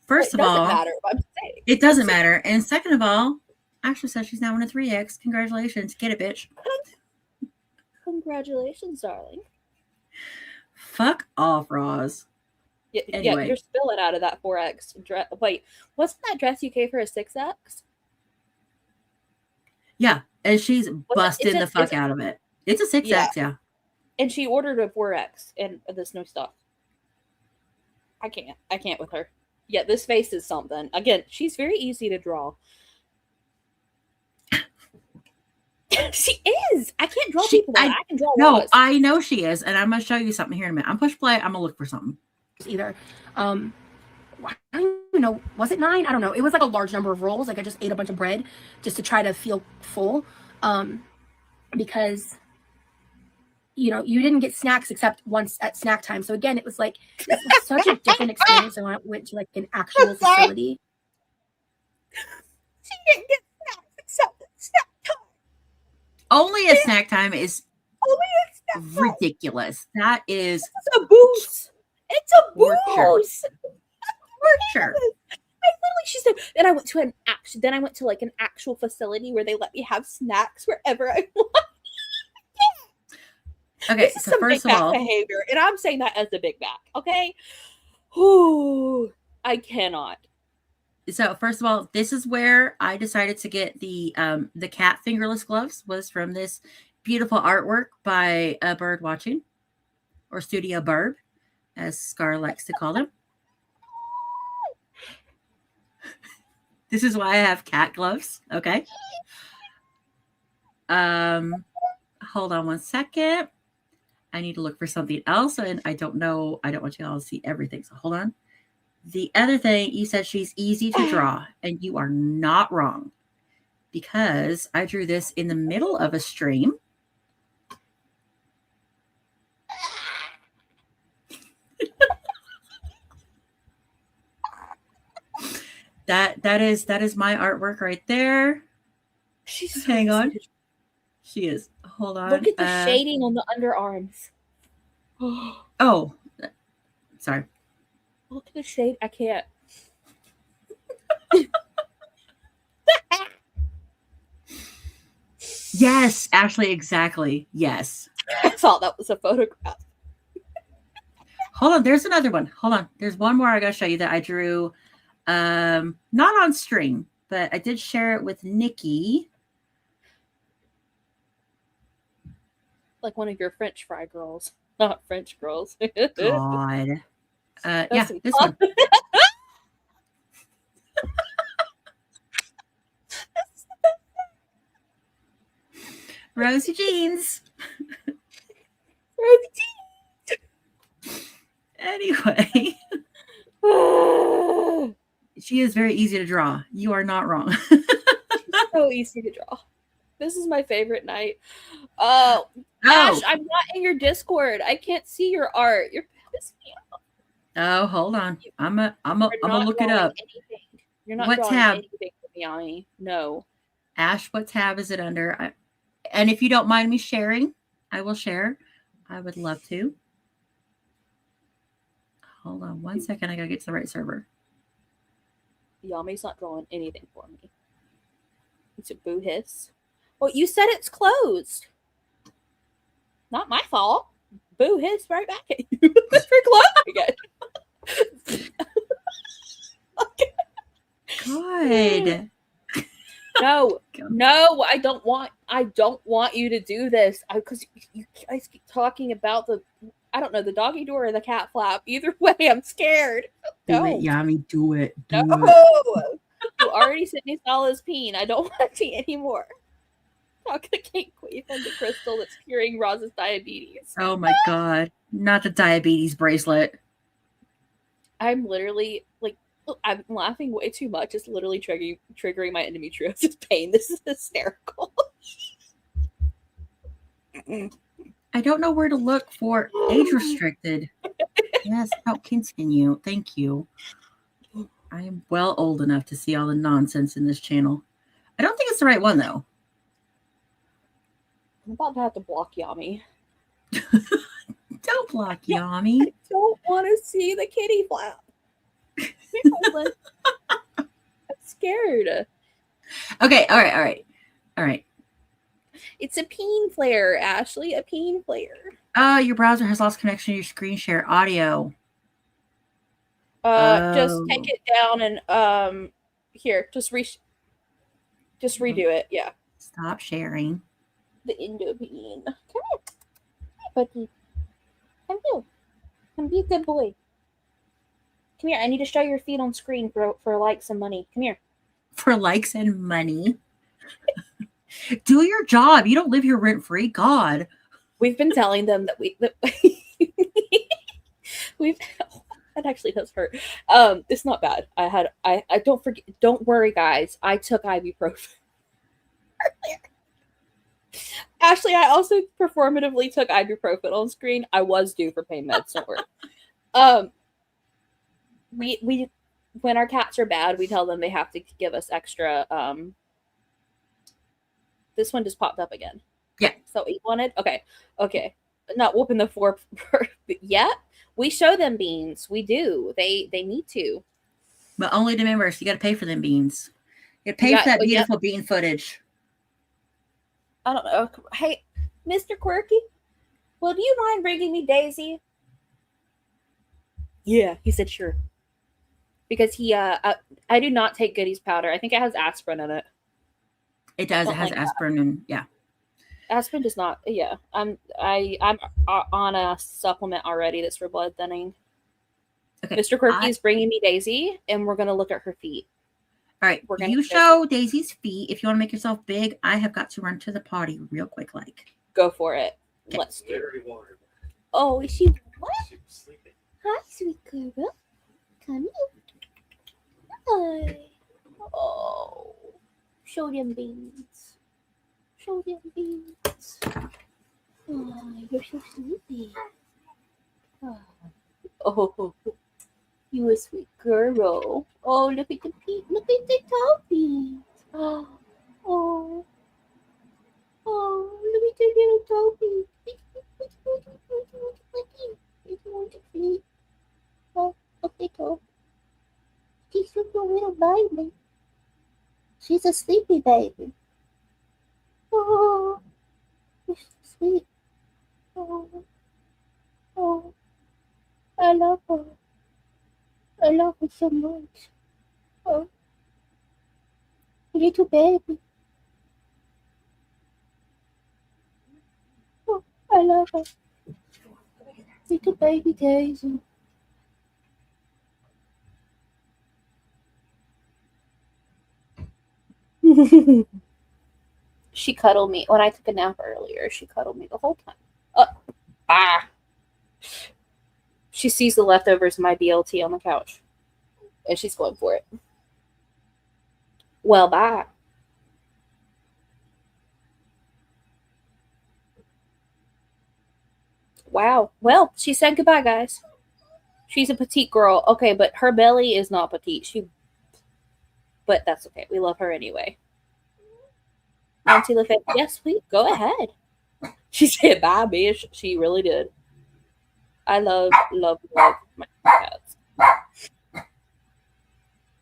First of all, matter, I'm saying. It doesn't matter. And second of all, Ashley says she's now in a 3X. Congratulations. Get it, bitch. Congratulations, darling. Fuck off, Roz. Yeah, Anyway. you're spilling out of that 4X dress. Wait, wasn't that dress you gave her a 6X? Yeah, and she's busting the fuck out of it. It's a 6X, yeah. And she ordered a 4X and this new stuff. I can't with her. Yeah, this face is something. Again, she's very easy to draw. She is. I can't draw people. I can draw. No, I know she is, and I'm gonna show you something here in a minute. I'm push play. I'm gonna look for something. Either. I don't even know. Was it 9? I don't know. It was like a large number of rolls. Like I just ate a bunch of bread just to try to feel full. Because you didn't get snacks except once at snack time. So again, it was like such a different experience when I went to like an actual facility. She didn't get snacks except at snack time. Only at snack time is Only at snack time. ridiculous. That is a boost. It's a boost. Torture. She said, and I went to like an actual facility where they let me have snacks wherever I want. Okay, this is so some first big of back all, behavior, and I'm saying that as a big back. Okay, ooh, I cannot. So first of all, this is where I decided to get the cat fingerless gloves. Was from this beautiful artwork by Bird Watching, or Studio Bird, as Scar likes to call them. This is why I have cat gloves. Okay. Hold on one second. I need to look for something else, and I don't know. I don't want you all to see everything. So hold on. The other thing, you said she's easy to draw, and you are not wrong, because I drew this in the middle of a stream. That is my artwork right there. She's hang on. She is. Hold on. Look at the shading on the underarms. Oh, sorry. Look at the shade. I can't. Yes, Ashley, exactly. Yes. I thought that was a photograph. Hold on. There's another one. Hold on. There's one more I got to show you that I drew. Not on stream, but I did share it with Nikki. Like one of your French fry girls. Not French girls. God. Yeah, this one. Rosie jeans. Rosie jeans. Anyway. She is very easy to draw. You are not wrong. So easy to draw. This is my favorite night. Ash, I'm not in your Discord. I can't see your art. You're pissing me off. Oh, hold on. I'm gonna look it up. Anything. You're not what drawing tab? anything for me, Ani. No. Ash, what tab is it under? And if you don't mind me sharing, I will share. I would love to. Hold on one second. I gotta get to the right server. Yami's not drawing anything for me. It's a boo hiss. Well, you said it's closed. Not my fault. Boo hiss right back at you. For closing it. God. No, I don't want you to do this. Because you guys keep talking about the doggy door or the cat flap. Either way, I'm scared. Do it, Yami. Do it. Do it. You already sent me Sala's peen. I don't want to see anymore. Talk the cake queen from the crystal that's curing Roz's diabetes. Oh my God. Not the diabetes bracelet. I'm literally I'm laughing way too much. It's literally triggering my endometriosis pain. This is hysterical. I don't know where to look for age restricted. Yes, no, continue. Thank you. I am well old enough to see all the nonsense in this channel. I don't think it's the right one, though. I'm about to have to block Yami. Don't block Yami. I don't want to see the kitty flap. I'm scared. Okay, all right. It's a peen flare, Ashley. A peen flare. Your browser has lost connection to your screen share audio. Just take it down and here, just redo it. Yeah. Stop sharing. The Indopene. Come here. Hi, buddy. Come here. Come be a good boy. Come here. I need to show your feet on screen for likes and money. Come here. For likes and money. Do your job. You don't live here rent free. God. We've been telling them that we've that actually does hurt. It's not bad. I don't forget. Don't worry, guys. I took ibuprofen earlier. Ashley, I also performatively took ibuprofen on screen. I was due for pain meds. Don't worry. We when our cats are bad, we tell them they have to give us extra. This one just popped up again. Yeah. So you wanted? Okay. Not whooping the floor yet. We show them beans. We do. They need to. But only to members. You got to pay for them beans. You pay for that beautiful bean footage. I don't know. Hey, Mr. Quirky, well, do you mind bringing me Daisy? Yeah, he said sure. Because he, I do not take Goodies powder. I think it has aspirin in it. It does. It has aspirin and yeah. Aspirin does not. Yeah, I'm on a supplement already that's for blood thinning. Okay, Mr. Quirky is bringing me Daisy, and we're gonna look at her feet. All right, you show Daisy's feet. If you want to make yourself big, I have got to run to the potty real quick. Like, go for it. Okay. Let's do it. Oh, is she what? Hi, sweet girl. Come here. Hi. Oh, show them beans. Show them beans. Oh, you're so sleepy. Oh, you a sweet girl. Oh, look at the feet. Look at the toe beans. Oh, oh, look at the little toe beans. Oh, okay, toe. She's a little baby. She's a sleepy baby. Oh, you're so sweet. Oh, I love her. I love her so much. Oh, little baby. Oh, I love her. Little baby Daisy. She cuddled me when I took a nap earlier. She cuddled me the whole time. She sees the leftovers of my BLT on the couch, and she's going for it. Well, bye. Wow. Well, she said goodbye, guys. She's a petite girl. Okay, but her belly is not petite. But that's okay. We love her anyway. Auntie LaFay, yes, sweet. Go ahead. She said bye, bitch. She really did. I love my cats.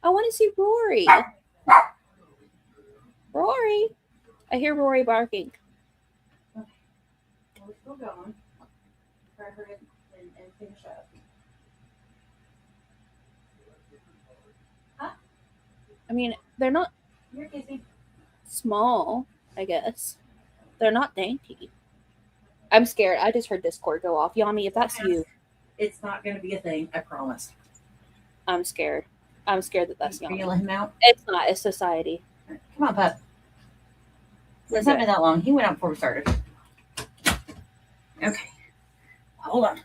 I want to see Rory. Rory. I hear Rory barking. Okay. We're still going. Try her and finish up. Huh? I mean, they're not small, I guess. They're not dainty. I'm scared. I just heard Discord go off. Yami, if that's you. It's not going to be a thing. I promise. I'm scared. I'm scared that that's Yami. Are you going to let him out? It's not. It's Society. Come on, bud. It's not been that long. He went out before we started. Okay. Hold on.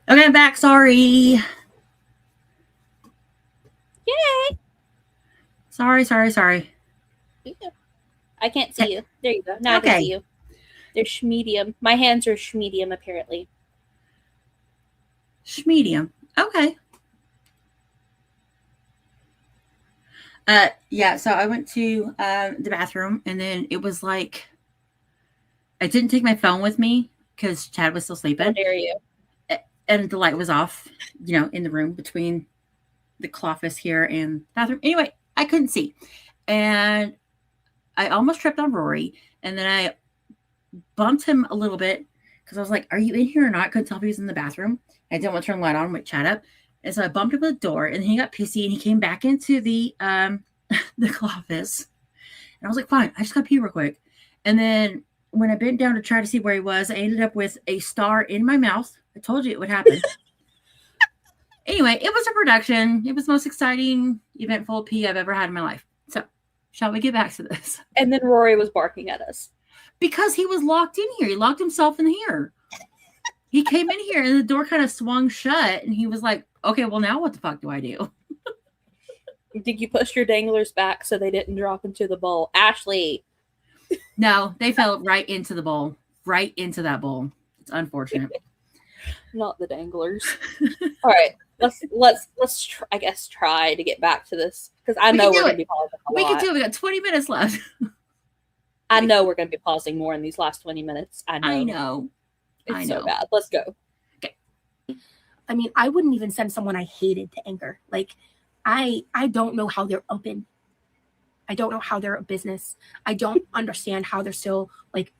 Okay, I'm back. Sorry. Yay! Sorry. Yeah. I can't see you. There you go. Now I Okay. can see you. They're medium. My hands are medium, apparently. Medium. Okay. Yeah, so I went to the bathroom, and then it was like I didn't take my phone with me because Chad was still How sleeping, dare you? and the light was off, in the room between the office here and the bathroom. Anyway, I couldn't see, and I almost tripped on Rory, and then I bumped him a little bit because I was like, "Are you in here or not?" Couldn't tell if he was in the bathroom. I didn't want to turn the light on, wake Chad up. And so I bumped him at the door, and he got pissy, and he came back into the office. And I was like, fine, I just got to pee real quick. And then when I bent down to try to see where he was, I ended up with a star in my mouth. I told you it would happen. Anyway, it was a production. It was the most exciting, eventful pee I've ever had in my life. So, shall we get back to this? And then Rory was barking at us. Because he was locked in here. He locked himself in here. He came in here, and the door kind of swung shut, and he was like, okay, well, now what the fuck do I do? Did you push your danglers back so they didn't drop into the bowl? Ashley. No, they fell right into the bowl. Right into that bowl. It's unfortunate. Not the danglers. All right. Let's try to get back to this because I know we're going to be pausing a lot. We can do it. We got 20 minutes left. I know we're going to be pausing more in these last 20 minutes. I know. It's so bad. Let's go. Okay. I mean, I wouldn't even send someone I hated to Anchor. Like, I don't know how they're open. I don't know how they're a business. I don't understand how they're still like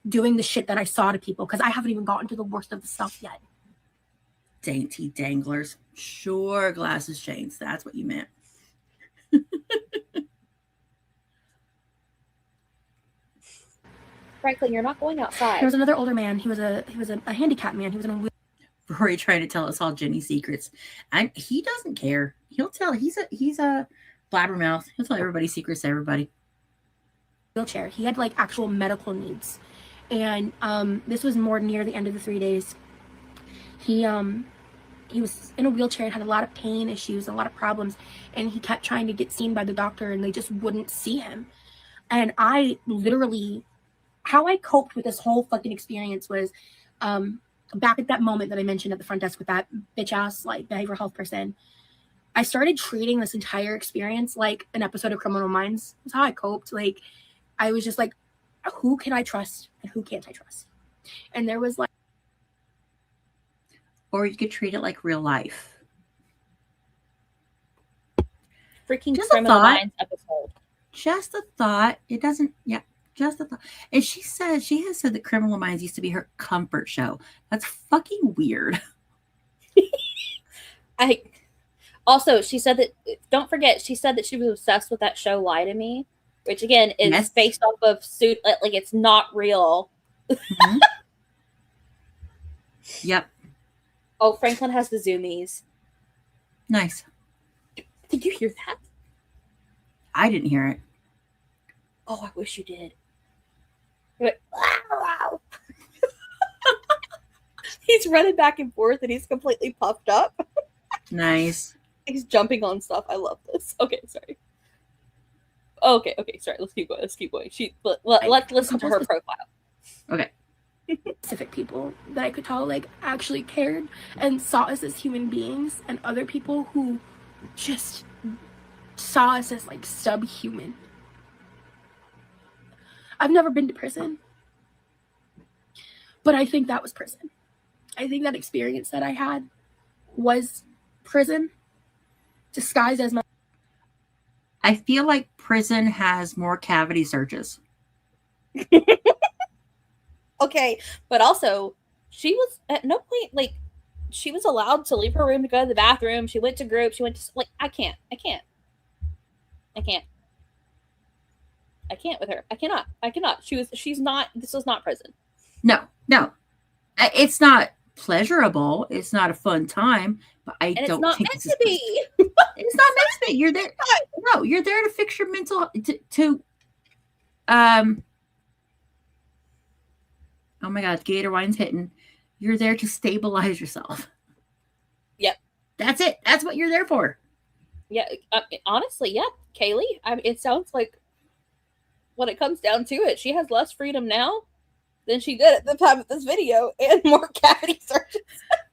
doing the shit that I saw to people because I haven't even gotten to the worst of the stuff yet. Dainty danglers. Sure, glasses chains. That's what you meant. Franklin, you're not going outside. There was another older man. He was a handicapped man. He was in a wheel. Rory trying to tell us all Jenny's secrets. And he doesn't care. He'll tell. He's a blabbermouth. He'll tell everybody's secrets to everybody. Wheelchair. He had like actual medical needs. And this was more near the end of the 3 days. He was in a wheelchair and had a lot of pain issues, a lot of problems, and he kept trying to get seen by the doctor and they just wouldn't see him. And I literally, how I coped with this whole fucking experience was back at that moment that I mentioned at the front desk with that bitch ass like behavioral health person, I started treating this entire experience like an episode of Criminal Minds. That's how I coped. Like, I was just like, who can I trust and who can't I trust? And there was like, or you could treat it like real life. Freaking Just a Criminal thought. Minds episode. Just a thought. It doesn't. Yeah. Just a thought. And she has said that Criminal Minds used to be her comfort show. That's fucking weird. She said that, don't forget, she said that she was obsessed with that show Lie to Me, which again is Yes. based off of like it's not real. Mm-hmm. Yep. Oh, Franklin has the zoomies. Nice. Did you hear that? I didn't hear it. Oh, I wish you did. He went, wow. He's running back and forth and he's completely puffed up. Nice. He's jumping on stuff. I love this. Okay, sorry. Okay, sorry. Let's keep going. Let's listen to her profile. Okay. specific people that I could tell like actually cared and saw us as human beings, and other people who just saw us as like subhuman. I've never been to prison, but I think that was prison. I think that experience that I had was prison disguised as my... I feel like prison has more cavity searches. Okay, but also she was at no point like she was allowed to leave her room to go to the bathroom. She went to group. She went to like I can't with her. I cannot. She's not. This was not prison. No. It's not pleasurable. It's not a fun time. But I And don't it's not think meant this is to be. It's not meant to be. You're there. No, you're there to fix your mental. Oh my God, Gator Wine's hitting. You're there to stabilize yourself. Yep. That's it. That's what you're there for. Yeah, honestly, yeah, Kaylee. I mean, it sounds like when it comes down to it, she has less freedom now than she did at the time of this video, and more cavity searches.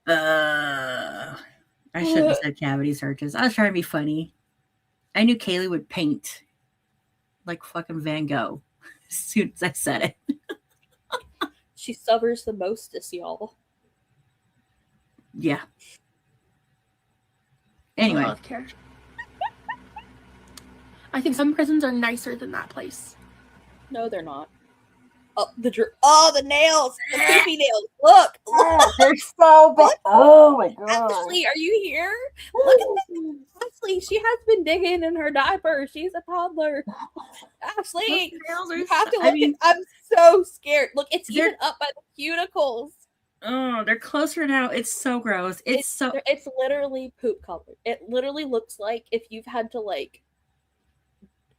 I shouldn't have said cavity searches. I was trying to be funny. I knew Kaylee would paint like fucking Van Gogh as soon as I said it. She suffers the mostest, y'all. Yeah. Anyway. Healthcare. I think some prisons are nicer than that place. No, they're not. Oh, the nails, the poopy nails. Look, They're so bad. Oh my god. Ashley, are you here? Look at this. Ashley, she has been digging in her diaper. She's a toddler. Ashley, you have to look. I'm so scared. Look, it's even up by the cuticles. Oh, they're closer now. It's so gross. It's literally poop color. It literally looks like if you've had to like.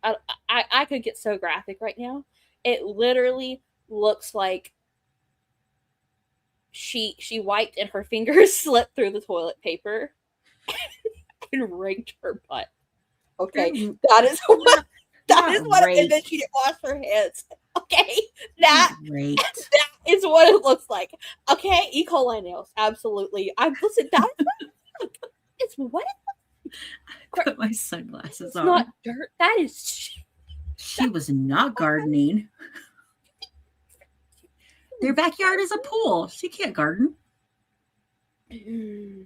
I could get so graphic right now. It literally looks like she wiped and her fingers slipped through the toilet paper and raked her butt. Okay, that is what and then she didn't wash her hands. Okay, that is what it looks like. Okay, E. coli nails, absolutely. Listen. That is it's what it I put my sunglasses it's on. not dirt. That is. She was not gardening. Their backyard is a pool. She can't garden. Anyway.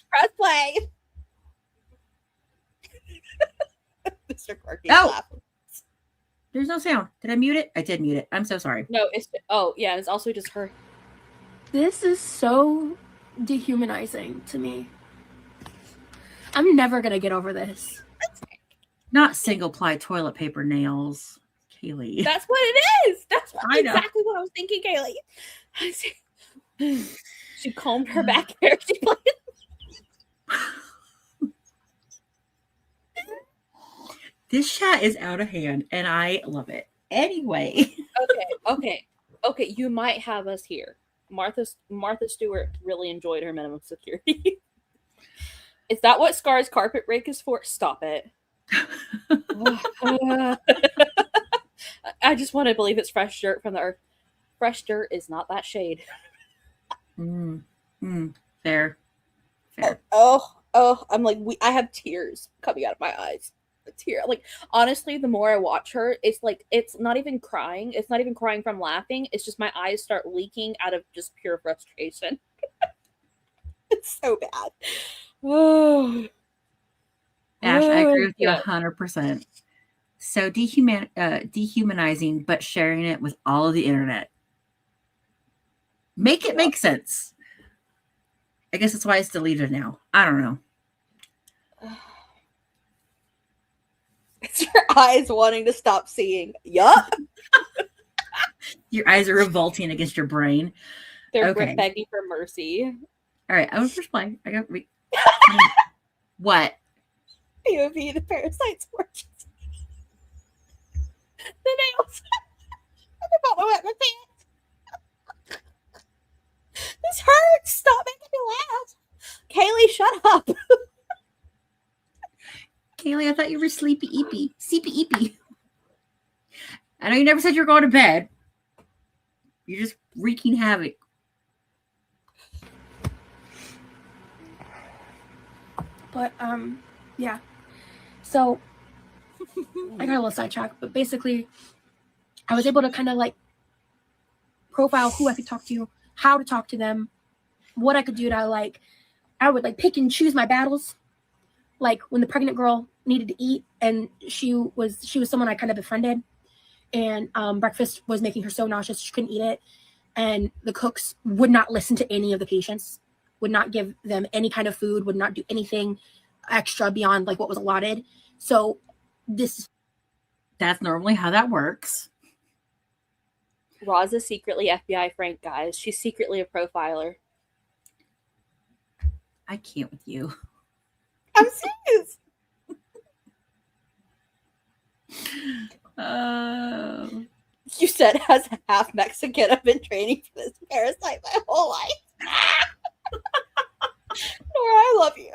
Press play. Mr. Quirky. Oh! There's no sound. Did I mute it? I did mute it. I'm so sorry. No, it's it's also just her. This is so dehumanizing to me. I'm never gonna get over this. Not single ply toilet paper nails, Kaylee. That's what it is. That's exactly what I was thinking, Kaylee. She combed her back hair. She played. This chat is out of hand, and I love it. Anyway. Okay. You might have us here. Martha Stewart really enjoyed her minimum security. Is that what Scar's carpet rake is for? Stop it. I just want to believe it's fresh dirt from the earth. Fresh dirt is not that shade. Fair. Oh, I'm like, I have tears coming out of my eyes. Like, honestly, the more I watch her, it's like, it's not even crying. It's not even crying from laughing. It's just my eyes start leaking out of just pure frustration. It's so bad. Oh. Ash, I agree with you 100%. So dehumanizing, but sharing it with all of the internet. Make it make sense. I guess that's why it's deleted now. I don't know. It's your eyes wanting to stop seeing. Yup. Your eyes are revolting against your brain. They're begging for mercy. All right, I was first play. I got what? POV, the parasites origins. The nails. I don't know what my pants. This hurts. Stop making me laugh. Kaylee, shut up. Kaylee, I thought you were sleepy eepy. Sleepy eepy. I know you never said you were going to bed. You're just wreaking havoc. But yeah. So I got a little sidetracked, but basically I was able to kind of like profile who I could talk to, how to talk to them, what I could do to like, I would like pick and choose my battles. Like when the pregnant girl needed to eat and she was someone I kind of befriended, and breakfast was making her so nauseous she couldn't eat it. And the cooks would not listen to any of the patients, would not give them any kind of food, would not do anything extra beyond like what was allotted. So that's normally how that works. Roz is secretly FBI Frank, guys. She's secretly a profiler. I can't with you. I'm serious. You said as a half Mexican, I've been training for this parasite my whole life. I love you.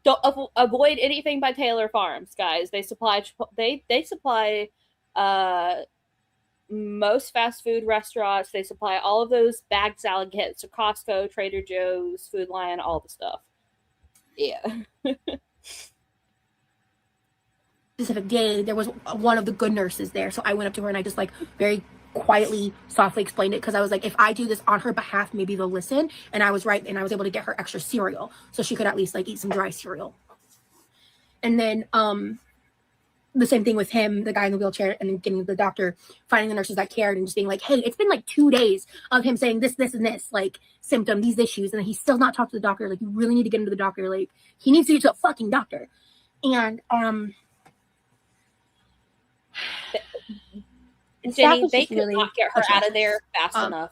Don't avoid anything by Taylor Farms, guys. They supply most fast food restaurants. They supply all of those bagged salad kits to Costco, Trader Joe's, Food Lion, all the stuff. Yeah. Specific day, there was one of the good nurses there, so I went up to her and I just like very quietly, softly explained it, because I was like, if I do this on her behalf, maybe they'll listen. And I was right, and I was able to get her extra cereal so she could at least like eat some dry cereal. And then the same thing with him, the guy in the wheelchair, and then getting the doctor, finding the nurses that cared, and just being like, hey, it's been like 2 days of him saying this, and this, like symptom, these issues, and he's still not talked to the doctor. Like, you really need to get into the doctor. Like, he needs to get to a fucking doctor. And Jenny, they could really not get her out of there fast enough.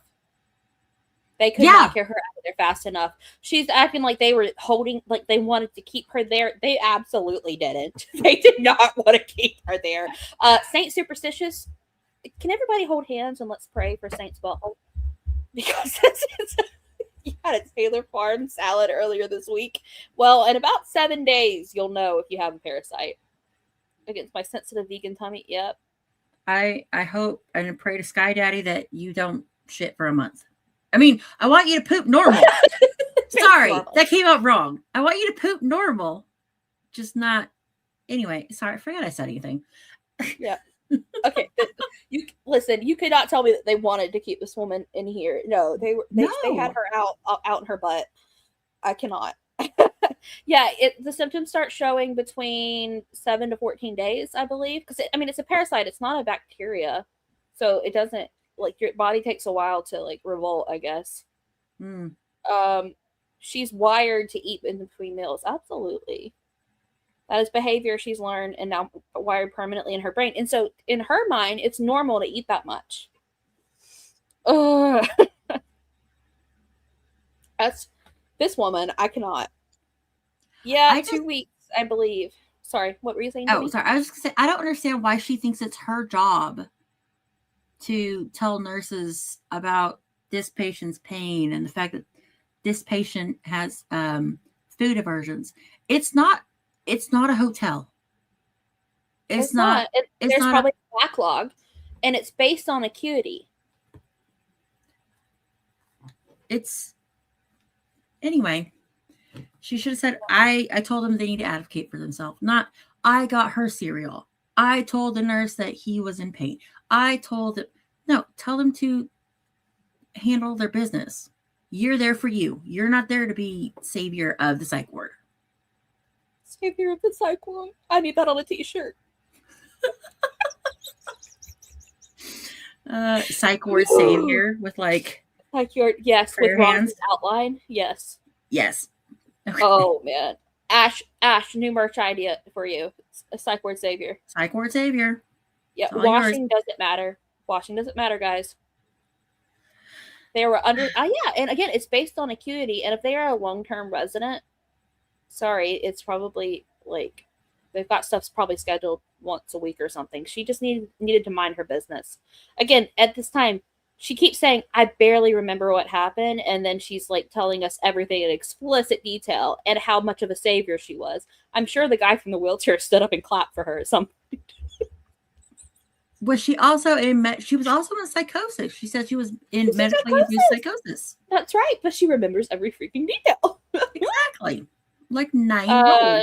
They could not get her out of there fast enough. She's acting like they were holding, like they wanted to keep her there. They absolutely didn't. They did not want to keep her there. Saint Superstitious, can everybody hold hands and let's pray for Saint's butthole? Because you had a Taylor Farm salad earlier this week. Well, in about 7 days, you'll know if you have a parasite. Against my sensitive vegan tummy, yep. I hope and pray to Sky Daddy that you don't shit for a month. I mean, I want you to poop normal. Sorry, normal. That came out wrong. I want you to poop normal, just not. Anyway, sorry, I forgot I said anything. Yeah. Okay. You listen. You could not tell me that they wanted to keep this woman in here. No, they had her out in her butt. I cannot. Yeah, the symptoms start showing between 7 to 14 days, I believe. Because it's a parasite. It's not a bacteria, so it doesn't your body takes a while to like revolt, I guess. She's wired to eat in between meals. Absolutely, that is behavior she's learned and now wired permanently in her brain. And so, in her mind, it's normal to eat that much. That's this woman. I cannot. Yeah, 2 weeks, I believe. Sorry, what were you saying? Oh, sorry. I was just gonna say, I don't understand why she thinks it's her job to tell nurses about this patient's pain and the fact that this patient has food aversions. It's not a hotel. It's not. There's probably a backlog, and it's based on acuity. Anyway. She should have said, I told them they need to advocate for themselves. Not, I got her cereal. I told the nurse that he was in pain. Tell them to handle their business. You're there for you. You're not there to be savior of the psych ward. Savior of the psych ward. I need that on a t-shirt. Psych ward savior with like psych ward, yes, with hands outline. Yes. Yes. Okay. Oh man, Ash, new merch idea for you. A psych ward savior. Psych ward savior. Yeah, washing doesn't matter. Washing doesn't matter, guys. They were under. And again, it's based on acuity, and if they are a long-term resident, sorry, it's probably like they've got stuff's probably scheduled once a week or something. She just needed to mind her business. Again, at this time, she keeps saying, I barely remember what happened. And then she's like telling us everything in explicit detail and how much of a savior she was. I'm sure the guy from the wheelchair stood up and clapped for her at some point. Was she also she was also in psychosis. She said she was in medically induced psychosis. That's right. But she remembers every freaking detail. Exactly. Like 9 years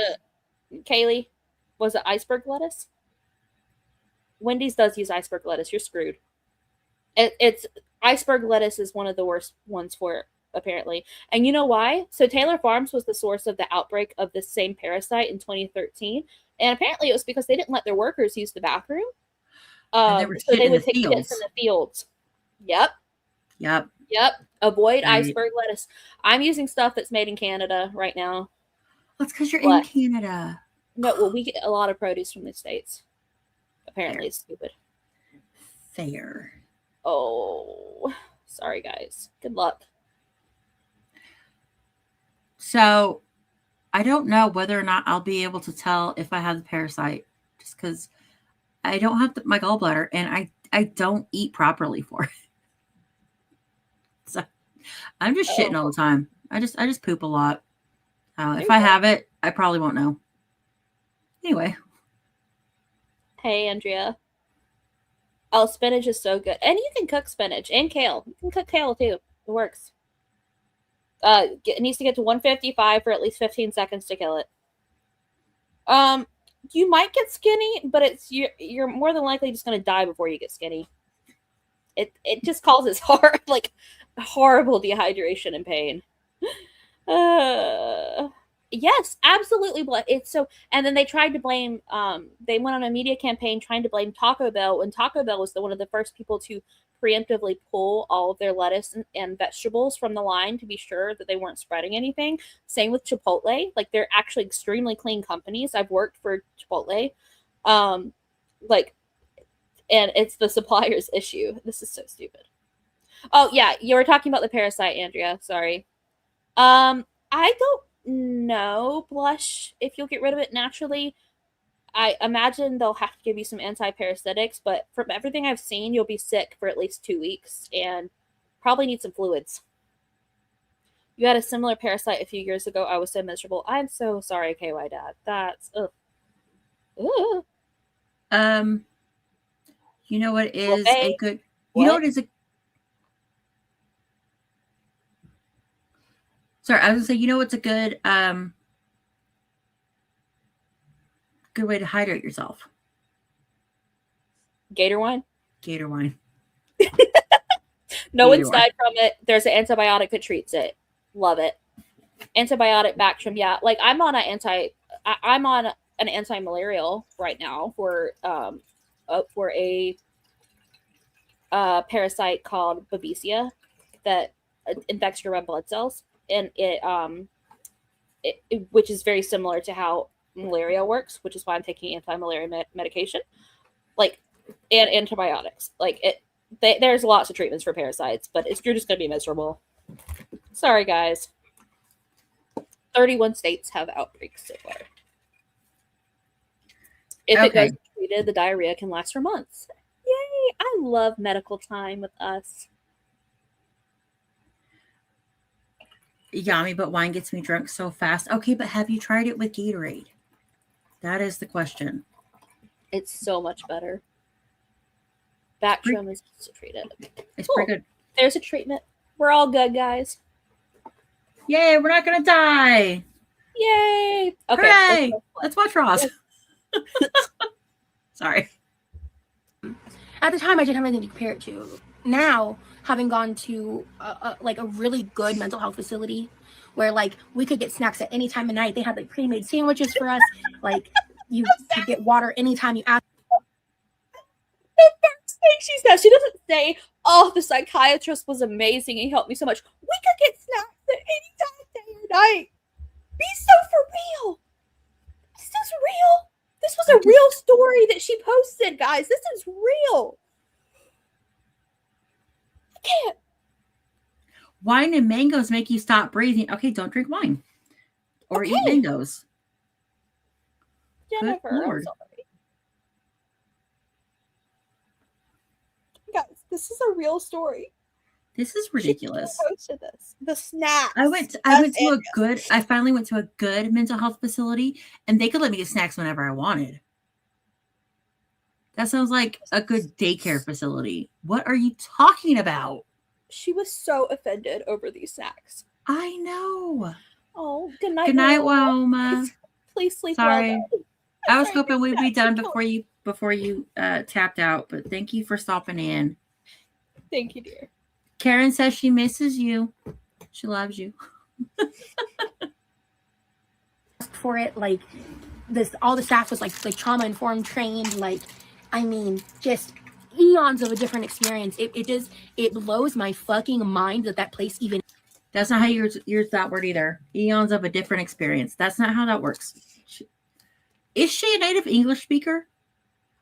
old. Kaylee, was it iceberg lettuce? Wendy's does use iceberg lettuce. You're screwed. It's iceberg lettuce is one of the worst ones for it, apparently. And you know why? So Taylor Farms was the source of the outbreak of this same parasite in 2013. And apparently it was because they didn't let their workers use the bathroom. So they would take shits in the fields. Yep. Avoid iceberg lettuce. I'm using stuff that's made in Canada right now. That's because you're in Canada. No, well, we get a lot of produce from the States. Apparently it's stupid. Fair. Oh, sorry, guys. Good luck. So, I don't know whether or not I'll be able to tell if I have the parasite, just because I don't have my gallbladder and I don't eat properly for it. So, I'm just shitting all the time. I just poop a lot. If I have it, I probably won't know. Anyway. Hey, Andrea. Oh, spinach is so good. And you can cook spinach and kale. You can cook kale too. It works. It needs to get to 155 for at least 15 seconds to kill it. You might get skinny, but you're more than likely just gonna die before you get skinny. It just causes horrible dehydration and pain. Yes, absolutely. It's so, and then they tried to blame, they went on a media campaign trying to blame Taco Bell, and Taco Bell was one of the first people to preemptively pull all of their lettuce and vegetables from the line to be sure that they weren't spreading anything. Same with Chipotle. Like, they're actually extremely clean companies. I've worked for Chipotle. And it's the supplier's issue. This is so stupid. Oh, yeah, you were talking about the parasite, Andrea. Sorry. I don't know, Blush, if you'll get rid of it naturally. I imagine they'll have to give you some anti-parasitics, but from everything I've seen, you'll be sick for at least 2 weeks and probably need some fluids. You had a similar parasite a few years ago. I was so miserable. I'm so sorry, KY Dad. That's ugh. You know what is a good? You know what is a? Sorry, I was gonna say. You know what's a good good way to hydrate yourself? Gator wine. Gator wine. No one's died from it. There's an antibiotic that treats it. Love it. Antibiotic Bactrim. Yeah, like I'm on an anti-malarial right now for a parasite called Babesia that infects your red blood cells, and it which is very similar to how malaria works, which is why I'm taking anti-malaria medication, like, and antibiotics. Like there's lots of treatments for parasites, but you're just gonna be miserable. Sorry, guys. 31 states have outbreaks so far. If it goes untreated, the diarrhea can last for months. Yay! I love medical time with us. Yummy, but wine gets me drunk so fast. Okay, but have you tried it with Gatorade? That is the question. It's so much better. Bactrim is to treat it. It's pretty good. There's a treatment. We're all good, guys. Yay, we're not gonna die. Yay! Okay. Hooray! Let's watch Ross. Sorry. At the time, I didn't have anything to compare it to. Now, having gone to a really good mental health facility where like we could get snacks at any time of night. They had like pre-made sandwiches for us. Like you could get water anytime you ask. The first thing she says, she doesn't say, "Oh, the psychiatrist was amazing. He helped me so much." We could get snacks at any time, day or night. Be so for real. This is real. This was a real story that she posted, guys. This is real. I can't. Wine and mangoes make you stop breathing. Okay, don't drink wine. Or eat mangoes. Jennifer, I'm sorry. Guys, this is a real story. This is ridiculous. She posted this. The snacks. I finally went to a good mental health facility and they could let me get snacks whenever I wanted. That sounds like a good daycare facility. What are you talking about? She was so offended over these snacks. I know. Oh, good night. Good night, Wilma. Please sleep well. well. I was hoping we'd be done before you tapped out, but thank you for stopping in. Thank you, dear. Karen says she misses you. She loves you. For it, like this, all the staff was like trauma informed, trained. Like, I mean, just eons of a different experience. It blows my fucking mind that place even. That's not how you use that word either. Eons of a different experience. That's not how that works. Is she a native English speaker?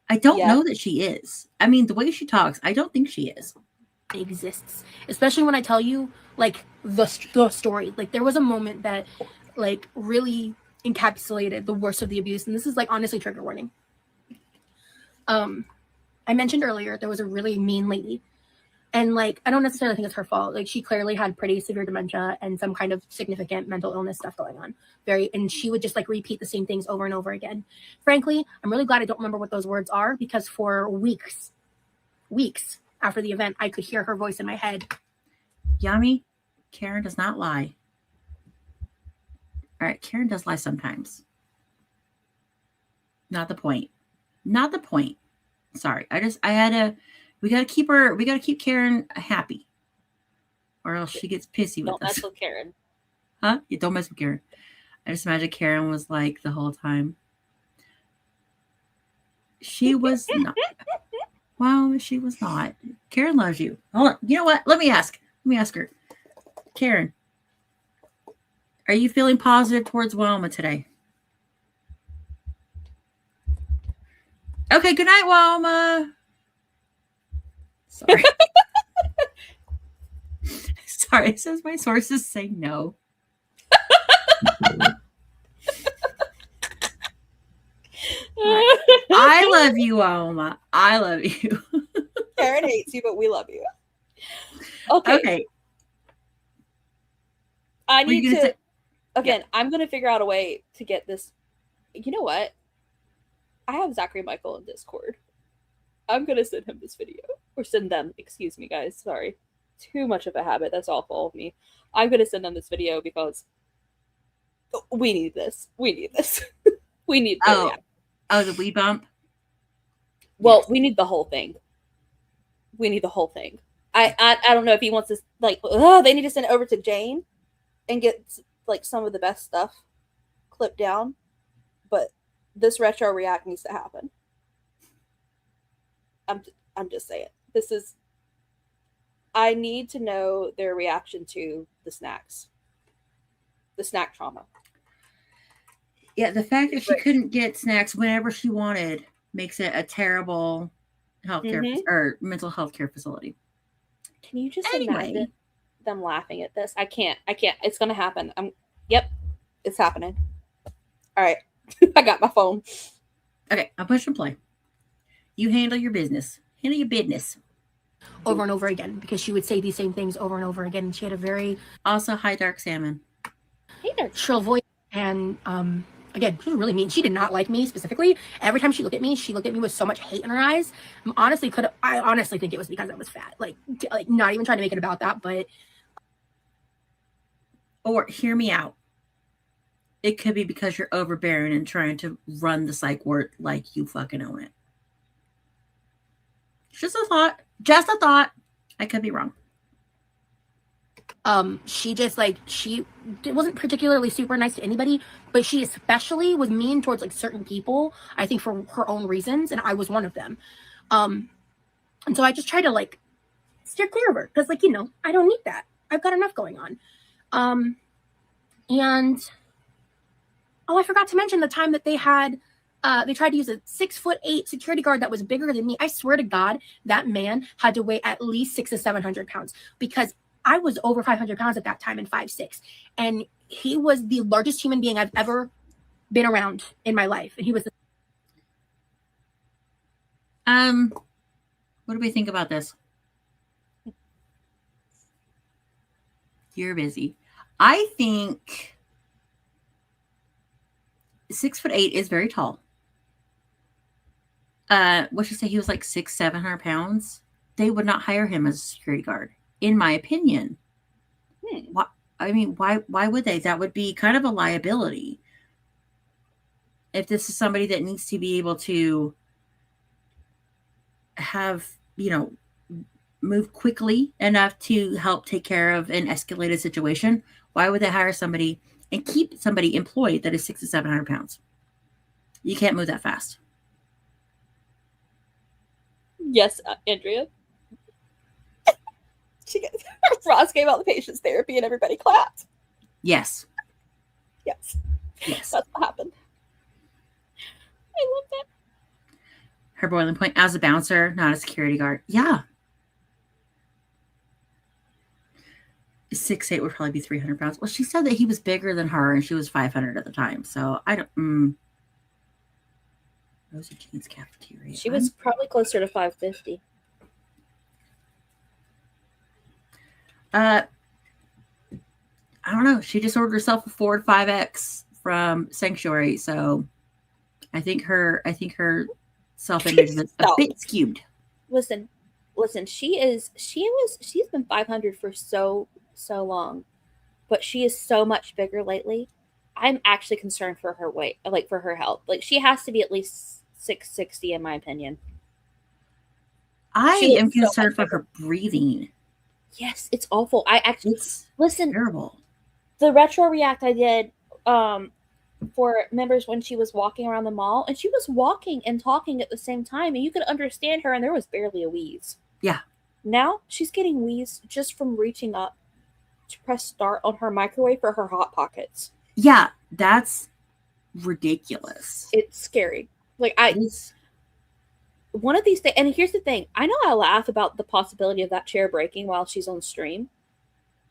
I don't know that she is. I mean, the way she talks, I don't think she is. Exists, especially when I tell you like the story. Like there was a moment that like really encapsulated the worst of the abuse, and this is like honestly trigger warning. I mentioned earlier there was a really mean lady, And like, I don't necessarily think it's her fault. Like, she clearly had pretty severe dementia and some kind of significant mental illness stuff going on. And she would just like repeat the same things over and over again. Frankly, I'm really glad I don't remember what those words are, because for weeks after the event, I could hear her voice in my head. Yummy, Karen does not lie. All right, Karen does lie sometimes. Not the point. Not the point. Sorry, we gotta keep Karen happy, or else she gets pissy with us. Don't mess with Karen. Huh? Yeah, don't mess with Karen. I just imagine Karen was like the whole time. She was not. Well, she was not. Karen loves you. Hold on. You know what? Let me ask her. Karen, are you feeling positive towards Wilma today? Okay, good night, Wilma. Sorry. Sorry, it says my sources say no. I love you, Wilma. I love you. Karen hates you, but we love you. Okay. I need to. Again, I'm going to figure out a way to get this. You know what? I have Zachary Michael in Discord. I'm going to send him this video. Or send them. Excuse me, guys. Sorry. Too much of a habit. That's awful of me. I'm going to send them this video because we need this. We need this. We need the the weed bump? Well, we need the whole thing. We need the whole thing. I don't know if he wants to, like, they need to send it over to Jane and get, like, some of the best stuff clipped down. But this retro react needs to happen. I'm just saying. I need to know their reaction to the snacks. The snack trauma. Yeah, the fact that she couldn't get snacks whenever she wanted makes it a terrible healthcare or mental health care facility. Can you just imagine them laughing at this? I can't. It's gonna happen. Yep, it's happening. All right, I got my phone. Okay, I'll push and play. You handle your business. Handle your business. Over and over again, because she would say these same things over and over again. She had a very hi, Dark Salmon. Hey there. Shrill voice, and again, she was really mean. She did not like me specifically. Every time she looked at me with so much hate in her eyes. I honestly think it was because I was fat. Like not even trying to make it about that, but. Or hear me out. It could be because you're overbearing and trying to run the psych ward like you fucking own it. Just a thought. Just a thought. I could be wrong. She wasn't particularly super nice to anybody, but she especially was mean towards like certain people, I think for her own reasons, and I was one of them. And so I just tried to like steer clear of her because, like, I don't need that. I've got enough going on. And I forgot to mention the time that they had they tried to use a 6'8" security guard that was bigger than me. I swear to God, that man had to weigh at least 600 to 700 pounds because I was over 500 pounds at that time and 5'6", and he was the largest human being I've ever been around in my life. And he was. What do we think about this? You're busy. I think 6'8" is very tall. What should I say? He was like 600-700 pounds. They would not hire him as a security guard, in my opinion. Why would they? That would be kind of a liability. If this is somebody that needs to be able to have, move quickly enough to help take care of an escalated situation, why would they hire somebody and keep somebody employed that is 600 to 700 pounds? You can't move that fast. Yes, Andrea. Roz gave out the patient's therapy and everybody clapped. Yes. Yes. Yes. That's what happened. I love that. Her boiling point as a bouncer, not a security guard. Yeah. 6'8" would probably be 300 pounds. Well, she said that he was bigger than her and she was 500 at the time. So I don't. Rosie Jean's cafeteria. She was probably closer to 550. I don't know. She just ordered herself a Ford 5X from Sanctuary, so I think her self-image is a bit skewed. Listen, she's been 500 for so long, but she is so much bigger lately. I'm actually concerned for her weight, like for her health. Like she has to be at least 660 in my opinion. I am concerned for her breathing. Yes, it's awful. I actually listen. Terrible. The retro react I did for members when she was walking around the mall, and she was walking and talking at the same time, and you could understand her, and there was barely a wheeze. Yeah. Now she's getting wheeze just from reaching up to press start on her microwave for her Hot Pockets. Yeah, that's ridiculous. It's scary. Like one of these things, and here's the thing. I know I laugh about the possibility of that chair breaking while she's on stream,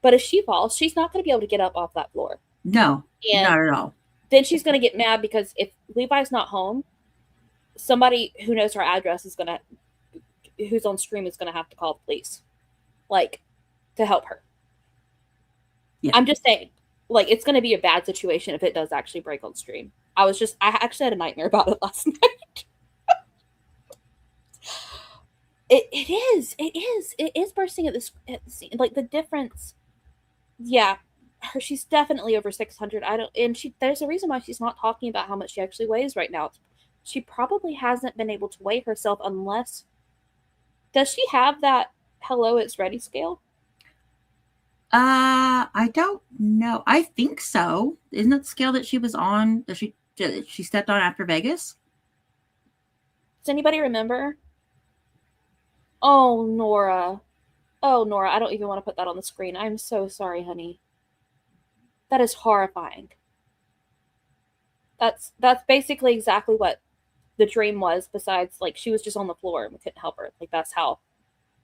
but if she falls, she's not going to be able to get up off that floor. No, not at all. Then she's going to get mad because if Levi's not home, somebody who knows her address who's on stream is going to have to call the police, like, to help her. Yeah. I'm just saying, like, it's going to be a bad situation if it does actually break on stream. I actually had a nightmare about it last night. It is bursting at the scene. Like the difference. Yeah, she's definitely over 600. There's a reason why she's not talking about how much she actually weighs right now. She probably hasn't been able to weigh herself unless, does she have that Hello It's Ready scale? I don't know. I think so. Isn't that the scale that she was on, that she stepped on after Vegas? Does anybody remember? Oh, Nora, I don't even want to put that on the screen. I'm so sorry, honey. That is horrifying. That's basically exactly what the dream was, besides, like, she was just on the floor and we couldn't help her. Like, that's how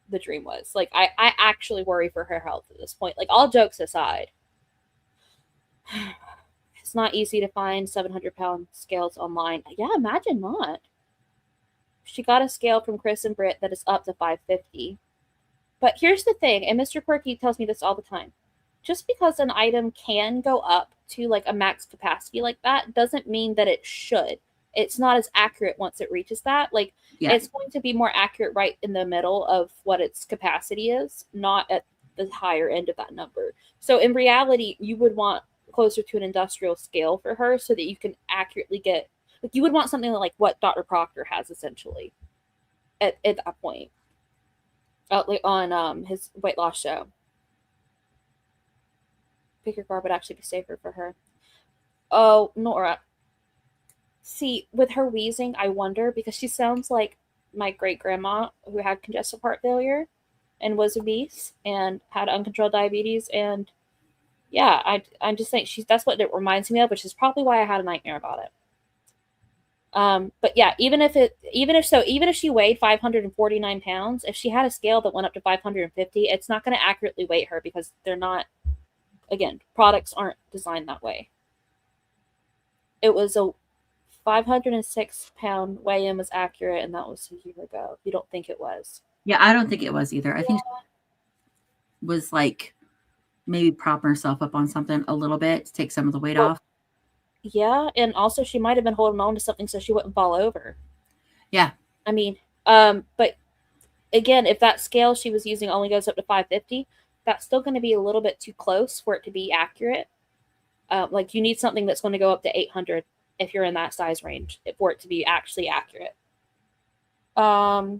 the dream was. Like, I actually worry for her health at this point. Like, all jokes aside. It's not easy to find 700-pound scales online. Yeah, imagine not. She got a scale from Chris and Britt that is up to 550. But here's the thing, and Mr. Quirky tells me this all the time. Just because an item can go up to like a max capacity like that doesn't mean that it should. It's not as accurate once it reaches that. Like, It's going to be more accurate right in the middle of what its capacity is, not at the higher end of that number. So in reality, you would want closer to an industrial scale for her so that you can accurately get, like, you would want something like what Dr. Proctor has essentially at that point. Like on his weight loss show. Bigger guard would actually be safer for her. Oh, Nora. See, with her wheezing, I wonder, because she sounds like my great-grandma who had congestive heart failure and was obese and had uncontrolled diabetes. And yeah, I'm just saying that's what it reminds me of, which is probably why I had a nightmare about it. But yeah, even if she weighed 549 pounds, if she had a scale that went up to 550, it's not going to accurately weight her because they're not, again, products aren't designed that way. It was a 506-pound weigh-in was accurate, and that was a year ago. You don't think it was? Yeah, I don't think it was either. I think she was like maybe propping herself up on something a little bit to take some of the weight off. Yeah, and also she might have been holding on to something so she wouldn't fall over. Yeah. I mean, but again, if that scale she was using only goes up to 550, that's still going to be a little bit too close for it to be accurate. Like, you need something that's going to go up to 800 if you're in that size range for it to be actually accurate. But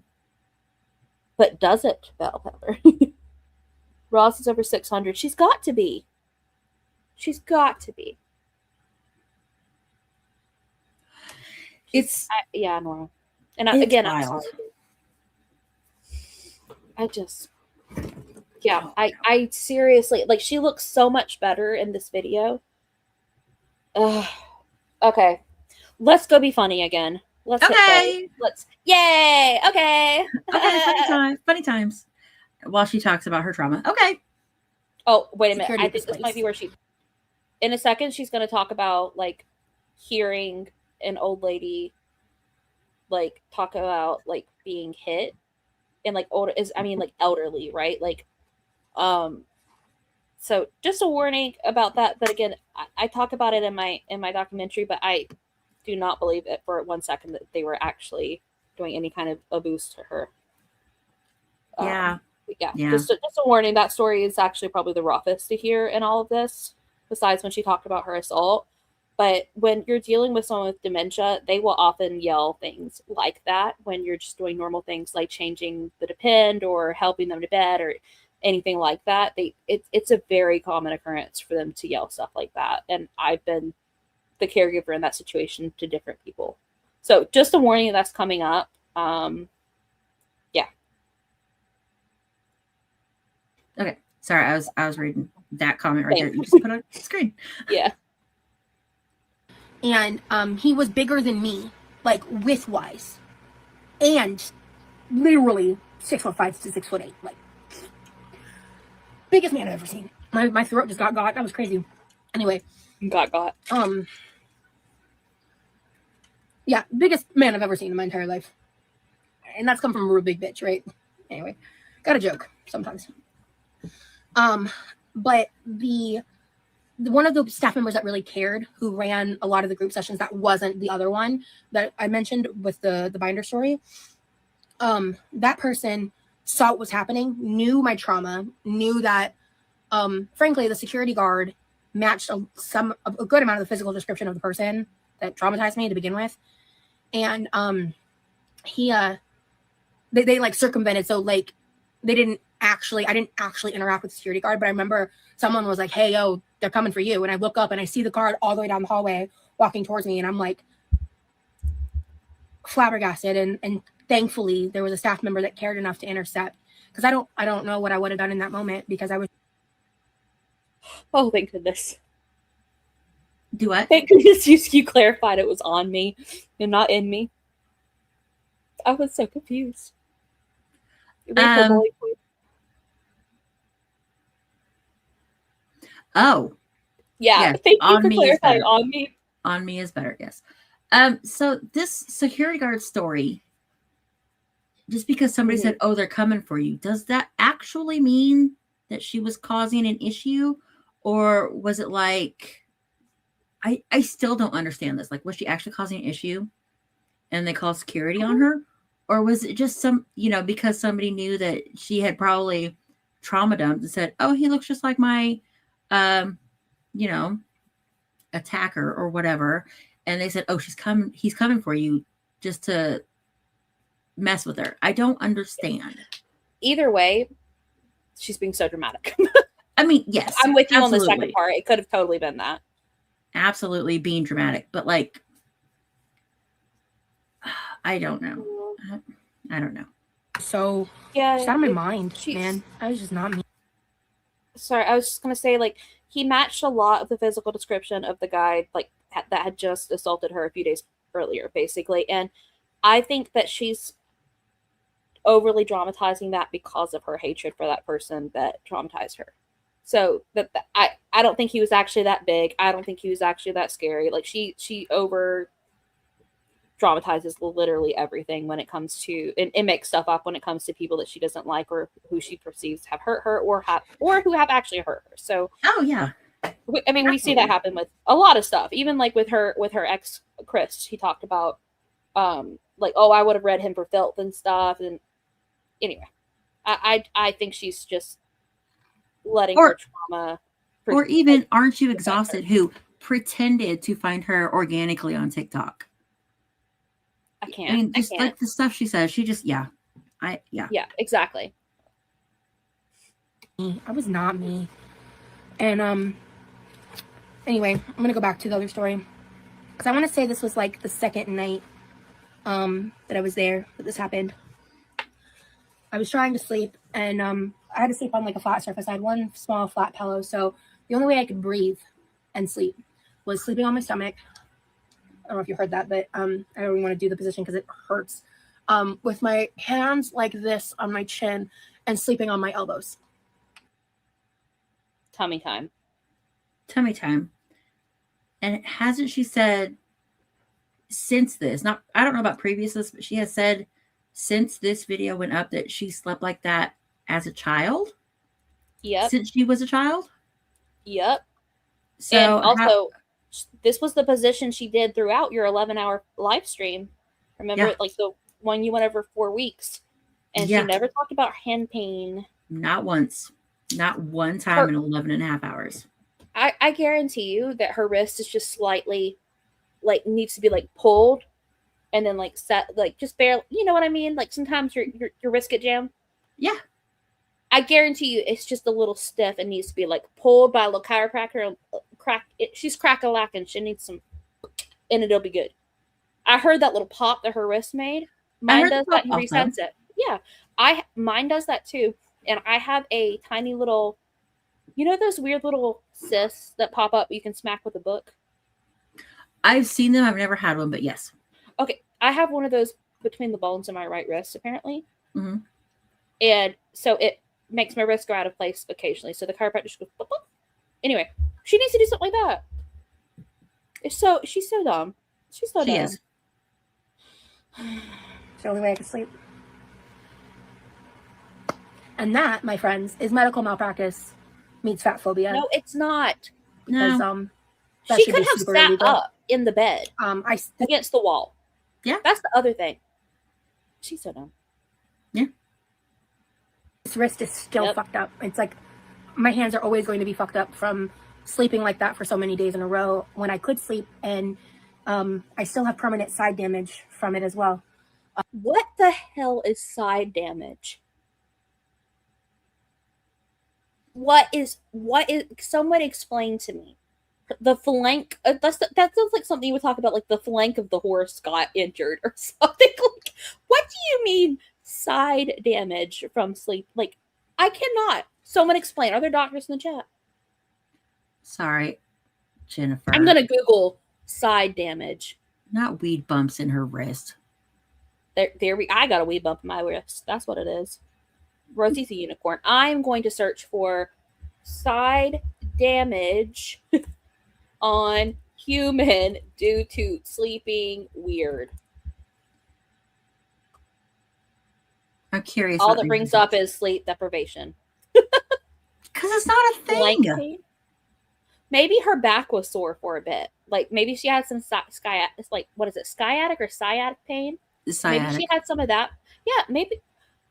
does it, Bell Pepper? Ross is over 600. She's got to be. She's got to be. Yeah, Nora. And again, I'm sorry. I seriously, like, she looks so much better in this video. Okay. Let's go be funny again. Let's yay! Okay. Okay, funny times. While she talks about her trauma. Okay. Oh, wait a minute. I think this might be where in a second, she's going to talk about, like, hearing an old lady, like, talk about, like, being hit and, like, elderly, right? Like, So just a warning about that. But again, I talk about it in my documentary, but I do not believe it for 1 second that they were actually doing any kind of abuse to her. Yeah. Just a warning. That story is actually probably the roughest to hear in all of this, besides when she talked about her assault. But when you're dealing with someone with dementia, they will often yell things like that when you're just doing normal things like changing the depend or helping them to bed or anything like that. It's a very common occurrence for them to yell stuff like that. And I've been the caregiver in that situation to different people. So just a warning that's coming up. Yeah. Okay. Sorry, I was reading that comment right there. You just put on the screen. Yeah. And he was bigger than me, like width-wise, and literally 6'5" to 6'8", like biggest man I've ever seen. My throat just got. That was crazy. Anyway, got. Yeah, biggest man I've ever seen in my entire life, and that's come from a real big bitch, right? Anyway, got a joke sometimes. But one of the staff members that really cared, who ran a lot of the group sessions, that wasn't the other one that I mentioned with the binder story. That person saw what was happening, knew my trauma, knew that, frankly, the security guard matched a good amount of the physical description of the person that traumatized me to begin with. And they like circumvented. So like I didn't actually interact with the security guard, but I remember someone was like, "Hey, yo, they're coming for you." And I look up and I see the guard all the way down the hallway walking towards me. And I'm like flabbergasted. And thankfully there was a staff member that cared enough to intercept, because I don't know what I would have done in that moment, because I was. Oh, thank goodness. Do what? Thank goodness you clarified it was on me and not in me. I was so confused. Oh. Yeah, yes. thank you On for me clarifying. On me. On me is better, yes. So this security guard story, just because somebody said, "Oh, they're coming for you," does that actually mean that she was causing an issue? Or was it like, I still don't understand this. Like, was she actually causing an issue and they called security on her? Or was it just because somebody knew that she had probably trauma dumped and said, "Oh, he looks just like my, attacker," or whatever. And they said, "Oh, he's coming for you," just to mess with her. I don't understand. Either way, she's being so dramatic. I mean, yes. I'm with you absolutely. on the second part. It could have totally been that. Absolutely being dramatic. But like, I don't know. I don't know. So yeah, she's out of my mind, man. I was just not me. Sorry, I was just gonna say, like, he matched a lot of the physical description of the guy, like, that had just assaulted her a few days earlier, basically. And I think that she's overly dramatizing that because of her hatred for that person that traumatized her. So I don't think he was actually that big. I don't think he was actually that scary. Like, she over dramatizes literally everything when it comes to, and makes stuff up when it comes to people that she doesn't like or who she perceives have hurt her or who have actually hurt her. So oh yeah, I mean, we see that happen with a lot of stuff. Even like with her ex Chris, he talked about like, "Oh, I would have read him for filth and stuff." And anyway, I think she's just letting her trauma. Or even, aren't you exhausted, who pretended to find her organically on TikTok? I can't. I mean, just like the stuff she says, she just, yeah, exactly. I was not me. And anyway, I'm gonna go back to the other story, because I want to say this was like the second night that I was there that this happened. I was trying to sleep, and I had to sleep on like a flat surface. I had one small flat pillow, so the only way I could breathe and sleep was sleeping on my stomach. I don't know if you heard that, but I don't even want to do the position because it hurts. With my hands like this on my chin and sleeping on my elbows. Tummy time. And hasn't she said since this, I don't know about previous this, but she has said since this video went up that she slept like that as a child? Yep. Since she was a child? Yep. So and how- also, this was the position she did throughout your 11-hour live stream. Remember, Yeah. like the one you went over 4 weeks, and Yeah. she never talked about hand pain. Not once. Not one time Her- in 11 and a half hours. I guarantee you that her wrist is just slightly, like, needs to be like pulled, and then like set, like just barely. You know what I mean? Like sometimes your wrist get jammed. Yeah. I guarantee you, it's just a little stiff and needs to be like pulled by a little chiropractor. She's crack-a-lacking. She needs some, and it'll be good. I heard that little pop that her wrist made. Mine does that. He resets it. Yeah, mine does that too. And I have a tiny little, you know, those weird little cysts that pop up. You can smack with a book. I've seen them. I've never had one, but yes. Okay, I have one of those between the bones of my right wrist, apparently. Mm-hmm. And so it makes my wrist go out of place occasionally. So the chiropractor goes, boop, boop. Anyway, she needs to do something like that. She's so dumb. She's so She dumb. is. It's the only way I can sleep. And that, my friends, is medical malpractice meets fat phobia. No, it's not. Because that She should could be have super sat illegal. up in the bed against the wall. Yeah. That's the other thing. She's so dumb. This wrist is still fucked up. It's like my hands are always going to be fucked up from sleeping like that for so many days in a row when I could sleep, and I still have permanent side damage from it as well. What the hell is side damage? What is someone explain to me? The flank, that sounds like something you would talk about, like the flank of the horse got injured or something. Like, what do you mean side damage from sleep? Like, I cannot. Someone explain. Are there doctors in the chat? Sorry, Jennifer. I'm gonna Google side damage. Not weed bumps in her wrist. I got a weed bump in my wrist. That's what it is. Rosie's a unicorn. I'm going to search for side damage on human due to sleeping weird. I'm curious. All what that brings reasons. up is sleep deprivation. Because it's not a thing. Maybe her back was sore for a bit. Like maybe she had some sciatic or sciatic pain. Sciatic. Maybe she had some of that. Yeah, maybe.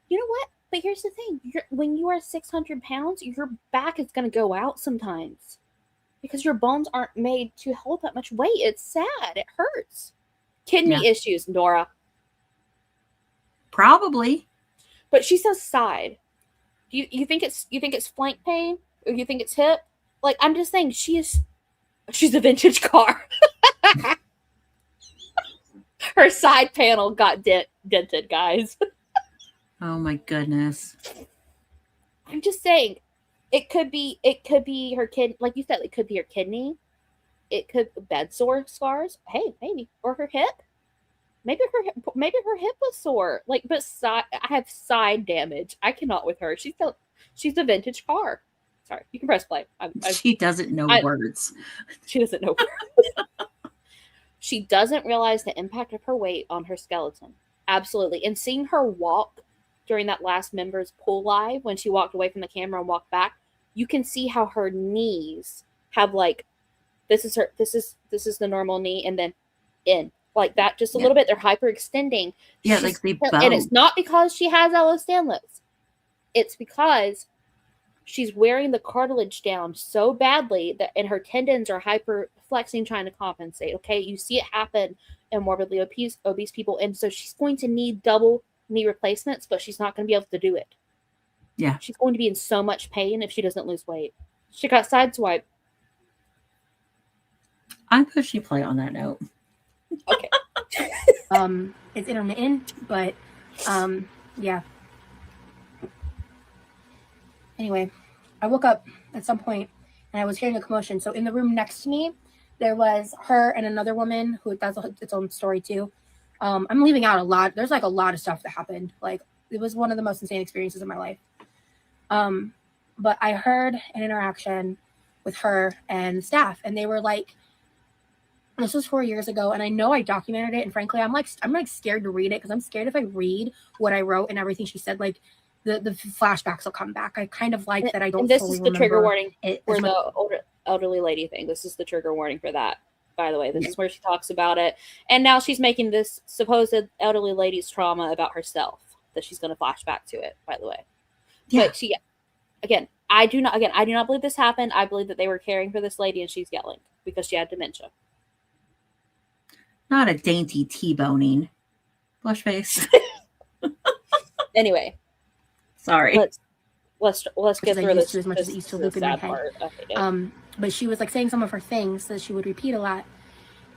You know what? But here's the thing: when you are 600 pounds, your back is going to go out sometimes because your bones aren't made to hold that much weight. It's sad. It hurts. Kidney issues, Nora. Probably. But she says side. You think it's flank pain, or you think it's hip? Like, I'm just saying, she's a vintage car. Her side panel got dented, guys. Oh my goodness. I'm just saying, it could be her kid, like you said, it could be her kidney. It could bed sore scars. Hey, maybe, or her hip. Maybe her hip was sore. Like, but I have side damage. I cannot with her. She's a vintage car. Sorry, you can press play. She doesn't know words. She doesn't know words. She doesn't realize the impact of her weight on her skeleton. Absolutely. And seeing her walk during that last members pool live, when she walked away from the camera and walked back, you can see how her knees have like, this is the normal knee, and then in like that just a little bit. They're hyperextending. Yeah, like they bow. And it's not because she has Ehlers-Danlos. It's because she's wearing the cartilage down so badly that, and her tendons are hyper flexing, trying to compensate. Okay, you see it happen in morbidly obese people, and so she's going to need double knee replacements, but she's not going to be able to do it. Yeah, she's going to be in so much pain if she doesn't lose weight. She got sideswiped. I'm pushing play on that note. Okay. It's intermittent, but yeah. Anyway, I woke up at some point and I was hearing a commotion. So in the room next to me, there was her and another woman who that's its own story too. I'm leaving out a lot. There's like a lot of stuff that happened. Like it was one of the most insane experiences of my life. But I heard an interaction with her and staff, and they were like, this was 4 years ago, and I know I documented it, and frankly, I'm like scared to read it because I'm scared if I read what I wrote and everything she said, like the flashbacks will come back. I kind of like that I don't And this fully is the trigger remember warning it for as much. the elderly lady thing. This is the trigger warning for that. By the way, this is where she talks about it, and now she's making this supposed elderly lady's trauma about herself that she's going to flash back to it. By the way, but she again, I do not believe this happened. I believe that they were caring for this lady and she's yelling because she had dementia. Not a dainty T-boning. Blush face. Anyway, sorry. Let's get through this. As much as it used to loop in my head. But she was like saying some of her things that she would repeat a lot,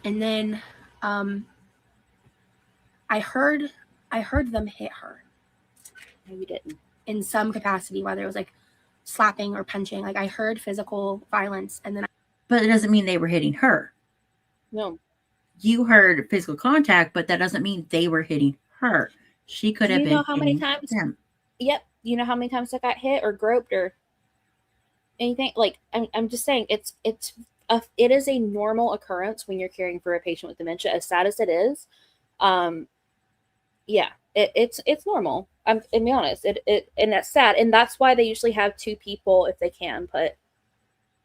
and then I heard them hit her. No, you didn't. In some capacity, whether it was like slapping or punching. Like I heard physical violence, and then. But it doesn't mean they were hitting her. No. You heard physical contact, but that doesn't mean they were hitting her. She could have been. You know how many times? Them. Yep. You know how many times I got hit or groped or anything? Like I'm just saying, it is a normal occurrence when you're caring for a patient with dementia. As sad as it is, yeah, it's normal. I'm to be honest. And that's sad, and that's why they usually have two people if they can put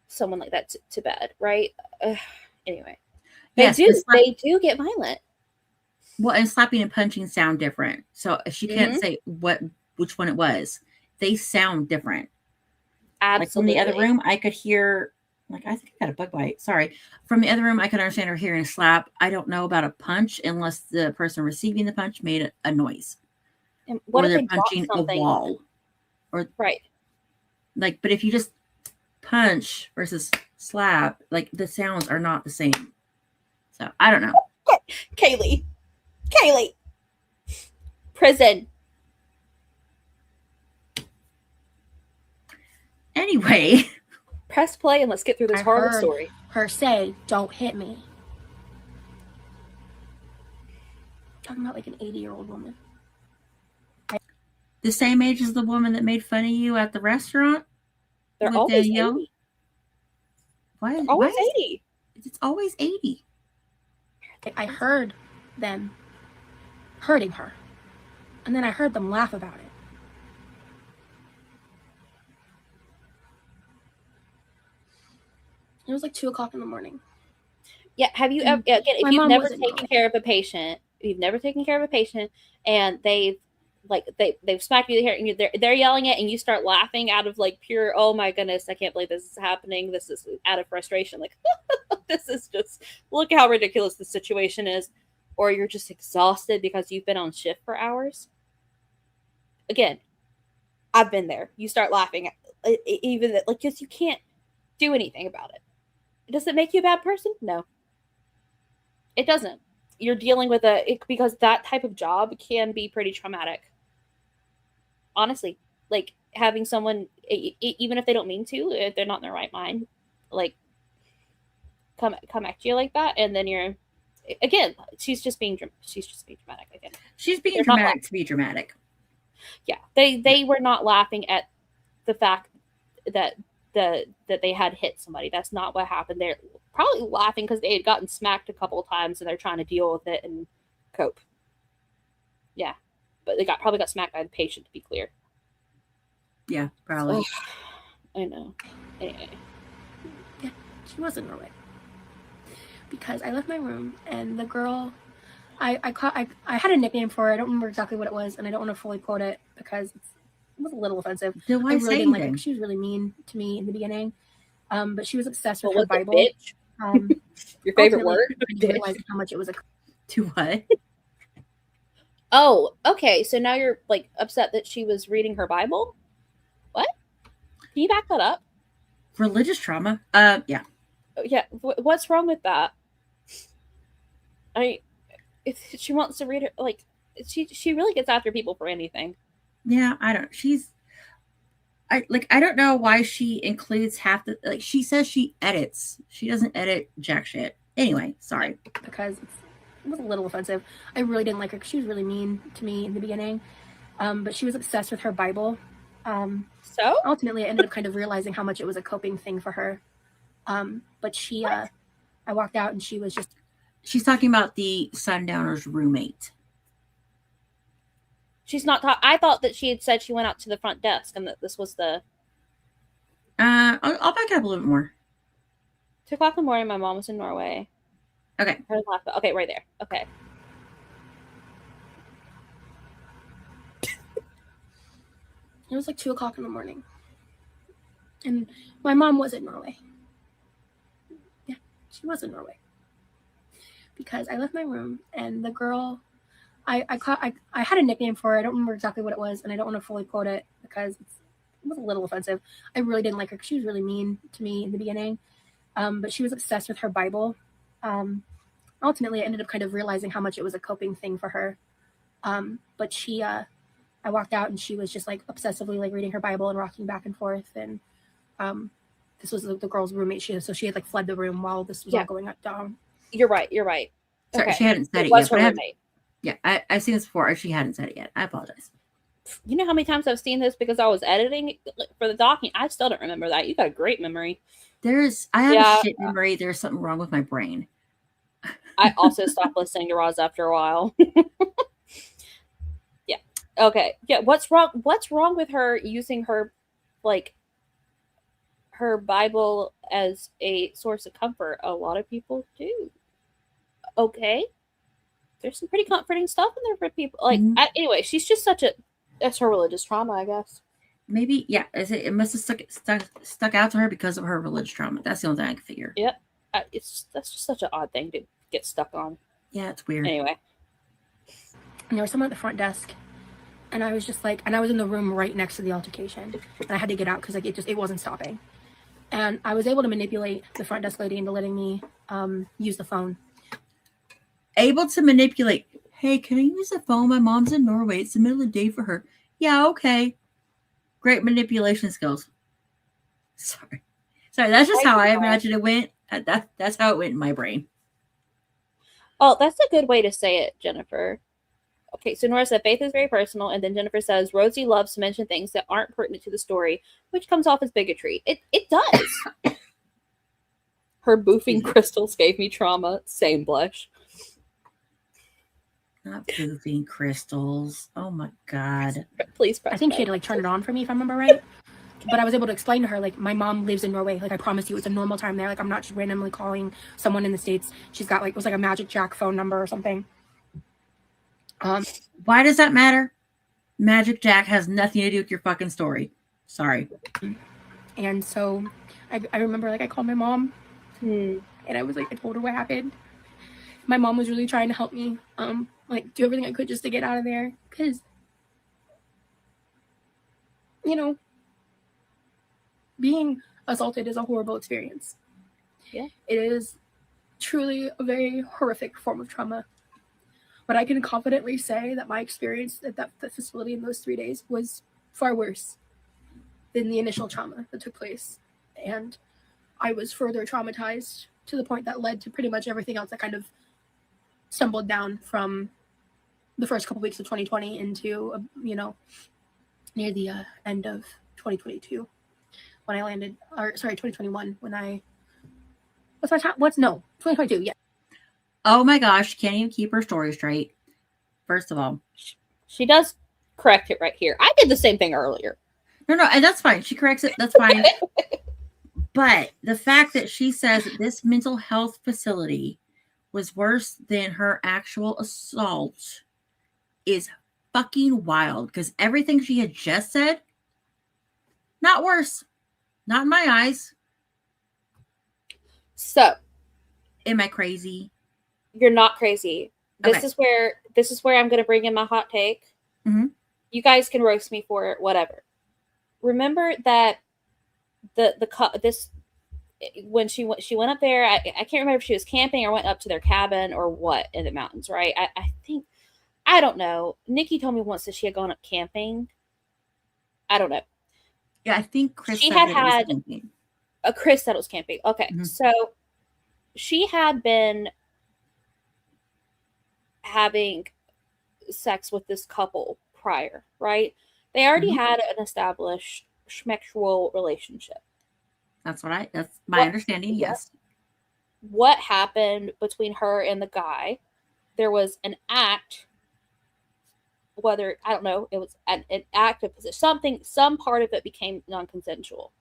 someone like that to bed, right? Anyway, they do get violent. Well, and slapping and punching sound different. So if she can't say which one it was, they sound different. Absolutely. Like from the other room, I could hear, like, I think I got a bug bite. Sorry. From the other room, I could understand her hearing a slap. I don't know about a punch unless the person receiving the punch made a noise. And what or if they're they punching a wall. Or right. Like, but if you just punch versus slap, like the sounds are not the same. So I don't know. Kaylee. Prison. Anyway. Press play and let's get through this horrible story. Her say, "Don't hit me." Talking about like an 80-year-old woman. The same age as the woman that made fun of you at the restaurant? They're always 80. Why? Always 80. It's always 80. I heard them hurting her. And then I heard them laugh about it. It was like 2:00 in the morning. Yeah. Have you ever, again, if you've never taken care of a patient, and they've smacked you here and they're yelling it and you start laughing out of like pure, oh my goodness, I can't believe this is happening. This is out of frustration. Like, this is just, look how ridiculous the situation is. Or you're just exhausted because you've been on shift for hours. Again, I've been there. You start laughing, even like, just, you can't do anything about it. Does it make you a bad person? No, it doesn't. You're dealing with because that type of job can be pretty traumatic. Honestly, like having someone, even if they don't mean to, if they're not in their right mind, like come at you like that, and then you're, again, she's just being dramatic again. She's being dramatic to be dramatic. Yeah, they were not laughing at the fact that they had hit somebody. That's not what happened. They're probably laughing because they had gotten smacked a couple of times and they're trying to deal with it and cope. Yeah, but they probably got smacked by the patient, to be clear. Yeah, probably. I know. Anyway. Yeah, she was in Norway. Because I left my room and the girl, I had a nickname for her. I don't remember exactly what it was, and I don't want to fully quote it because it was a little offensive. I really didn't like it. She was really mean to me in the beginning. But she was obsessed with her Bible. Bitch? Your favorite word? I didn't realize how much it was to what? Oh, okay. So now you're like upset that she was reading her Bible? What? Can you back that up? Religious trauma? Yeah. Yeah. What's wrong with that? If she wants to read it, like she really gets after people for anything. Yeah, I don't know why she includes half the, like, she says she edits. She doesn't edit jack shit. Anyway, sorry. Because it was a little offensive. I really didn't like her because she was really mean to me in the beginning. But she was obsessed with her Bible. So ultimately I ended up kind of realizing how much it was a coping thing for her. But she, I walked out and she was just. She's talking about the Sundowner's roommate. She's not talking. I thought that she had said she went out to the front desk and that this was the I'll back it up a little bit more. 2:00 in the morning. My mom was in Norway. Okay. Okay, right there. Okay. It was like 2:00 in the morning. And my mom was in Norway. Yeah, she was in Norway. Because I left my room and the girl, I had a nickname for her. I don't remember exactly what it was, and I don't want to fully quote it because it was a little offensive. I really didn't like her because she was really mean to me in the beginning. But she was obsessed with her Bible. Ultimately, I ended up kind of realizing how much it was a coping thing for her. But she, I walked out and she was just like obsessively like reading her Bible and rocking back and forth. And this was the girl's roommate. So she had like fled the room while this was all going down. You're right. Sorry, she hadn't said it was yet. her roommate. Yeah, I've seen this before. She hadn't said it yet. I apologize. You know how many times I've seen this because I was editing for the document? I still don't remember that. You got a great memory. I have a shit memory. There's something wrong with my brain. I also stopped listening to Roz after a while. Yeah. Okay. Yeah. What's wrong? What's wrong with her using her, like, her Bible as a source of comfort? A lot of people do. Okay. There's some pretty comforting stuff in there for people. Like, anyway, she's just that's her religious trauma, I guess. Maybe, yeah. It must have stuck out to her because of her religious trauma. That's the only thing I can figure. Yep. That's just such an odd thing to get stuck on. Yeah, it's weird. Anyway. And there was someone at the front desk. And I was just like, and I was in the room right next to the altercation. And I had to get out because like it wasn't stopping. And I was able to manipulate the front desk lady into letting me use the phone. Able to manipulate. Hey, can I use the phone? My mom's in Norway. It's the middle of the day for her. Yeah, okay. Great manipulation skills. Sorry. That's just how I imagine it went. That's how it went in my brain. Oh, that's a good way to say it, Jennifer. Okay, so Nora said faith is very personal, and then Jennifer says Rosie loves to mention things that aren't pertinent to the story, which comes off as bigotry. It does. Her boofing crystals gave me trauma. Same blush. Not boofing crystals. Oh my god. Please I think she had to like turn it on for me if I remember right. But I was able to explain to her, like, my mom lives in Norway. Like, I promise you, it's a normal time there. Like, I'm not just randomly calling someone in the States. She's got, like, it was like a Magic Jack phone number or something. Why does that matter? Magic Jack has nothing to do with your fucking story. Sorry. And so I remember, like, I called my mom. And I was like, I told her what happened. My mom was really trying to help me, like, do everything I could just to get out of there. Because, you know, being assaulted is a horrible experience. Yeah. It is truly a very horrific form of trauma. But I can confidently say that my experience at that facility in those 3 days was far worse than the initial trauma that took place. And I was further traumatized to the point that led to pretty much everything else that kind of stumbled down from the first couple weeks of 2020 into, you know, near the end of 2022. When I landed, or sorry, 2021, when I, what's my time? 2022, yeah. Oh my gosh, can't even keep her story straight. First of all. She does correct it right here. I did the same thing earlier. No, and that's fine. She corrects it. That's fine. But the fact that she says that this mental health facility was worse than her actual assault is fucking wild. Because everything she had just said, not worse. Not in my eyes. So, am I crazy? You're not crazy. This Okay. is where I'm going to bring in my hot take. Mm-hmm. You guys can roast me for it, whatever. Remember that when she went up there, I can't remember if she was camping or went up to their cabin or what in the mountains, right? I don't know. Nikki told me once that she had gone up camping. I don't know. Yeah, I think Chris she said had camping. Chris said it was camping. Okay, so she had been having sex with this couple prior, right? They already had an established schmexual relationship. That's my understanding, yes. What happened between her and the guy? There was an act whether, I don't know, it was an active position, some part of it became non-consensual.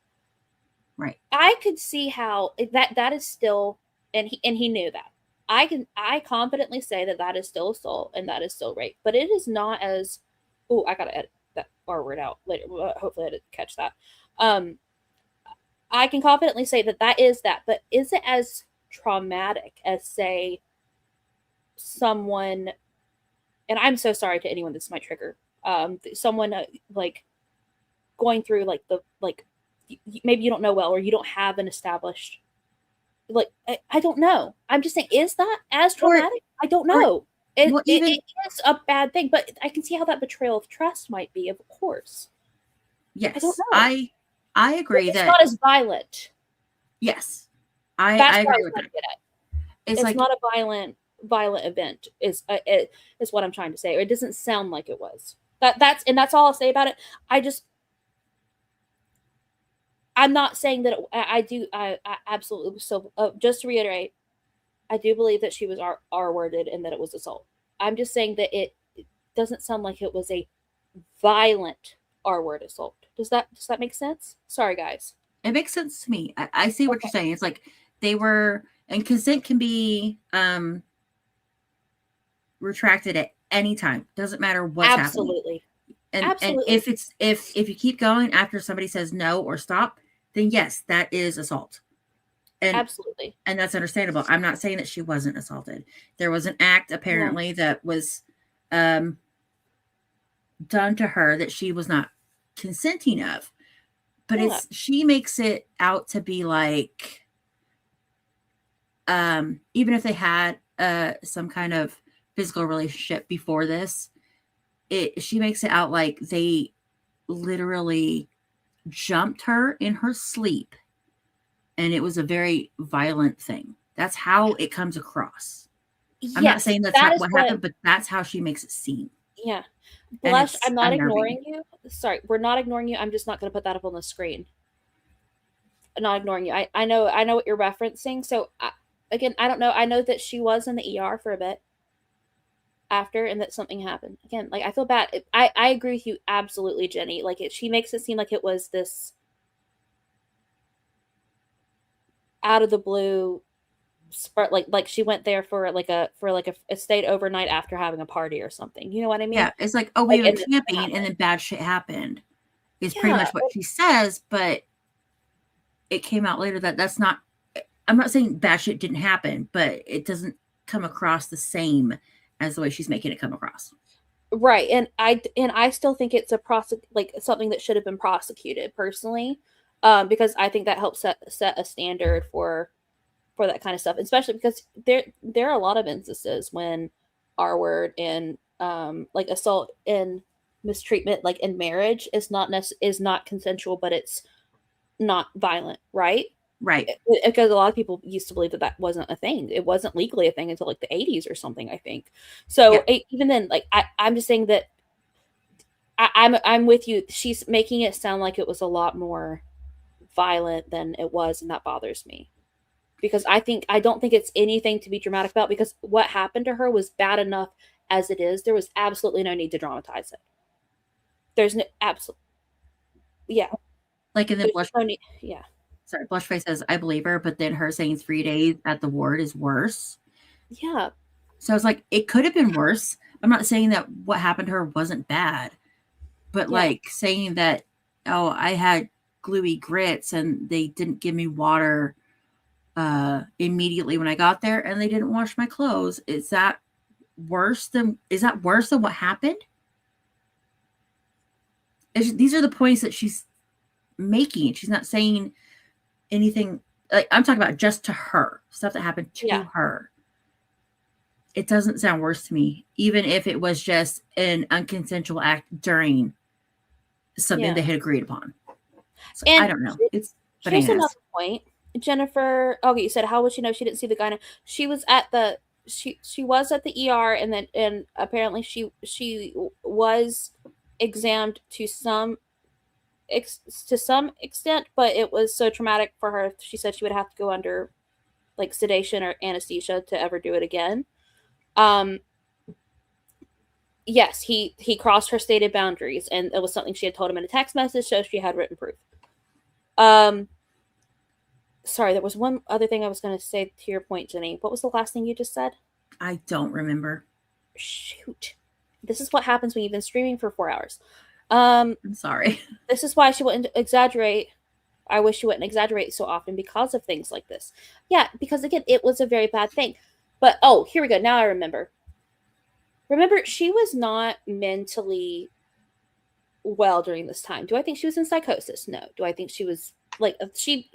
Right. I could see how that is still, and he knew that. I confidently say that is still assault and that is still rape, but it is not as, oh, I gotta edit that R word out later. Hopefully I didn't catch that. I can confidently say that is that, but is it as traumatic as, say, someone, and I'm so sorry to anyone this might trigger, someone like going through like maybe you don't know well, or you don't have an established, like, I don't know. I'm just saying, is that as traumatic? I don't know. It is a bad thing, but I can see how that betrayal of trust might be, of course. Yes. I don't know. I agree it's that not as violent. Yes. That's I what agree I'm with trying that. to get at. It's like, not a violent event is what I'm trying to say. Or it doesn't sound like it was. That's all I'll say about it. I'm not saying that I absolutely, so just to reiterate, I do believe that she was R-worded and that it was assault. I'm just saying that it doesn't sound like it was a violent R-word assault. Does that make sense? Sorry, guys. It makes sense to me. I see what you're saying. It's like they were, and consent can be retracted at any time. Doesn't matter what's Absolutely. happening. Absolutely. And if you keep going after somebody says no or stop, then yes, that is assault. And absolutely. And that's understandable. I'm not saying that she wasn't assaulted. There was an act apparently that was done to her that she was not consenting of. But she makes it out to be like, even if they had some kind of physical relationship before this, she makes it out like they literally jumped her in her sleep, and it was a very violent thing. That's how it comes across. I'm not saying that's not what happened, but that's how she makes it seem. Yeah. Blush, I'm not ignoring you. Sorry, we're not ignoring you. I'm just not going to put that up on the screen. I'm not ignoring you. I know what you're referencing. So, again, I don't know. I know that she was in the ER for a bit after, and that something happened. Again, like, I feel bad. I agree with you absolutely, Jenny. Like, she makes it seem like it was this out of the blue spark, like she went there for a stayed overnight after having a party or something. You know what I mean? Yeah, it's like, oh, we were camping and then bad shit happened. Is pretty much what she says, but it came out later that that's not. I'm not saying bad shit didn't happen, but it doesn't come across the same as the way she's making it come across. Right, and I still think it's something that should have been prosecuted personally, because I think that helps set a standard for that kind of stuff, especially because there are a lot of instances when R-word and like assault and mistreatment, like in marriage, is not consensual, but it's not violent, right? Right. Because a lot of people used to believe that wasn't a thing. It wasn't legally a thing until like the 80s or something, I think. So even then, like I'm just saying that I'm with you. She's making it sound like it was a lot more violent than it was, and that bothers me. Because I don't think it's anything to be dramatic about, because what happened to her was bad enough as it is. There was absolutely no need to dramatize it. There's no like in the blush. No need, Sorry, Blushface says, I believe her, but then her saying 3 days at the ward is worse. Yeah. So it's like, it could have been worse. I'm not saying that what happened to her wasn't bad, but like saying that, oh, I had gluey grits and they didn't give me water immediately when I got there, and they didn't wash my clothes. Is that worse than what happened? These are the points that she's making. She's not saying anything, like, I'm talking about just to her, stuff that happened to her. It doesn't sound worse to me, even if it was just an unconsensual act during something they had agreed upon. So and I don't know. It's here's another point. Jennifer, okay, you said, how would she know she didn't see the guy? She was at the she was at the ER, and apparently she was examined to some extent, but it was so traumatic for her, she said she would have to go under like sedation or anesthesia to ever do it again. yes, he crossed her stated boundaries, and it was something she had told him in a text message, so she had written proof. Sorry, there was one other thing I was going to say to your point, Jenny. What was the last thing you just said? I don't remember. Shoot. This is what happens when you've been streaming for 4 hours. I'm sorry. This is why she wouldn't exaggerate. I wish she wouldn't exaggerate so often because of things like this. Yeah, because again, it was a very bad thing. But, oh, here we go. Now I remember. Remember, she was not mentally well during this time. Do I think she was in psychosis? No. Do I think she was, like, she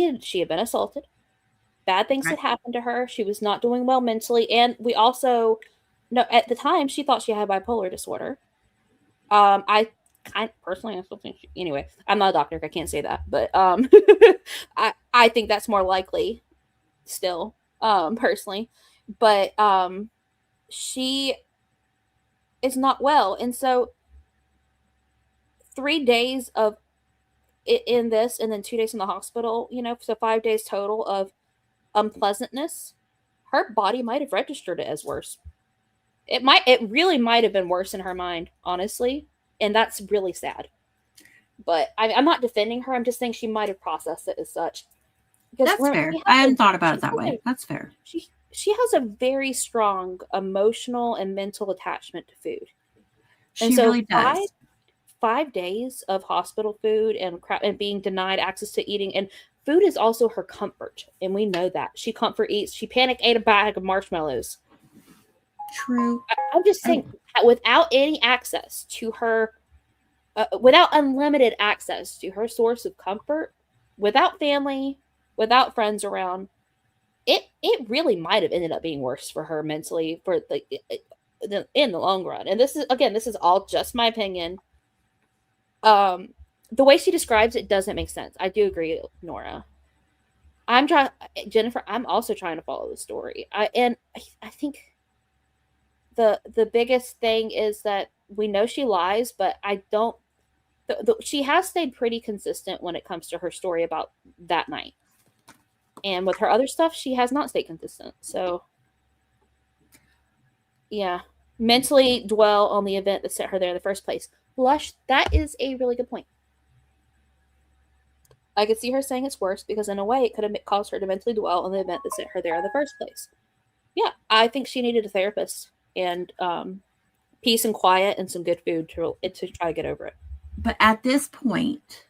had been assaulted. Bad things had happened to her. She was not doing well mentally. And we also know at the time she thought she had bipolar disorder. I personally, I still think anyway, I'm not a doctor. I can't say that, but I think that's more likely still, personally, but she is not well. And so 3 days of in this, and then 2 days in the hospital, so 5 days total of unpleasantness, her body might have registered it as worse. It really might have been worse in her mind, honestly. And that's really sad. But I'm not defending her. I'm just saying she might have processed it as such. That's fair. I hadn't thought about it that way. That's fair. She has a very strong emotional and mental attachment to food. She really does. 5 days of hospital food and being denied access to eating, and food is also her comfort, and we know that she comfort eats. She panic ate a bag of marshmallows. True. I'm just saying, without any access to her, without unlimited access to her source of comfort, without family, without friends around, it really might have ended up being worse for her mentally in the long run. And this is all just my opinion. The way she describes it doesn't make sense. I do agree, Nora. Jennifer, I'm also trying to follow the story. I think the biggest thing is that we know she lies, but I don't. She has stayed pretty consistent when it comes to her story about that night, and with her other stuff, she has not stayed consistent. So, yeah, mentally dwell on the event that set her there in the first place. Blush. That is a really good point. I could see her saying it's worse because in a way it could have caused her to mentally dwell on the event that sent her there in the first place. Yeah, I think she needed a therapist and peace and quiet and some good food to try to get over it. But at this point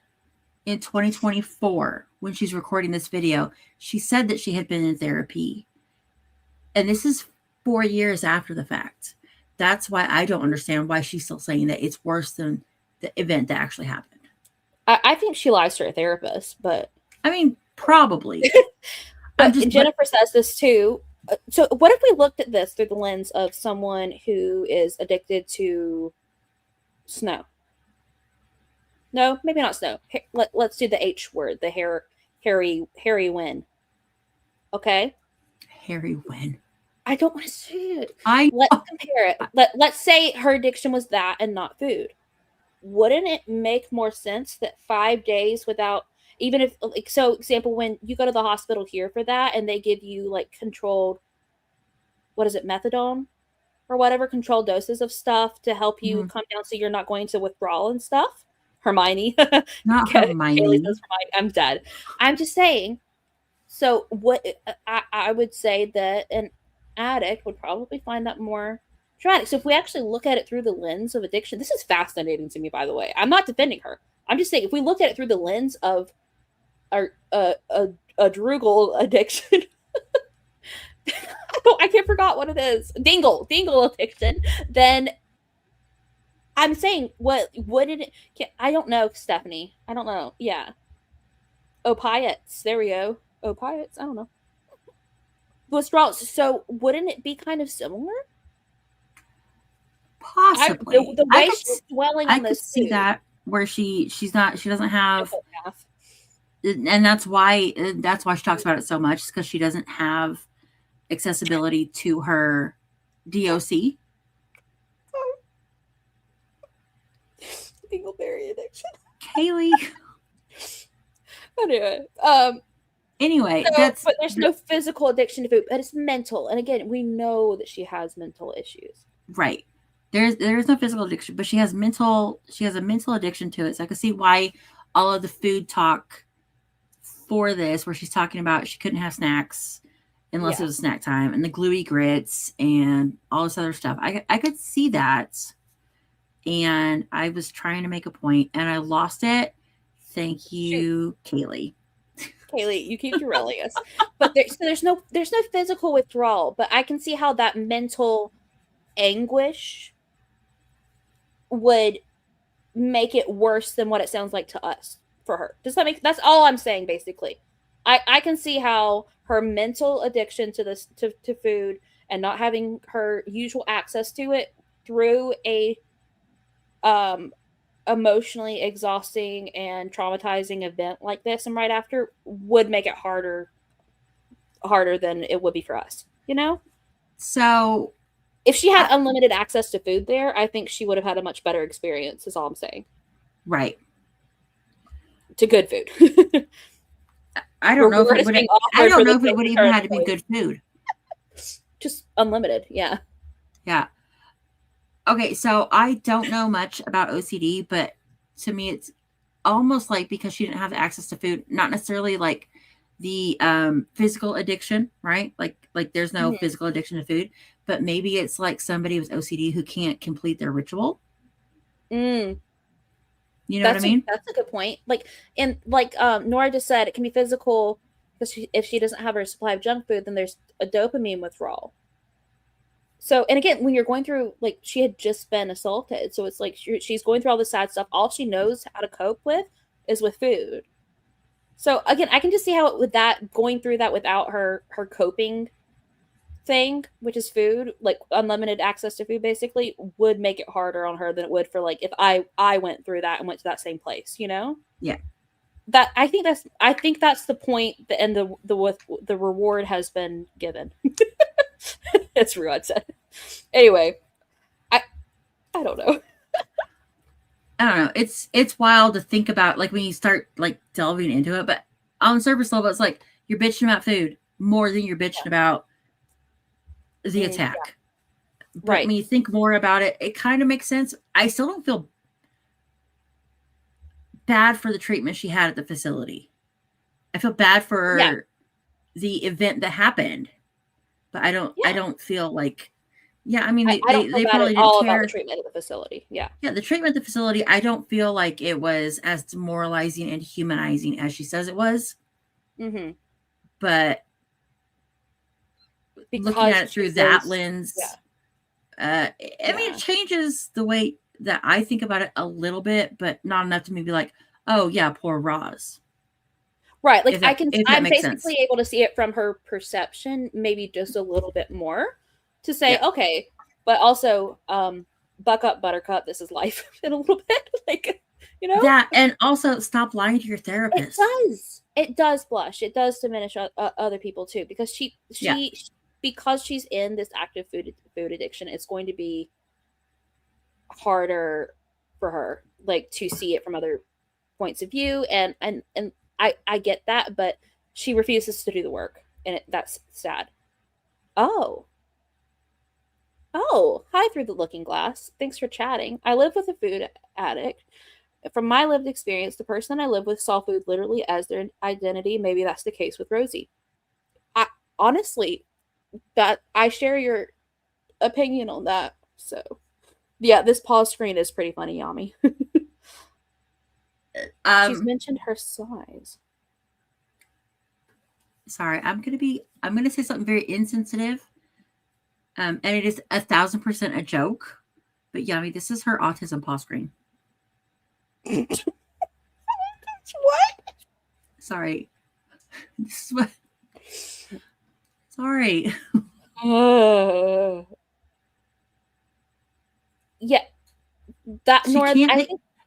in 2024, when she's recording this video, she said that she had been in therapy. And this is 4 years after the fact. That's why I don't understand why she's still saying that it's worse than the event that actually happened. I think she lies to her therapist, but... I mean, probably. Jennifer says this too. So what if we looked at this through the lens of someone who is addicted to snow? No, maybe not snow. Let's do the H word, the Harry Wynn. Okay? Harry Wynn. I don't want to say it. Let's compare it. Let's say her addiction was that and not food. Wouldn't it make more sense that 5 days without, even if, example, when you go to the hospital here for that and they give you controlled, methadone or whatever, controlled doses of stuff to help you come down so you're not going to withdrawal and stuff? Hermione. Not Hermione. I'm dead. I'm just saying. So what I would say that an addict would probably find that more dramatic. So if we actually look at it through the lens of addiction, this is fascinating to me, by the way. I'm not defending her. I'm just saying if we look at it through the lens of a drugal addiction, I can't forget what it is. Dingle addiction. Then I'm saying what did it? I don't know, Stephanie. I don't know. Yeah. Opiates. There we go. Opiates. I don't know. Withdrawals. So wouldn't it be kind of similar? Possibly. The way she's dwelling on this, I could see that where she doesn't have, and that's why she talks about it so much, because she doesn't have accessibility to her DOC. Dingleberry addiction. Kaylee. Anyway, that's. But there's no physical addiction to food, but it's mental. And again, we know that she has mental issues. Right. There's no physical addiction, but she has a mental addiction to it. So I can see why all of the food talk for this, where she's talking about she couldn't have snacks unless it was snack time, and the gluey grits and all this other stuff. I could see that. And I was trying to make a point and I lost it. Thank you, Kaylee. Kaylee, you keep derailing us. But there's no physical withdrawal, but I can see how that mental anguish would make it worse than what it sounds like to us for her. Does that make that's all I'm saying basically. I can see how her mental addiction to this to food and not having her usual access to it through a emotionally exhausting and traumatizing event like this and right after would make it harder than it would be for us, you know? So if she had unlimited access to food there, I think she would have had a much better experience, is all I'm saying. Right. To good food. I don't know if it would even have to be good food. Just unlimited, yeah. Yeah. Okay, so I don't know much about OCD, but to me it's almost like because she didn't have access to food, not necessarily like the physical addiction, right? Like there's no physical addiction to food, but maybe it's like somebody with OCD who can't complete their ritual. You know what I mean? That's a good point. Like Nora just said, it can be physical because if she doesn't have her supply of junk food, then there's a dopamine withdrawal. So, and again, when you're going through, like, she had just been assaulted. So it's like she's going through all the sad stuff. All she knows how to cope with is with food. So again, I can just see how with that, going through that without her coping thing, which is food, like unlimited access to food, basically, would make it harder on her than it would for like if I went through that and went to that same place, you know? Yeah. That I think that's the point, and the reward has been given. It's Ruad said. Anyway, I don't know. I don't know. It's wild to think about, like when you start like delving into it, but on the surface level, it's like you're bitching about food more than you're bitching about the attack. Yeah. But when you think more about it, it kind of makes sense. I still don't feel bad for the treatment she had at the facility. I feel bad for the event that happened, but I don't feel like, I mean, they probably didn't care. About the treatment at the facility. Yeah, the treatment at the facility, I don't feel like it was as demoralizing and humanizing as she says it was. Mm-hmm. But looking at it through that lens, I mean, it changes the way that I think about it a little bit, but not enough to me be like, oh yeah, poor Roz. Right. Like I'm basically able to see it from her perception, maybe just a little bit more to say, okay, but also buck up, Buttercup. This is life in a little bit. Like, you know? Yeah. And also stop lying to your therapist. It does blush. It does diminish other people too, because because she's in this active food addiction, it's going to be harder for her, like, to see it from other points of view. And I get that, but she refuses to do the work, and that's sad. Oh, hi through the looking glass. Thanks for chatting. I live with a food addict. From my lived experience, the person I live with saw food literally as their identity. Maybe that's the case with Rosie. Honestly, that I share your opinion on that. So, yeah, this pause screen is pretty funny, Yami. She's mentioned her size. Sorry, I'm gonna say something very insensitive. And it is 1,000% a joke. But Yami, this is her autism pause screen. What? Sorry. This is what. Sorry. Yeah. That Nora,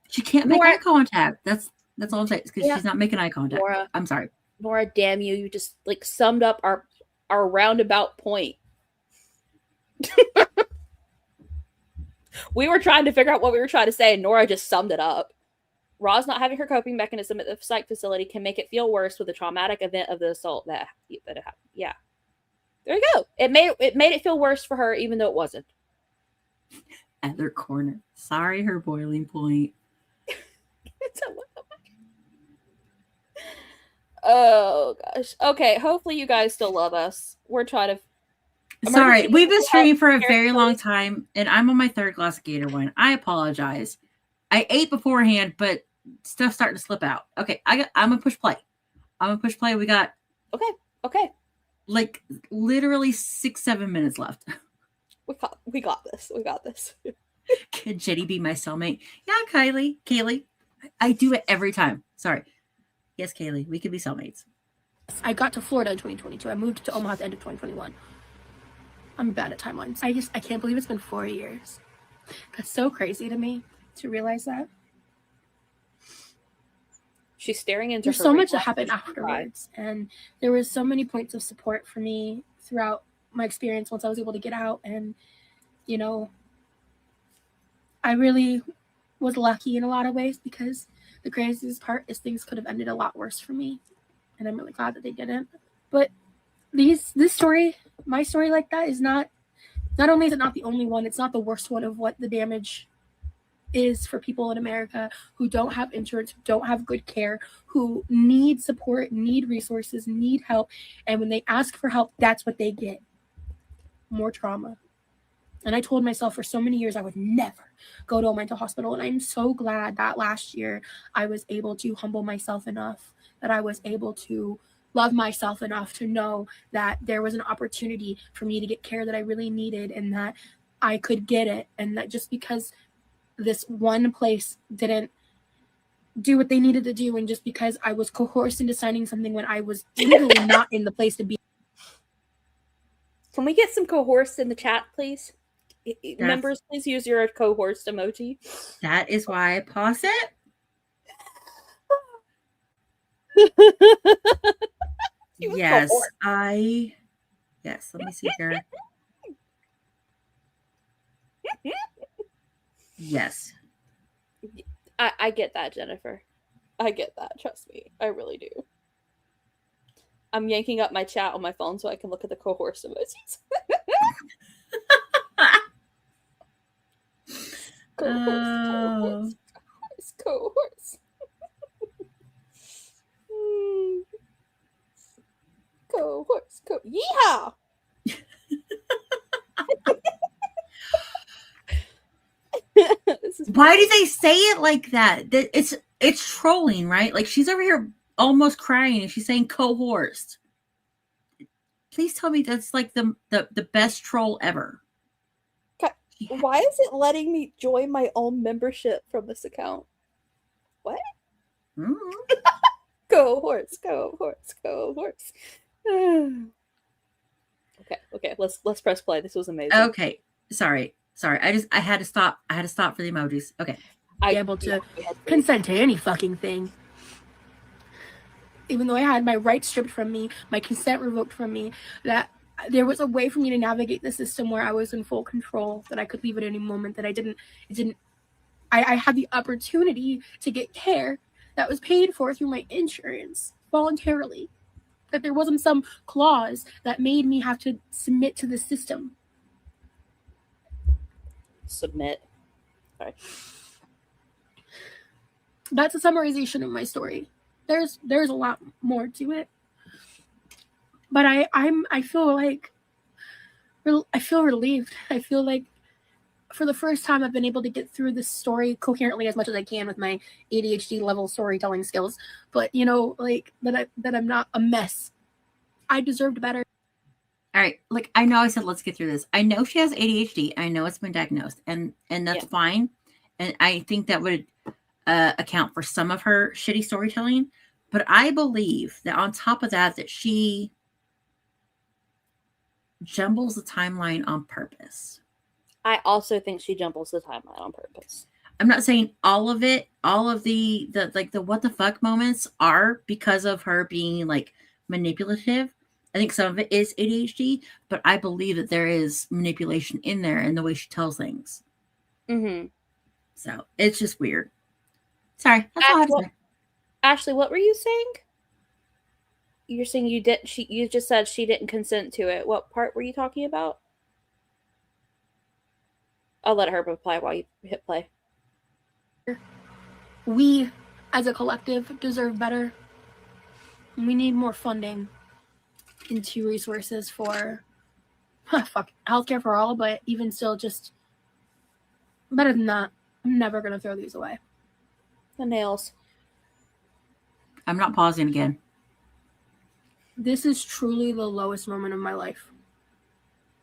she can't make eye contact. That's all I'm saying. Because she's not making eye contact. Nora, I'm sorry. Nora, damn you! You just like summed up our roundabout point. We were trying to figure out what we were trying to say, and Nora just summed it up. Roz not having her coping mechanism at the psych facility can make it feel worse with the traumatic event of the assault that happened. Yeah, there you go. It made it feel worse for her, even though it wasn't. Other corner. Sorry, her boiling point. Oh gosh. Okay, hopefully you guys still love us. We're trying to. Sorry, we've been streaming for a Emergency very long time, and I'm on my 3rd glass of Gator wine. I apologize. I ate beforehand, but stuff's starting to slip out. Okay, I'm gonna push play. We got Okay. like literally 6-7 minutes left. We got this. We got this. Could Jenny be my cellmate? Yeah, Kaylee. I do it every time. Sorry. Yes, Kaylee, we could be cellmates. I got to Florida in 2022. I moved to Omaha at the end of 2021. I'm bad at timelines. I can't believe it's been 4 years. That's so crazy to me to realize that. She's staring into. There's so much that happened afterwards, and there was so many points of support for me throughout my experience once I was able to get out. And you know, I really was lucky in a lot of ways, because the craziest part is things could have ended a lot worse for me, and I'm really glad that they didn't. But this story, my story like that, is not only is it not the only one, it's not the worst one of what the damage is for people in America who don't have insurance, who don't have good care, who need support, need resources, need help. And when they ask for help, that's what they get. More trauma. And I told myself for so many years I would never go to a mental hospital. And I'm so glad that last year I was able to humble myself enough, that I was able to love myself enough to know that there was an opportunity for me to get care that I really needed, and that I could get it. And that just because this one place didn't do what they needed to do, and just because I was coerced into signing something when I was literally not in the place to be. Can we get some coerced in the chat, please? Members, please use your coerced emoji. That is why I pause it. Yes, let me see here. Yes. I get that, Jennifer. I get that. Trust me. I really do. I'm yanking up my chat on my phone so I can look at the coerced emojis. Coerced. Yeehaw! Why do they say it like that? It's trolling, right? Like, she's over here almost crying and she's saying coerced. Please tell me that's like the best troll ever. Why is it letting me join my own membership from this account? What? Cohorts. Okay. Let's press play. This was amazing. Okay. Sorry. I had to stop. For the emojis. Okay. Be able to consent to any fucking thing. Even though I had my rights stripped from me, my consent revoked from me, that there was a way for me to navigate the system where I was in full control, that I could leave at any moment, that I had the opportunity to get care that was paid for through my insurance voluntarily, that there wasn't some clause that made me have to submit to the system. Submit. Sorry. That's a summarization of my story. There's a lot more to it, but I feel relieved. I feel like for the first time I've been able to get through this story coherently as much as I can with my ADHD level storytelling skills. But like that I'm not a mess. I deserved better. All right. Like, I know I said let's get through this. I know she has ADHD. I know it's been diagnosed, and that's fine. And I think that would account for some of her shitty storytelling. But I believe that on top of that she jumbles the timeline on purpose. I also think she jumbles the timeline on purpose. I'm not saying all of it, all of the what the fuck moments are because of her being like manipulative. I think some of it is ADHD, but I believe that there is manipulation in there in the way she tells things. Mm-hmm. So it's just weird. Sorry, that's all I have to say. Ashley, what were you saying? You're saying you just said she didn't consent to it. What part were you talking about? I'll let her reply while you hit play. We, as a collective, deserve better. We need more funding into resources for healthcare for all, but even still, just better than that. I'm never going to throw these away. The nails. I'm not pausing again. This is truly the lowest moment of my life.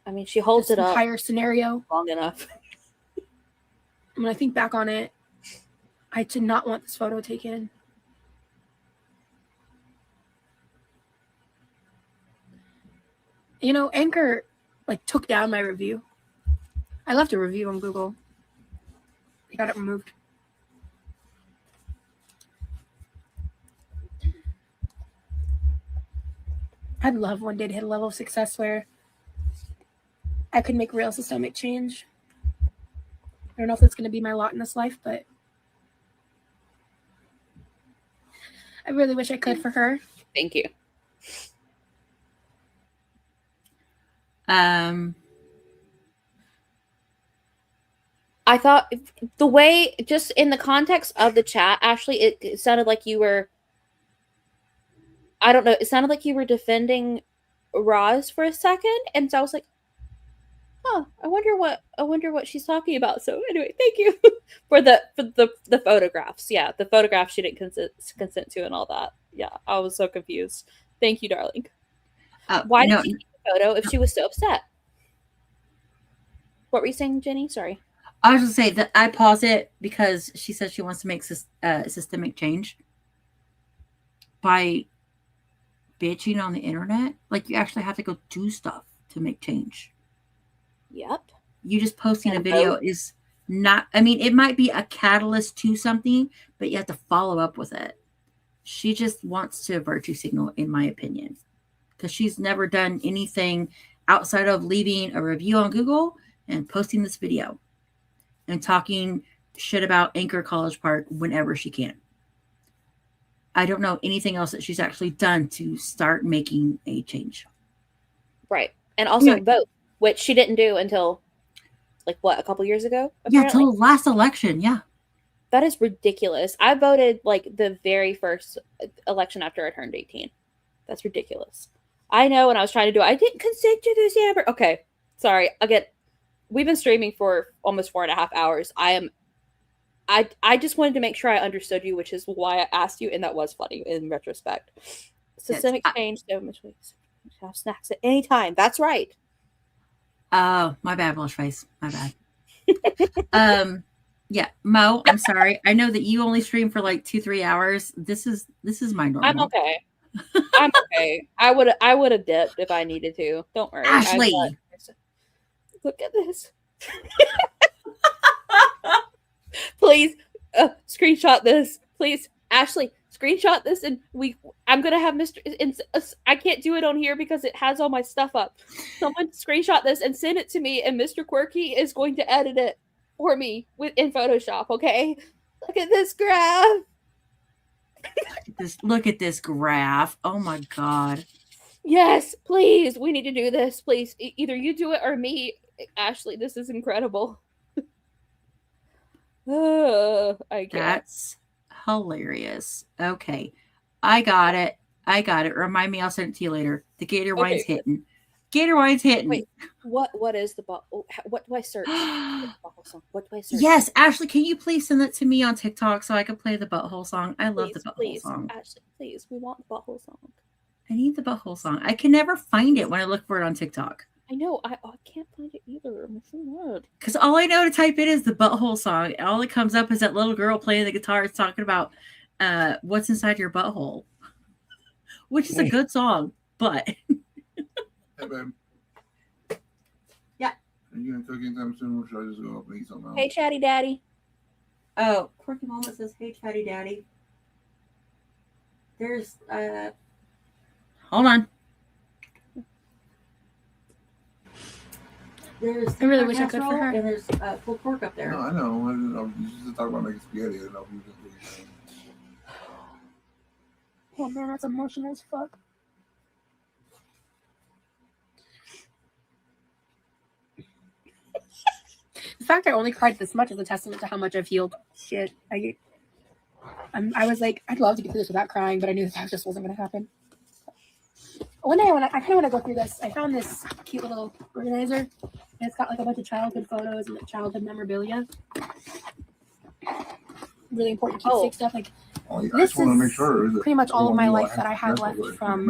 I mean, she holds This it up entire scenario. long enough. When I think back on it, I did not want this photo taken. You know, Anchor took down my review. I left a review on Google. They got it removed. I'd love one day to hit a level of success where I could make real systemic change. I don't know if that's going to be my lot in this life, but I really wish I could for her. Thank you. I thought the way, just in the context of the chat, Ashley, it sounded like you were, I don't know, it sounded like you were defending Roz for a second, and so I was like, huh, I wonder what she's talking about. So anyway, thank you for the photographs. Yeah, the photographs she didn't consent to and all that. Yeah, I was so confused. Thank you, darling. Why did she take the photo if she was so upset? What were you saying, Jenny? Sorry. I was going to say that I pause it because she says she wants to make systemic change by bitching on the internet. Like, you actually have to go do stuff to make change. Yep. You just posting a video is not, I mean, it might be a catalyst to something, but you have to follow up with it. She just wants to virtue signal, in my opinion, because she's never done anything outside of leaving a review on Google and posting this video and talking shit about Anchor College Park whenever she can. I don't know anything else that she's actually done to start making a change. Right. And also vote, which she didn't do until, a couple years ago? Apparently? Yeah, until the last election, yeah. That is ridiculous. I voted, the very first election after I turned 18. That's ridiculous. I know when I was trying to do it, I didn't consent to this, Amber. Okay, sorry. Again, we've been streaming for almost 4.5 hours. I just wanted to make sure I understood you, which is why I asked you, and that was funny in retrospect. Systemic change, so much ways. Have snacks at any time. That's right. Oh, my bad, blush face. My bad. Yeah, Mo, I'm sorry. I know that you only stream for 2-3 hours. This is my normal. I'm okay. I'm okay. I would have dipped if I needed to. Don't worry. Ashley. Look at this. Please screenshot this. Please, Ashley, screenshot this, and I'm gonna have I can't do it on here because it has all my stuff up. Someone screenshot this and send it to me, and Mr. Quirky is going to edit it for me in Photoshop. Okay, look at this graph. Look at this graph. Oh my god. Yes, please. We need to do this. Please, either you do it or me. Ashley, this is incredible. I can't. That's hilarious. Okay. I got it. Remind me, I'll send it to you later. The Gator wine's hitting. Gator wine's hitting. Wait, what is the what do I search? What do I search? Yes, Ashley, can you please send that to me on TikTok so I can play the butthole song? I love the butthole song. Ashley, please, we want the butthole song. I need the butthole song. I can never find it when I look for it on TikTok. I know. I can't find it either. I'm so mad. Because all I know to type in is the butthole song. And all that comes up is that little girl playing the guitar. It's talking about what's inside your butthole, which is a good song. But hey, babe. Yeah. Are you gonna cook anytime soon, or should I just go up and eat something else? Hey, Chatty Daddy. Oh, Quirky Mama says, "Hey, Chatty Daddy." There's hold on. I really wish I could for her. And there's pulled pork up there. No, I know. I didn't know. You just talk about making spaghetti. I didn't know if you were gonna cook. Oh man, that's emotional as fuck. The fact I only cried this much is a testament to how much I've healed. Shit. I was like, I'd love to get through this without crying, but I knew that just wasn't going to happen. One day I kind of want to go through this. I found this cute little organizer, and it's got like a bunch of childhood photos and like childhood memorabilia. Really important keepsake stuff. Like this is pretty much all of my life that I have left from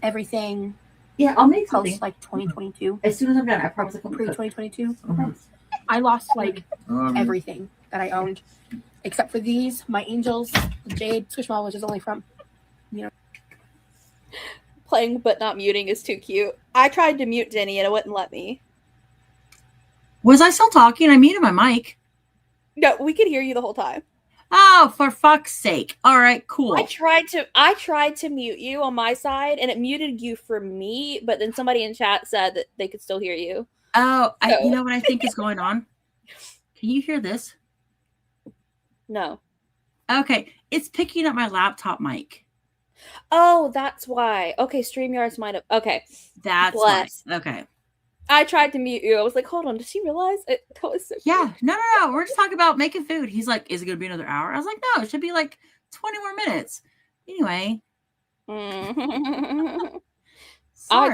everything. Yeah, I'll make something. Post like 2022. As soon as I'm done, I promise. Pre-2022. I lost like everything that I owned, except for these, my angels, the jade squishmallow, which is only from, Playing but not muting is too cute. I tried to mute Jenny and it wouldn't let me. Was I still talking? I muted my mic. No, we could hear you the whole time. Oh, for fuck's sake. All right, cool. I tried to mute you on my side and it muted you for me, but then somebody in chat said that they could still hear you. Oh, you know what I think is going on? Can you hear this? No. Okay, it's picking up my laptop mic. Oh, that's why. Okay, StreamYards might have. Okay. That's why. Okay. I tried to mute you. I was like, hold on. Does he realize it? That was so yeah. No. We're just talking about making food. He's like, is it going to be another hour? I was like, no, it should be like 20 more minutes. Anyway. I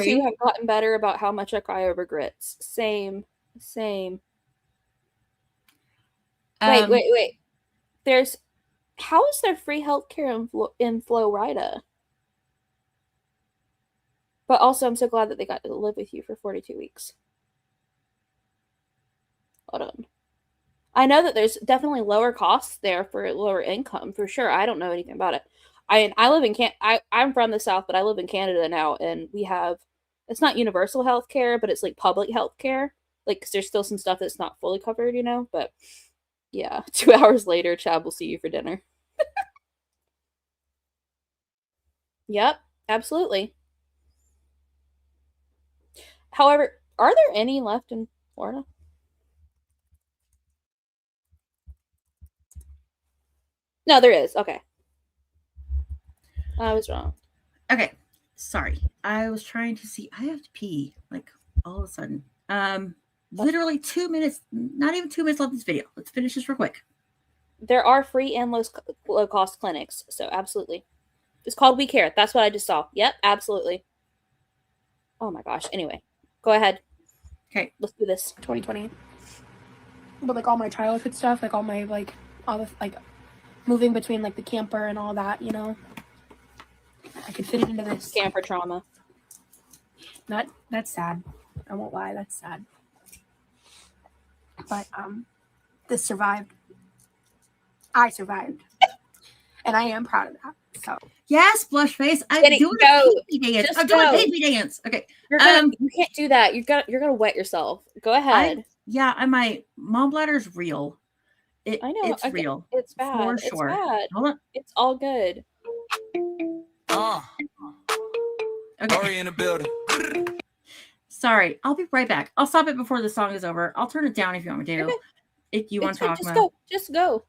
too have gotten better about how much I cry over grits. Same. Wait. How is there free healthcare in Florida? But also, I'm so glad that they got to live with you for 42 weeks. Hold on. I know that there's definitely lower costs there for lower income, for sure. I don't know anything about it. I live in I'm from the South, but I live in Canada now, and we have, it's not universal healthcare, but it's like public healthcare. Like, 'cause there's still some stuff that's not fully covered, but yeah, 2 hours later, Chad will see you for dinner. Yep, absolutely. However, are there any left in Florida? No, there is. Okay. I was wrong. Okay. Sorry. I was trying to see. I have to pee, like, all of a sudden. Literally 2 minutes, not even 2 minutes left of this video. Let's finish this real quick. There are free and low-cost clinics, so absolutely. It's called We Care. That's what I just saw. Yep, absolutely. Oh my gosh. Anyway, go ahead. Okay. Let's do this. 2020. But like all my childhood stuff, like all my all the moving between like the camper and all that, I could fit it into this. Camper trauma. That's sad. I won't lie, that's sad. But this survived. I survived. And I am proud of that. So yes, blush face. I'm Jenny, doing a pee dance. I'm doing a pee dance. Okay. You can't do that. You're gonna wet yourself. Go ahead. And my mom bladder is real. I know. It's real. It's bad. For It's sure. bad. Hold on. It's all good. Lori in the building. Sorry, I'll be right back. I'll stop it before the song is over. I'll turn it down if you want me to. Okay. If you want to talk Just about. go. Just go.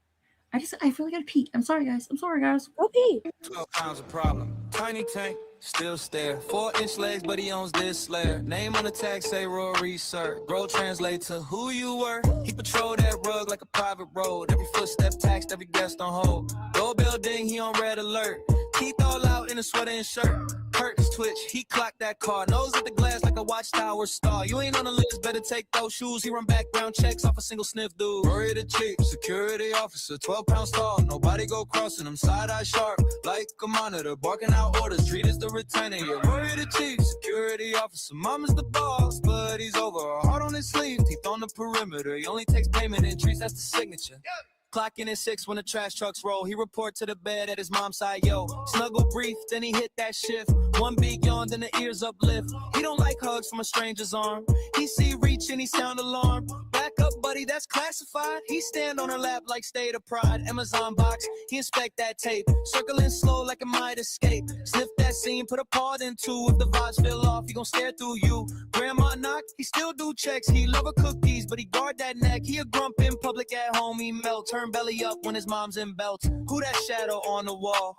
I really gotta pee. I'm sorry, guys. Go pee. 12 pounds of problem. Tiny tank, still stare. 4-inch legs, but he owns this slayer. Name on the tag say Rory, sir. Bro translate to who you were. He patrolled that rug like a private road. Every footstep taxed, every guest on hold. Doorbell ding, he on red alert. Teeth all out in a sweater and shirt. Curtains twitch, he clocked that car. Nose at the glass like a watchtower star. You ain't on the list, better take those shoes. He run background checks off a single sniff dude. Rory the chief, security officer, 12 pounds tall. Nobody go crossing him, side-eye sharp. Like a monitor, barking out orders. Treat as the retainer. Yeah, Rory the chief, security officer. Mama's the boss, but he's over. Heart on his sleeve, teeth on the perimeter. He only takes payment and treats, that's the signature. Clocking at 6 when the trash trucks roll. He report to the bed at his mom's side, yo. Snuggle brief, then he hit that shift. One big yawn, then the ears uplift. He don't like hugs from a stranger's arm. He see reach and he sound alarm. Back up, buddy, that's classified. He stand on her lap like state of pride. Amazon box, he inspect that tape. Circling slow like it might escape. Sniff that scene, put a part in two. If the vibes feel off, he gon' stare through you. Grandma knock, he still do checks. He love her cookies, but he guard that neck. He a grump in public, at home he melt. Turn belly up when his mom's in belts. Who that shadow on the wall?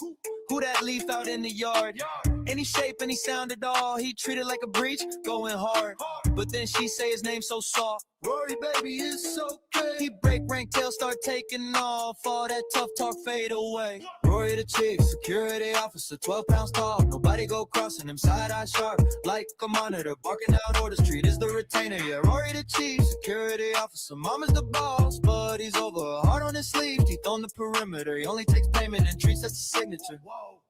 Who that leaf out in the yard? Any shape, any sound at all, he treated like a breach, going hard. But then she say his name so soft. Rory, baby, it's okay. He break rank, tail start taking off. All that tough talk fade away. Rory the chief, security officer, 12 pounds tall. Nobody go crossing him, side-eye sharp. Like a monitor, barking out orders, treat is the retainer. Yeah, Rory the chief, security officer. Mama's the boss, but he's over. Heart on his sleeve, teeth on the perimeter. He only takes payment and treats that's a signature.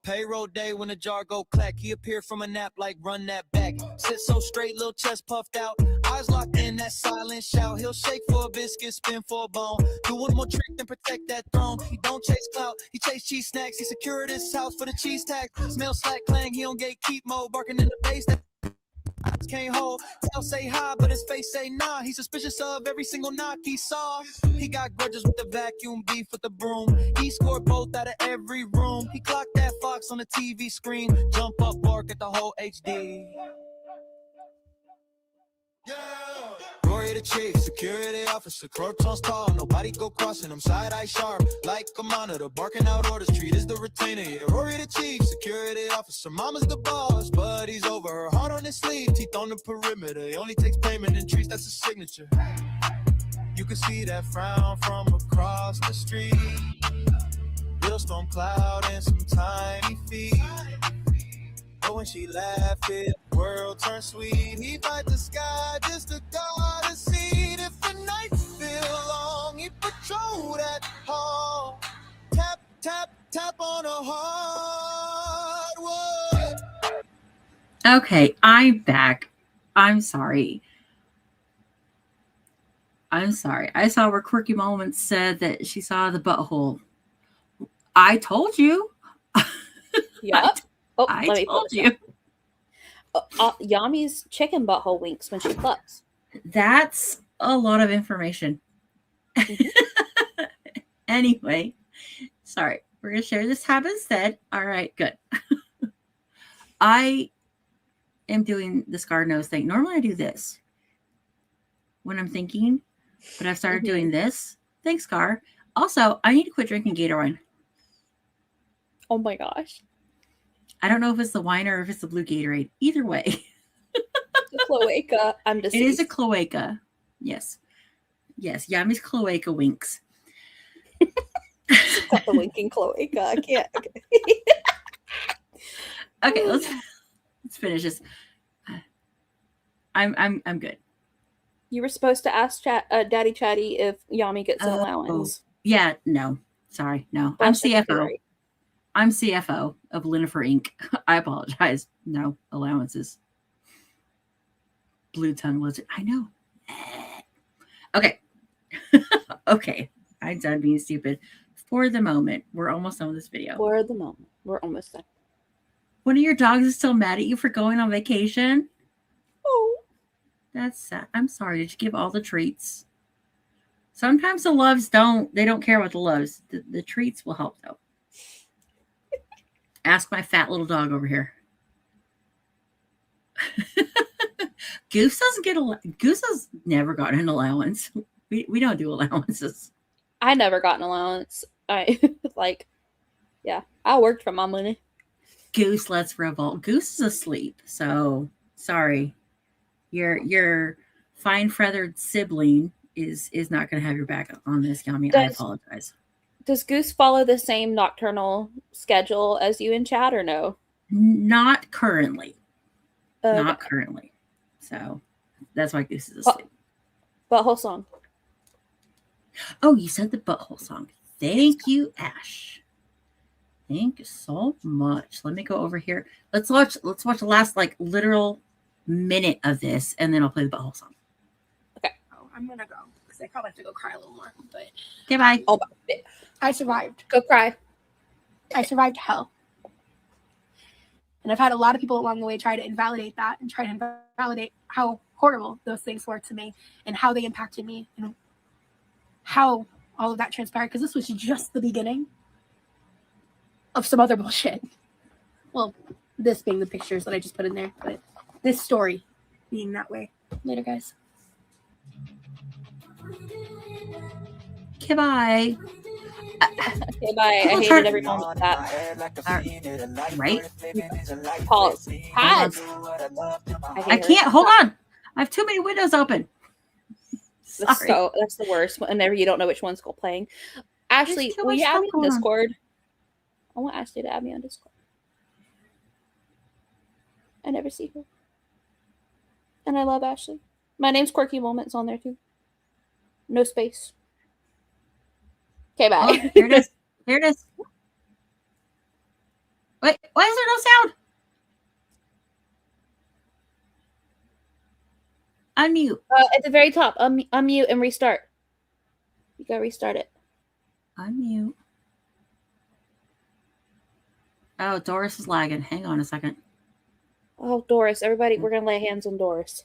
Payroll day when the jar go clack. He appeared from a nap like run that back. Sit so straight, little chest puffed out. Eyes locked in that silent shout. He'll shake for a biscuit, spin for a bone. Do one more trick than protect that throne. He don't chase clout, he chase cheese snacks. He secured his house for the cheese tax. Smell slack clang, he on gatekeep mode. Barking in the base that can't hold. Tell say hi, but his face say nah. He's suspicious of every single knock he saw. He got grudges with the vacuum, beef with the broom. He scored both out of every room. He clocked that fox on the TV screen. Jump up, bark at the whole HD. Yeah. Rory the chief, security officer, corpse tall. Nobody go crossing him, side-eye sharp. Like a monitor, barking out orders, treat is the retainer. Yeah, Rory the chief, security officer. Mama's the boss, but he's over her. Heart on his sleeve, teeth on the perimeter. He only takes payment and treats, that's a signature. You can see that frown from across the street. Little storm cloud and some tiny feet. But when she laughed, the world turned sweet. He fight the sky just to guard a seat. If the nights feel long, he patrol that hall. Tap, tap, tap on a hardwood. Okay, I'm back. I'm sorry. I saw where Quirky Moments said that she saw the butthole. I told you. Yep. Oh, I let me told pull you. Yami's chicken butthole winks when she clucks. That's a lot of information. Anyway, sorry. We're going to share this habit instead. All right, good. I am doing the scar nose thing. Normally I do this when I'm thinking, but I've started doing this. Thanks, Scar. Also, I need to quit drinking Gatorade. Oh my gosh. I don't know if it's the wine or if it's the blue Gatorade. Either way. The cloaca. I'm deceased. It is a cloaca. Yes. Yes. Yami's cloaca winks. It's got the winking cloaca. I can't. Okay, let's finish this. I'm good. You were supposed to ask Daddy Chatty if Yami gets an allowance. Yeah, no. Sorry, no. I'm CFO. I'm CFO of Lynnifer Inc. I apologize. No allowances. Blue tongue lizard. I know. Okay. Okay. I'm done being stupid. For the moment, we're almost done with this video. For the moment, we're almost done. One of your dogs is still mad at you for going on vacation? Oh. That's sad. I'm sorry. Did you give all the treats? Sometimes the loves they don't care about the loves. The treats will help though. Ask my fat little dog over here. Goose doesn't get Goose has never gotten an allowance. We don't do allowances. I never got an allowance. I worked for my money. Goose, let's revolt. Goose is asleep, so sorry. Your fine feathered sibling is not going to have your back on this, Yami. I apologize. Does Goose follow the same nocturnal schedule as you in chat or no? Not currently. Not currently. So that's why Goose is asleep. Butthole song. Oh, you said the butthole song. Thank you, Ash. Thank you so much. Let me go over here. Let's watch the last literal minute of this, and then I'll play the butthole song. Okay. Oh, I'm gonna go because I probably have to go cry a little more. But okay, bye. Oh, I survived. Go cry. I survived hell. And I've had a lot of people along the way try to invalidate that and try to invalidate how horrible those things were to me and how they impacted me and how all of that transpired. Because this was just the beginning of some other bullshit. Well, this being the pictures that I just put in there, but this story being that way. Later, guys. Okay, bye. Okay, bye. I hated every moment of that. Right? Pause. Pause. I can't. Hold on. I have too many windows open. Sorry. That's the worst. Whenever you don't know which one's playing. Ashley, will you add me on Discord? I want Ashley to add me on Discord. I never see her. And I love Ashley. My name's Quirky Moments on there too. No space. Okay, bye. Oh, there it is. There it is. Wait, why is there no sound? Unmute. At the very top, unmute and restart. You gotta restart it. Unmute. Oh, Doris is lagging. Hang on a second. Oh, Doris, everybody, we're gonna lay hands on Doris.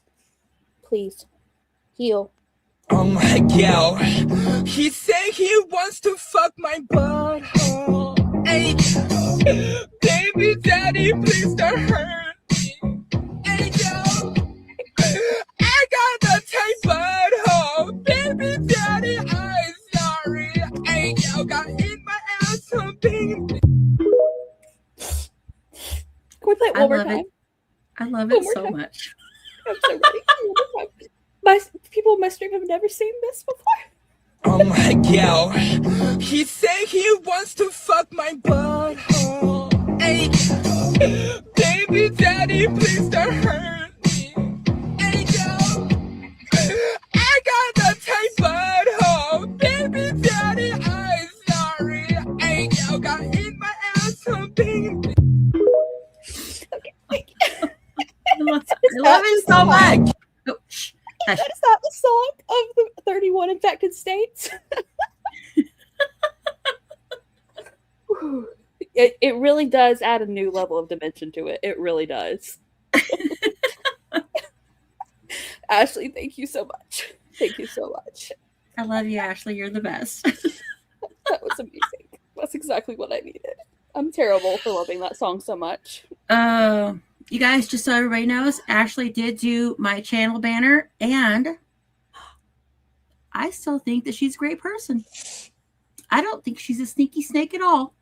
Please. Heal. Oh my god. He say he wants to fuck my butthole. Hey, baby daddy, please don't hurt me. Hey, yo. I got the tight butthole. Baby daddy, I'm sorry. Hey, yo, got in my ass something. Can we play it one more time? I love it so much. I'm so ready. People in my stream have never seen this before. Oh my god. He say he wants to fuck my butthole. Hey, baby daddy, please don't hurt me. Hey, yo. I got the tight butthole. Baby daddy, I'm sorry. Hey, yo, got in my ass something. Okay, thank you. I love it so much. Oh, shh. That is not the song of the 31 infected states. It really does add a new level of dimension to it. It really does. Ashley, thank you so much. Thank you so much. I love you, Ashley. You're the best. That was amazing. That's exactly what I needed. I'm terrible for loving that song so much. You guys, just so everybody knows, Ashley did do my channel banner, and I still think that she's a great person. I don't think she's a sneaky snake at all.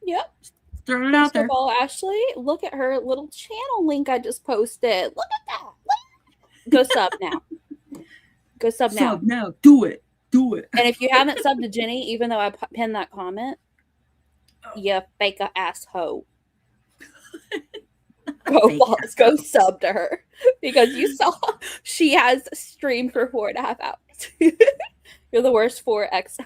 Yep. Just throwing it out there. First of all, Ashley, look at her little channel link I just posted. Look at that. Go sub now. Go sub now. Sub now. Do it. Do it. And if you haven't subbed to Jenny, even though I pinned that comment, you fake ass hoe. Go sub to her, because you saw she has streamed for 4.5 hours. You're the worst 4x.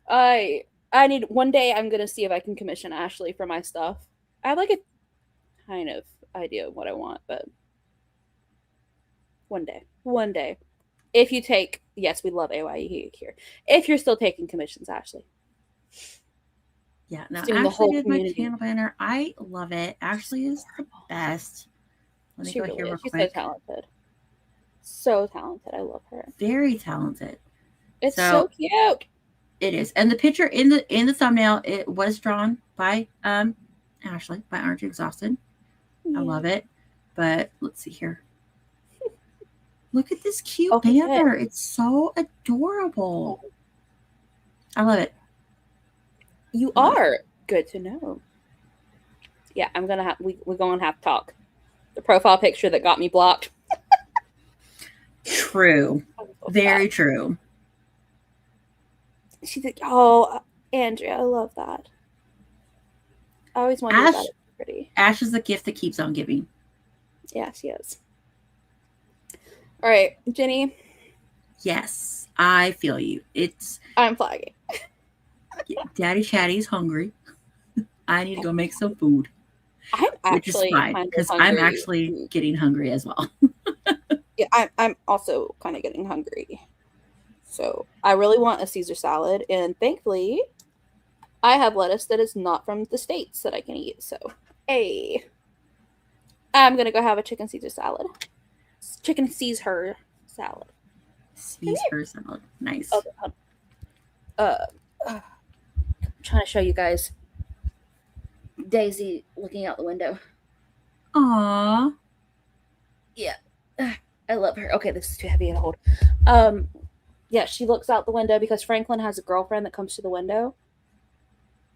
I need one day. I'm gonna see if I can commission Ashley for my stuff. I have like a kind of idea of what I want, but one day, if you take, yes, we love AYE here. If you're still taking commissions, Ashley. Yeah, no, Doing the Ashley whole did my community. channel banner. I love it. Ashley is the best. Let me She go really here real is. She's quick. so talented. So talented. I love her. Very talented. It's so cute. It is. And the picture in the thumbnail, it was drawn by Ashley, by Aren't You Exhausted? I love it. But let's see here. Look at this cute banner. It's so adorable. I love it. You are good to know. Yeah, I'm gonna have we're gonna have to talk. The profile picture that got me blocked. True. Very true. She's like, oh, Andrea, I love that. I always wanted Ash, that. It's pretty. Ash is the gift that keeps on giving. Yeah, she is. All right, Jenny. Yes, I feel you. I'm flagging. Daddy Chatty's hungry. I need to go make some food. Which is fine, because I'm actually getting hungry as well. Yeah, I'm also kind of getting hungry. So I really want a Caesar salad, and thankfully I have lettuce that is not from the States that I can eat. So, hey, I'm gonna go have a chicken Caesar salad. Chicken Caesar salad. Caesar salad. Nice. Okay. I'm trying to show you guys Daisy looking out the window. Aww. Yeah. I love her. Okay, this is too heavy to hold. Yeah, she looks out the window because Franklin has a girlfriend that comes to the window.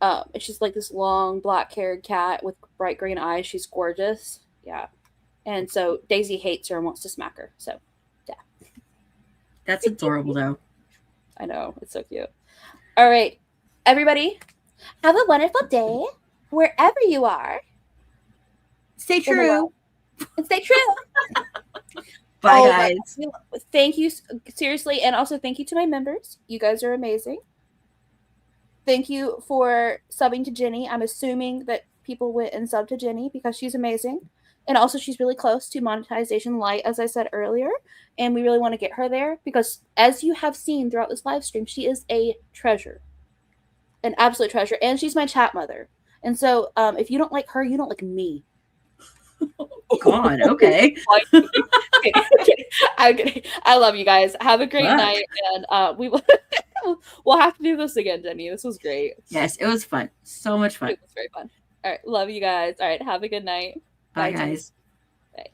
And she's like this long black-haired cat with bright green eyes. She's gorgeous. Yeah. And so Daisy hates her and wants to smack her. So, yeah. That's adorable, though. I know. It's so cute. All right. Everybody, have a wonderful day wherever you are. Stay true. And stay true. Bye, guys. Thank you. Seriously. And also thank you to my members. You guys are amazing. Thank you for subbing to Jenny. I'm assuming that people went and subbed to Jenny because she's amazing. And also she's really close to monetization light, as I said earlier. And we really want to get her there because as you have seen throughout this live stream, she is a treasure. An absolute treasure. And she's my chat mother. And so if you don't like her, you don't like me. God, okay. I'm kidding. I love you guys. Have a great night. And we will we'll have to do this again, Jenny. This was great. Yes, it was fun. So much fun. It was very fun. All right. Love you guys. All right. Have a good night. Bye guys. Bye.